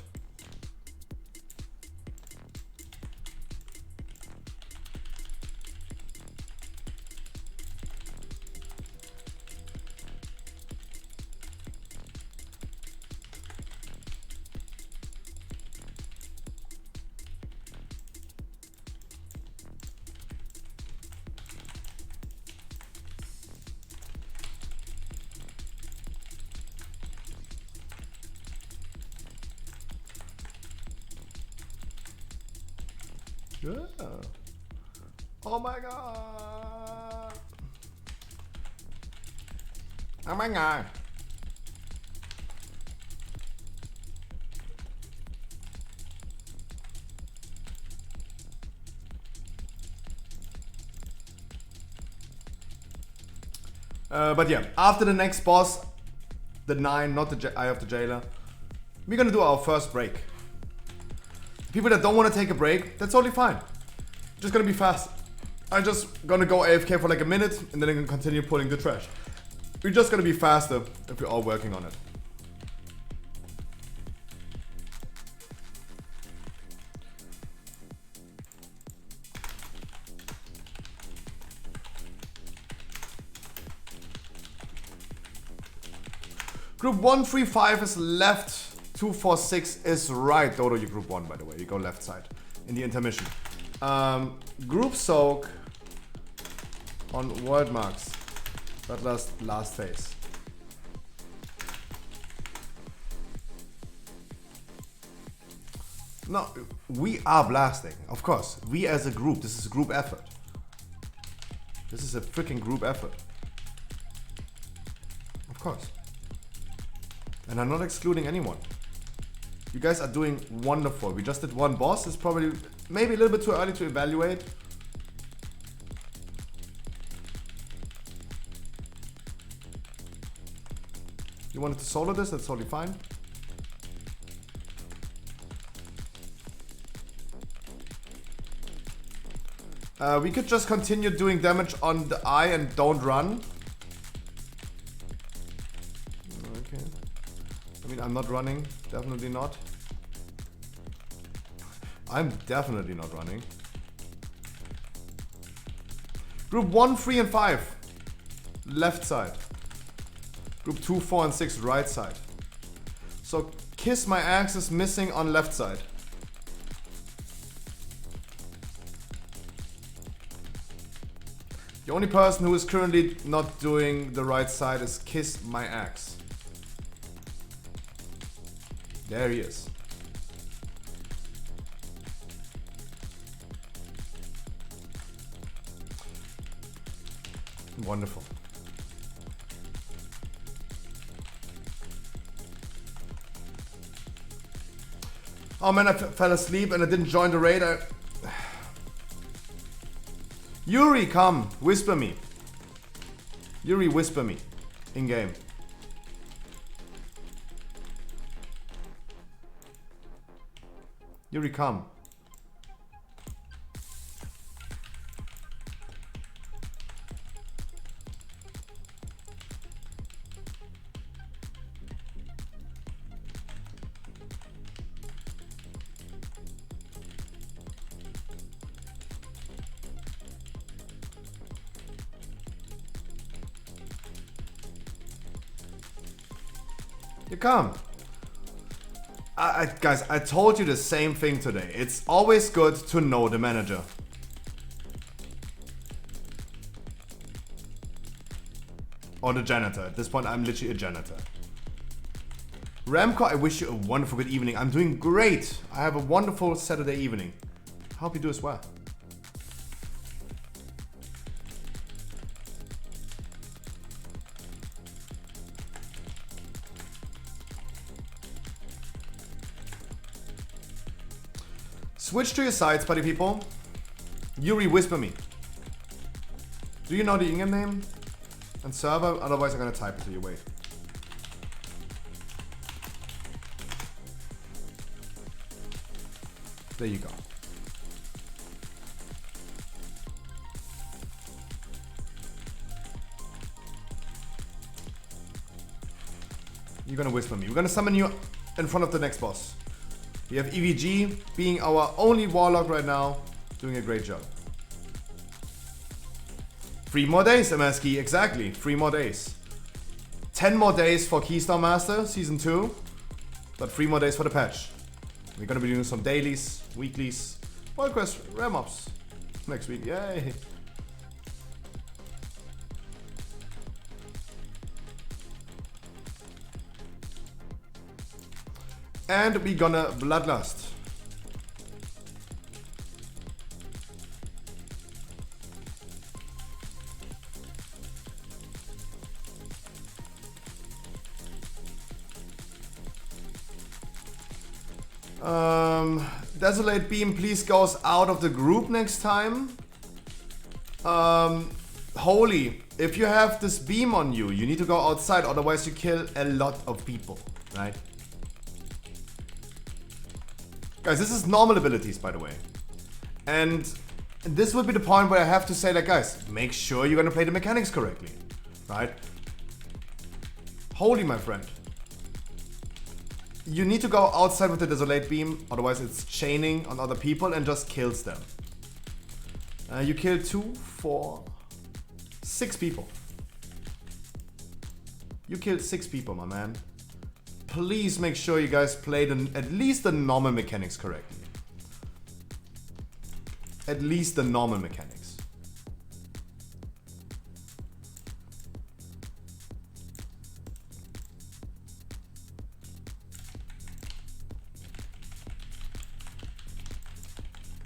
Yeah. Oh my god. Oh my god. But yeah, after the next boss, the 9, not the Eye of the Jailer, we're gonna do our first break. People that don't want to take a break, that's totally fine. Just gonna be fast. I'm just gonna go AFK for like a minute and then I'm gonna continue pulling the trash. We're just gonna be faster if we're all working on it. Group 135 is left. 246 is right. Dodo, you group 1, by the way. You go left side in the intermission. Group soak on world marks. That last phase. No, we are blasting. Of course. We as a group. This is a group effort. This is a freaking group effort. Of course. And I'm not excluding anyone. You guys are doing wonderful. We just did one boss. It's probably maybe a little bit too early to evaluate. You wanted to solo this? That's totally fine. We could just continue doing damage on the eye and don't run. Okay. I mean, I'm not running. Definitely not. I'm definitely not running. Group 1, 3, and 5. Left side. Group 2, 4, and 6. Right side. So Kiss My Axe is missing on left side. The only person who is currently not doing the right side is Kiss My Axe. There he is. Wonderful. Oh man, I fell asleep and I didn't join the raid. Yuri, come. Whisper me. Yuri, whisper me. In game. Yuri, come. You come. Guys, I told you the same thing today. It's always good to know the manager. Or the janitor. At this point, I'm literally a janitor. Ramco, I wish you a wonderful good evening. I'm doing great. I have a wonderful Saturday evening. I hope you do as well. Switch to your sides, buddy people. Yuri, whisper me. Do you know the in-game name and server? Otherwise, I'm gonna type it to you. Wait. There you go. You're gonna whisper me. We're gonna summon you in front of the next boss. We have EVG being our only warlock right now, doing a great job. 3 more days, MSK, exactly, 3 more days. 10 more days for Keystone Master, Season 2, but 3 more days for the patch. We're gonna be doing some dailies, weeklies, World Quest, Ram Ups next week, yay! And we gonna Bloodlust. Desolate Beam please goes out of the group next time. Holy, if you have this beam on you, you need to go outside, otherwise you kill a lot of people, right? Guys, this is normal abilities, by the way. And this would be the point where I have to say, like, guys, make sure you're gonna play the mechanics correctly, right? Holy, my friend. You need to go outside with the Desolate Beam, otherwise it's chaining on other people and just kills them. You kill 2, 4, 6 people. You killed 6 people, my man. Please make sure you guys play at least the normal mechanics correctly. At least the normal mechanics.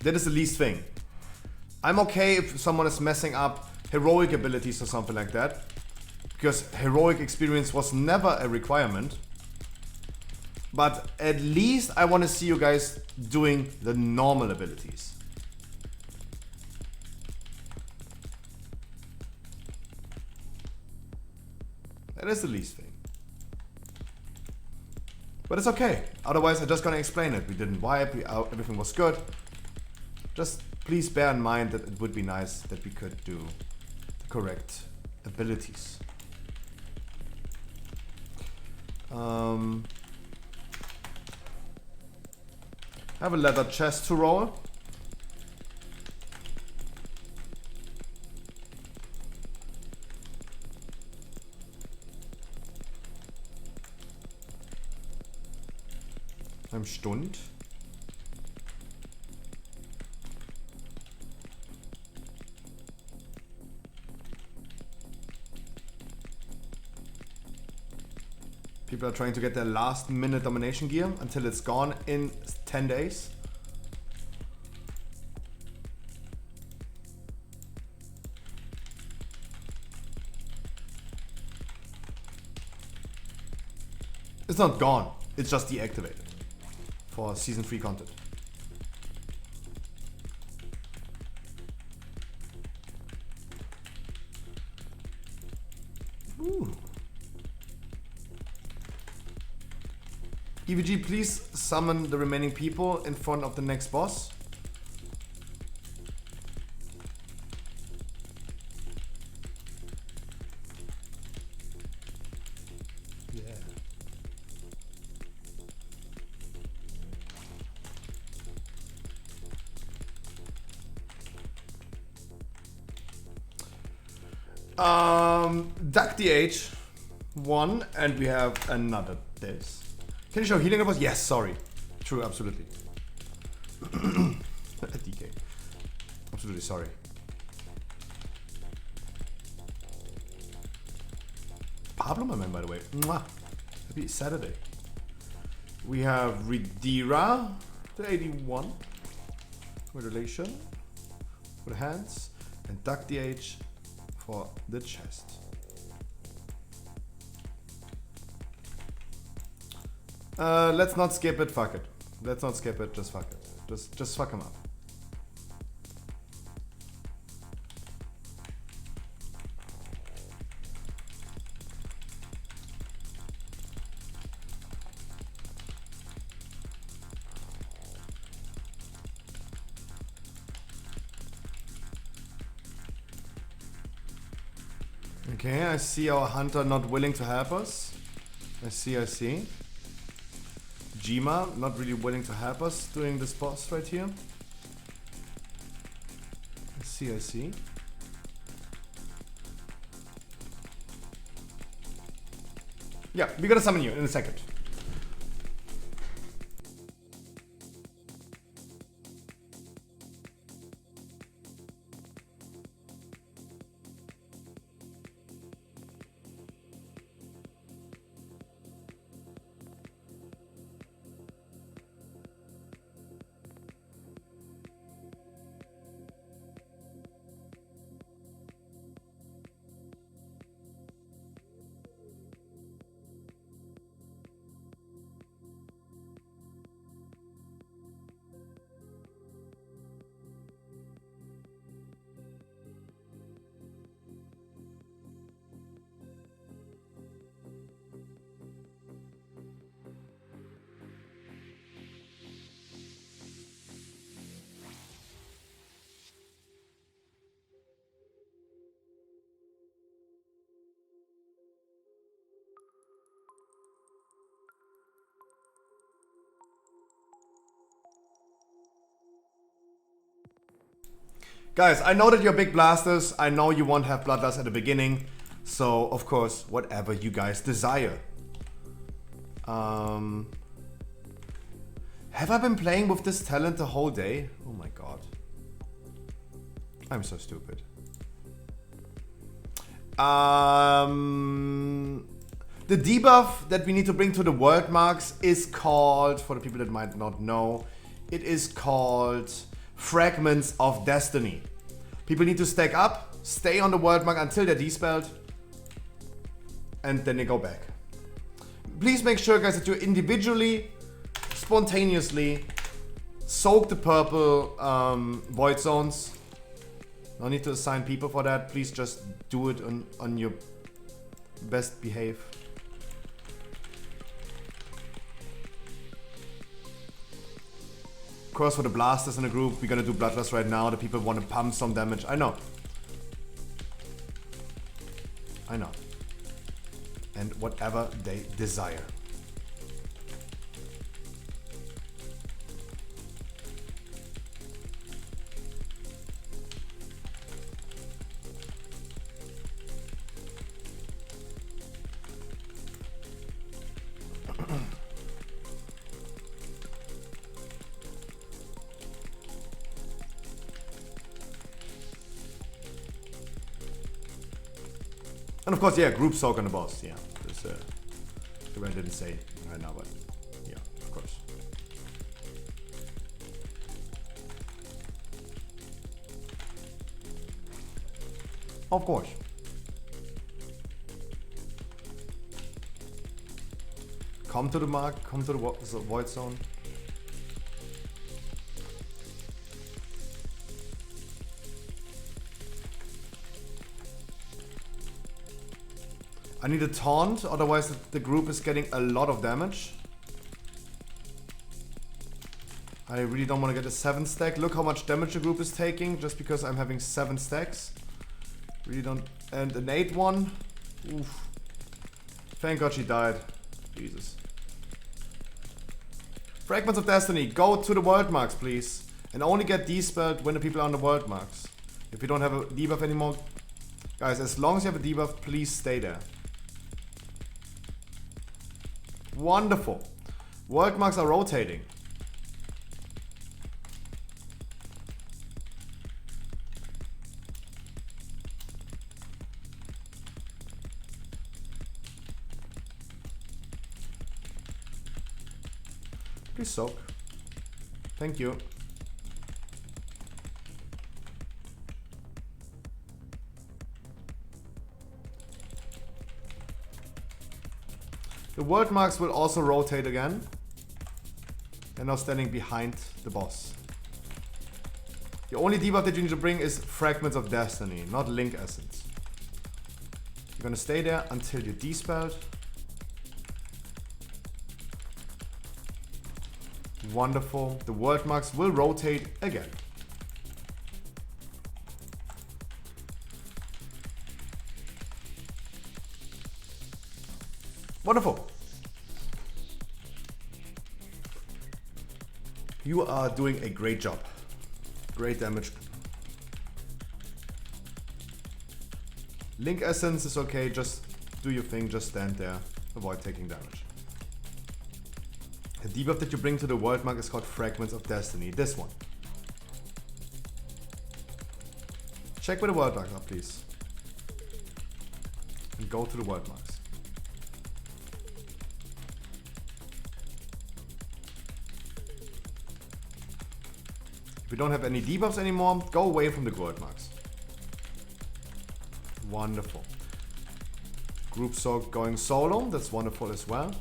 That is the least thing. I'm okay if someone is messing up heroic abilities or something like that, because heroic experience was never a requirement. But at least I want to see you guys doing the normal abilities. That is the least thing. But it's okay. Otherwise, I'm just gonna explain it. We didn't wipe, everything was good. Just please bear in mind that it would be nice that we could do the correct abilities. Have a leather chest to roll. Einem Stund. People are trying to get their last minute domination gear until it's gone in 10 days. It's not gone, it's just deactivated for season 3 content. Ooh. EVG, please summon the remaining people in front of the next boss. Yeah. Duck DH 1, and we have another this. Can you show healing about? Yes, sorry. True, absolutely. DK. Absolutely sorry. Pablo, my man, by the way. Mwah. Happy Saturday. We have Redira, the 81. Relation for the hands. And Duck DH for the chest. Let's not skip it, fuck it. Let's not skip it, just fuck it. Just fuck him up. Okay, I see our hunter not willing to help us. I see. Jima not really willing to help us doing this boss right here. I see. Yeah, we're gonna summon you in a second. Guys, I know that you're big blasters. I know you won't have bloodlust at the beginning. So, of course, whatever you guys desire. Have I been playing with this talent the whole day? Oh my god. I'm so stupid. The debuff that we need to bring to the world marks is called, for the people that might not know, it is called Fragments of Destiny. People need to stack up, stay on the world mark until they're dispelled, and then they go back. Please make sure, guys, that you individually, spontaneously soak the purple void zones. No need to assign people for that. Please just do it on your best behave. Of course, for the blasters in the group, we're gonna do Bloodlust right now. The people want to pump some damage. I know. I know. And whatever they desire. And of course, yeah, group soak on the boss. Yeah, this I didn't say right now, but yeah, of course. Of course. Come to the mark. Come to the void zone. I need a taunt, otherwise the group is getting a lot of damage. I really don't want to get a 7 stack. Look how much damage the group is taking just because I'm having 7 stacks. Really don't. And an 8-1. Oof. Thank God she died. Jesus. Fragments of Destiny. Go to the world marks, please. And only get despelled when the people are on the world marks. If you don't have a debuff anymore. Guys, as long as you have a debuff, please stay there. Wonderful. World marks are rotating. Please soak. Thank you. The world marks will also rotate again. They're now standing behind the boss. The only debuff that you need to bring is Fragments of Destiny, not Link Essence. You're gonna stay there until you're despelled. Wonderful. The world marks will rotate again. Wonderful. You are doing a great job. Great damage. Link Essence is okay, just do your thing, just stand there. Avoid taking damage. The debuff that you bring to the world mark is called Fragments of Destiny. This one. Check where the world marks are, please. And go to the world marks. If you don't have any debuffs anymore, go away from the world marks. Wonderful. Group soak going solo, that's wonderful as well.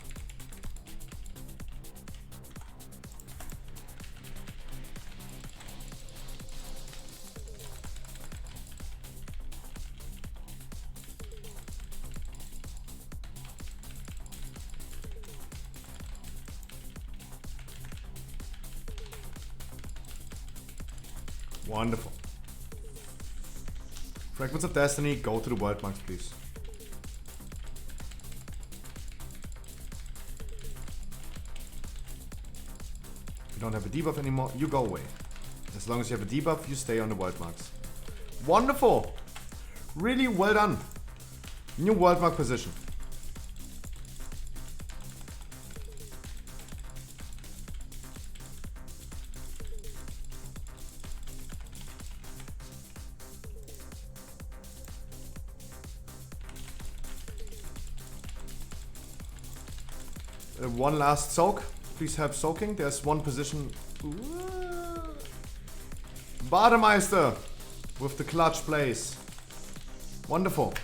Wonderful. Fragments of Destiny, go to the world marks, please. If you don't have a debuff anymore, you go away. As long as you have a debuff, you stay on the world marks. Wonderful! Really well done. New world mark position. One last soak. Please help soaking. There's one position. Bademeister with the clutch plays. Wonderful.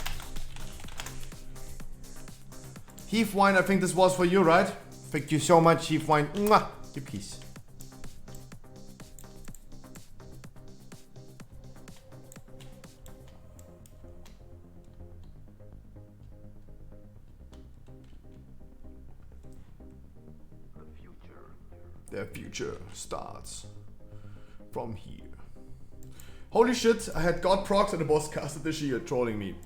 Heath Wine, I think this was for you, right? Thank you so much, Heath Wine. Mwah! You piece. The future starts from here. Holy shit, I had God procs and the boss casted this year trolling me.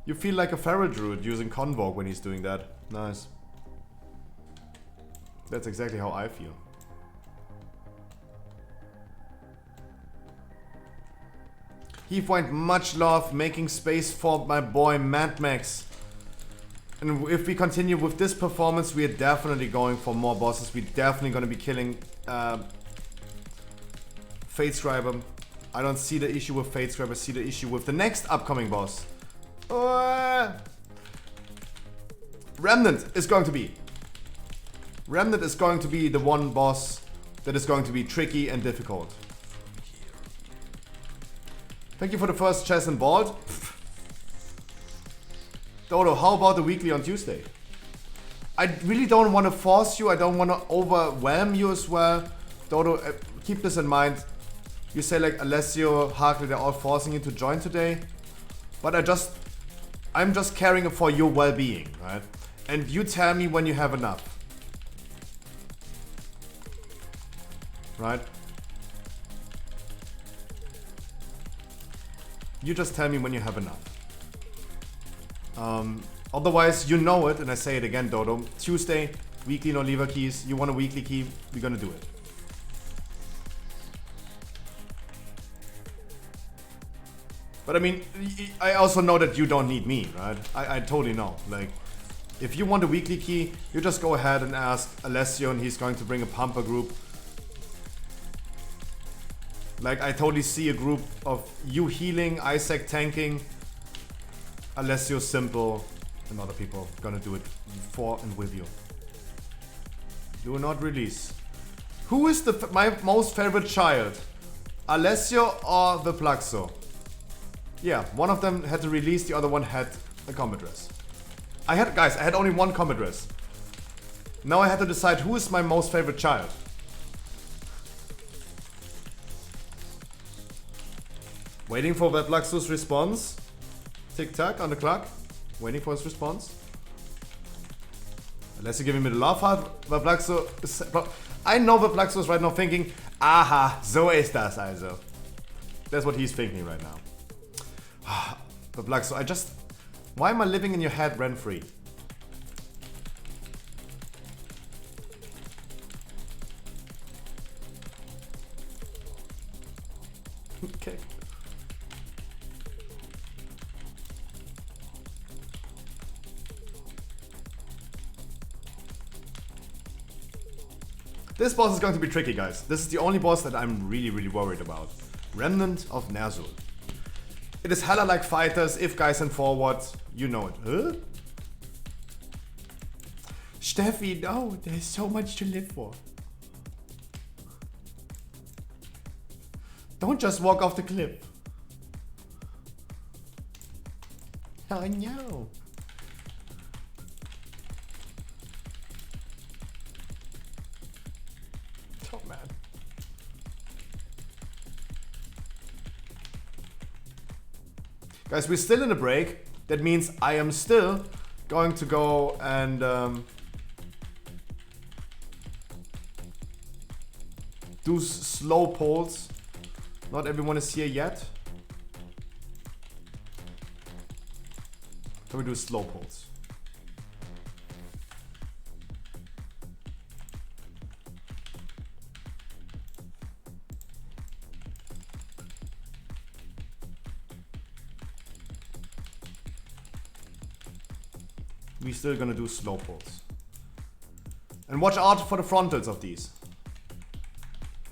You feel like a feral druid using Convoke when he's doing that. Nice. That's exactly how I feel. He find much love making space for my boy Mad Max. And if we continue with this performance, we are definitely going for more bosses. We're definitely going to be killing Fatescriber. I don't see the issue with Fatescriber, I see the issue with the next upcoming boss. Remnant is going to be the one boss that is going to be tricky and difficult. Thank you for the first chest and bald. Dodo, how about the weekly on Tuesday? I really don't want to force you. I don't want to overwhelm you as well. Dodo, keep this in mind. You say like Alessio, Harkley, they're all forcing you to join today. But I'm just caring for your well-being, right? And you tell me when you have enough. Right? You just tell me when you have enough. Otherwise, you know it, and I say it again, Dodo. Tuesday, weekly no lever keys. You want a weekly key? We're gonna do it. But I mean, I also know that you don't need me, right? I totally know. Like, if you want a weekly key, you just go ahead and ask Alessio, and he's going to bring a pumper group. Like, I totally see a group of you healing, Isaac tanking, Alessio simple, and other people gonna do it for and with you. Do not release. Who is my most favorite child? Alessio or the Plaxo? Yeah, one of them had to release, the other one had a combat dress. I had only one combat dress. Now I had to decide who is my most favorite child. Waiting for Weblaxo's response. Tick tack on the clock. Waiting for his response. Unless you give me the love heart, Weblaxo. I know Weblaxo is right now thinking, aha, so ist das also. That's what he's thinking right now. Weblaxo, why am I living in your head rent free? Okay. This boss is going to be tricky, guys. This is the only boss that I'm really, really worried about. Remnant of Ner'zhul. It is hella like fighters, if guys and forward, you know it. Huh? Steffi, no, there's so much to live for. Don't just walk off the cliff. I know. Oh man. Guys, we're still in a break. That means I am still going to go and do slow polls. Not everyone is here yet. So we do slow polls. We're still gonna do slow polls. And watch out for the frontals of these.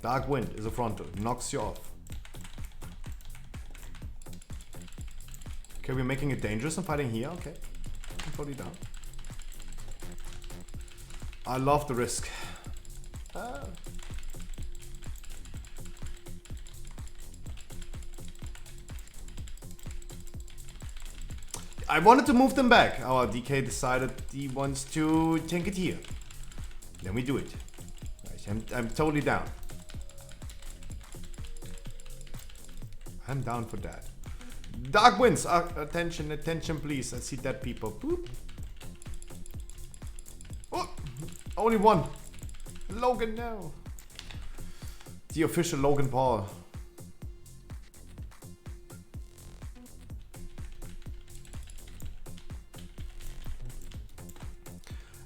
Dark Wind is a frontal, knocks you off. Okay, we're making it dangerous and fighting here, okay. I'm totally down. I love the risk. I wanted to move them back. Our DK decided he wants to tank it here. Then we do it. I'm totally down. I'm down for that. Dark winds. Attention, attention, please. I see dead people. Boop. Oh, only one. Logan, no. The official Logan Paul.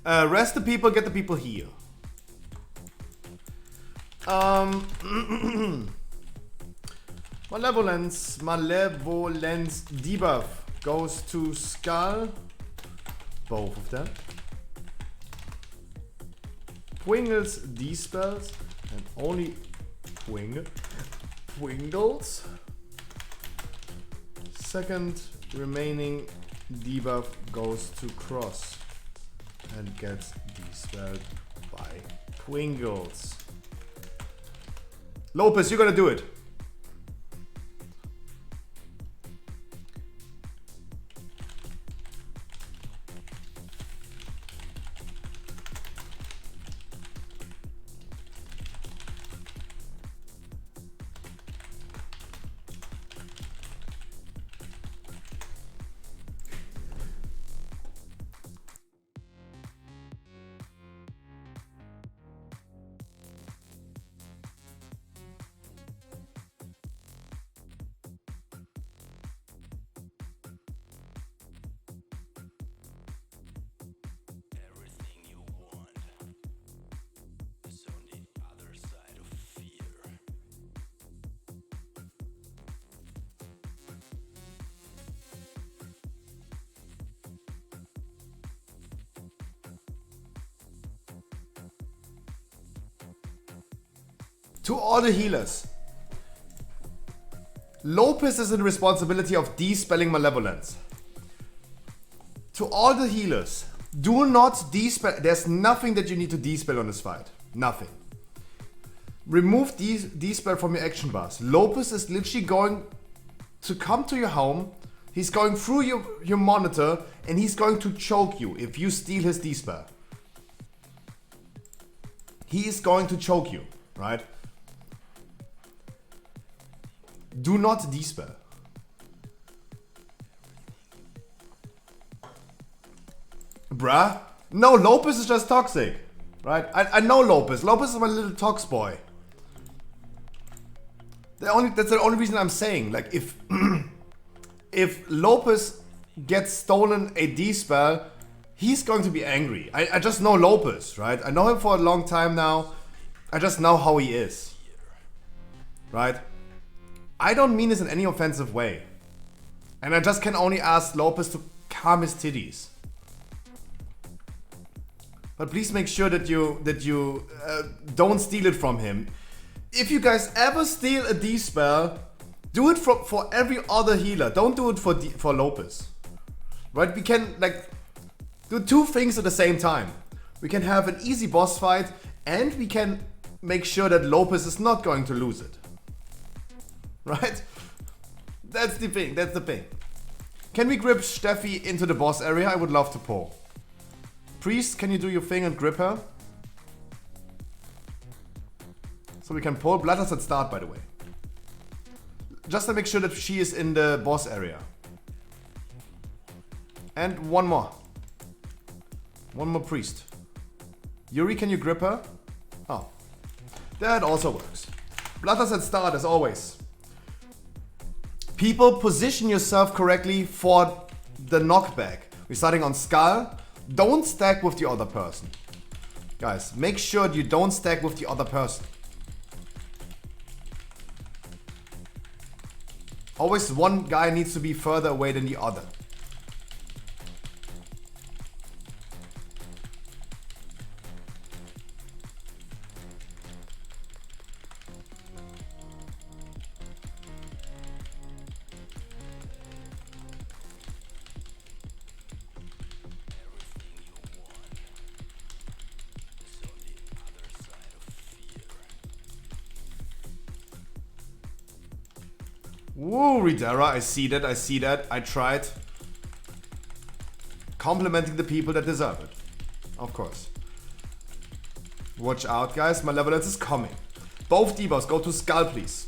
Rest the people, get the people here. Malevolence debuff goes to Skull. Both of them. Twingles dispels and only Twingles. Second remaining debuff goes to Cross and gets dispelled by Twingles. Lopez, you're gonna do it. To all the healers, Lopez is in responsibility of dispelling Malevolence. To all the healers, do not dispel. There's nothing that you need to dispel on this fight. Nothing. Remove dispel from your action bars. Lopez is literally going to come to your home. He's going through your monitor and he's going to choke you if you steal his dispel. He is going to choke you, right? Do not dispel. Bruh. No, Lopez is just toxic. Right? I know Lopez. Lopez is my little tox boy. That's the only reason I'm saying. Like, if if Lopez gets stolen a dispel, he's going to be angry. I just know Lopez, right? I know him for a long time now. I just know how he is. Right? I don't mean this in any offensive way. And I just can only ask Lopez to calm his titties. But please make sure that you don't steal it from him. If you guys ever steal a dispel, do it for every other healer. Don't do it for Lopez. Right? We can like do two things at the same time. We can have an easy boss fight and we can make sure that Lopez is not going to lose it. Right? That's the thing. That's the thing. Can we grip Steffi into the boss area? I would love to pull. Priest, can you do your thing and grip her? So we can pull. Blatters at start, by the way. Just to make sure that she is in the boss area. And one more. One more priest. Yuri, can you grip her? Oh. That also works. Blatters at start, as always. People, position yourself correctly for the knockback. We're starting on Skull. Don't stack with the other person. Guys, make sure you don't stack with the other person. Always one guy needs to be further away than the other. Woo, Ridera, I see that, I tried. Complimenting the people that deserve it. Of course. Watch out, guys. Malevolence is coming. Both divas, go to Skull, please.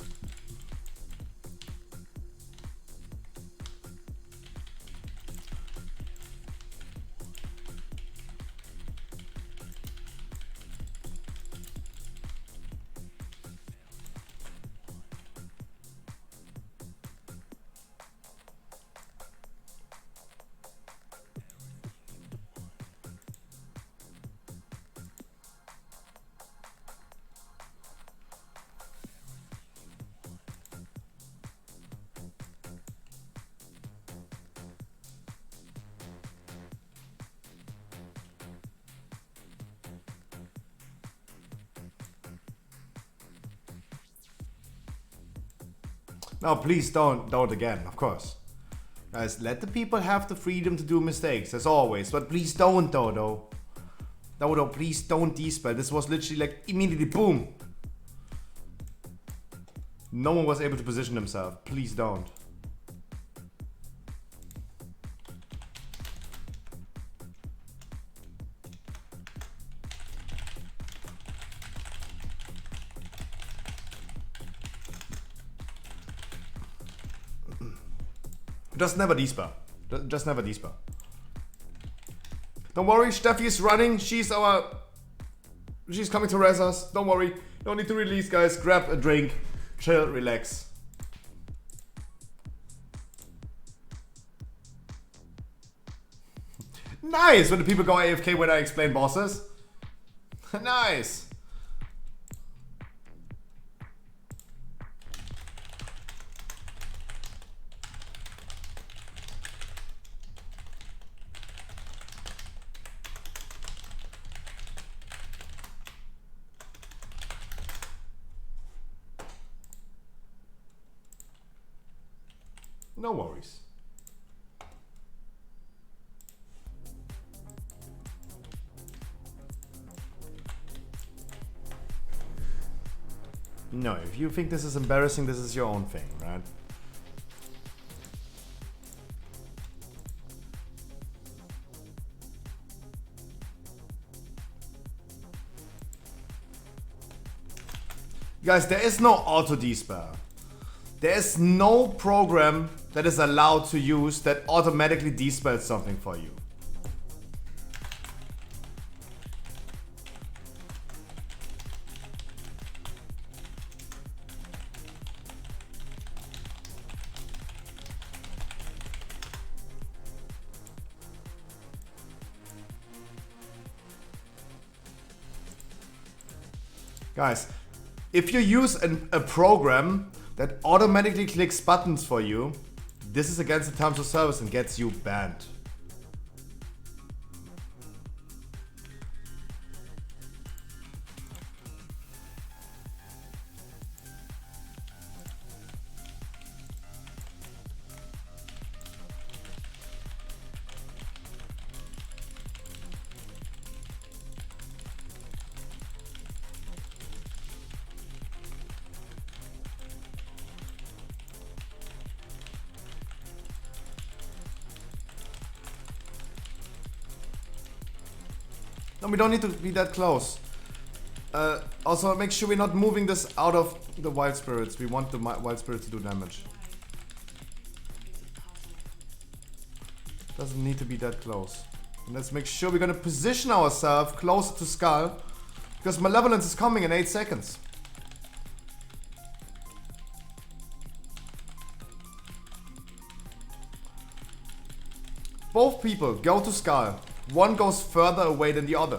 No, please don't again, of course. Guys, let the people have the freedom to do mistakes, as always. But please don't, Dodo. Dodo, please don't despell. This was literally like immediately boom. No one was able to position himself. Please don't. Just never despair. Just never despair. Don't worry, Steffi is running. She's coming to res us. Don't worry. No need to release, guys. Grab a drink. Chill, relax. Nice! When the people go AFK when I explain bosses. Nice! No worries. No, if you think this is embarrassing, this is your own thing, right? Guys, there is no auto despair. There is no program that is allowed to use that automatically despells something for you. Guys, if you use a program that automatically clicks buttons for you, this is against the terms of service and gets you banned. No, we don't need to be that close. Also, make sure we're not moving this out of the wild spirits. We want the wild spirits to do damage. Doesn't need to be that close. And let's make sure we're gonna position ourselves closer to Skull, because Malevolence is coming in 8 seconds. Both people go to Skull. One goes further away than the other.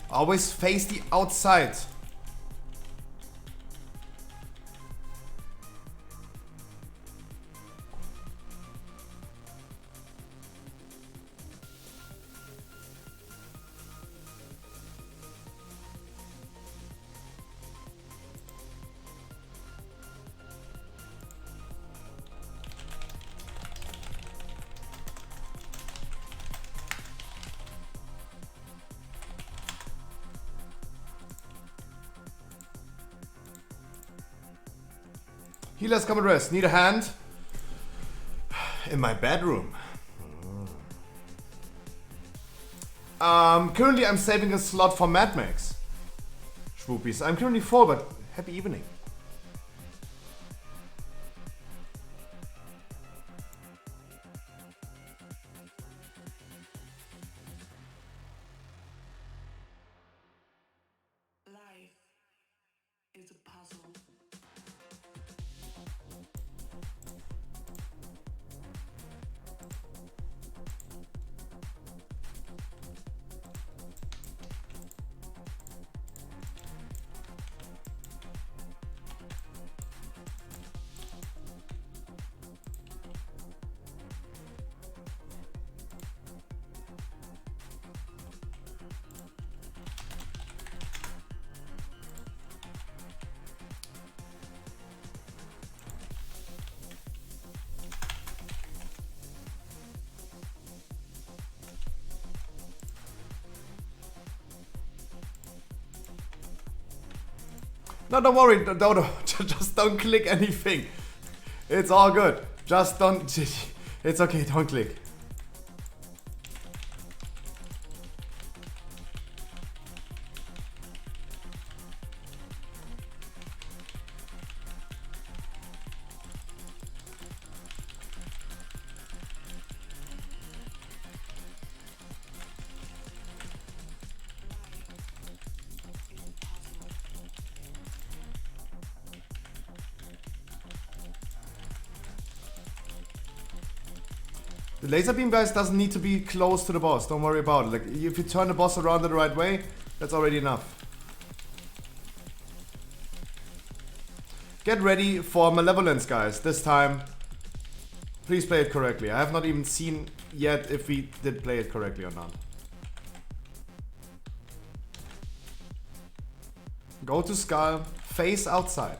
Always face the outside. Healers, come and rest. Need a hand? In my bedroom. Currently I'm saving a slot for Mad Max. Schwoopies. I'm currently full, but happy evening. Life is a puzzle. No, don't worry, Dodo. Just don't click anything. It's all good. Just don't. It's okay, don't click. The laser beam, guys, doesn't need to be close to the boss. Don't worry about it. Like, if you turn the boss around the right way, that's already enough. Get ready for Malevolence, guys. This time, please play it correctly. I have not even seen yet if we did play it correctly or not. Go to Skull, face outside.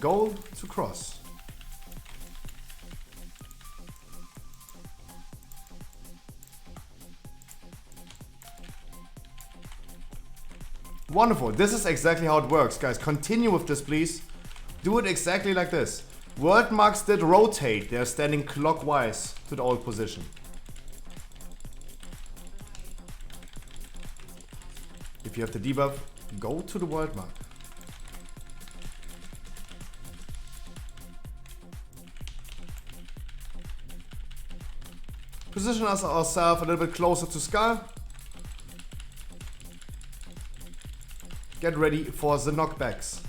Go to cross. Wonderful. This is exactly how it works, guys. Continue with this, please. Do it exactly like this. World marks did rotate. They're standing clockwise to the old position. If you have the debuff, go to the world mark. Position ourselves a little bit closer to Skull. Get ready for the knockbacks.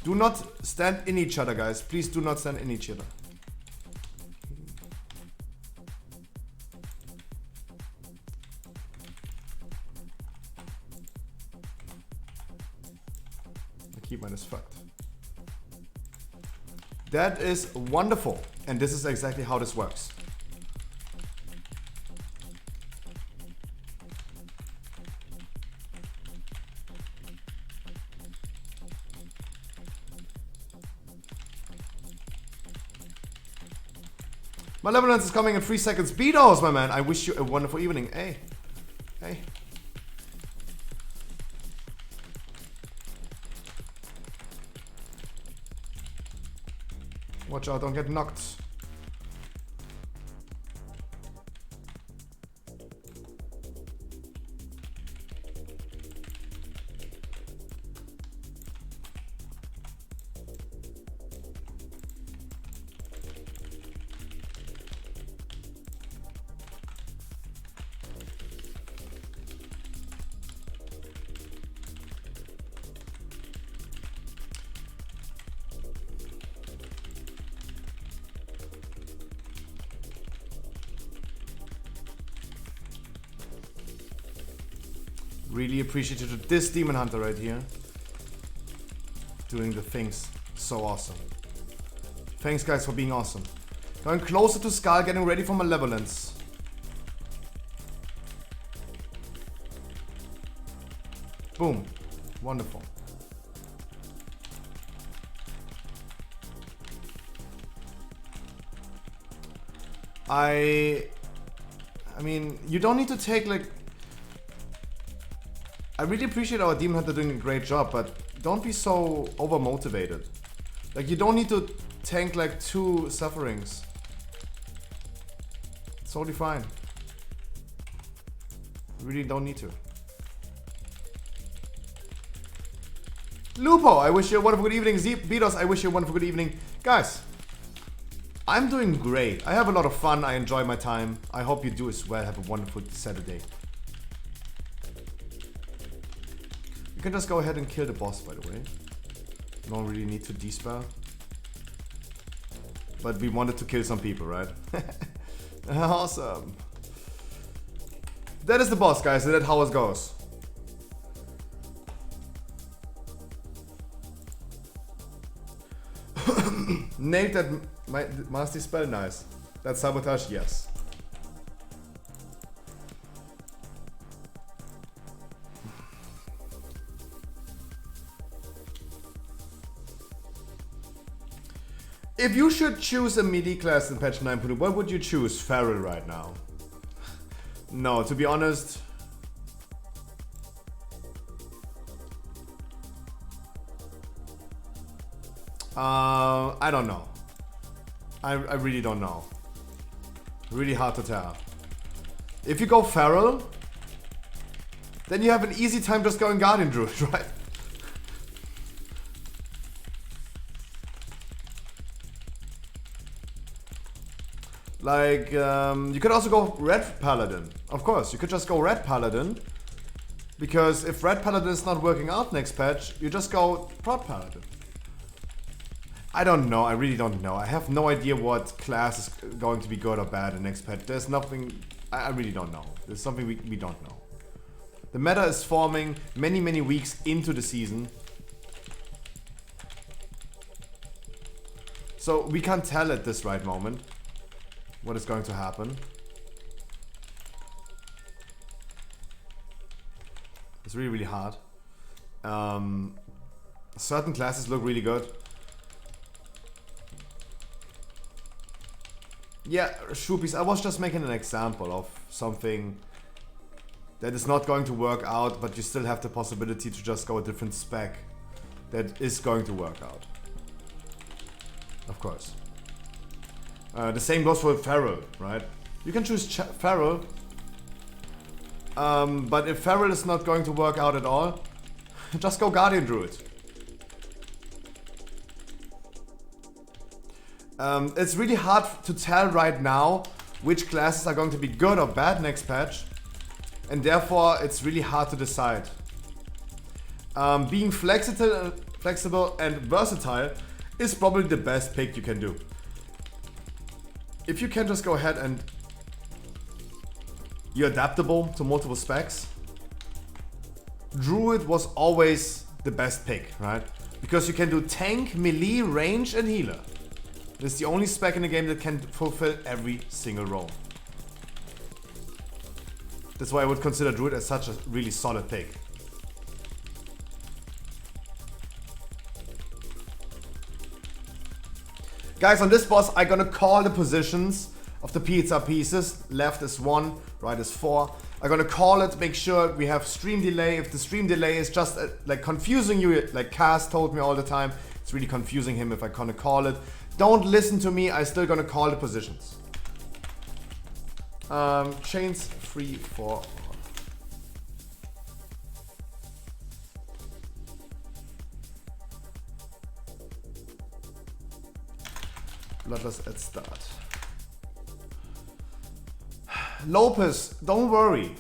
Do not stand in each other, guys. Please do not stand in each other. The keybind is fucked. That is wonderful. And this is exactly how this works. Malevolence is coming in 3 seconds. Beatos, my man. I wish you a wonderful evening. Hey. Hey. Watch out, don't get knocked. Really appreciated this Demon Hunter right here. Doing the things so awesome. Thanks, guys, for being awesome. Going closer to Skull, getting ready for Malevolence. Boom. Wonderful. I mean, you don't need to take like... I really appreciate our Demon Hunter doing a great job, but don't be so over-motivated. Like, you don't need to tank like 2 sufferings. It's totally fine. You really don't need to. Lupo, I wish you a wonderful good evening. Beatos, I wish you a wonderful good evening. Guys, I'm doing great. I have a lot of fun. I enjoy my time. I hope you do as well. Have a wonderful Saturday. You can just go ahead and kill the boss, by the way. You don't really need to despair. But we wanted to kill some people, right? Awesome. That is the boss, guys. That's how it goes. Nailed that nasty spell, nice. That sabotage, yes. If you should choose a melee class in patch 9.2, what would you choose? Feral right now. No, to be honest. I don't know. I really don't know. Really hard to tell. If you go Feral, then you have an easy time just going Guardian Druid, right? Like, you could also go Red Paladin. Of course, you could just go Red Paladin. Because if Red Paladin is not working out next patch, you just go Prot Paladin. I don't know, I really don't know. I have no idea what class is going to be good or bad in next patch. There's nothing, I really don't know. There's something we don't know. The meta is forming many weeks into the season. So we can't tell at this right moment what is going to happen. It's really hard. Certain classes look really good. Yeah, Shoopies, I was just making an example of something that is not going to work out, but you still have the possibility to just go a different spec that is going to work out. Of course. The same goes for Feral, right? You can choose Feral, but if Feral is not going to work out at all, just go Guardian Druid. It's really hard to tell right now which classes are going to be good or bad next patch, and therefore it's really hard to decide. Being flexible and versatile is probably the best pick you can do. If you can just go ahead and you're adaptable to multiple specs, Druid was always the best pick, right? Because you can do tank, melee, range, and healer. It's the only spec in the game that can fulfill every single role. That's why I would consider Druid as such a really solid pick. Guys, on this boss, I'm gonna call the positions of the pizza pieces. Left is 1, right is 4. I'm gonna call it, make sure we have stream delay. If the stream delay is just like confusing you, like Cass told me all the time, it's really confusing him if I gonna call it. Don't listen to me, I'm still gonna call the positions. Chains 3, 4. Bloodlust at start. Lopez, don't worry.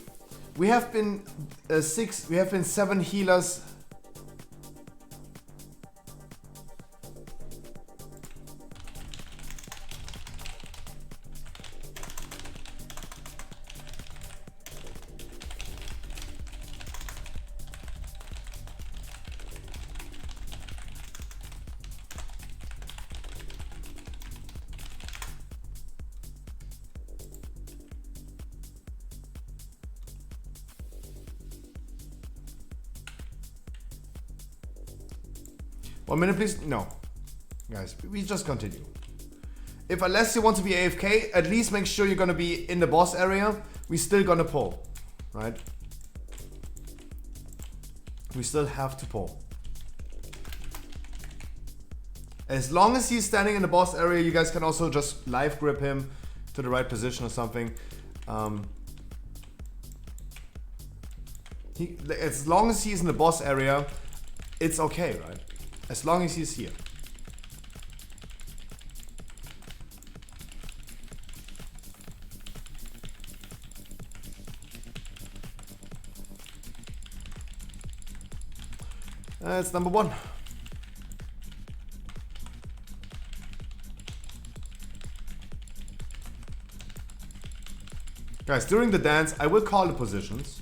We have been 7 healers. One minute, please. No. Guys, we just continue. If unless you want to be AFK, at least make sure you're gonna be in the boss area. We still gonna pull, right? We still have to pull. As long as he's standing in the boss area, you guys can also just live grip him to the right position or something. As long as he's in the boss area, it's okay, right? As long as he's here. It's number 1. Guys, during the dance, I will call the positions.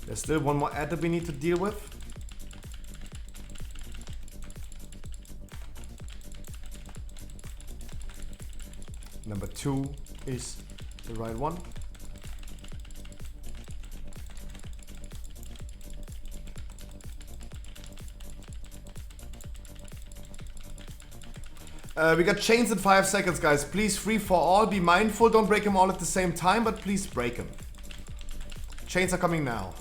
There's still one more ad that we need to deal with. Number 2 is the right one. We got chains in 5 seconds, guys. Please, free for all. Be mindful, don't break them all at the same time, but please break them. Chains are coming now.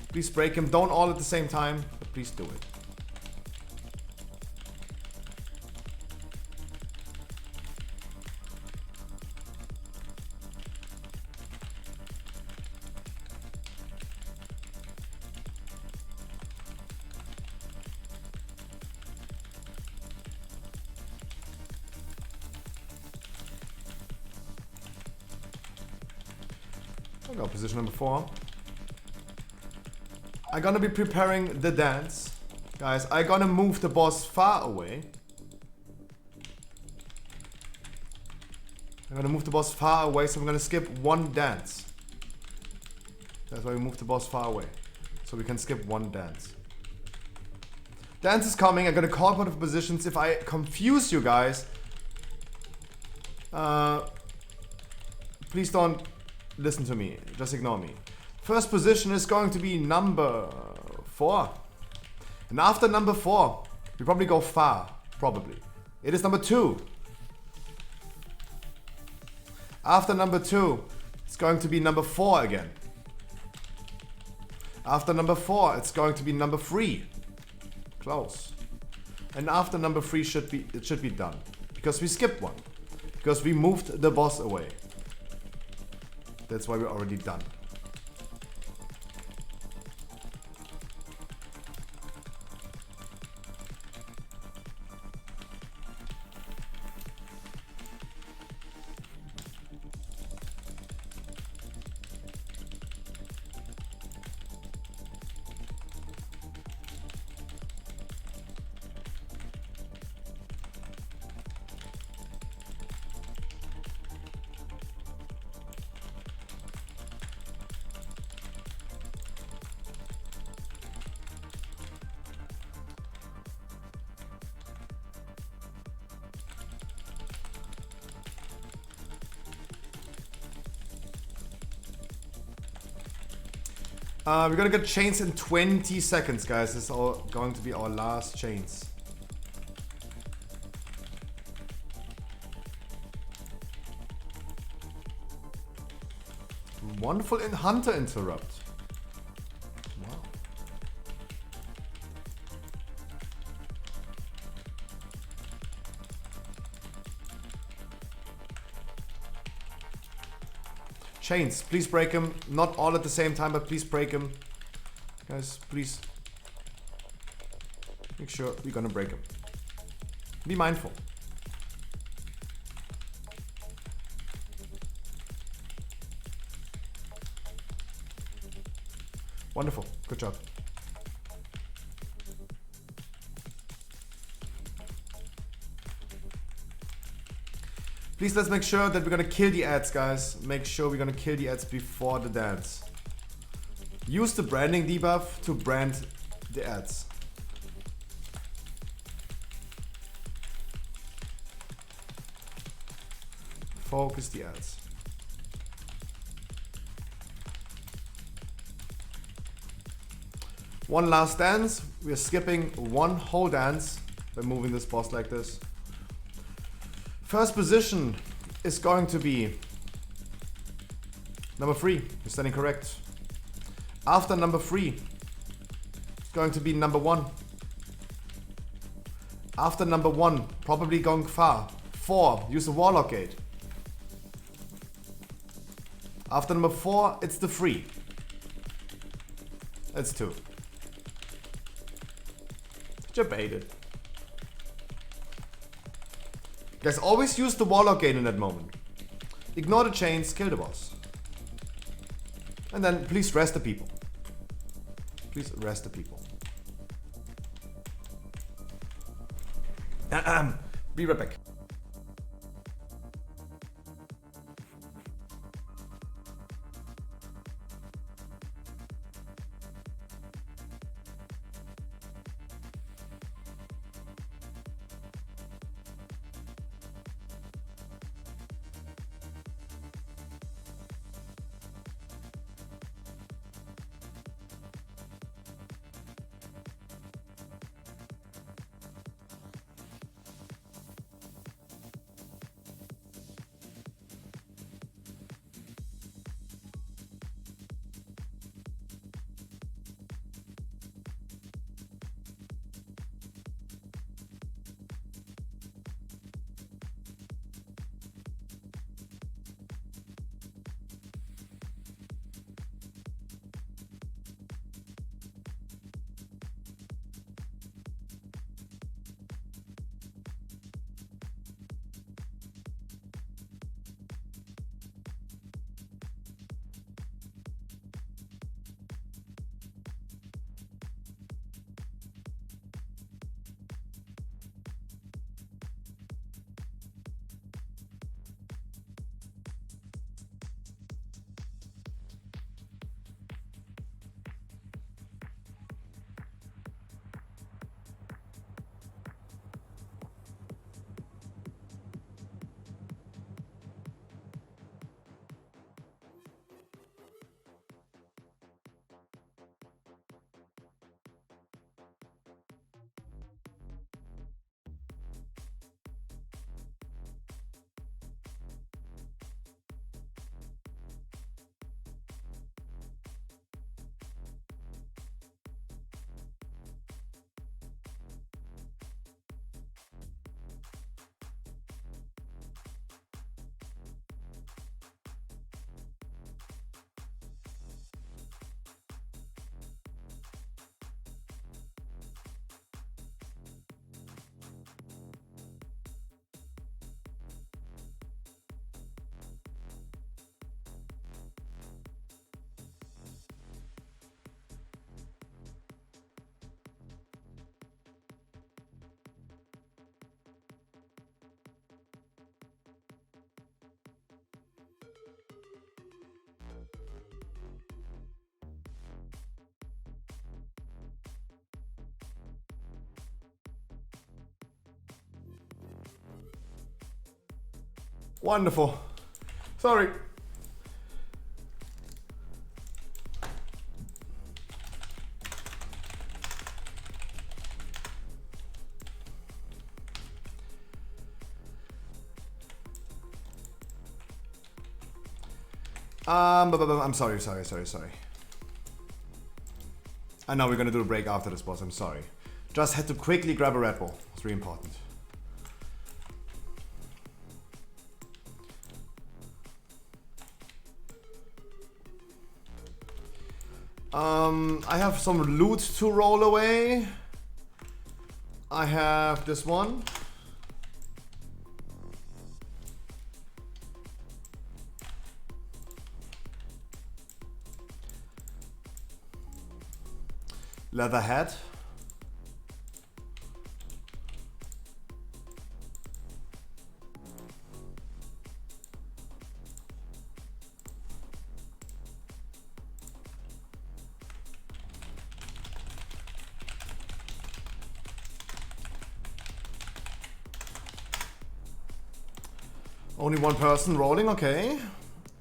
Please break them. Don't all at the same time, but please do it. I'll go position number 4. I'm gonna be preparing the dance. Guys, I'm gonna move the boss far away. I'm gonna move the boss far away, so I'm gonna skip one dance. That's why we move the boss far away. So we can skip one dance. Dance is coming. I'm gonna call for the positions. If I confuse you guys, please don't listen to me. Just ignore me. First position is going to be number 4. And after number 4, we probably go far. Probably. It is number 2. After number 2, it's going to be number 4 again. After number 4, it's going to be number 3. Close. And after number 3 it should be done. Because we skipped one. Because we moved the boss away. That's why we're already done. We're gonna get chains in 20 seconds, guys. This is all going to be our last chains. Wonderful in Hunter interrupt. Wow. Chains, please break them. Not all at the same time, but please break them. Guys, please make sure we're gonna break them. Be mindful. Wonderful. Good job. Please, let's make sure that we're gonna kill the ads, guys. Make sure we're gonna kill the ads before the dance. Use the branding debuff to brand the ads. Focus the ads. One last dance. We are skipping one whole dance by moving this boss like this. First position is going to be number 3. You're standing correct. After number 3, it's going to be number 1. After number 1, probably going far. 4, use the warlock gate. After number 4, it's the 3. That's 2. Debated. Guys, always use the warlock gate in that moment. Ignore the chains, kill the boss. And then please rest the people. Please rest the people. Be right back. Wonderful. Sorry. I'm sorry. I know we're gonna do a break after this boss, I'm sorry. Just had to quickly grab a Red Bull. It's really important. I have some loot to roll away. I have this one. Leather hat. Only one person rolling, okay.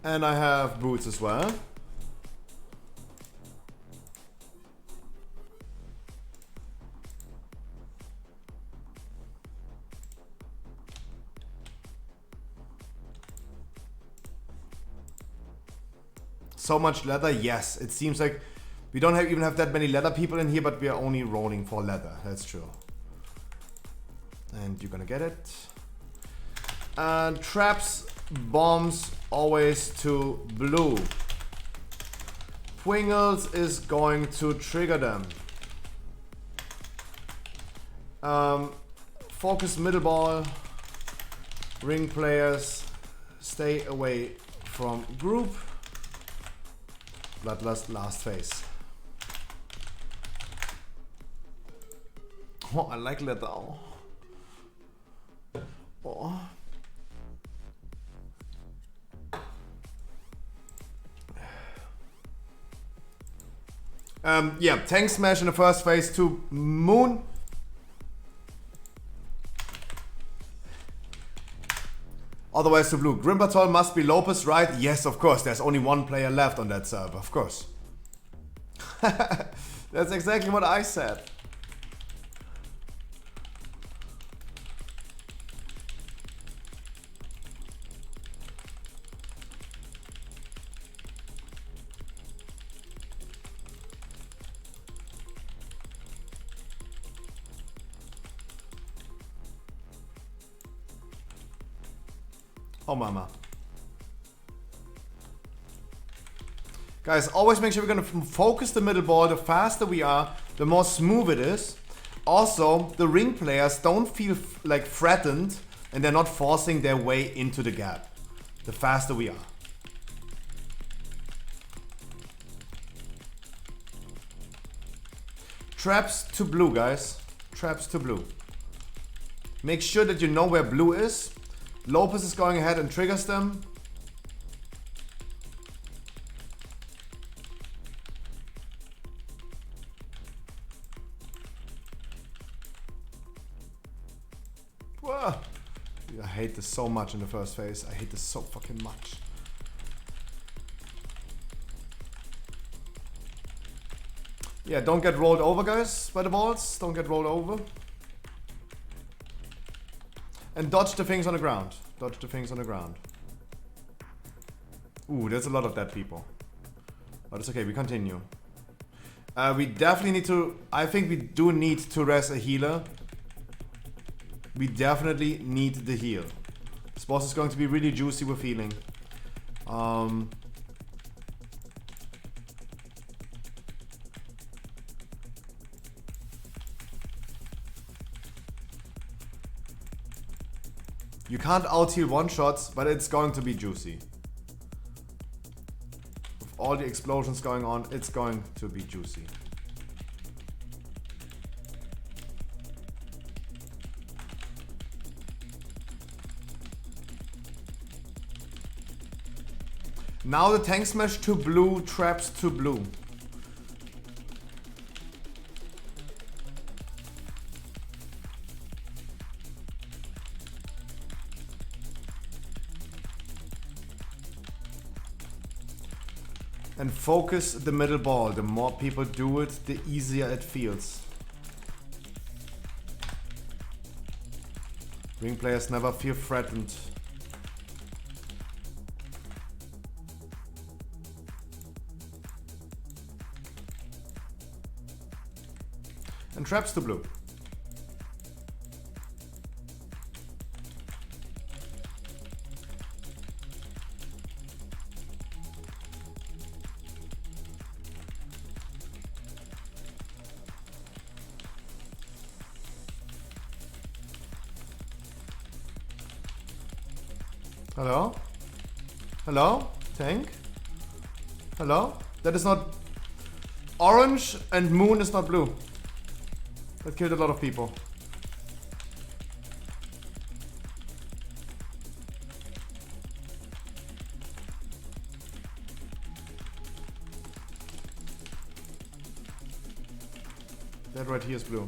And I have boots as well. so much leather? Yes, it seems like we don't even have that many leather people in here, but we are only rolling for leather. That's true. And you're gonna get it. And traps, bombs, always to blue. Pwingles is going to trigger them. Focus middle ball. Ring players, stay away from group. Bloodlust last phase. Oh, I like leather. Oh. Yeah, tank smash in the first phase to Moon. Otherwise to blue. Grimbatol must be Lopez, right? Yes, of course. There's only one player left on that server, of course. That's exactly what I said. Oh, mama. Guys, always make sure we're gonna focus the middle ball. The faster we are, the more smooth it is. Also, the ring players don't feel like threatened and they're not forcing their way into the gap. The faster we are. Traps to blue, guys. Traps to blue. Make sure that you know where blue is. Lopez is going ahead and triggers them. Whoa. I hate this so much in the first phase. I hate this so fucking much. Yeah, don't get rolled over, guys, by the balls. Don't get rolled over. And dodge the things on the ground. Dodge the things on the ground. Ooh, there's a lot of dead people. But it's okay, we continue. We definitely need to... I think we do need to res a healer. We definitely need the heal. This boss is going to be really juicy with healing. You can't out-heal one-shots, but it's going to be juicy. With all the explosions going on, it's going to be juicy. Now the tank smash to blue, traps to blue. And focus the middle ball. The more people do it, the easier it feels. Ring players never feel threatened. And traps to blue. Hello? Hello? Tank? Hello? That is not... Orange and moon is not blue. That killed a lot of people. That right here is blue.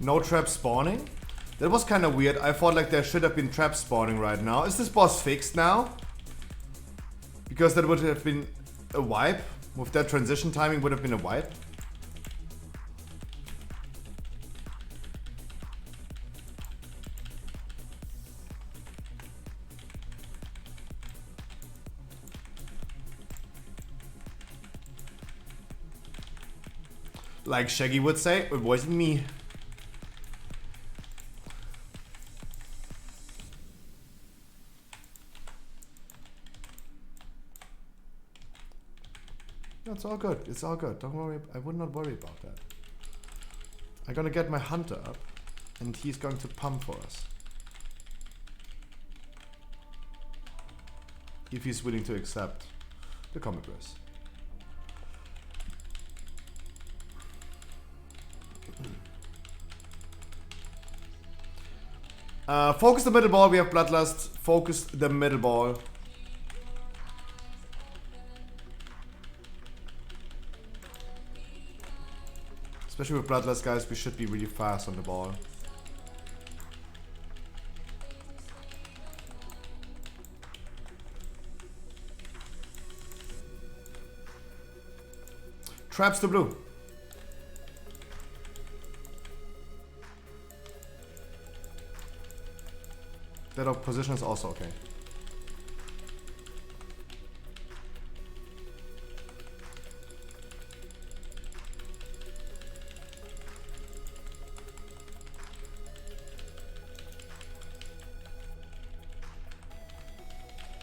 No trap spawning? That was kind of weird. I thought like there should have been traps spawning right now. Is this boss fixed now? Because that would have been a wipe. With that transition timing would have been a wipe. Like Shaggy would say, it wasn't me. No, it's all good. It's all good. Don't worry. I would not worry about that. I'm gonna get my hunter up, and he's going to pump for us. If he's willing to accept the comic verse. Focus the middle ball. We have Bloodlust. Focus the middle ball. Especially with Bloodlust, guys, we should be really fast on the ball. Traps to blue. That position is also okay.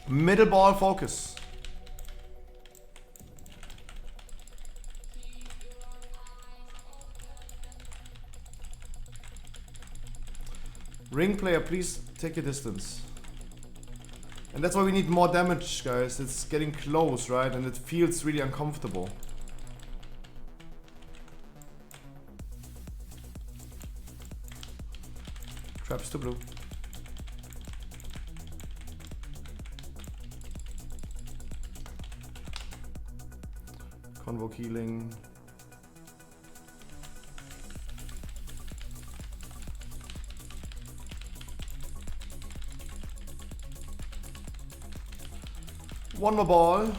Middle ball focus. Ring player, please take your distance. And that's why we need more damage, guys. It's getting close, right? And it feels really uncomfortable. Traps to blue. Convoke healing. One more ball.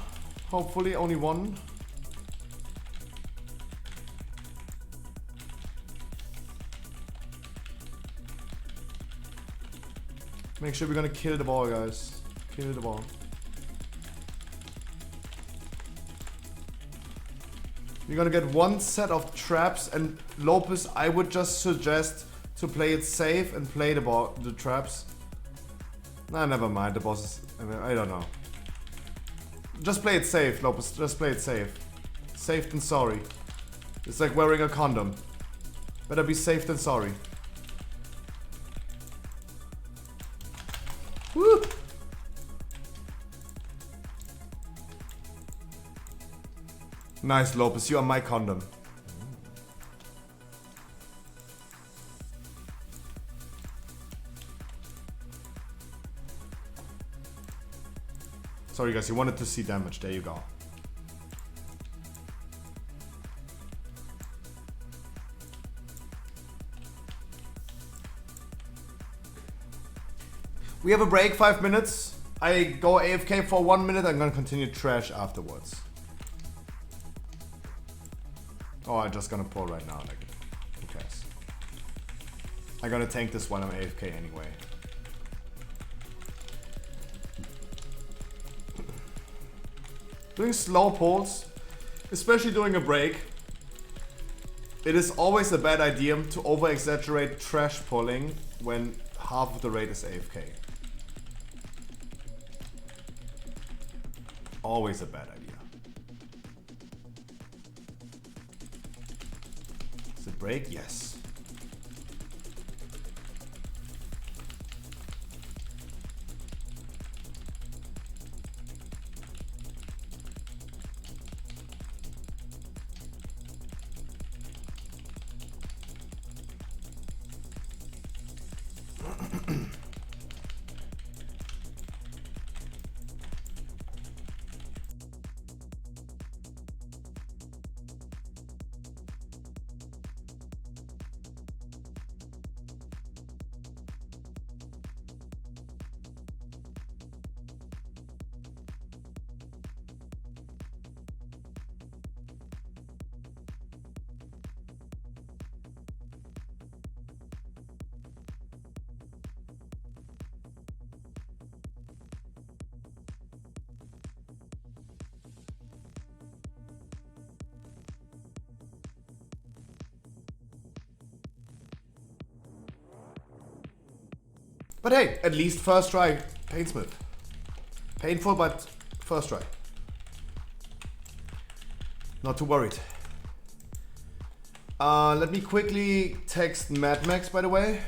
Hopefully only one. Make sure we're gonna kill the ball, guys. Kill the ball. You're gonna get one set of traps, and Lopez, I would just suggest to play it safe and play the traps. Nah, never mind. The boss is, I don't know. Just play it safe, Lopez. Just play it safe. Safe than sorry. It's like wearing a condom. Better be safe than sorry. Woo! Nice, Lopez. You are my condom. Sorry, guys. You wanted to see damage. There you go. We have a break, 5 minutes. I go AFK for 1 minute. I'm gonna continue trash afterwards. Oh, I'm just gonna pull right now. Like, who cares? I'm gonna tank this while I'm AFK anyway. Doing slow pulls, especially during a break, it is always a bad idea to over-exaggerate trash pulling when half of the raid is AFK. Always a bad idea. Is it break? Yes. But hey, at least first try, Painsmith. Painful, but first try. Not too worried. Let me quickly text Mad Max, by the way.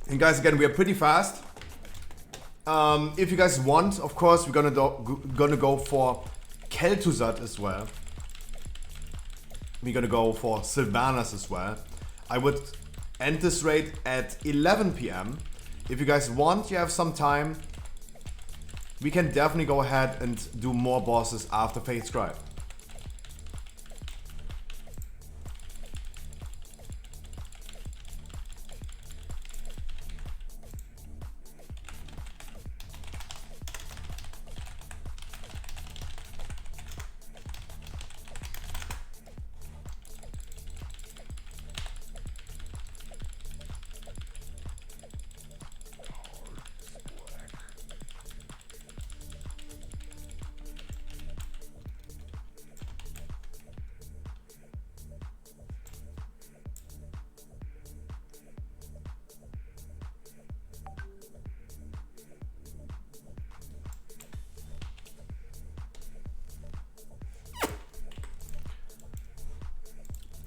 And guys, again, we are pretty fast. If you guys want, of course, we're gonna go for Kel'Thuzad as well. We're gonna go for Sylvanas as well. I would end this raid at 11 PM. If you guys want, you have some time, we can definitely go ahead and do more bosses after Fate Scribe.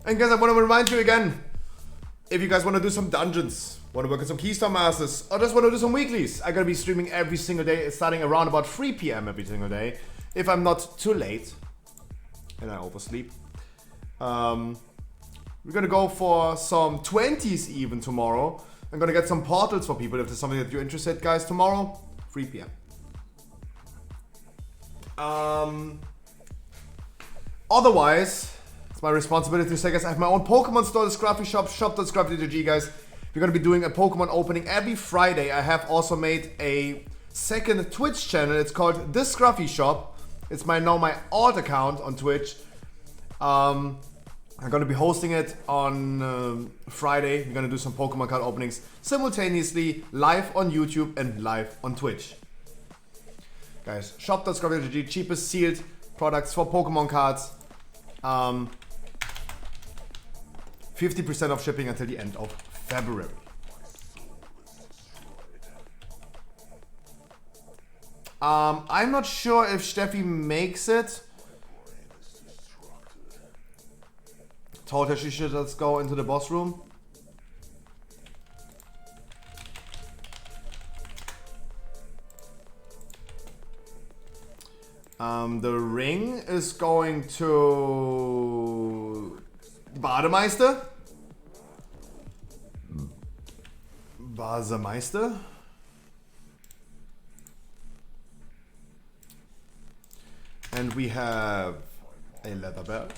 And guys, I want to remind you again, if you guys want to do some dungeons, want to work on some Keystone Masters, or just want to do some weeklies, I'm going to be streaming every single day, starting around about 3 PM every single day, if I'm not too late, and I oversleep. We're going to go for some 20s even tomorrow. I'm going to get some portals for people if there's something that you're interested, guys, tomorrow, 3 PM. Otherwise, my responsibility to say, guys, I have my own Pokemon store, the Scruffy Shop, shop.scruffy.gg, guys. We're gonna be doing a Pokemon opening every Friday. I have also made a second Twitch channel. It's called The Scruffy Shop. It's my alt account on Twitch. I'm gonna be hosting it on Friday. We're gonna do some Pokemon card openings simultaneously, live on YouTube and live on Twitch. Guys, shop.scruffy.gg, cheapest sealed products for Pokemon cards. 50% off shipping until the end of February. I'm not sure if Steffi makes it. Told her she should just go into the boss room. The ring is going to Bademeister. Basemeister. And we have a leather belt.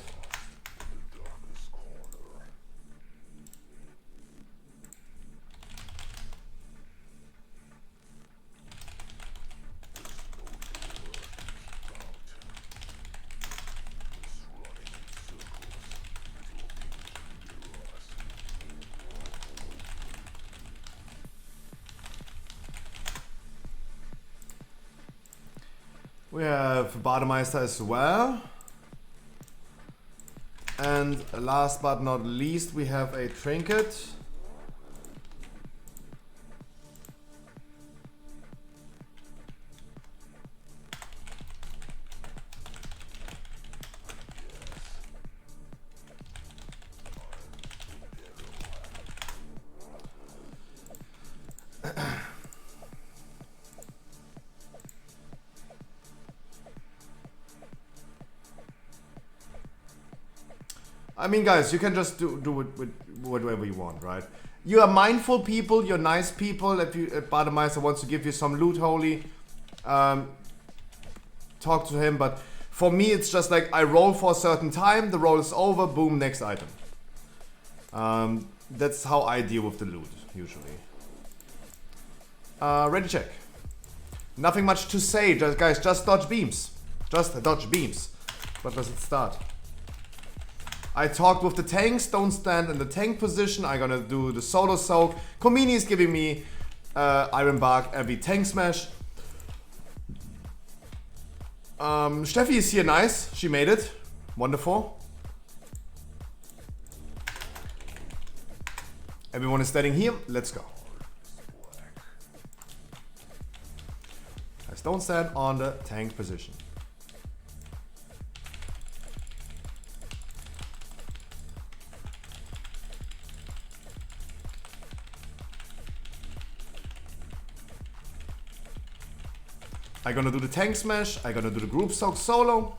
We have Bademeister as well. And last but not least, we have a trinket. I mean, guys, you can just do it with whatever you want, right? You are mindful people, you're nice people. If Bademeister wants to give you some loot, holy, talk to him. But for me, it's just like I roll for a certain time, the roll is over, boom, next item. That's how I deal with the loot, usually. Ready check. Nothing much to say, guys, just dodge beams. Just dodge beams. But does it start? I talked with the tanks, don't stand in the tank position. I'm gonna do the solo soak. Komini is giving me Iron Bark every tank smash. Steffi is here, nice. She made it. Wonderful. Everyone is standing here. Let's go. Guys, don't stand on the tank position. I'm gonna do the tank smash, I'm gonna do the group soak solo.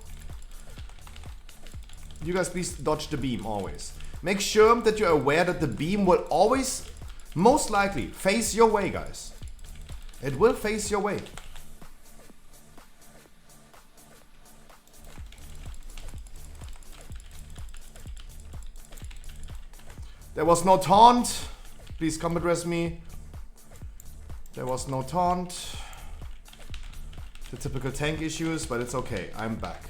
You guys please dodge the beam always. Make sure that you're aware that the beam will always, most likely, face your way, guys. It will face your way. There was no taunt. Please come address me. There was no taunt. The typical tank issues, but it's okay. I'm back.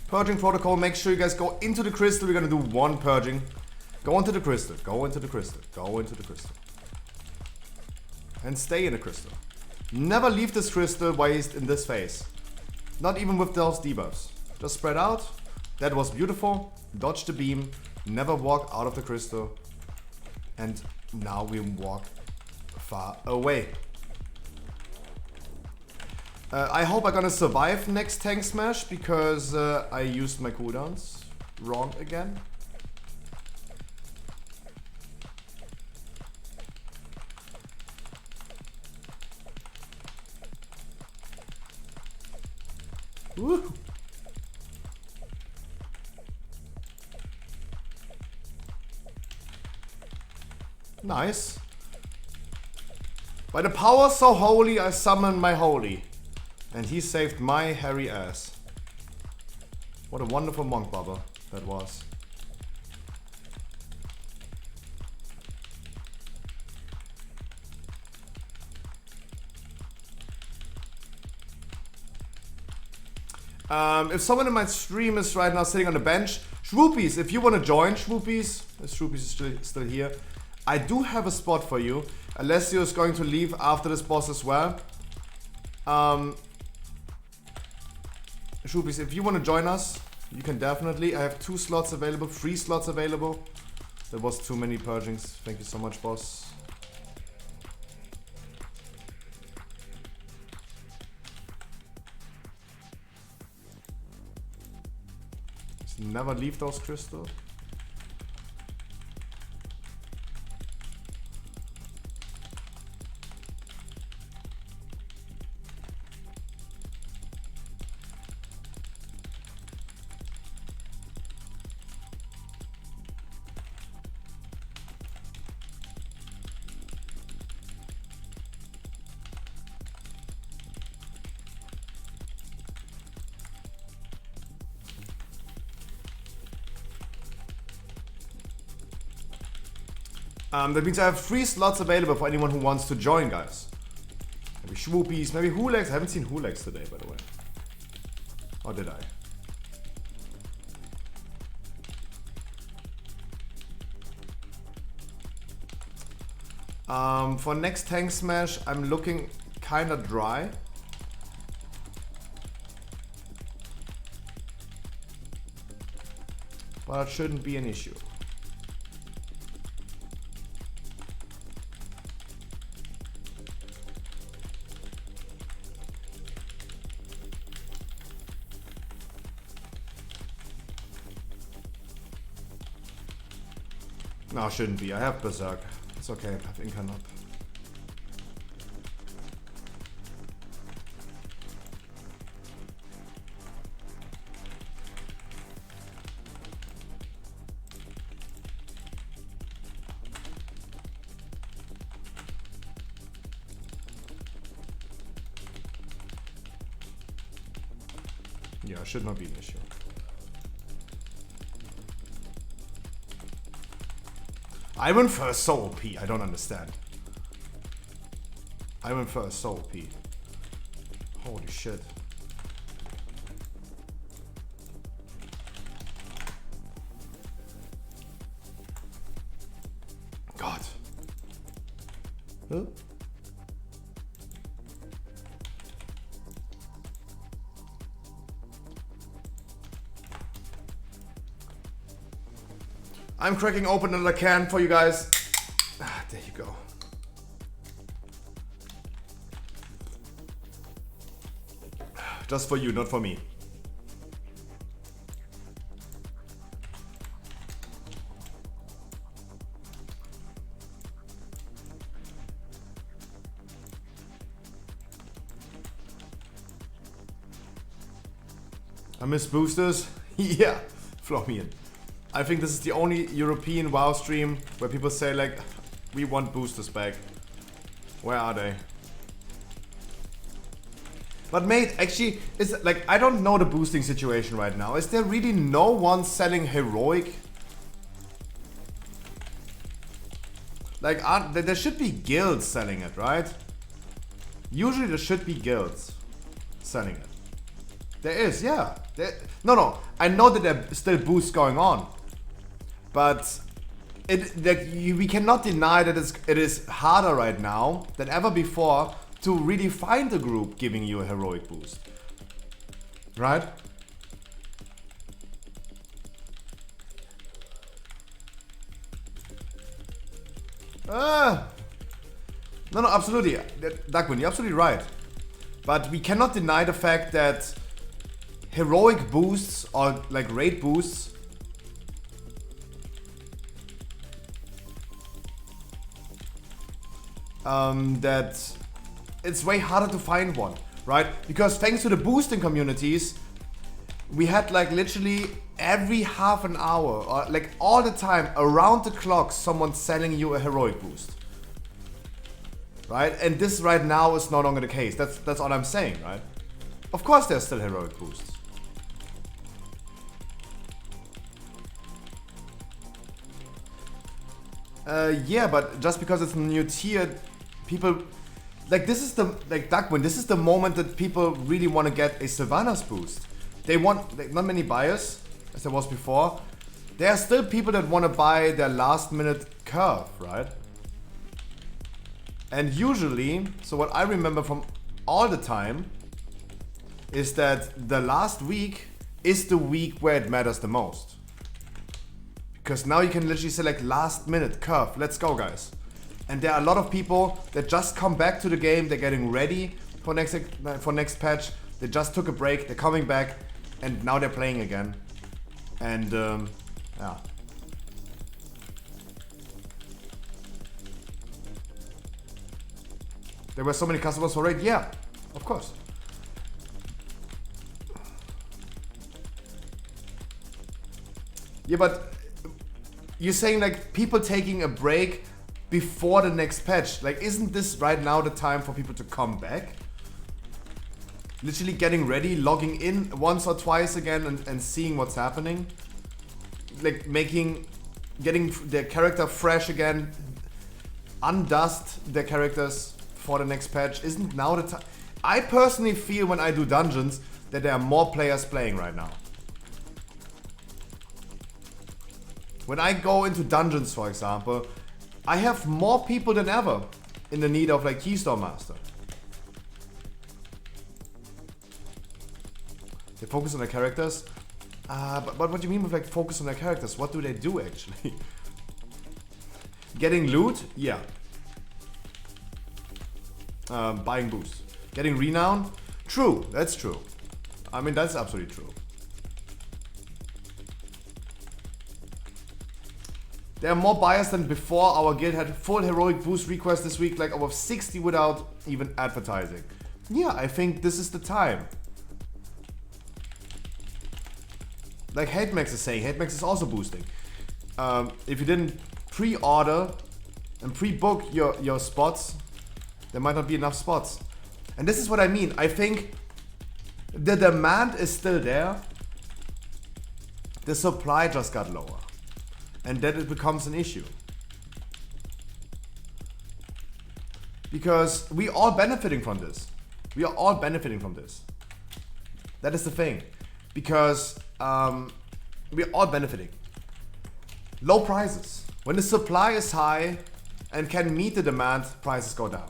Purging protocol. Make sure you guys go into the crystal. We're gonna do one purging. Go into the crystal. Go into the crystal. Go into the crystal. And stay in the crystal. Never leave this crystal while he's in this phase. Not even with those debuffs. Just spread out. That was beautiful. Dodge the beam. Never walk out of the crystal. And now we walk far away. I hope I'm gonna survive next tank smash because I used my cooldowns wrong again. Woo. Nice. By the power so holy, I summon my holy. And he saved my hairy ass. What a wonderful monk bubble that was. If someone in my stream is right now sitting on the bench, Shwoopies, if you want to join, Shwoopies is still here. I do have a spot for you. Alessio is going to leave after this boss as well. Shwoopies, if you want to join us, you can definitely. I have 2 slots available, 3 slots available. There was too many purgings. Thank you so much, boss. Just never leave those crystals. That means I have 3 slots available for anyone who wants to join, guys. Maybe Shwoopies, maybe Hulex. I haven't seen Hulex today, by the way. Or did I? For next tank smash, I'm looking kinda dry. But it shouldn't be an issue. No, shouldn't be. I have Berserk. It's okay. I have Incarnate. Yeah, should not be an issue. Iron First so OP, I don't understand. Iron First so OP. Holy shit. God. Huh? I'm cracking open another can for you guys. Ah, there you go. Just for you, not for me. I miss boosters. Yeah, Florian. I think this is the only European WoW stream where people say like, we want boosters back. Where are they? But mate, actually, it's like, I don't know the boosting situation right now. Is there really no one selling heroic? Like, there should be guilds selling it, right? Usually there should be guilds selling it. There is, yeah. No, I know that there are still boosts going on. But we cannot deny that it is harder right now than ever before to really find a group giving you a heroic boost. Right? No, absolutely. Dagwin, you're absolutely right. But we cannot deny the fact that heroic boosts or like raid boosts that it's way harder to find one, right? Because thanks to the boosting communities, we had like literally every half an hour or like all the time around the clock someone selling you a heroic boost, right? And this right now is no longer the case. That's all I'm saying, right? Of course there's still heroic boosts. Yeah, but just because it's a new tier, people like this is the like Duckwin. This is the moment that people really want to get a Sylvanas boost. They want like, not many buyers as there was before. There are still people that want to buy their last minute curve, right? And usually, so what I remember from all the time is that the last week is the week where it matters the most. Because now you can literally select last minute curve. Let's go, guys. And there are a lot of people that just come back to the game. They're getting ready for next patch. They just took a break. They're coming back, and now they're playing again. And yeah. There were so many customers for raid. Yeah, of course. Yeah, but you're saying like people taking a break before the next patch. Like, isn't this right now the time for people to come back? Literally getting ready, logging in once or twice again and seeing what's happening. Like getting their character fresh again. Undust their characters for the next patch. Isn't now the time? I personally feel when I do dungeons that there are more players playing right now. When I go into dungeons, for example, I have more people than ever in the need of like Keystone Master. They focus on their characters. But what do you mean with like focus on their characters? What do they do actually? Getting loot? Yeah. Buying boosts. Getting renown? True, that's true. I mean, that's absolutely true. There are more buyers than before. Our guild had full heroic boost requests this week, like over 60 without even advertising. Yeah, I think this is the time. Like HateMax is saying, HateMax is also boosting. If you didn't pre-order and pre-book your spots, there might not be enough spots. And this is what I mean. I think The demand is still there. The supply just got lower. And then it becomes an issue. Because we are benefiting from this. We are all benefiting from this. That is the thing. Because we are all benefiting. Low prices. When the supply is high and can meet the demand, prices go down.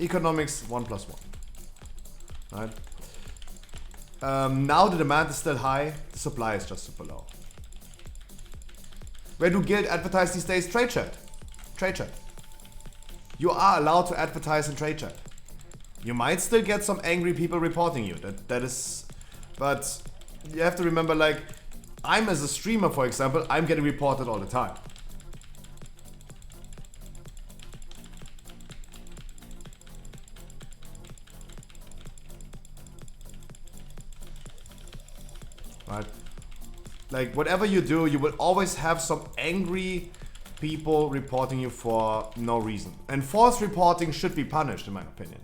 Economics 1 plus 1. Right? Now the demand is still high, the supply is just super low. Where do Guild advertise these days? Trade chat. Trade chat. You are allowed to advertise in trade chat. You might still get some angry people reporting you. That is, but you have to remember, like, I'm as a streamer, for example, I'm getting reported all the time. Right? Like, whatever you do, you will always have some angry people reporting you for no reason. And false reporting should be punished, in my opinion.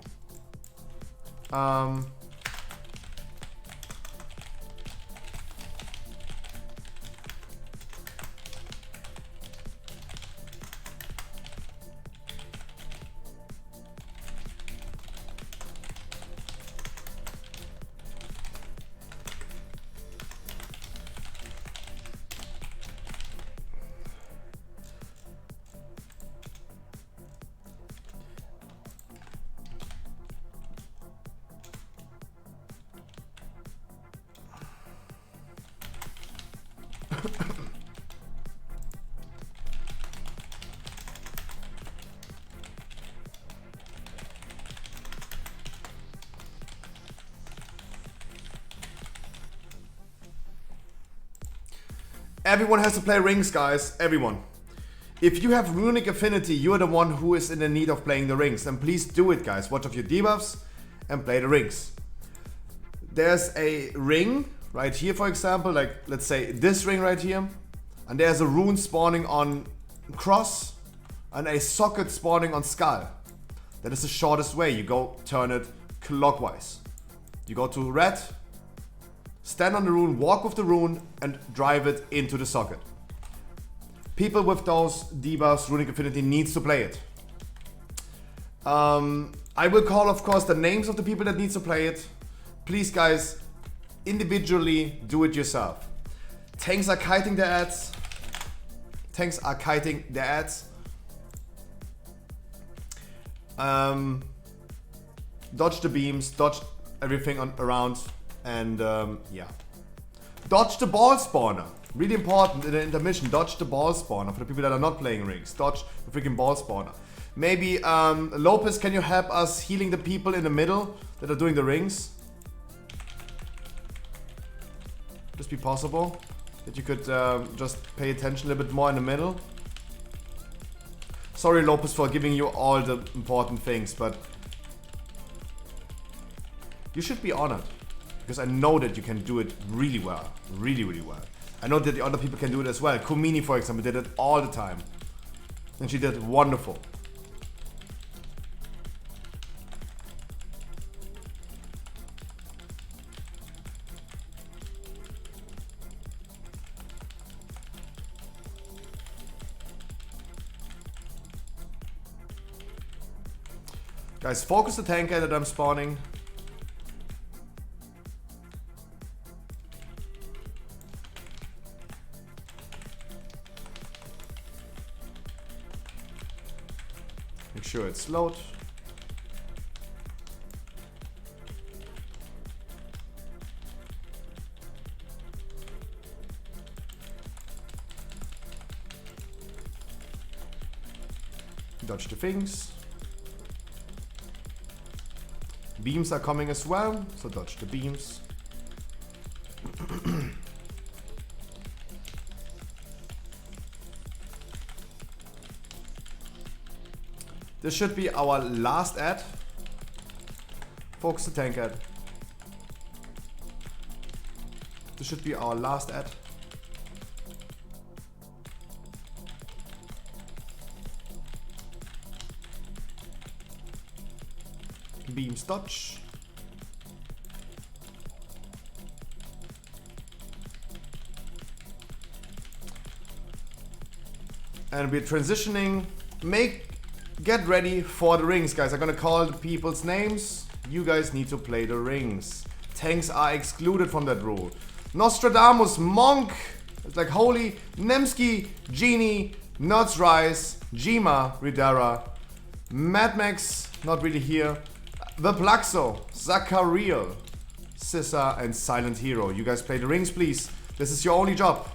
Everyone has to play rings, guys. Everyone. If you have runic affinity, you're the one who is in the need of playing the rings. And please do it, guys. Watch off your debuffs and play the rings. There's a ring right here, for example. Like, let's say this ring right here. And there's a rune spawning on cross and a socket spawning on skull. That is the shortest way. You go turn it clockwise. You go to red, stand on the rune, walk with the rune, and drive it into the socket. People with those debuffs, runic affinity, needs to play it. I will call, of course, the names of the people that needs to play it. Please, guys, individually do it yourself. Tanks are kiting their ads. Tanks are kiting their ads. Dodge the beams, dodge everything around, and yeah. Dodge the ball spawner. Really important in the intermission. Dodge the ball spawner for the people that are not playing rings. Dodge the freaking ball spawner. Maybe Lopez, can you help us healing the people in the middle that are doing the rings? This be possible? That you could just pay attention a little bit more in the middle. Sorry, Lopez, for giving you all the important things, but you should be honored. Because I know that you can do it really well. Really, really well. I know that the other people can do it as well. Kumini, for example, did it all the time. And she did wonderful. Guys, focus the tanker that I'm spawning. Make sure it's slowed. Dodge the things. Beams are coming as well, so dodge the beams. This should be our last ad. Focus the tank ad. This should be our last ad. beams dodge. And we're transitioning. Get ready for the rings, guys. I'm gonna call the people's names. You guys need to play the rings. Tanks are excluded from that rule. Nostradamus, Monk, it's like Holy, Nemsky, Genie, Nuts Rise, Jima, Ridera, Mad Max, not really here, The Plaxo, Zachariel, Sissa, and Silent Hero. You guys play the rings, please. This is your only job.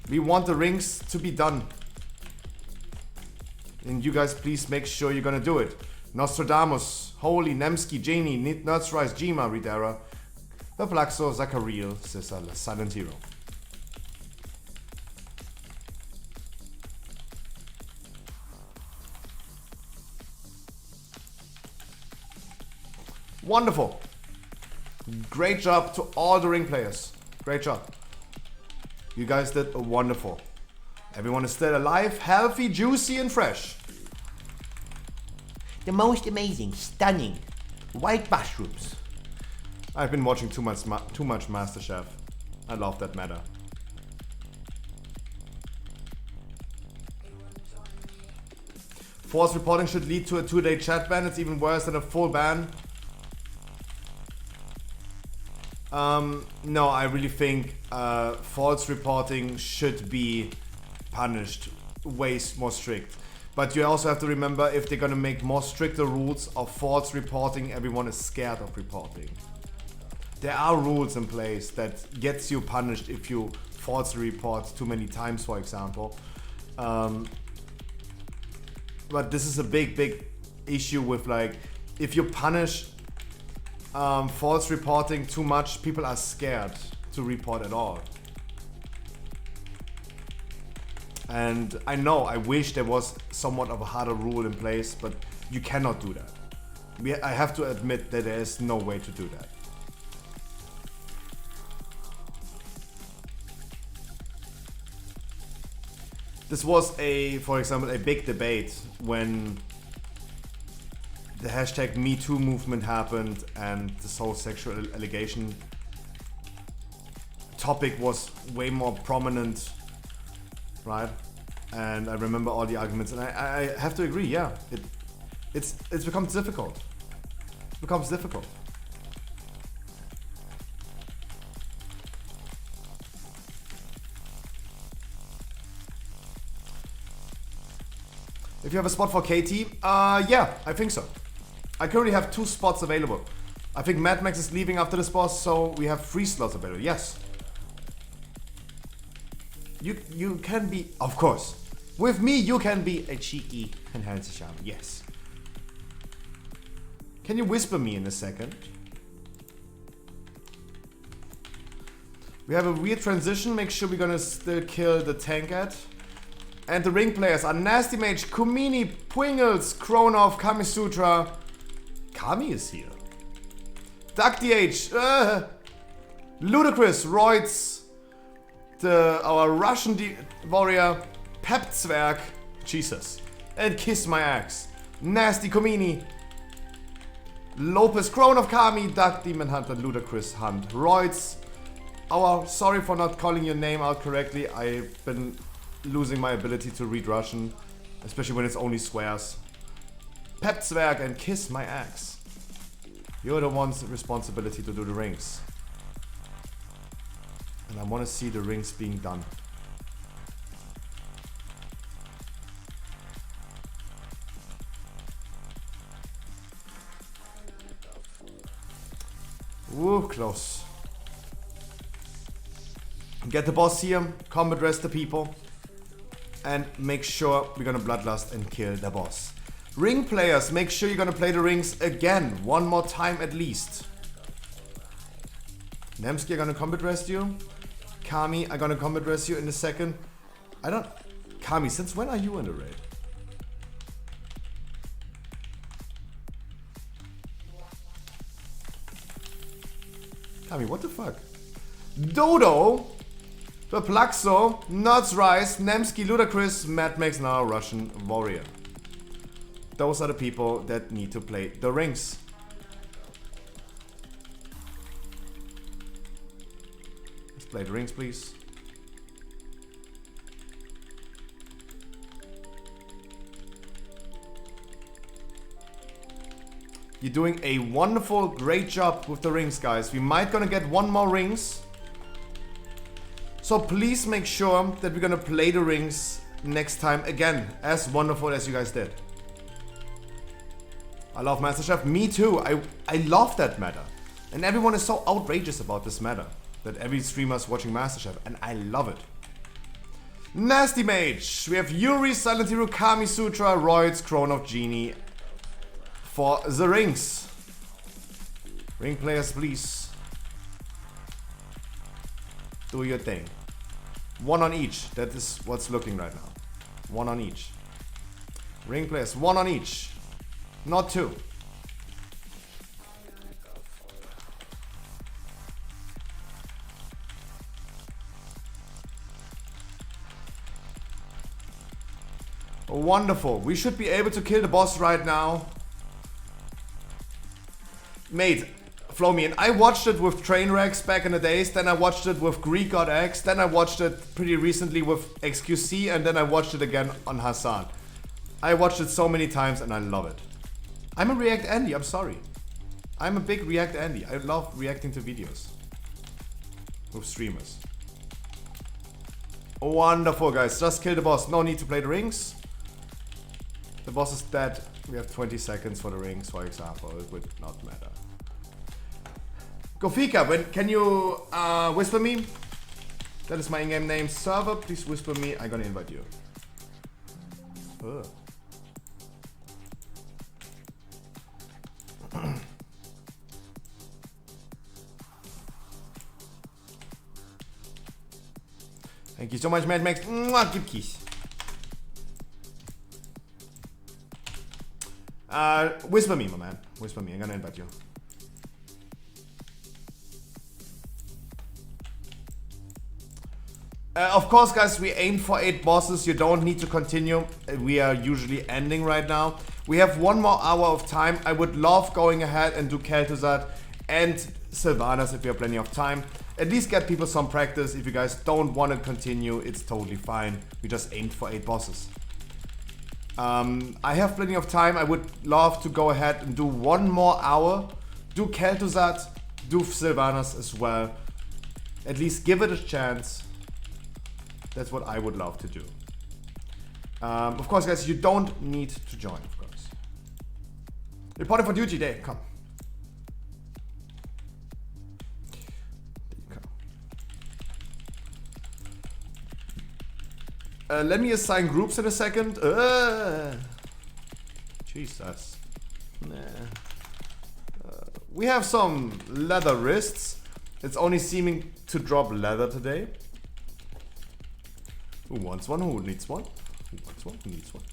We want the rings to be done. And you guys please make sure you're gonna do it. Nostradamus, Holy, Nemsky, Genie, Nuts Rise, Jima, Ridera, The Plaxo, Zachariel, Sissa, Silent Hero. Wonderful. Great job to all the ring players. Great job. You guys did a wonderful. Everyone is still alive, healthy, juicy, and fresh. The most amazing, stunning, white mushrooms. I've been watching too much MasterChef. I love that matter. False reporting should lead to a 2-day chat ban. It's even worse than a full ban. No, I really think false reporting should be punished way more strict. But you also have to remember, if they're gonna make more stricter rules of false reporting, everyone is scared of reporting. There are rules in place that gets you punished if you falsely report too many times, for example. But this is a big issue with, like, if you punish false reporting too much, people are scared to report at all. And I know, I wish there was somewhat of a harder rule in place, but you cannot do that. I have to admit that there is no way to do that. This was for example, a big debate when the hashtag #MeToo movement happened and this whole sexual allegation topic was way more prominent, right? And I remember all the arguments, and I have to agree, yeah, it's become difficult. It becomes difficult. If you have a spot for KT, yeah, I think so. I currently have 2 spots available. I think Mad Max is leaving after this boss, so we have 3 slots available. Yes. You can be, of course. With me, you can be a cheeky and handsome shaman. Yes. Can you whisper me in a second? We have a weird transition. Make sure we're gonna still kill the tank at. And the ring players are Nasty Mage, Kumini, Pwingles, Kronov, Kamisutra. Kami is here. Duck DH, Ludicrous, Royds, our Russian warrior, Pepzwerg, Jesus, and Kiss My Axe. Nasty Kumini, Lopez, Kronov, Kami, Duck Demon Hunter, Ludicrous Hunt, Royds. Sorry for not calling your name out correctly. I've been losing my ability to read Russian, especially when it's only swears. Pepzwerg and Kiss My Axe. You're the one's responsibility to do the rings. And I want to see the rings being done. Ooh, close. Get the boss here, combat rest the people, and make sure we're gonna bloodlust and kill the boss. Ring players, make sure you're gonna play the rings again, one more time at least. Nemsky, I'm gonna combat rest you. Kami, I'm gonna combat rest you in a second. Kami, since when are you in the raid? Kami, what the fuck? Dodo, the Plaxo, Nuts Rise, Nemsky, Ludacris, Mad Max, now Russian warrior. those are the people that need to play the rings. Let's play the rings, please. You're doing a wonderful, great job with the rings, guys. We might gonna get one more rings. So please make sure that we're gonna play the rings next time again, as wonderful as you guys did. I love MasterChef. Me too. I love that meta. And everyone is so outrageous about this meta. That every streamer is watching MasterChef. And I love it. Nasty Mage. We have Yuri, Silent Hero, Kami Sutra, Roids, Crown of Genie. For the rings. Ring players, please. Do your thing. One on each. That is what's looking right now. One on each. Ring players, one on each. Not two. Wonderful. We should be able to kill the boss right now. Mate, flow me in. I watched it with Trainwrecks back in the days, then I watched it with Greek God X, then I watched it pretty recently with XQC, and then I watched it again on Hassan. I watched it so many times and I love it. I'm a React Andy, I'm sorry. I'm a big React Andy. I love reacting to videos. With streamers. Wonderful, guys. Just kill the boss. No need to play the rings. The boss is dead. We have 20 seconds for the rings, for example. It would not matter. Gofika, can you whisper me? That is my in-game name. Server, please whisper me. I'm gonna invite you. Ugh. Thank you so much, Mad Max. Mwah, give keys. Whisper me, my man. Whisper me. I'm gonna invite you. Of course, guys, we aim for 8 bosses. You don't need to continue. We are usually ending right now. We have 1 more hour of time. I would love going ahead and do Kel'Thuzad and Sylvanas if we have plenty of time. At least get people some practice. If you guys don't want to continue, it's totally fine. We just aimed for 8 bosses. I have plenty of time. I would love to go ahead and do 1 more hour. Do Kel'Thuzad, do Sylvanas as well. At least give it a chance. That's what I would love to do. Of course, guys, you don't need to join, of course. Reporting for duty day, come. Let me assign groups in a second. Jesus. Nah. We have some leather wrists. It's only seeming to drop leather today. Who wants one? Who needs one? Who wants one? Who needs one?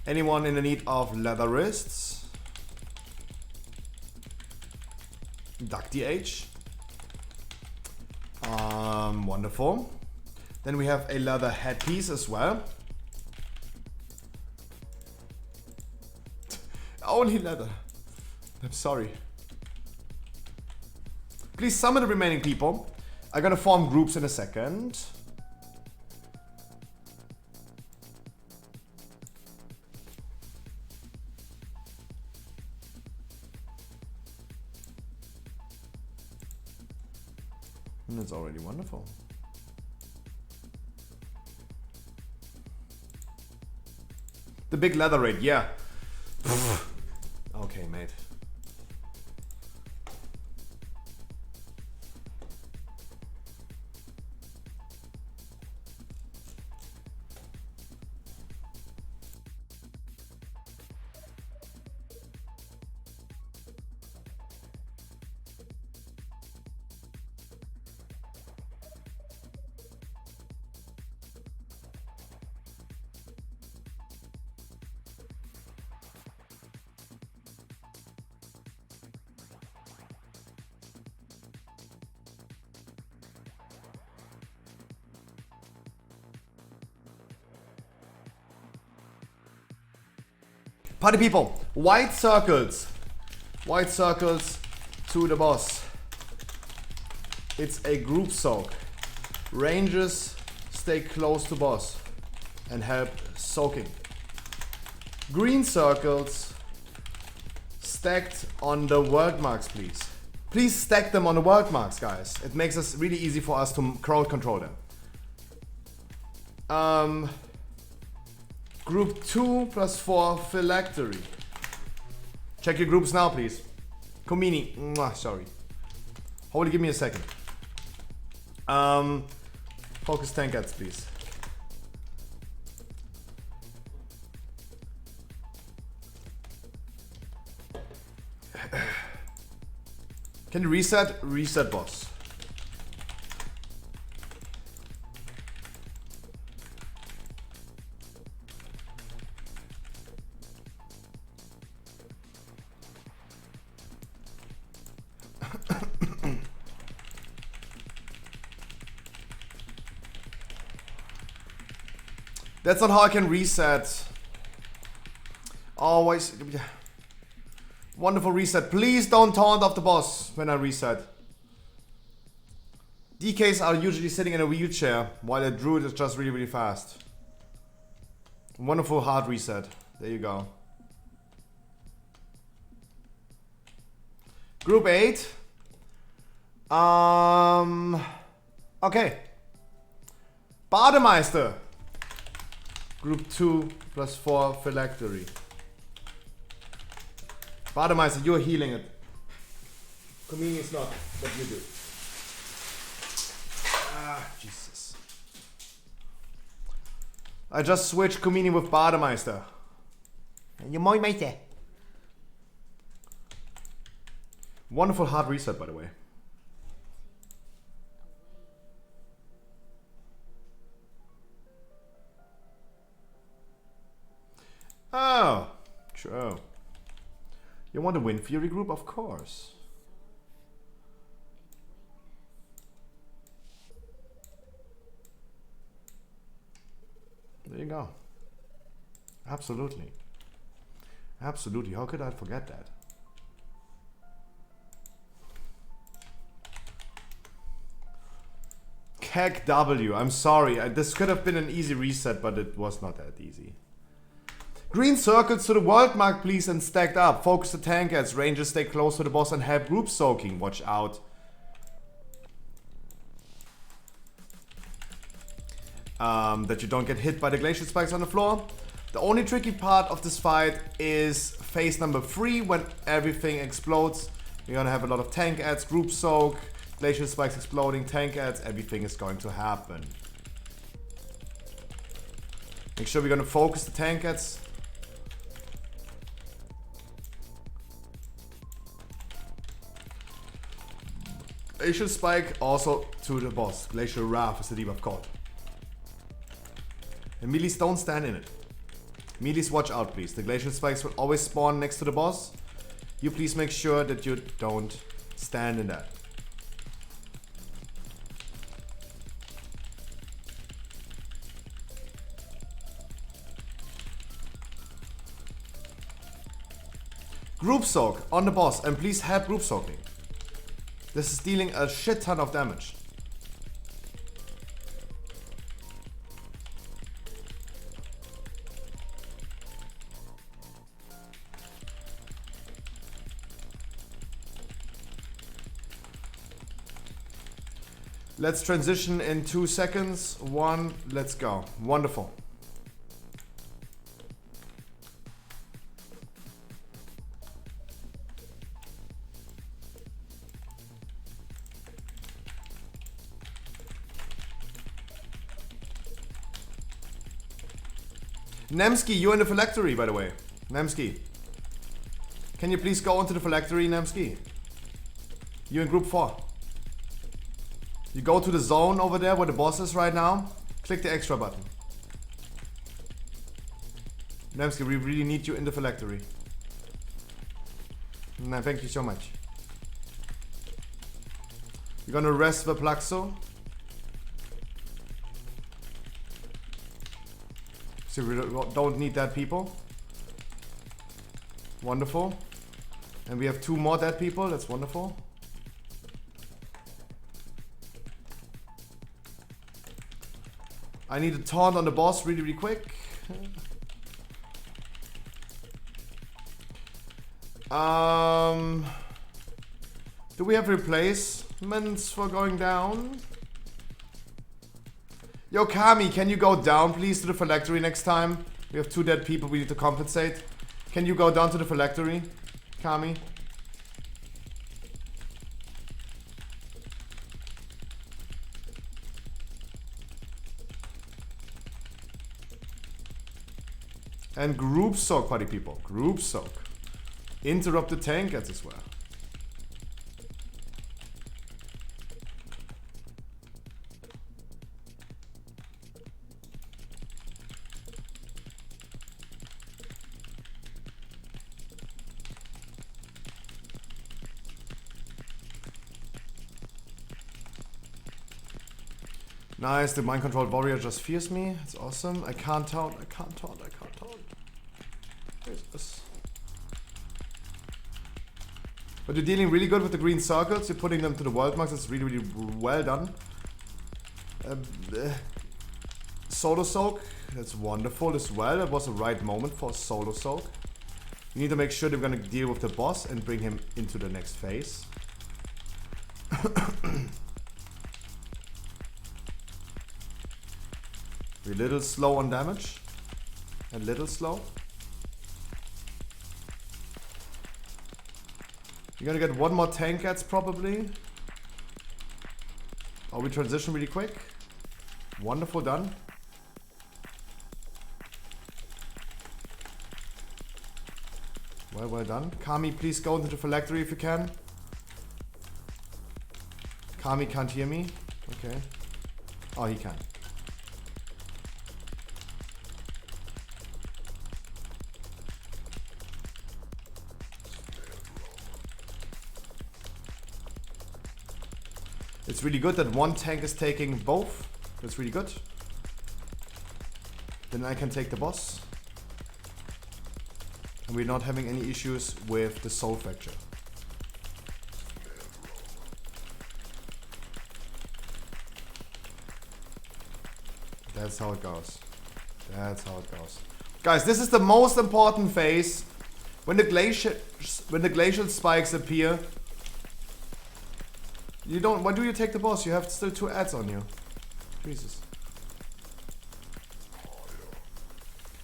Anyone in the need of leather wrists? Duck DH. Wonderful. Then we have a leather headpiece as well. Only leather. I'm sorry. Please summon the remaining people. I'm gonna form groups in a second. And it's already wonderful. The big leather raid, yeah. Okay, mate. Party people, white circles. White circles to the boss. It's a group soak. Ranges stay close to boss and help soaking. Green circles stacked on the world marks, please. Please stack them on the world marks, guys. It makes us really easy for us to crowd control them. Group 2 plus 4 phylactery. Check your groups now, please. Komini, sorry. Holy, give me a second. Focus tankards, please. Can you reset? Reset, boss. That's not how I can reset. Always. Wonderful reset. Please don't taunt off the boss when I reset. DKs are usually sitting in a wheelchair while a druid is just really, really fast. Wonderful hard reset. There you go. Group 8. Okay. Bademeister. Group 2 plus 4 phylactery. Bademeister, you're healing it. Comini is not, but you do. Ah, Jesus. I just switched Comini with Bademeister. You mooi mate. Wonderful hard reset, by the way. Oh, true. You want to win Fury group? Of course. There you go. Absolutely. Absolutely. How could I forget that? Keg W. I'm sorry. This could have been an easy reset, but it was not that easy. Green circles to the world mark, please, and stacked up. Focus the tankards. Rangers stay close to the boss and help group soaking. Watch out. That you don't get hit by the glacial spikes on the floor. The only tricky part of this fight is phase number 3 when everything explodes. You're gonna have a lot of tank ads, group soak, glacial spikes exploding, tank ads, everything is going to happen. Make sure we're gonna focus the tank ads. Glacial spike also to the boss. Glacial Wrath is the debuff called. And melees don't stand in it. Melees, watch out please. The glacial spikes will always spawn next to the boss. You please make sure that you don't stand in that. Group soak on the boss, and please help group soaking. This is dealing a shit ton of damage. Let's transition in 2 seconds. 1, let's go. Wonderful. Nemsky, you're in the phylactery, by the way. Nemsky. Can you please go into the phylactery, Nemsky? You're in group 4. You go to the zone over there where the boss is right now. Click the extra button. Nemsky, we really need you in the phylactery. No, thank you so much. You're gonna rest the Plaxo. So we don't need that, people. Wonderful. And we have 2 more dead people. That's wonderful. I need a taunt on the boss really, really quick. Do we have replacements for going down? Yo, Kami, can you go down, please, to the phylactery next time? We have 2 dead people we need to compensate. Can you go down to the phylactery, Kami? And group soak, party people. Group soak. Interrupt the tank as well. Nice, the mind controlled warrior just fears me. It's awesome. I can't taunt, I can't taunt, I can't taunt. Where's this? But you're dealing really good with the green circles. You're putting them to the world marks. It's really, really well done. Solo soak. That's wonderful as well. That was the right moment for a solo soak. You need to make sure that we're going to deal with the boss and bring him into the next phase. We're a little slow on damage. A little slow. You're gonna get 1 more tank cats probably. Oh, we transition really quick. Wonderful, done. Well done. Kami, please go into the phylactery if you can. Kami can't hear me. Okay. Oh, he can. It's really good that 1 tank is taking both. That's really good. Then I can take the boss. And we're not having any issues with the soul fracture. That's how it goes. That's how it goes. Guys, this is the most important phase. When the glacial spikes appear, you don't. Why do you take the boss? You have still 2 ads on you. Jesus.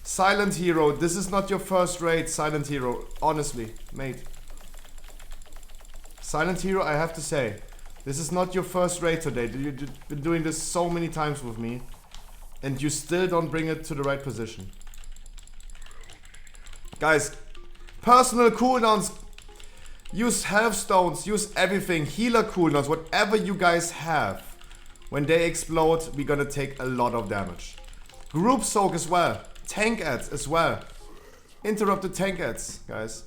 Silent Hero, this is not your first raid, Silent Hero. Honestly, mate. Silent Hero, I have to say, this is not your first raid today. You've been doing this so many times with me, and you still don't bring it to the right position. Guys, personal cooldowns. Use health stones, use everything, healer cooldowns, whatever you guys have. When they explode, we're gonna take a lot of damage. Group soak as well. Tank ads as well. Interrupt the tank ads, guys.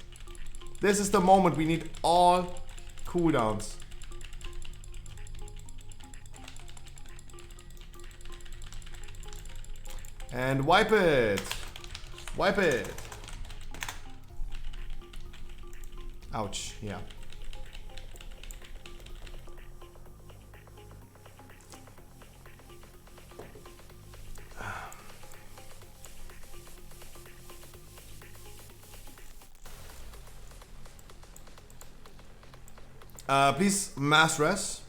This is the moment we need all cooldowns. And wipe it. Wipe it. Ouch, yeah. Please mass res.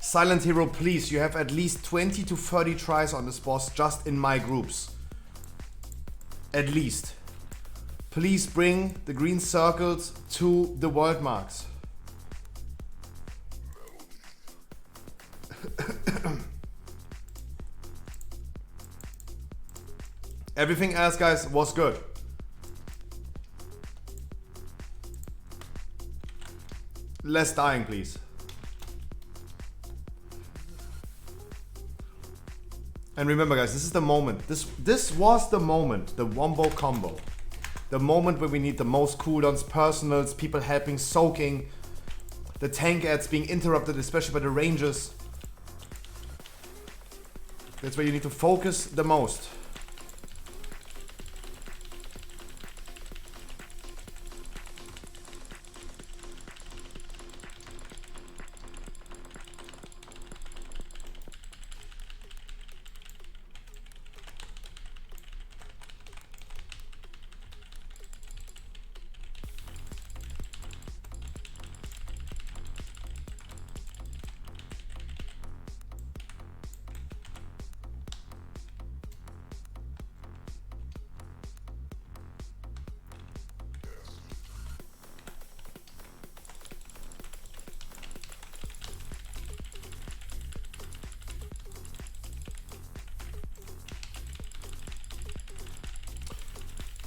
Silent Hero, please, you have at least 20 to 30 tries on this boss just in my groups. At least. Please bring the green circles to the world marks. Everything else, guys, was good. Less dying, please. And remember, guys, this is the moment. This was the moment, the wombo combo. The moment where we need the most cooldowns, personals, people helping, soaking, the tank ads being interrupted, especially by the rangers. That's where you need to focus the most.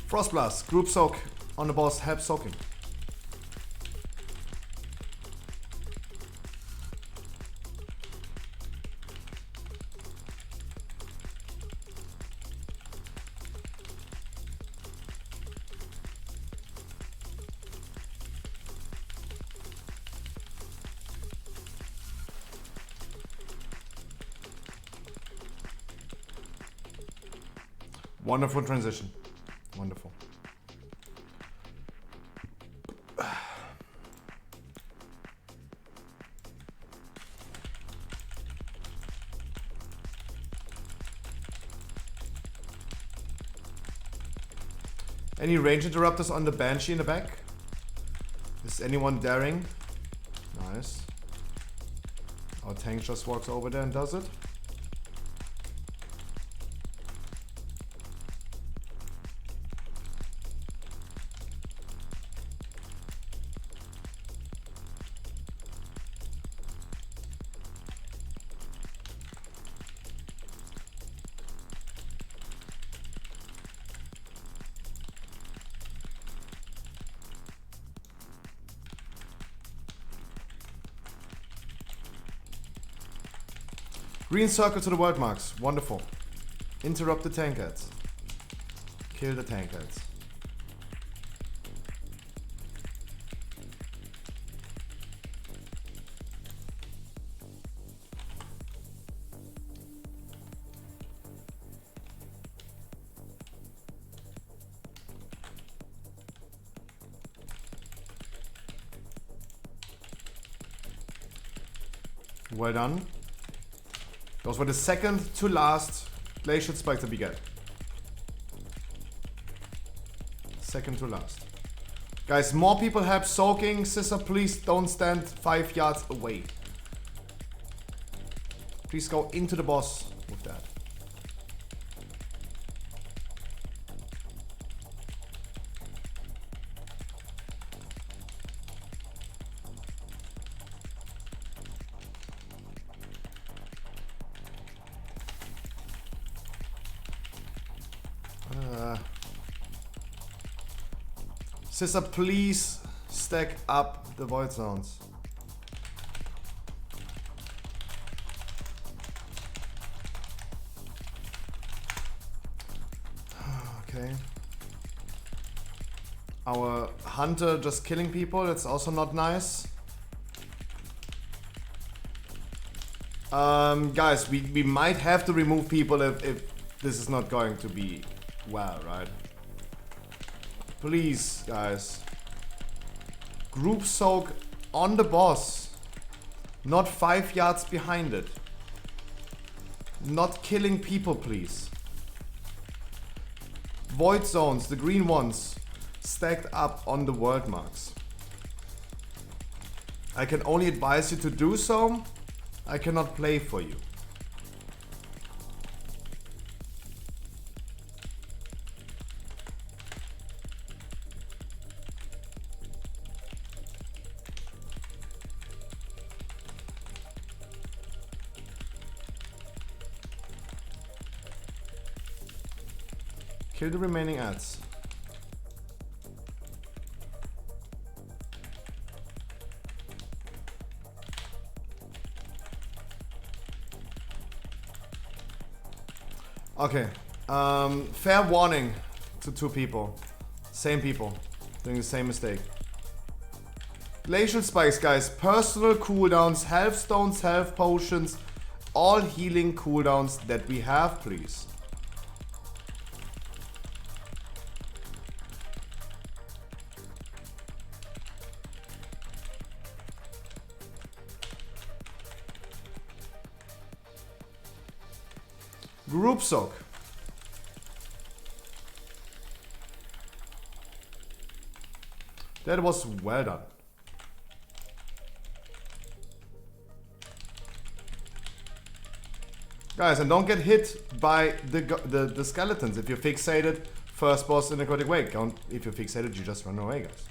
Frostblast, group soak on the boss, help soaking. Wonderful transition. Wonderful. Any range interrupters on the Banshee in the back? Is anyone daring? Nice. Our tank just walks over there and does it. Green circle to the world marks. Wonderful. Interrupt the tank ads. Kill the tank ads. Well done. Those were the second to last glacial spikes that we get. Second to last. Guys, more people help soaking. Scissor, please don't stand 5 yards away. Please go into the boss with that. Scissor, please stack up the void zones. Okay. Our hunter just killing people, that's also not nice. Guys, we might have to remove people if this is not going to be well, right? Please, guys. Group soak on the boss. Not 5 yards behind it. Not killing people, please. Void zones, the green ones, stacked up on the world marks. I can only advise you to do so. I cannot play for you. Kill the remaining ads. Okay. Fair warning to 2 people. Same people. Doing the same mistake. Glacial spikes, guys. Personal cooldowns, health stones, health potions. All healing cooldowns that we have, please. Group soak. That was well done. Guys, and don't get hit by the skeletons. If you're fixated, first boss in Necrotic Wake. Don't, if you're fixated, you just run away, guys.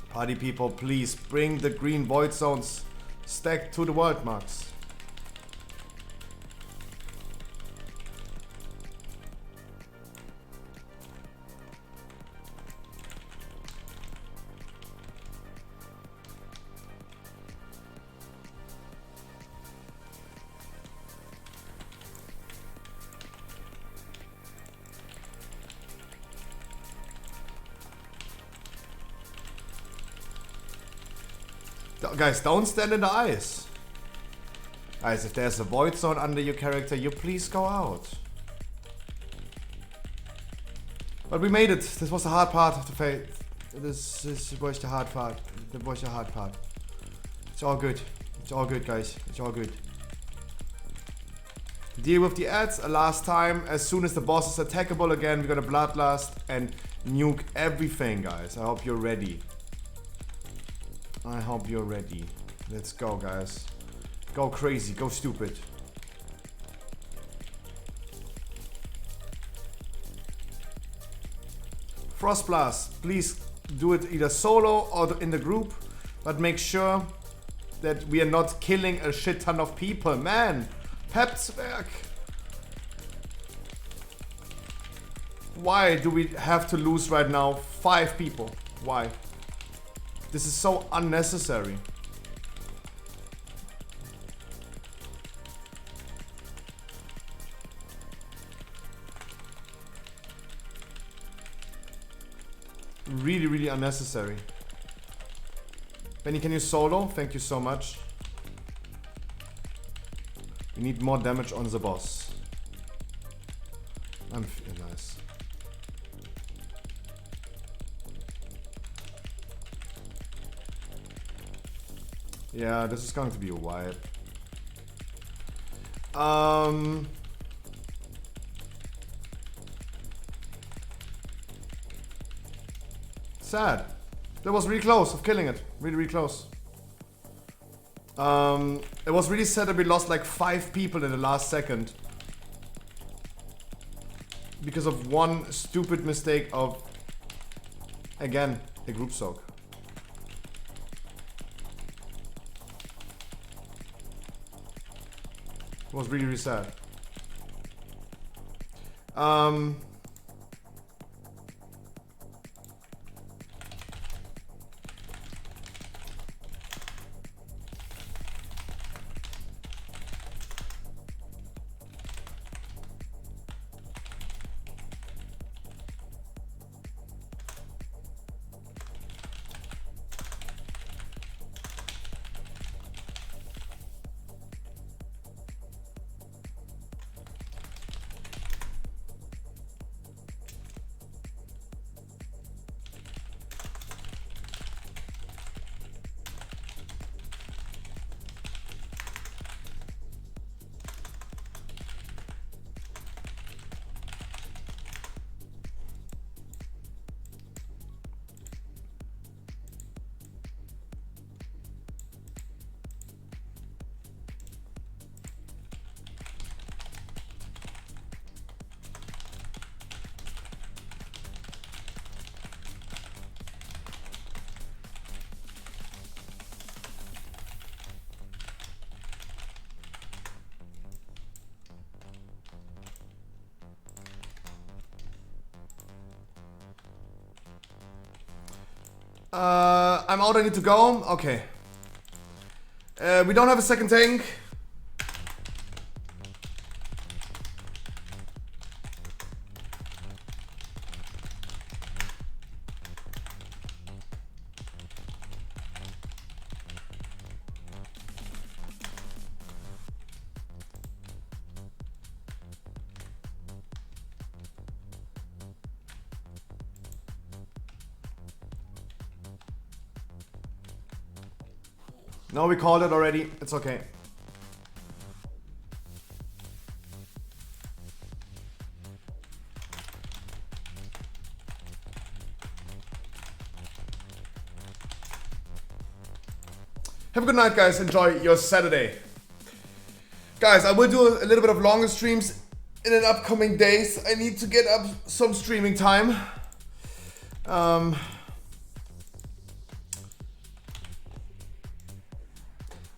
Party people, please bring the green void zones stacked to the world marks. Guys, don't stand in the ice. Guys, if there's a void zone under your character, you please go out. But we made it. This was the hard part of the fate. This was the hard part. That was the hard part. It's all good. It's all good, guys. It's all good. Deal with the ads a last time. As soon as the boss is attackable again, we're gonna bloodlust and nuke everything, guys. I hope you're ready. I hope you're ready. Let's go, guys. Go crazy, go stupid. Frost Blast, please do it either solo or in the group, but make sure that we are not killing a shit ton of people. Man, Pepsberg. Why do we have to lose right now 5 people? Why? This is so unnecessary. Really, really unnecessary. Benny, can you solo? Thank you so much. We need more damage on the boss. I'm feeling nice. Yeah, this is going to be a wipe. Sad. That was really close of killing it. Really, really close. It was really sad that we lost like 5 people in the last second. Because of one stupid mistake of, again, a group soak. It was really, really sad. I'm out, I need to go. Okay. We don't have a second tank. No, we called it already. It's okay. Have a good night, guys. Enjoy your Saturday. Guys, I will do a little bit of longer streams in the upcoming days. I need to get up some streaming time.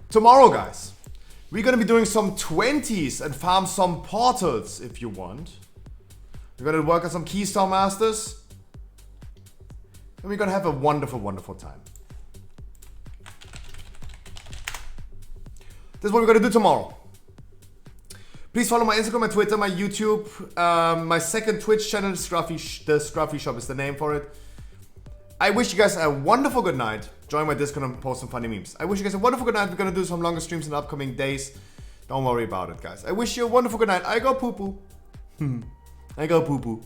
Tomorrow, guys, we're gonna be doing some 20s and farm some portals if you want. We're gonna work on some Keystone Masters. And we're gonna have a wonderful, wonderful time. This is what we're gonna do tomorrow. Please follow my Instagram, my Twitter, my YouTube, my second Twitch channel, the Scruffy Shop is the name for it. I wish you guys a wonderful good night. Join my Discord and post some funny memes. I wish you guys a wonderful good night. We're gonna do some longer streams in the upcoming days. Don't worry about it, guys. I wish you a wonderful good night. I go poo poo. I go poo poo.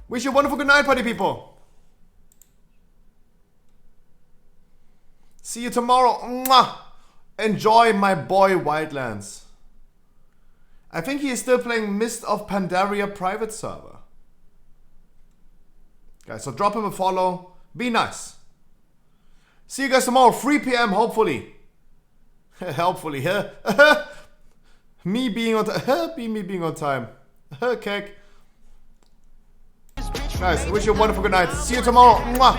Wish you a wonderful good night, party people. See you tomorrow. Mwah! Enjoy my boy Wildlands. I think he is still playing Mist of Pandaria private server. Guys, so drop him a follow. Be nice. See you guys tomorrow, 3 p.m. hopefully. Hopefully, huh? me being on time. Okay. Guys, I wish you a wonderful good night. See you tomorrow. Mwah.